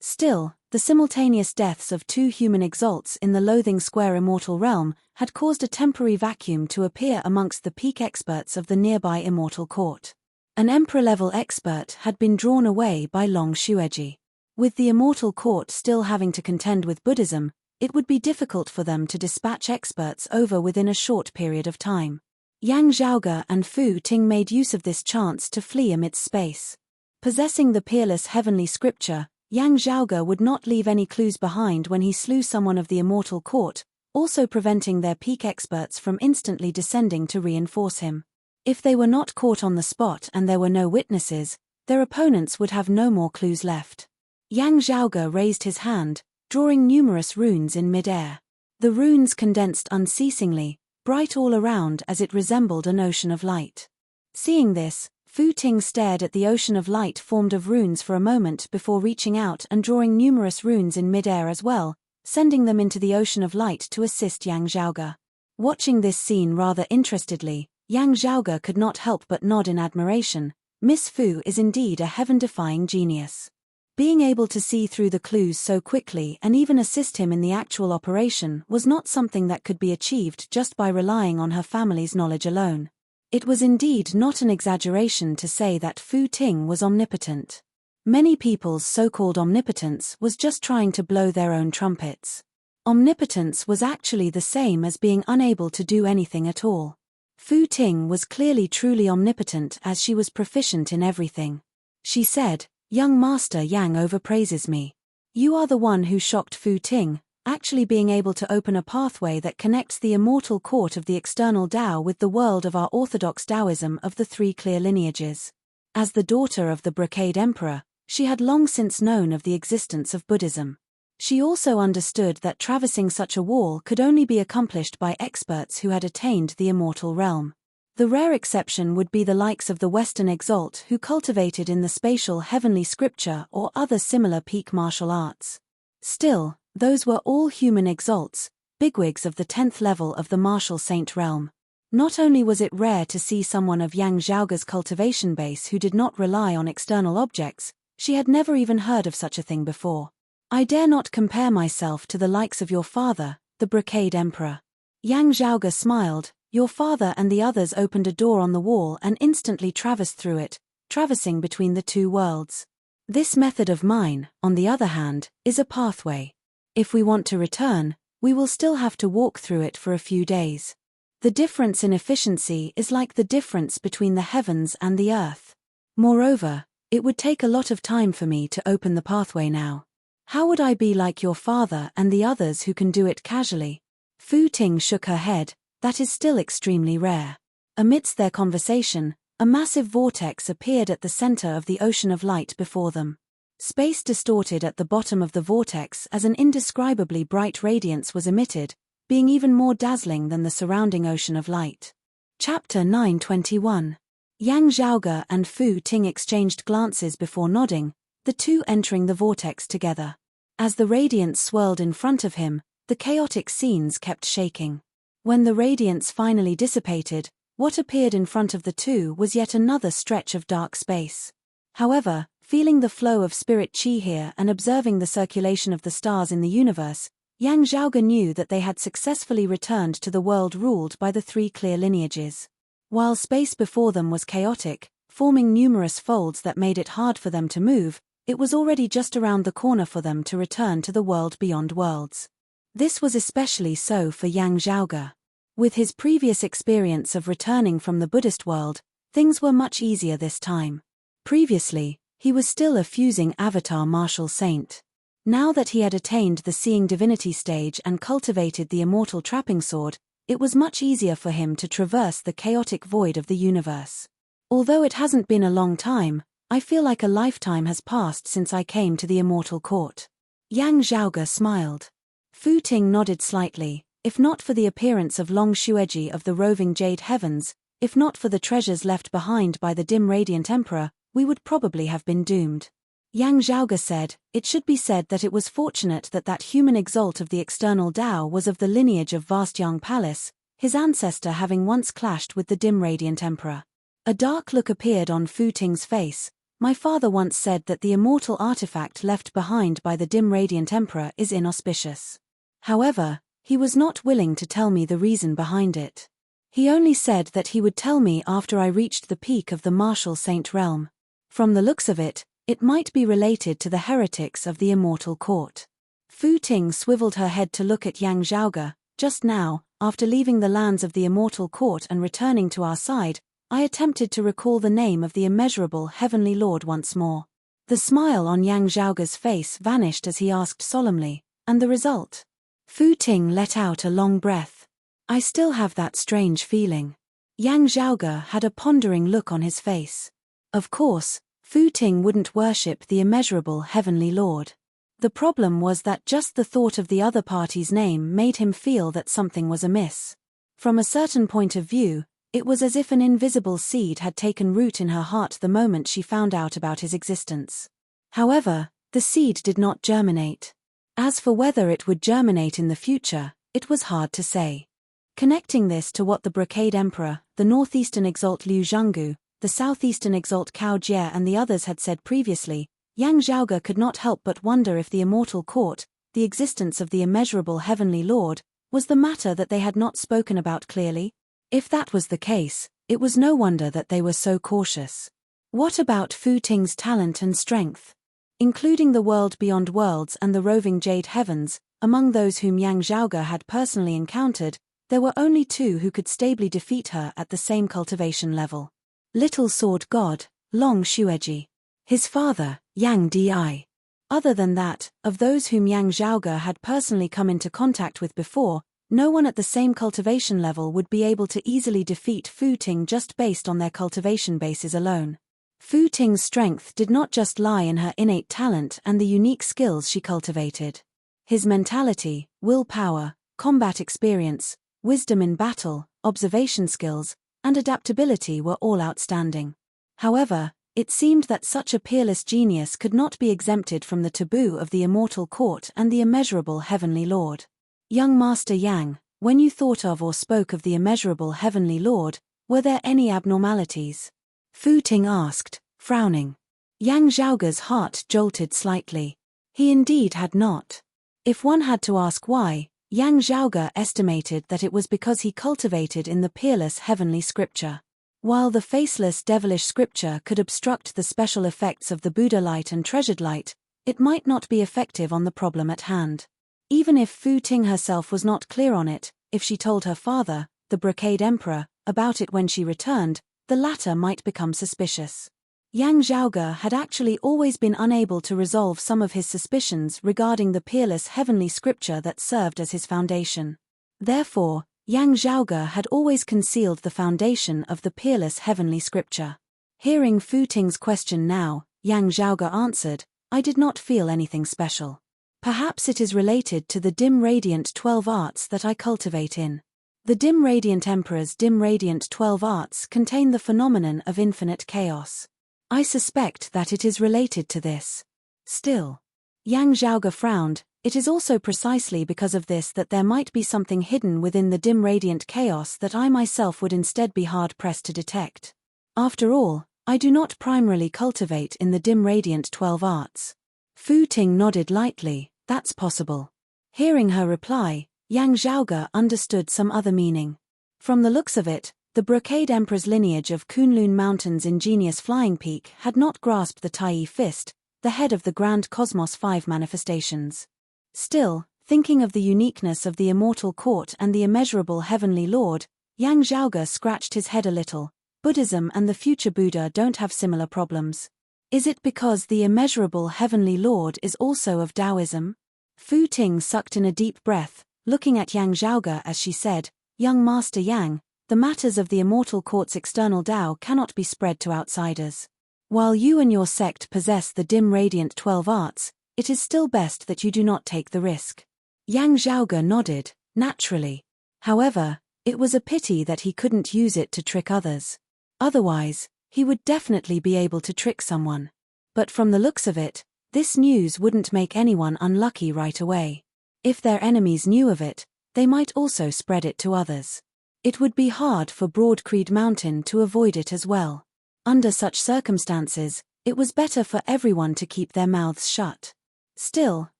Still, the simultaneous deaths of two human exalts in the Loathing Square immortal realm had caused a temporary vacuum to appear amongst the peak experts of the nearby immortal court. An emperor-level expert had been drawn away by Long Xueji. With the immortal court still having to contend with Buddhism, it would be difficult for them to dispatch experts over within a short period of time. Yang Zhaoge and Fu Ting made use of this chance to flee amidst space. Possessing the peerless heavenly scripture, Yang Zhaoge would not leave any clues behind when he slew someone of the immortal court, also preventing their peak experts from instantly descending to reinforce him. If they were not caught on the spot and there were no witnesses, their opponents would have no more clues left. Yang Zhaoge raised his hand, drawing numerous runes in mid-air. The runes condensed unceasingly, bright all around as it resembled an ocean of light. Seeing this, Fu Ting stared at the ocean of light formed of runes for a moment before reaching out and drawing numerous runes in mid-air as well, sending them into the ocean of light to assist Yang Zhaoge. Watching this scene rather interestedly, Yang Zhaoge could not help but nod in admiration. Miss Fu is indeed a heaven-defying genius. Being able to see through the clues so quickly and even assist him in the actual operation was not something that could be achieved just by relying on her family's knowledge alone. It was indeed not an exaggeration to say that Fu Ting was omnipotent. Many people's so-called omnipotence was just trying to blow their own trumpets. Omnipotence was actually the same as being unable to do anything at all. Fu Ting was clearly truly omnipotent as she was proficient in everything. She said, "Young Master Yang overpraises me. You are the one who shocked Fu Ting, actually being able to open a pathway that connects the immortal court of the external Tao with the world of our orthodox Taoism of the three clear lineages." As the daughter of the Brocade Emperor, she had long since known of the existence of Buddhism. She also understood that traversing such a wall could only be accomplished by experts who had attained the immortal realm. The rare exception would be the likes of the Western exalt who cultivated in the spatial heavenly scripture or other similar peak martial arts. Still, those were all human exalts, bigwigs of the 10th level of the martial saint realm. Not only was it rare to see someone of Yang Zhaoge's cultivation base who did not rely on external objects, she had never even heard of such a thing before. "I dare not compare myself to the likes of your father, the Brocade Emperor." Yang Zhaoge smiled. "Your father and the others opened a door on the wall and instantly traversed through it, traversing between the two worlds. This method of mine, on the other hand, is a pathway. If we want to return, we will still have to walk through it for a few days. The difference in efficiency is like the difference between the heavens and the earth. Moreover, it would take a lot of time for me to open the pathway now. How would I be like your father and the others who can do it casually?" Fu Ting shook her head. "That is still extremely rare." Amidst their conversation, a massive vortex appeared at the center of the ocean of light before them. Space distorted at the bottom of the vortex as an indescribably bright radiance was emitted, being even more dazzling than the surrounding ocean of light. Chapter 921. Yang Zhaoge and Fu Ting exchanged glances before nodding, the two entering the vortex together. As the radiance swirled in front of him, the chaotic scenes kept shaking. When the radiance finally dissipated, what appeared in front of the two was yet another stretch of dark space. However, feeling the flow of spirit chi here and observing the circulation of the stars in the universe, Yang Zhaoge knew that they had successfully returned to the world ruled by the three clear lineages. While space before them was chaotic, forming numerous folds that made it hard for them to move, it was already just around the corner for them to return to the world beyond worlds. This was especially so for Yang Zhaoge. With his previous experience of returning from the Buddhist world, things were much easier this time. Previously, he was still a fusing avatar martial saint. Now that he had attained the seeing divinity stage and cultivated the immortal trapping sword, it was much easier for him to traverse the chaotic void of the universe. Although it hasn't been a long time, I feel like a lifetime has passed since I came to the immortal court. Yang Zhaoge smiled. Fu Ting nodded slightly. If not for the appearance of Long Xueji of the roving Jade Heavens, if not for the treasures left behind by the dim Radiant Emperor, we would probably have been doomed. Yang Zhaoge said, "It should be said that it was fortunate that that human exalt of the external Tao was of the lineage of vast Yang Palace, his ancestor having once clashed with the dim Radiant Emperor." A dark look appeared on Fu Ting's face. "My father once said that the immortal artifact left behind by the dim Radiant Emperor is inauspicious. However, he was not willing to tell me the reason behind it. He only said that he would tell me after I reached the peak of the martial saint realm. From the looks of it, it might be related to the heretics of the immortal court." Fu Ting swiveled her head to look at Yang Zhaoge. "Just now, after leaving the lands of the immortal court and returning to our side, I attempted to recall the name of the immeasurable heavenly lord once more." The smile on Yang Zhaoge's face vanished as he asked solemnly, "And the result?" Fu Ting let out a long breath. "I still have that strange feeling." Yang Zhaoge had a pondering look on his face. Of course, Fu Ting wouldn't worship the immeasurable heavenly lord. The problem was that just the thought of the other party's name made him feel that something was amiss. From a certain point of view, it was as if an invisible seed had taken root in her heart the moment she found out about his existence. However, the seed did not germinate. As for whether it would germinate in the future, it was hard to say. Connecting this to what the Brocade Emperor, the northeastern exalt Liu Zhanggu, the southeastern exalt Cao Jie and the others had said previously, Yang Zhaoge could not help but wonder if the immortal court, the existence of the immeasurable heavenly lord, was the matter that they had not spoken about clearly. If that was the case, it was no wonder that they were so cautious. What about Fu Ting's talent and strength? Including the world beyond worlds and the roving jade heavens, among those whom Yang Zhaoge had personally encountered, there were only two who could stably defeat her at the same cultivation level. Little Sword God, Long Xueji. His father, Yang Di. Other than that, of those whom Yang Zhaoge had personally come into contact with before, no one at the same cultivation level would be able to easily defeat Fu Ting just based on their cultivation bases alone. Fu Ting's strength did not just lie in her innate talent and the unique skills she cultivated. His mentality, willpower, combat experience, wisdom in battle, observation skills, and adaptability were all outstanding. However, it seemed that such a peerless genius could not be exempted from the taboo of the immortal court and the immeasurable heavenly lord. Young Master Yang, when you thought of or spoke of the immeasurable heavenly lord, were there any abnormalities? Fu Ting asked, frowning. Yang Zhaoge's heart jolted slightly. He indeed had not. If one had to ask why, Yang Zhaoge estimated that it was because he cultivated in the peerless heavenly scripture. While the faceless devilish scripture could obstruct the special effects of the Buddha light and treasured light, it might not be effective on the problem at hand. Even if Fu Ting herself was not clear on it, if she told her father, the Brocade Emperor, about it when she returned, the latter might become suspicious. Yang Zhaoge had actually always been unable to resolve some of his suspicions regarding the peerless heavenly scripture that served as his foundation. Therefore, Yang Zhaoge had always concealed the foundation of the peerless heavenly scripture. Hearing Fu Ting's question now, Yang Zhaoge answered, I did not feel anything special. Perhaps it is related to the dim radiant 12 arts that I cultivate in. The dim radiant emperor's dim radiant 12 arts contain the phenomenon of infinite chaos. I suspect that it is related to this. Still. Yang Zhaoge frowned. It is also precisely because of this that there might be something hidden within the dim radiant chaos that I myself would instead be hard-pressed to detect. After all, I do not primarily cultivate in the dim radiant 12 arts. Fu Ting nodded lightly, that's possible. Hearing her reply, Yang Zhaoge understood some other meaning. From the looks of it, the Brocade Emperor's lineage of Kunlun Mountain's ingenious flying peak had not grasped the Tai Fist, the head of the Grand Cosmos 5 manifestations. Still, thinking of the uniqueness of the immortal court and the immeasurable heavenly lord, Yang Zhaoge scratched his head a little. Buddhism and the future Buddha don't have similar problems. Is it because the immeasurable heavenly lord is also of Taoism? Fu Ting sucked in a deep breath, looking at Yang Zhaoge as she said, Young Master Yang, the matters of the immortal court's external Tao cannot be spread to outsiders. While you and your sect possess the dim radiant 12 arts, it is still best that you do not take the risk. Yang Zhaoge nodded, naturally. However, it was a pity that he couldn't use it to trick others. Otherwise, he would definitely be able to trick someone. But from the looks of it, this news wouldn't make anyone unlucky right away. If their enemies knew of it, they might also spread it to others. It would be hard for Broadcreed Mountain to avoid it as well. Under such circumstances, it was better for everyone to keep their mouths shut. Still,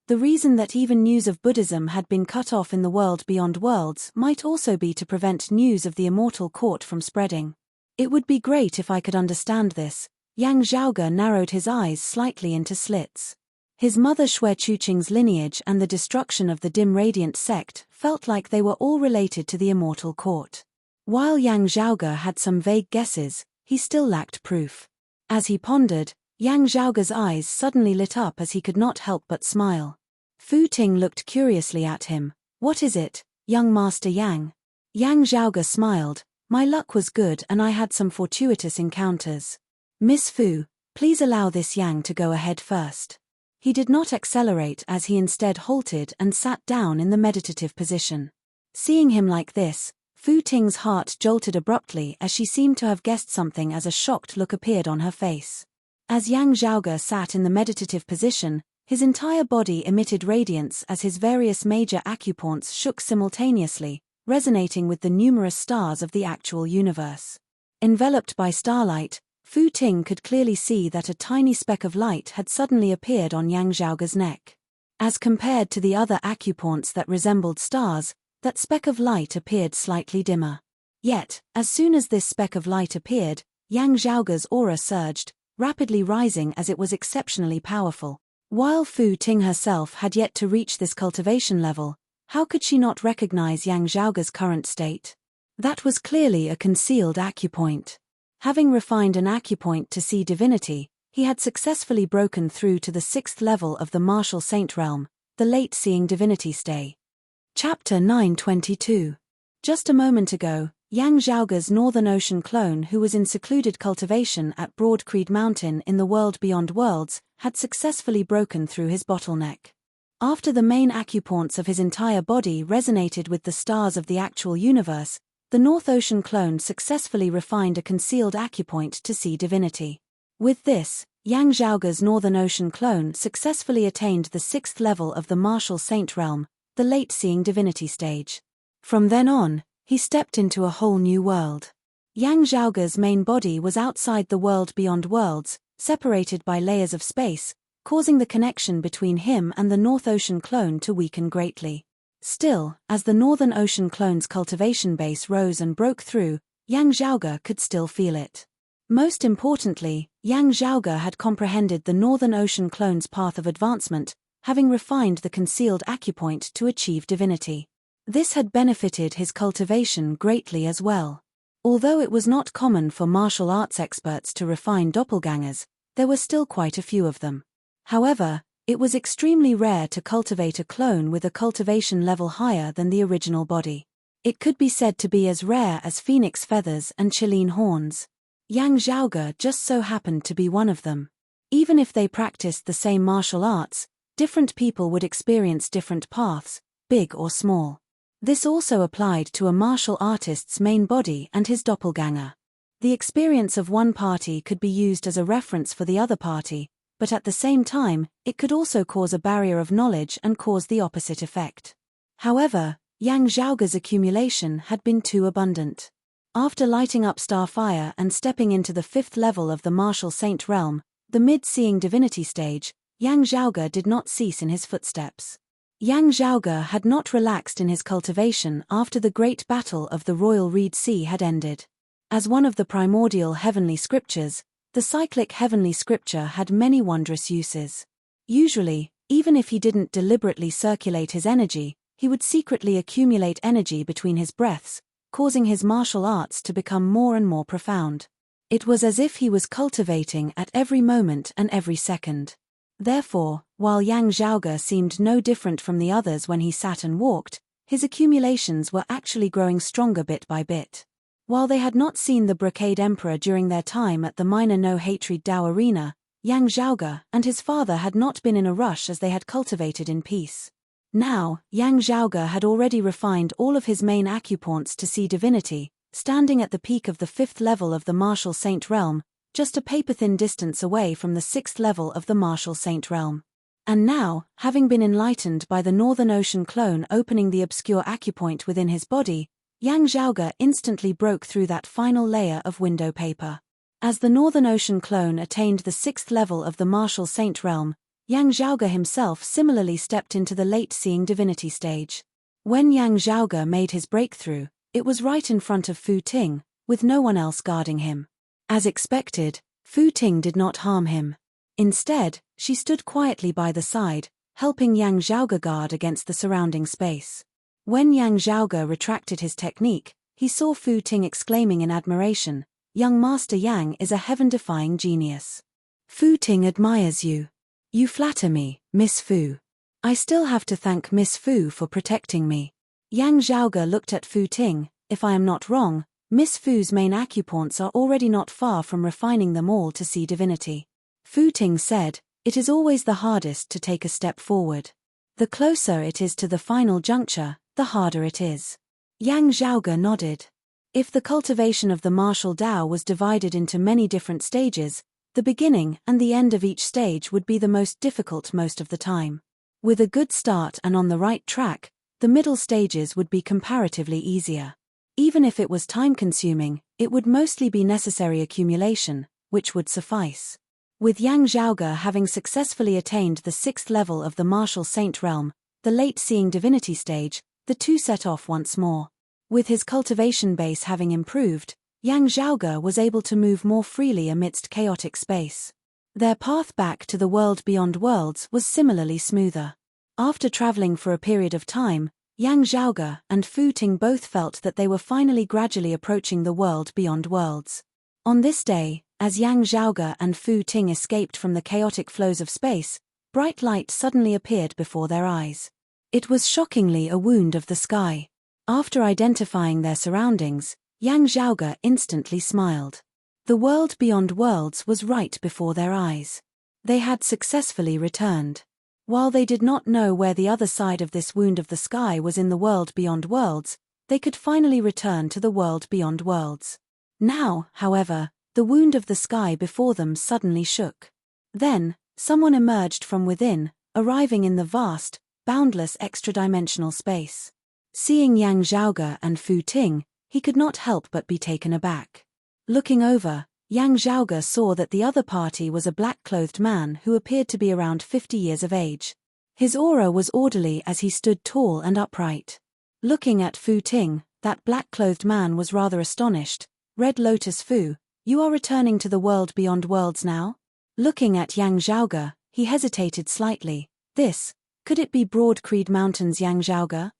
the reason that even news of Buddhism had been cut off in the world beyond worlds might also be to prevent news of the immortal court from spreading. It would be great if I could understand this. Yang Zhaoge narrowed his eyes slightly into slits. His mother Xue Chuqing's lineage and the destruction of the dim radiant sect felt like they were all related to the immortal court. While Yang Zhaoge had some vague guesses, he still lacked proof. As he pondered, Yang Zhaoge's eyes suddenly lit up as he could not help but smile. Fu Ting looked curiously at him. What is it, young Master Yang? Yang Zhaoge smiled. My luck was good and I had some fortuitous encounters. Miss Fu, please allow this Yang to go ahead first. He did not accelerate as he instead halted and sat down in the meditative position. Seeing him like this, Fu Ting's heart jolted abruptly as she seemed to have guessed something as a shocked look appeared on her face. As Yang Zhaoge sat in the meditative position, his entire body emitted radiance as his various major acupoints shook simultaneously, resonating with the numerous stars of the actual universe. Enveloped by starlight, Fu Ting could clearly see that a tiny speck of light had suddenly appeared on Yang Zhaoge's neck. As compared to the other acupoints that resembled stars, that speck of light appeared slightly dimmer. Yet, as soon as this speck of light appeared, Yang Zhaoge's aura surged, rapidly rising as it was exceptionally powerful. While Fu Ting herself had yet to reach this cultivation level, how could she not recognize Yang Zhaoge's current state? That was clearly a concealed acupoint. Having refined an acupoint to see divinity, he had successfully broken through to the 6th level of the martial saint realm, the late seeing divinity stage. Chapter 922. Just a moment ago, Yang Zhaoge's Northern Ocean clone, who was in secluded cultivation at Broad Creed Mountain in the world beyond worlds, had successfully broken through his bottleneck. After the main acupoints of his entire body resonated with the stars of the actual universe, the North Ocean clone successfully refined a concealed acupoint to see divinity. With this, Yang Zhaoge's Northern Ocean clone successfully attained the 6th level of the martial saint realm, the late seeing divinity stage. From then on, he stepped into a whole new world. Yang Zhaoge's main body was outside the world beyond worlds, separated by layers of space, causing the connection between him and the North Ocean clone to weaken greatly. Still, as the Northern Ocean clone's cultivation base rose and broke through, Yang Zhaoge could still feel it. Most importantly, Yang Zhaoge had comprehended the Northern Ocean clone's path of advancement, having refined the concealed acupoint to achieve divinity. This had benefited his cultivation greatly as well. Although it was not common for martial arts experts to refine doppelgangers, there were still quite a few of them. However, it was extremely rare to cultivate a clone with a cultivation level higher than the original body. It could be said to be as rare as phoenix feathers and Chilean horns. Yang Zhaoge just so happened to be one of them. Even if they practiced the same martial arts, different people would experience different paths, big or small. This also applied to a martial artist's main body and his doppelganger. The experience of one party could be used as a reference for the other party, but at the same time, it could also cause a barrier of knowledge and cause the opposite effect. However, Yang Zhaoge's accumulation had been too abundant. After lighting up Starfire and stepping into the 5th level of the martial saint realm, the mid-seeing divinity stage, Yang Zhaoge did not cease in his footsteps. Yang Zhaoge had not relaxed in his cultivation after the great battle of the Royal Reed Sea had ended. As one of the primordial heavenly scriptures, the cyclic heavenly scripture had many wondrous uses. Usually, even if he didn't deliberately circulate his energy, he would secretly accumulate energy between his breaths, causing his martial arts to become more and more profound. It was as if he was cultivating at every moment and every second. Therefore, while Yang Zhaoge seemed no different from the others when he sat and walked, his accumulations were actually growing stronger bit by bit. While they had not seen the Brocade Emperor during their time at the Minor No Hatred Dao Arena, Yang Zhaoge and his father had not been in a rush as they had cultivated in peace. Now, Yang Zhaoge had already refined all of his main acupoints to see divinity, standing at the peak of the 5th level of the martial saint realm, just a paper-thin distance away from the 6th level of the martial saint realm. And now, having been enlightened by the Northern Ocean clone opening the obscure acupoint within his body, Yang Zhaoge instantly broke through that final layer of window paper. As the Northern Ocean clone attained the 6th level of the martial saint realm, Yang Zhaoge himself similarly stepped into the late seeing divinity stage. When Yang Zhaoge made his breakthrough, it was right in front of Fu Ting, with no one else guarding him. As expected, Fu Ting did not harm him. Instead, she stood quietly by the side, helping Yang Zhaoge guard against the surrounding space. When Yang Zhaoge retracted his technique, he saw Fu Ting exclaiming in admiration, "Young Master Yang is a heaven-defying genius. Fu Ting admires you. You flatter me, Miss Fu. I still have to thank Miss Fu for protecting me." Yang Zhaoge looked at Fu Ting. "If I am not wrong, Miss Fu's main acupoints are already not far from refining them all to see divinity." Fu Ting said, "It is always the hardest to take a step forward. The closer it is to the final juncture, the harder it is." Yang Zhaoge nodded. If the cultivation of the martial Dao was divided into many different stages, the beginning and the end of each stage would be the most difficult most of the time. With a good start and on the right track, The middle stages would be comparatively easier. Even if it was time-consuming, it would mostly be necessary accumulation, which would suffice. With Yang Zhaoge having successfully attained the 6th level of the martial saint realm, the late-seeing divinity stage, the two set off once more. With his cultivation base having improved, Yang Zhaoge was able to move more freely amidst chaotic space. Their path back to the world beyond worlds was similarly smoother. After traveling for a period of time, Yang Zhaoge and Fu Ting both felt that they were finally gradually approaching the world beyond worlds. On this day, as Yang Zhaoge and Fu Ting escaped from the chaotic flows of space, bright light suddenly appeared before their eyes. It was shockingly a wound of the sky. After identifying their surroundings, Yang Zhaoge instantly smiled. The world beyond worlds was right before their eyes. They had successfully returned. While they did not know where the other side of this wound of the sky was in the world beyond worlds, they could finally return to the world beyond worlds. Now, however, the wound of the sky before them suddenly shook. Then, someone emerged from within, arriving in the vast, boundless extra-dimensional space. Seeing Yang Zhaoge and Fu Ting, he could not help but be taken aback. Looking over, Yang Zhaoge saw that the other party was a black-clothed man who appeared to be around 50 years of age. His aura was orderly as he stood tall and upright. Looking at Fu Ting, that black-clothed man was rather astonished. Red Lotus Fu, you are returning to the world beyond worlds now? Looking at Yang Zhaoge, he hesitated slightly. Could it be Broad Creed Mountain's Yang Zhaoge?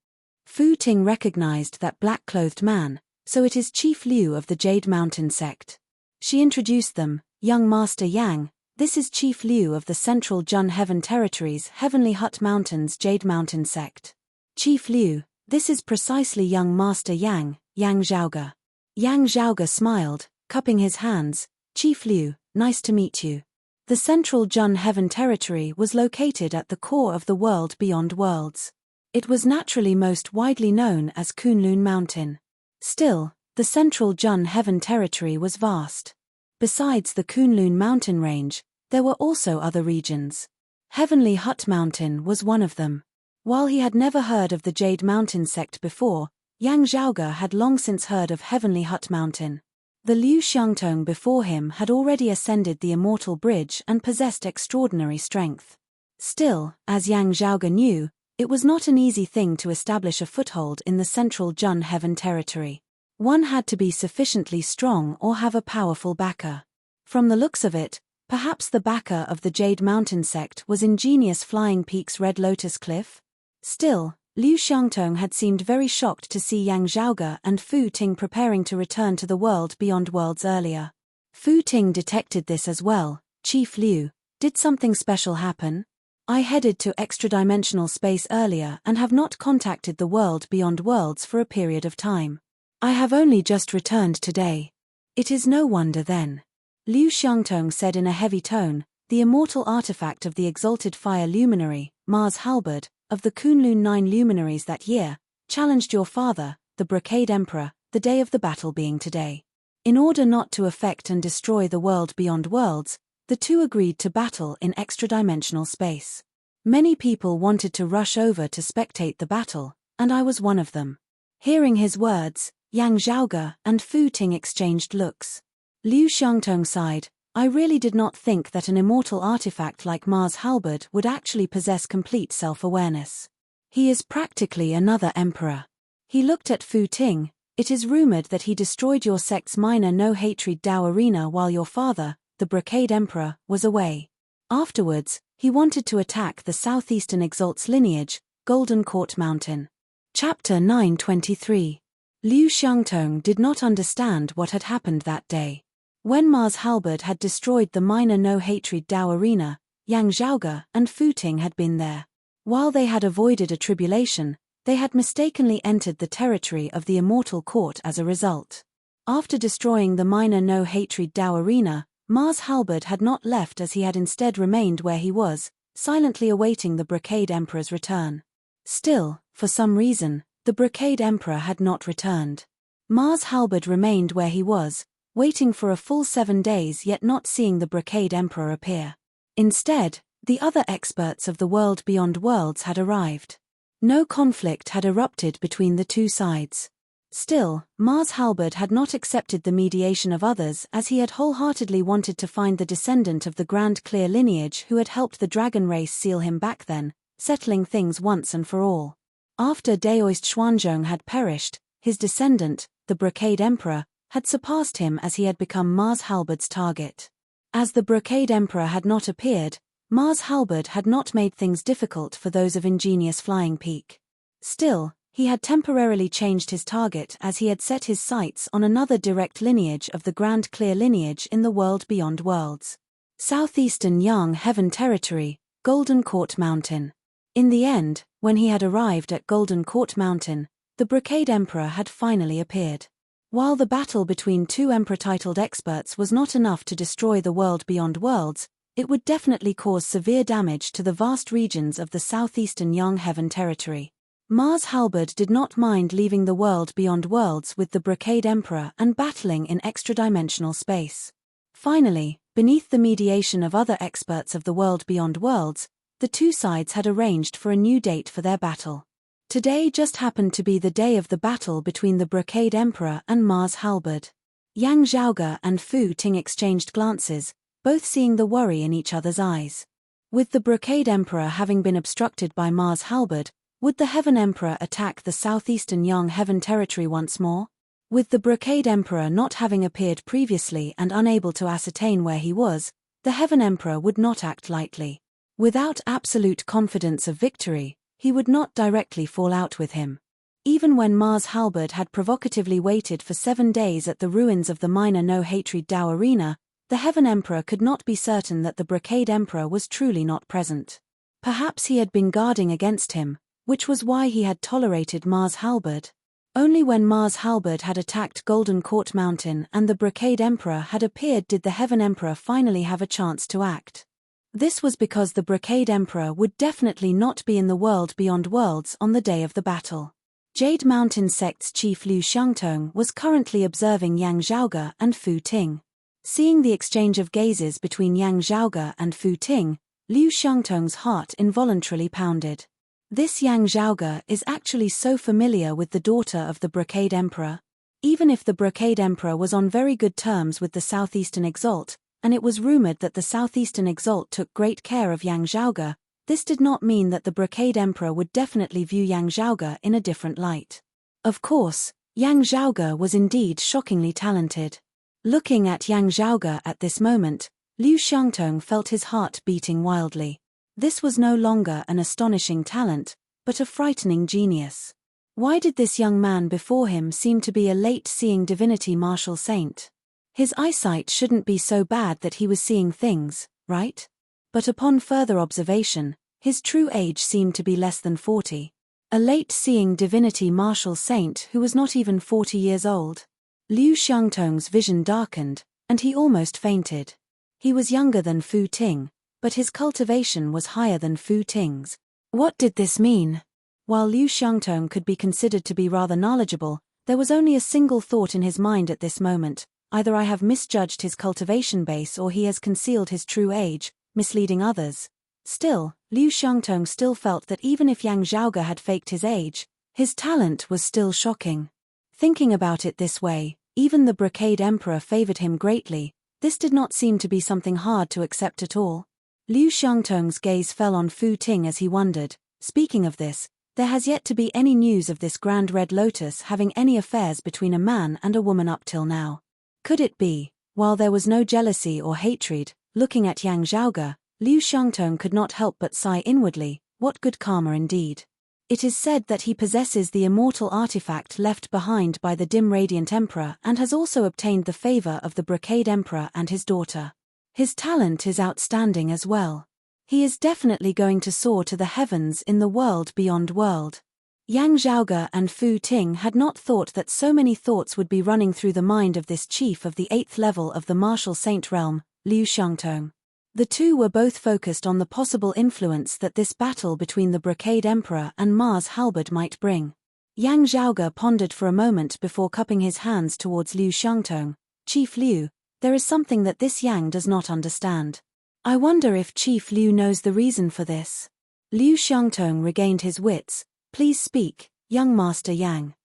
Fu Ting recognized that black-clothed man, so it is Chief Liu of the Jade Mountain sect. She introduced them, young Master Yang, this is Chief Liu of the Central Jun Heaven Territories Heavenly Hut Mountains Jade Mountain sect. Chief Liu, this is precisely young Master Yang, Yang Zhaoge. Yang Zhaoge smiled, cupping his hands. Chief Liu, nice to meet you. The Central Jun Heaven Territory was located at the core of the world beyond worlds. It was naturally most widely known as Kunlun Mountain. Still, the Central Jun Heaven Territory was vast. Besides the Kunlun Mountain range, there were also other regions. Heavenly Hut Mountain was one of them. While he had never heard of the Jade Mountain sect before, Yang Zhaoge had long since heard of Heavenly Hut Mountain. The Liu Xiangtong before him had already ascended the Immortal Bridge and possessed extraordinary strength. Still, as Yang Zhaoge knew, it was not an easy thing to establish a foothold in the Central Jun Heaven Territory. One had to be sufficiently strong or have a powerful backer. From the looks of it, perhaps the backer of the Jade Mountain sect was ingenious Flying Peak's Red Lotus Cliff? Still, Liu Xiangtong had seemed very shocked to see Yang Zhaoge and Fu Ting preparing to return to the world beyond worlds earlier. Fu Ting detected this as well. Chief Liu, did something special happen? I headed to extra-dimensional space earlier and have not contacted the world beyond worlds for a period of time. I have only just returned today. It is no wonder then. Liu Xiangtong said in a heavy tone, the immortal artifact of the exalted fire luminary, Mars Halberd, of the Kunlun 9 luminaries that year, challenged your father, the Brocade Emperor, the day of the battle being today. In order not to affect and destroy the world beyond worlds, the two agreed to battle in extra-dimensional space. Many people wanted to rush over to spectate the battle, and I was one of them. Hearing his words, Yang Zhaoge and Fu Ting exchanged looks. Liu Xiangtong sighed, I really did not think that an immortal artifact like Mars Halberd would actually possess complete self-awareness. He is practically another emperor. He looked at Fu Ting, it is rumored that he destroyed your sect's minor no-hatred Dao arena while your father, the Brocade Emperor, was away. Afterwards, he wanted to attack the southeastern Exalt's lineage, Golden Court Mountain. Chapter 923. Liu Xiangtong did not understand what had happened that day. When Mars Halberd had destroyed the minor no-hatred Dao arena, Yang Zhaoge and Fu Ting had been there. While they had avoided a tribulation, they had mistakenly entered the territory of the Immortal Court as a result. After destroying the minor no-hatred Dao arena, Mars Halberd had not left as he had instead remained where he was, silently awaiting the Brocade Emperor's return. Still, for some reason, the Brocade Emperor had not returned. Mars Halberd remained where he was, waiting for a full 7 days yet not seeing the Brocade Emperor appear. Instead, the other experts of the world beyond worlds had arrived. No conflict had erupted between the two sides. Still, Mars Halberd had not accepted the mediation of others, as he had wholeheartedly wanted to find the descendant of the Grand Clear lineage who had helped the dragon race seal him back then, settling things once and for all. After Daoist Xuanzhong had perished, his descendant, the Brocade Emperor, had surpassed him as he had become Mars Halberd's target. As the Brocade Emperor had not appeared, Mars Halberd had not made things difficult for those of ingenious Flying Peak. Still, he had temporarily changed his target as he had set his sights on another direct lineage of the Grand Clear lineage in the world beyond worlds. Southeastern Yang Heaven Territory, Golden Court Mountain. In the end, when he had arrived at Golden Court Mountain, the Brocade Emperor had finally appeared. While the battle between two Emperor-titled experts was not enough to destroy the world beyond worlds, it would definitely cause severe damage to the vast regions of the southeastern Yang Heaven Territory. Mars Halberd did not mind leaving the world beyond worlds with the Brocade Emperor and battling in extra-dimensional space. Finally, beneath the mediation of other experts of the world beyond worlds, the two sides had arranged for a new date for their battle. Today just happened to be the day of the battle between the Brocade Emperor and Mars Halberd. Yang Zhaoge and Fu Ting exchanged glances, both seeing the worry in each other's eyes. With the Brocade Emperor having been obstructed by Mars Halberd, would the Heaven Emperor attack the southeastern Yang Heaven Territory once more? With the Brocade Emperor not having appeared previously and unable to ascertain where he was, the Heaven Emperor would not act lightly. Without absolute confidence of victory, he would not directly fall out with him. Even when Mars Halberd had provocatively waited for 7 days at the ruins of the minor no-hatred Dao Arena, the Heaven Emperor could not be certain that the Brocade Emperor was truly not present. Perhaps he had been guarding against him, which was why he had tolerated Mars Halberd. Only when Mars Halberd had attacked Golden Court Mountain and the Brocade Emperor had appeared did the Heaven Emperor finally have a chance to act. This was because the Brocade Emperor would definitely not be in the world beyond worlds on the day of the battle. Jade Mountain Sect's chief Liu Xiangtong was currently observing Yang Zhaoge and Fu Ting. Seeing the exchange of gazes between Yang Zhaoge and Fu Ting, Liu Xiangtong's heart involuntarily pounded. This Yang Zhaoge is actually so familiar with the daughter of the Brocade Emperor. Even if the Brocade Emperor was on very good terms with the Southeastern Exalt, and it was rumored that the Southeastern Exalt took great care of Yang Zhaoge, this did not mean that the Brocade Emperor would definitely view Yang Zhaoge in a different light. Of course, Yang Zhaoge was indeed shockingly talented. Looking at Yang Zhaoge at this moment, Liu Xiangtong felt his heart beating wildly. This was no longer an astonishing talent, but a frightening genius. Why did this young man before him seem to be a late-seeing divinity martial saint? His eyesight shouldn't be so bad that he was seeing things, right? But upon further observation, his true age seemed to be less than 40. A late-seeing divinity martial saint who was not even 40 years old. Liu Xiangtong's vision darkened, and he almost fainted. He was younger than Fu Ting, but his cultivation was higher than Fu Ting's. What did this mean? While Liu Xiangtong could be considered to be rather knowledgeable, there was only a single thought in his mind at this moment: either I have misjudged his cultivation base or he has concealed his true age, misleading others. Still, Liu Xiangtong still felt that even if Yang Zhaoge had faked his age, his talent was still shocking. Thinking about it this way, even the Brocade Emperor favored him greatly. This did not seem to be something hard to accept at all. Liu Xiangtong's gaze fell on Fu Ting as he wondered, speaking of this, there has yet to be any news of this Grand Red Lotus having any affairs between a man and a woman up till now. Could it be, while there was no jealousy or hatred, looking at Yang Zhaoge, Liu Xiangtong could not help but sigh inwardly, what good karma indeed. It is said that he possesses the immortal artifact left behind by the dim Radiant Emperor and has also obtained the favor of the Brocade Emperor and his daughter. His talent is outstanding as well. He is definitely going to soar to the heavens in the world beyond world. Yang Zhaoge and Fu Ting had not thought that so many thoughts would be running through the mind of this chief of the 8th level of the martial saint realm, Liu Xiangtong. The two were both focused on the possible influence that this battle between the Brocade Emperor and Mars Halberd might bring. Yang Zhaoge pondered for a moment before cupping his hands towards Liu Xiangtong. Chief Liu, there is something that this Yang does not understand. I wonder if Chief Liu knows the reason for this. Liu Xiangtong regained his wits, Please speak, young Master Yang.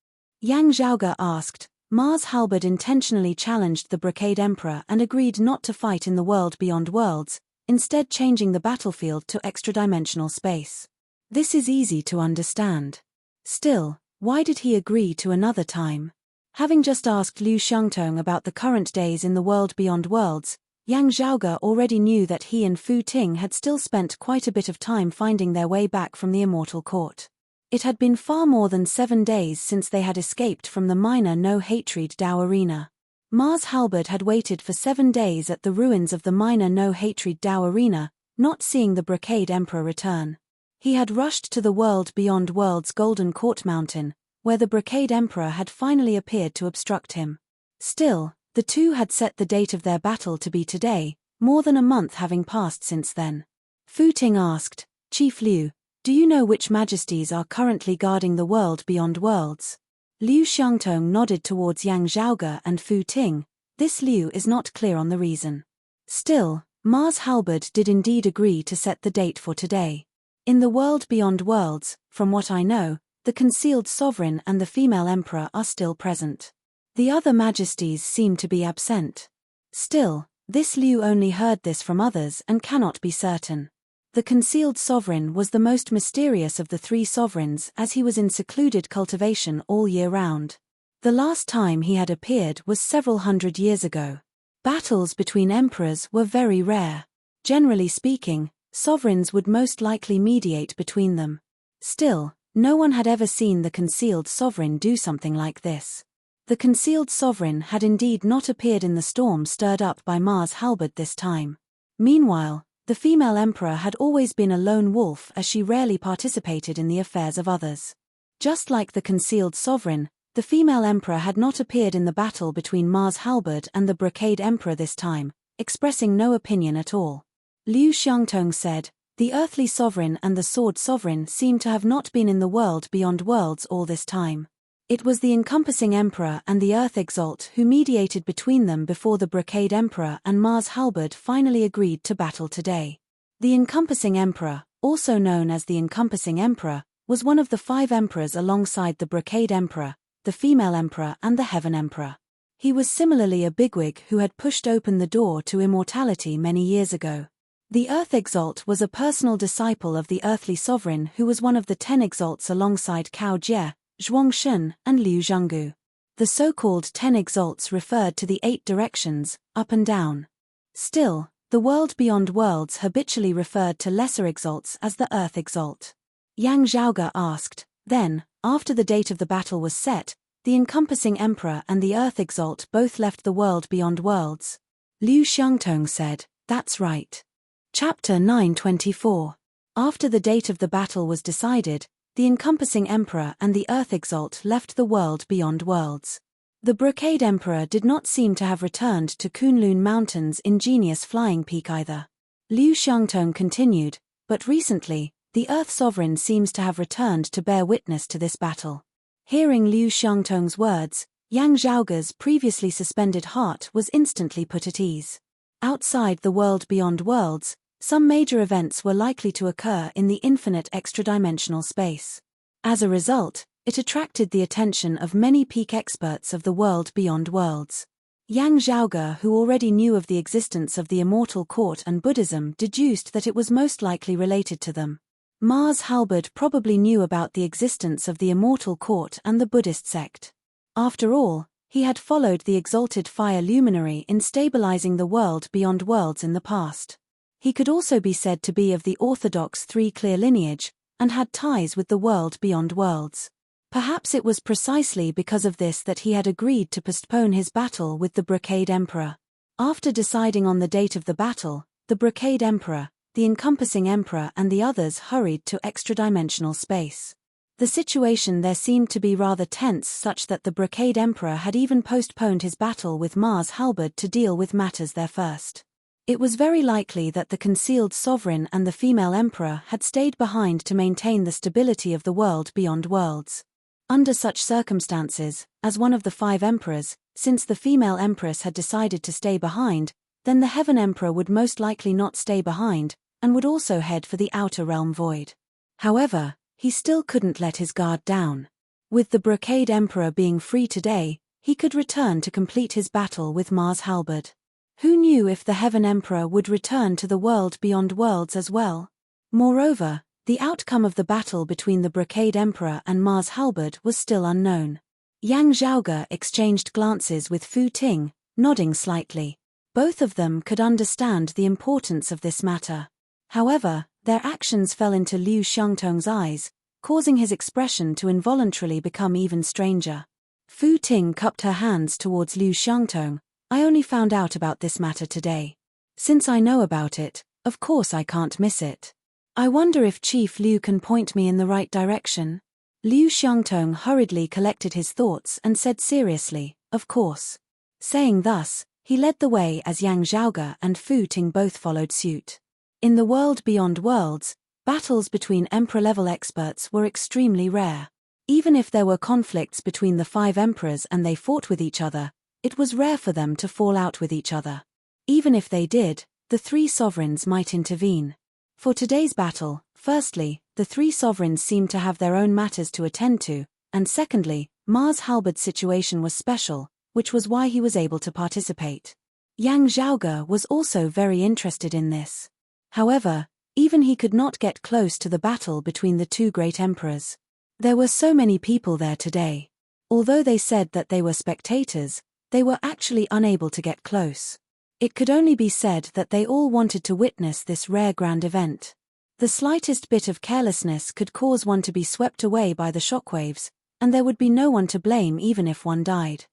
Yang Zhaoge asked. Mars Halberd intentionally challenged the Brocade Emperor and agreed not to fight in the world beyond worlds, instead changing the battlefield to extra-dimensional space. This is easy to understand. Still, why did he agree to another time? Having just asked Liu Xiangtong about the current days in the world beyond worlds, Yang Zhaoge already knew that he and Fu Ting had still spent quite a bit of time finding their way back from the Immortal Court. It had been far more than 7 days since they had escaped from the minor no-hatred Dao Arena. Mars Halberd had waited for 7 days at the ruins of the minor no-hatred Dao Arena, not seeing the Brocade Emperor return. He had rushed to the world beyond worlds Golden Court Mountain, where the Brocade Emperor had finally appeared to obstruct him. Still, the two had set the date of their battle to be today, more than a month having passed since then. Fu Ting asked, Chief Liu, do you know which majesties are currently guarding the world beyond worlds? Liu Xiangtong nodded towards Yang Zhaoge and Fu Ting. This Liu is not clear on the reason. Still, Mars Halberd did indeed agree to set the date for today. In the world beyond worlds, from what I know, the concealed sovereign and the female emperor are still present. The other majesties seem to be absent. Still, this Liu only heard this from others and cannot be certain. The concealed sovereign was the most mysterious of the 3 sovereigns as he was in secluded cultivation all year round. The last time he had appeared was several hundred years ago. Battles between emperors were very rare. Generally speaking, sovereigns would most likely mediate between them. Still, no one had ever seen the concealed sovereign do something like this. The concealed sovereign had indeed not appeared in the storm stirred up by Mars Halberd this time. Meanwhile, the female emperor had always been a lone wolf as she rarely participated in the affairs of others. Just like the concealed sovereign, the female emperor had not appeared in the battle between Mars Halberd and the Brocade Emperor this time, expressing no opinion at all. Liu Xiangtong said, the earthly sovereign and the sword sovereign seem to have not been in the world beyond worlds all this time. It was the encompassing emperor and the earth exalt who mediated between them before the Brocade Emperor and Mars Halberd finally agreed to battle today. The encompassing emperor, also known as the encompassing emperor, was one of the 5 emperors alongside the Brocade Emperor, the female emperor and the heaven emperor. He was similarly a bigwig who had pushed open the door to immortality many years ago. The earth exalt was a personal disciple of the earthly sovereign who was one of the 10 exalts alongside Cao Jie, Zhuangshun, and Liu Zhanggu. The so-called 10 exalts referred to the 8 directions, up and down. Still, the world beyond worlds habitually referred to lesser exalts as the earth exalt. Yang Zhaoge asked, then, after the date of the battle was set, the encompassing emperor and the earth exalt both left the world beyond worlds. Liu Xiangtong said, that's right. Chapter 924. After the date of the battle was decided, the encompassing emperor and the earth exalt left the world beyond worlds. The Brocade Emperor did not seem to have returned to Kunlun Mountain's ingenious flying peak either. Liu Xiangtong continued, but recently, the Earth Sovereign seems to have returned to bear witness to this battle. Hearing Liu Xiangtong's words, Yang Zhaoge's previously suspended heart was instantly put at ease. Outside the world beyond worlds, some major events were likely to occur in the infinite extra-dimensional space. As a result, it attracted the attention of many peak experts of the world beyond worlds. Yang Zhaoge, who already knew of the existence of the Immortal Court and Buddhism, deduced that it was most likely related to them. Mars Halberd probably knew about the existence of the Immortal Court and the Buddhist sect. After all, he had followed the exalted fire luminary in stabilizing the world beyond worlds in the past. He could also be said to be of the orthodox 3-clear lineage, and had ties with the world beyond worlds. Perhaps it was precisely because of this that he had agreed to postpone his battle with the Brocade Emperor. After deciding on the date of the battle, the Brocade Emperor, the encompassing emperor and the others hurried to extra-dimensional space. The situation there seemed to be rather tense, such that the Brocade Emperor had even postponed his battle with Mars Halberd to deal with matters there first. It was very likely that the concealed sovereign and the female emperor had stayed behind to maintain the stability of the world beyond worlds. Under such circumstances, as one of the 5 emperors, since the female empress had decided to stay behind, then the heaven emperor would most likely not stay behind, and would also head for the outer realm void. However, he still couldn't let his guard down. With the Brocade Emperor being free today, he could return to complete his battle with Mars Halberd. Who knew if the Heaven Emperor would return to the world beyond worlds as well? Moreover, the outcome of the battle between the Brocade Emperor and Mars Halberd was still unknown. Yang Zhaoge exchanged glances with Fu Ting, nodding slightly. Both of them could understand the importance of this matter. However, their actions fell into Liu Xiangtong's eyes, causing his expression to involuntarily become even stranger. Fu Ting cupped her hands towards Liu Xiangtong. I only found out about this matter today. Since I know about it, of course I can't miss it. I wonder if Chief Liu can point me in the right direction. Liu Xiangtong hurriedly collected his thoughts and said seriously, of course. Saying thus, he led the way as Yang Zhaoge and Fu Ting both followed suit. In the world beyond worlds, battles between Emperor-level experts were extremely rare. Even if there were conflicts between the 5 emperors and they fought with each other, it was rare for them to fall out with each other. Even if they did, the 3 sovereigns might intervene. For today's battle, firstly, the 3 sovereigns seemed to have their own matters to attend to, and secondly, Mars Halberd's situation was special, which was why he was able to participate. Yang Zhaoge was also very interested in this. However, even he could not get close to the battle between the 2 great emperors. There were so many people there today. Although they said that they were spectators, they were actually unable to get close. It could only be said that they all wanted to witness this rare grand event. The slightest bit of carelessness could cause one to be swept away by the shockwaves, and there would be no one to blame even if one died.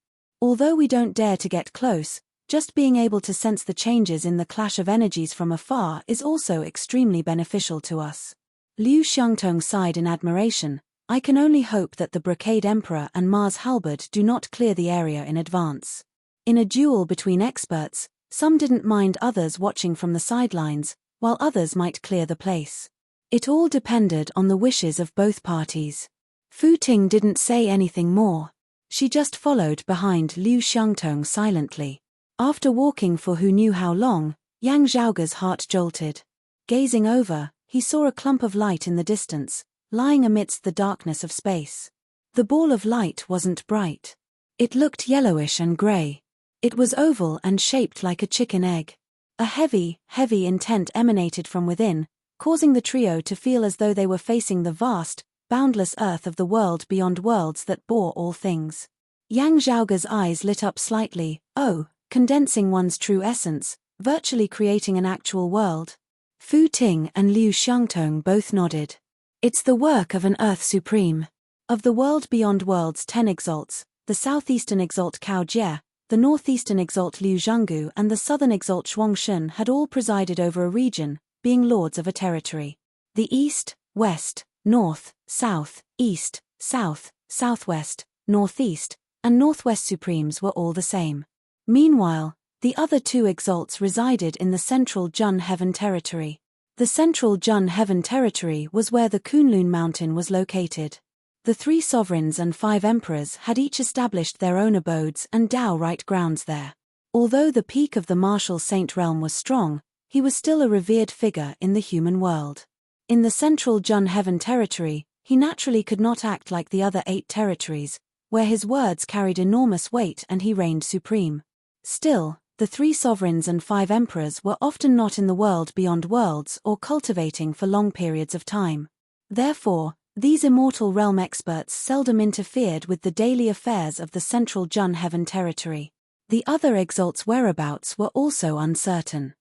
Although we don't dare to get close, just being able to sense the changes in the clash of energies from afar is also extremely beneficial to us. Liu Xiangtong sighed in admiration. I can only hope that the Brocade Emperor and Mars Halberd do not clear the area in advance. In a duel between experts, some didn't mind others watching from the sidelines, while others might clear the place. It all depended on the wishes of both parties. Fu Ting didn't say anything more. She just followed behind Liu Xiangtong silently. After walking for who knew how long, Yang Zhaoge's heart jolted. Gazing over, he saw a clump of light in the distance, lying amidst the darkness of space. The ball of light wasn't bright. It looked yellowish and grey. It was oval and shaped like a chicken egg. A heavy intent emanated from within, causing the trio to feel as though they were facing the vast, boundless earth of the world beyond worlds that bore all things. Yang Zhaoge's eyes lit up slightly. Oh, condensing one's true essence, virtually creating an actual world. Fu Ting and Liu Xiangtong both nodded. It's the work of an Earth Supreme. Of the world beyond worlds 10 exalts, the southeastern exalt Cao Jie, the northeastern exalt Liu Zhanggu and the southern exalt Shuang Shun had all presided over a region, being lords of a territory. The east, west, north, south, east, south, southwest, northeast, and northwest supremes were all the same. Meanwhile, the other 2 exalts resided in the central Jun Heaven territory. The central Jun Heaven territory was where the Kunlun mountain was located. The 3 sovereigns and 5 emperors had each established their own abodes and Dao right grounds there. Although the peak of the martial saint realm was strong, he was still a revered figure in the human world. In the central Jun Heaven territory, he naturally could not act like the other 8 territories, where his words carried enormous weight and he reigned supreme. Still, the 3 sovereigns and 5 emperors were often not in the world beyond worlds or cultivating for long periods of time. Therefore, these immortal realm experts seldom interfered with the daily affairs of the central Jun Heaven territory. The other exalts' whereabouts were also uncertain.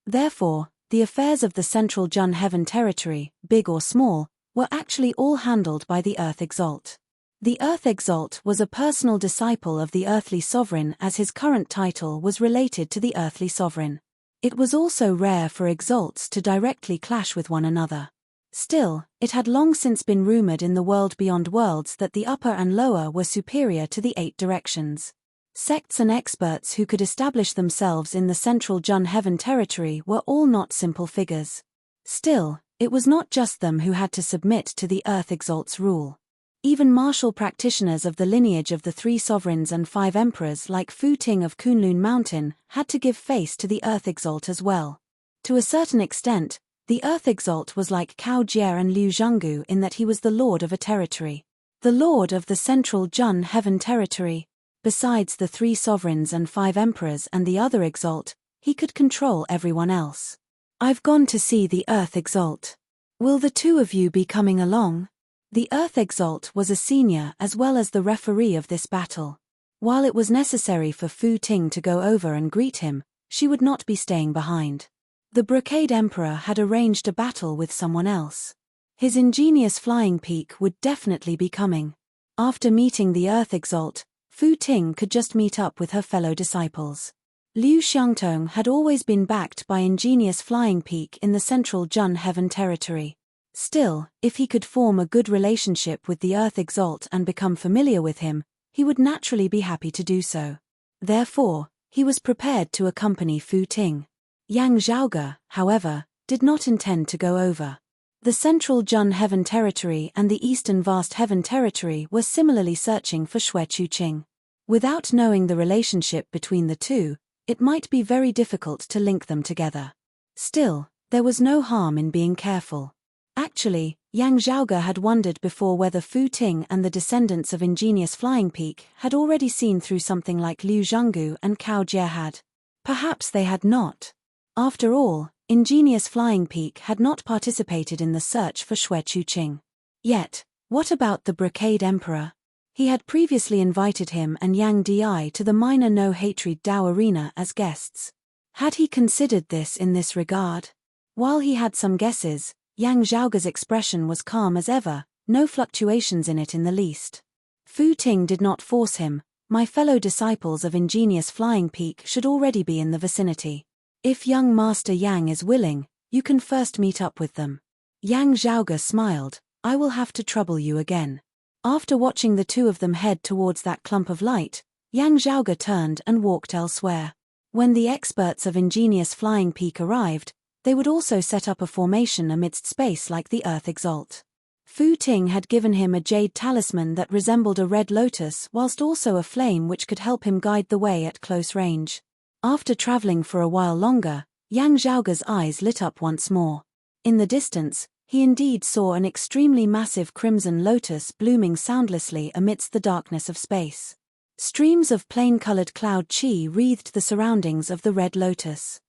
Therefore, the affairs of the central Jun Heaven territory, big or small, were actually all handled by the Earth Exalt. The Earth Exalt was a personal disciple of the earthly sovereign as his current title was related to the earthly sovereign. It was also rare for exalts to directly clash with one another. Still, it had long since been rumored in the world beyond worlds that the upper and lower were superior to the 8 directions. Sects and experts who could establish themselves in the central Jun Heaven territory were all not simple figures. Still, it was not just them who had to submit to the Earth Exalt's rule. Even martial practitioners of the lineage of the 3 sovereigns and 5 emperors like Fu Ting of Kunlun Mountain had to give face to the Earth Exalt as well. To a certain extent, The Earth Exalt was like Cao Jie and Liu Zhenggu in that he was the lord of a territory. The lord of the central Jun Heaven territory. Besides the 3 sovereigns and 5 emperors and the other Exalt, he could control everyone else. I've gone to see the Earth Exalt. Will the 2 of you be coming along? The Earth Exalt was a senior as well as the referee of this battle. While it was necessary for Fu Ting to go over and greet him, she would not be staying behind. The Brocade Emperor had arranged a battle with someone else. His ingenious flying peak would definitely be coming. After meeting the Earth Exalt, Fu Ting could just meet up with her fellow disciples. Liu Xiangtong had always been backed by ingenious flying peak in the central Jun Heaven territory. Still, if he could form a good relationship with the Earth Exalt and become familiar with him, he would naturally be happy to do so. Therefore, he was prepared to accompany Fu Ting. Yang Zhaoge, however, did not intend to go over. The central Jun Heaven territory and the eastern Vast Heaven territory were similarly searching for Xue Chuqing. Without knowing the relationship between the 2, it might be very difficult to link them together. Still, there was no harm in being careful. Actually, Yang Zhaoge had wondered before whether Fu Ting and the descendants of ingenious flying peak had already seen through something like Liu Zhenggu and Cao Jie had. Perhaps they had not. After all, ingenious flying peak had not participated in the search for Xue Chuqing. Yet, what about the Brocade Emperor? He had previously invited him and Yang Di to the minor no-hatred Dao arena as guests. Had he considered this in this regard? While he had some guesses, Yang Zhaoge's expression was calm as ever, no fluctuations in it in the least. Fu Ting did not force him. My fellow disciples of ingenious flying peak should already be in the vicinity. If young Master Yang is willing, you can first meet up with them. Yang Zhaoge smiled. I will have to trouble you again. After watching the 2 of them head towards that clump of light, Yang Zhaoge turned and walked elsewhere. When the experts of ingenious flying peak arrived, they would also set up a formation amidst space like the Earth Exalt. Fu Ting had given him a jade talisman that resembled a red lotus whilst also a flame which could help him guide the way at close range. After traveling for a while longer, Yang Zhaoge's eyes lit up once more. In the distance, he indeed saw an extremely massive crimson lotus blooming soundlessly amidst the darkness of space. Streams of plain-colored cloud chi wreathed the surroundings of the red lotus.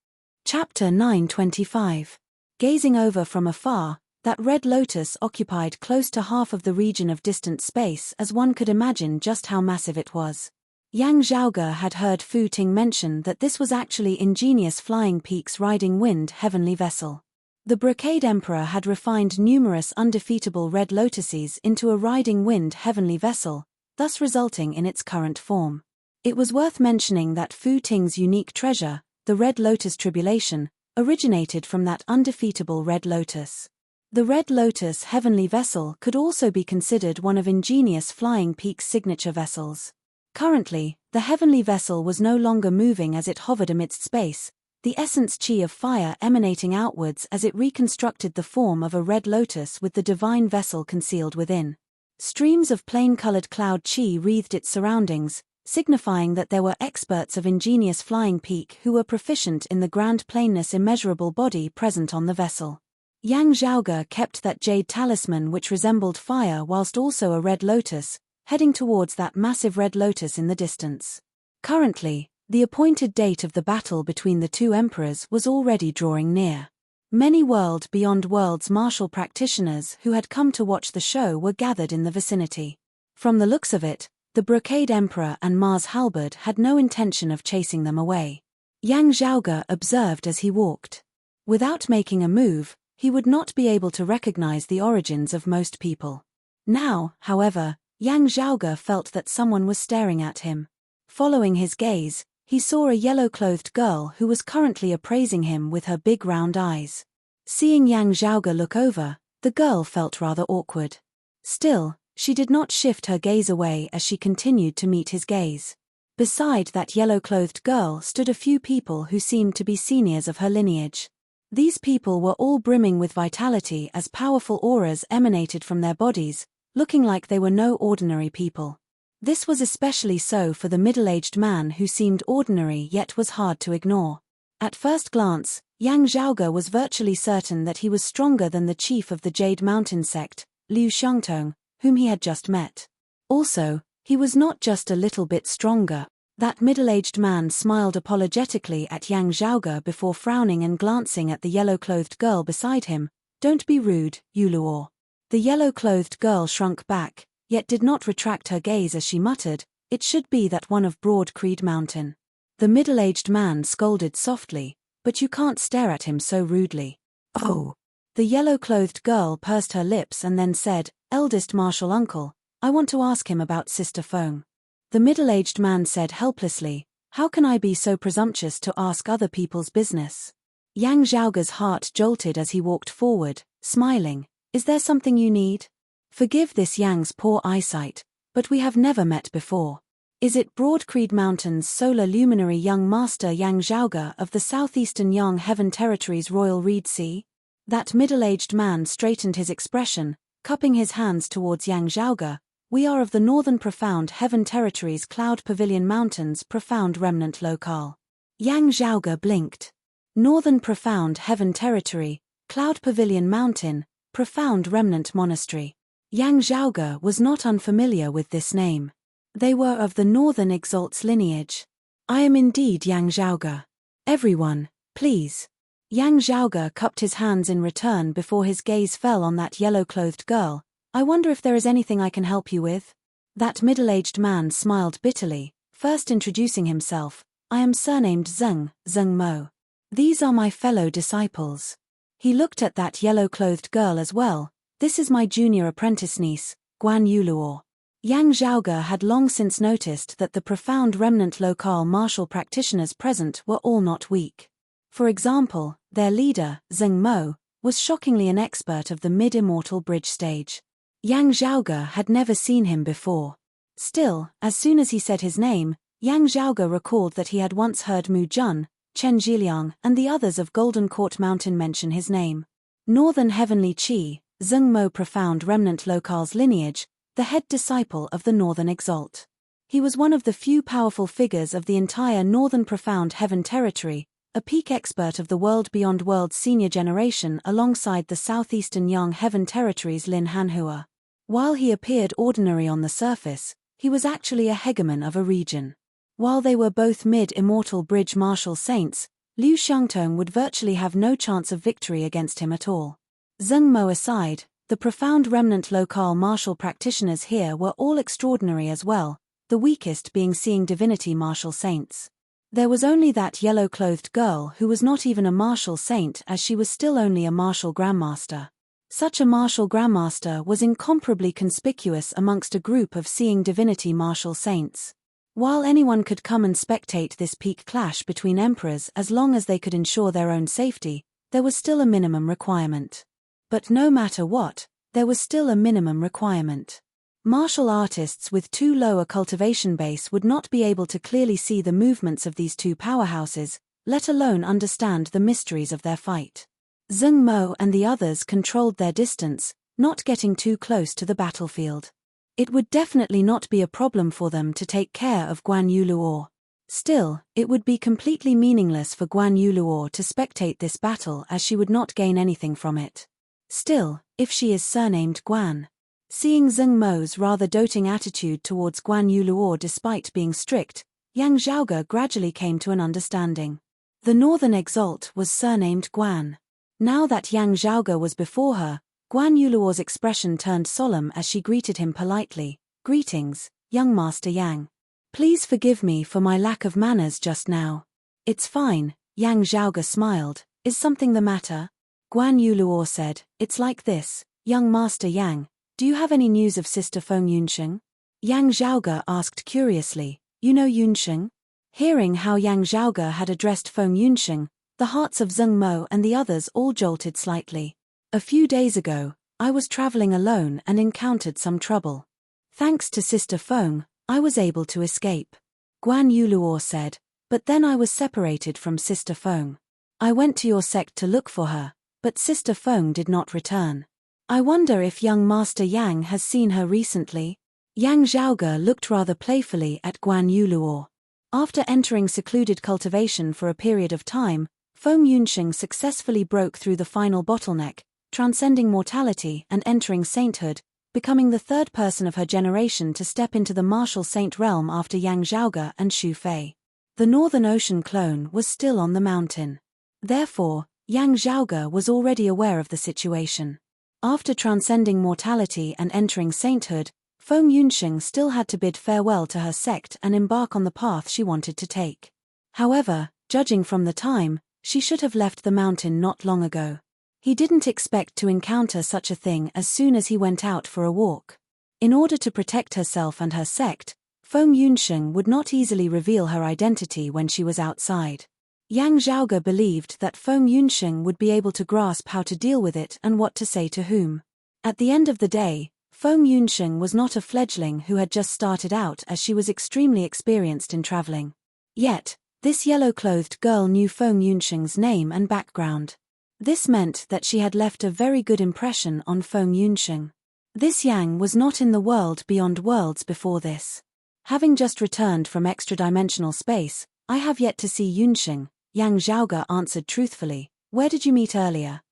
Chapter 925. Gazing over from afar, that red lotus occupied close to half of the region of distant space as one could imagine just how massive it was. Yang Zhaoge had heard Fu Ting mention that this was actually ingenious flying peak's riding wind heavenly vessel. The Brocade Emperor had refined numerous undefeatable red lotuses into a riding wind heavenly vessel, thus resulting in its current form. It was worth mentioning that Fu Ting's unique treasure, the Red Lotus Tribulation, originated from that undefeatable red lotus. The red lotus heavenly vessel could also be considered one of ingenious flying peak's signature vessels. Currently, the heavenly vessel was no longer moving as it hovered amidst space, the essence chi of fire emanating outwards as it reconstructed the form of a red lotus with the divine vessel concealed within. Streams of plain-colored cloud chi wreathed its surroundings, signifying that there were experts of ingenious flying peak who were proficient in the grand plainness immeasurable body present on the vessel. Yang Zhaoge kept that jade talisman which resembled fire whilst also a red lotus, heading towards that massive red lotus in the distance. Currently, the appointed date of the battle between the 2 emperors was already drawing near. Many world beyond worlds martial practitioners who had come to watch the show were gathered in the vicinity. From the looks of it, the Brocade Emperor and Mars Halberd had no intention of chasing them away. Yang Zhaoge observed as he walked. Without making a move, he would not be able to recognize the origins of most people. Now, however, Yang Zhaoge felt that someone was staring at him. Following his gaze, he saw a yellow-clothed girl who was currently appraising him with her big round eyes. Seeing Yang Zhaoge look over, the girl felt rather awkward. Still, she did not shift her gaze away as she continued to meet his gaze. Beside that yellow-clothed girl stood a few people who seemed to be seniors of her lineage. These people were all brimming with vitality as powerful auras emanated from their bodies, looking like they were no ordinary people. This was especially so for the middle-aged man who seemed ordinary yet was hard to ignore. At first glance, Yang Zhaoge was virtually certain that he was stronger than the chief of the Jade Mountain sect, Liu Xiangtong, whom he had just met. Also, he was not just a little bit stronger. That middle-aged man smiled apologetically at Yang Zhaoge before frowning and glancing at the yellow-clothed girl beside him. "Don't be rude, Yuluo." The yellow-clothed girl shrunk back, yet did not retract her gaze as she muttered, "It should be that one of Broad Creed Mountain." The middle-aged man scolded softly, "But you can't stare at him so rudely." "Oh." The yellow-clothed girl pursed her lips and then said, "Eldest martial uncle, I want to ask him about Sister Feng." The middle-aged man said helplessly, "How can I be so presumptuous to ask other people's business?" Yang Zhaoge's heart jolted as he walked forward, smiling. "Is there something you need? Forgive this Yang's poor eyesight, but we have never met before. Is it Broad Creed Mountain's solar luminary young master Yang Zhaoge of the southeastern Yang Heaven Territory's Royal Reed Sea?" That middle-aged man straightened his expression, cupping his hands towards Yang Zhaoge. "We are of the northern profound Heaven Territory's Cloud Pavilion Mountains profound remnant locale." Yang Zhaoge blinked. Northern Profound Heaven Territory, Cloud Pavilion Mountain, Profound Remnant Monastery. Yang Zhaoge was not unfamiliar with this name. They were of the Northern Exalts lineage. "I am indeed Yang Zhaoge. Everyone, please." Yang Zhaoge cupped his hands in return before his gaze fell on that yellow-clothed girl. "I wonder if there is anything I can help you with?" That middle-aged man smiled bitterly, first introducing himself. "I am surnamed Zeng Mo. These are my fellow disciples." He looked at that yellow-clothed girl as well. "This is my junior apprentice niece, Guan Yuluo." Yang Zhaoge had long since noticed that the profound remnant locale martial practitioners present were all not weak. For example, their leader, Zeng Mo, was shockingly an expert of the mid-immortal bridge stage. Yang Zhaoge had never seen him before. Still, as soon as he said his name, Yang Zhaoge recalled that he had once heard Mu Jun, Chen Zhiliang, and the others of Golden Court Mountain mention his name. Northern Heavenly Qi, Zeng Mo profound remnant locale's lineage, the head disciple of the Northern Exalt. He was one of the few powerful figures of the entire Northern Profound Heaven Territory, a peak expert of the World Beyond World's senior generation alongside the southeastern Yang Heaven Territory's Lin Hanhua. While he appeared ordinary on the surface, he was actually a hegemon of a region. While they were both mid-immortal bridge martial saints, Liu Xiangtong would virtually have no chance of victory against him at all. Zeng Mo aside, the profound remnant locale martial practitioners here were all extraordinary as well, the weakest being seeing divinity martial saints. There was only that yellow-clothed girl who was not even a martial saint as she was still only a martial grandmaster. Such a martial grandmaster was incomparably conspicuous amongst a group of seeing divinity martial saints. While anyone could come and spectate this peak clash between emperors as long as they could ensure their own safety, there was still a minimum requirement. But no matter what, there was still a minimum requirement. Martial artists with too low a cultivation base would not be able to clearly see the movements of these two powerhouses, let alone understand the mysteries of their fight. Zeng Mo and the others controlled their distance, not getting too close to the battlefield. It would definitely not be a problem for them to take care of Guan Yuluo. Still, it would be completely meaningless for Guan Yuluo to spectate this battle as she would not gain anything from it. Still, if she is surnamed Guan. Seeing Zeng Mo's rather doting attitude towards Guan Yuluo despite being strict, Yang Zhaoge gradually came to an understanding. The Northern Exalt was surnamed Guan. Now that Yang Zhaoge was before her, Guan Yuluo's expression turned solemn as she greeted him politely. "Greetings, young Master Yang. Please forgive me for my lack of manners just now." "It's fine," Yang Zhaoge smiled. "Is something the matter?" Guan Yuluo said, "It's like this, young Master Yang. Do you have any news of Sister Feng Yunsheng?" Yang Zhaoge asked curiously, "You know Yunsheng?" Hearing how Yang Zhaoge had addressed Feng Yunsheng, the hearts of Zeng Mo and the others all jolted slightly. "A few days ago, I was traveling alone and encountered some trouble. Thanks to Sister Feng, I was able to escape," Guan Yuluo said, "but then I was separated from Sister Feng. I went to your sect to look for her, but Sister Feng did not return. I wonder if young Master Yang has seen her recently?" Yang Zhaoge looked rather playfully at Guan Yuluo. After entering secluded cultivation for a period of time, Feng Yunxing successfully broke through the final bottleneck, transcending mortality and entering sainthood, becoming the third person of her generation to step into the martial saint realm after Yang Zhaoge and Xu Fei. The Northern Ocean clone was still on the mountain. Therefore, Yang Zhaoge was already aware of the situation. After transcending mortality and entering sainthood, Feng Yunxing still had to bid farewell to her sect and embark on the path she wanted to take. However, judging from the time, she should have left the mountain not long ago. He didn't expect to encounter such a thing as soon as he went out for a walk. In order to protect herself and her sect, Feng Yunxing would not easily reveal her identity when she was outside. Yang Zhaoge believed that Feng Yunxing would be able to grasp how to deal with it and what to say to whom. At the end of the day, Feng Yunxing was not a fledgling who had just started out, as she was extremely experienced in traveling. Yet, this yellow-clothed girl knew Feng Yunxing's name and background. This meant that she had left a very good impression on Feng Yunxing. This Yang was not in the world beyond worlds before this. Having just returned from extra-dimensional space, I have yet to see Yunxing, Yang Zhaoge answered truthfully. Where did you meet earlier?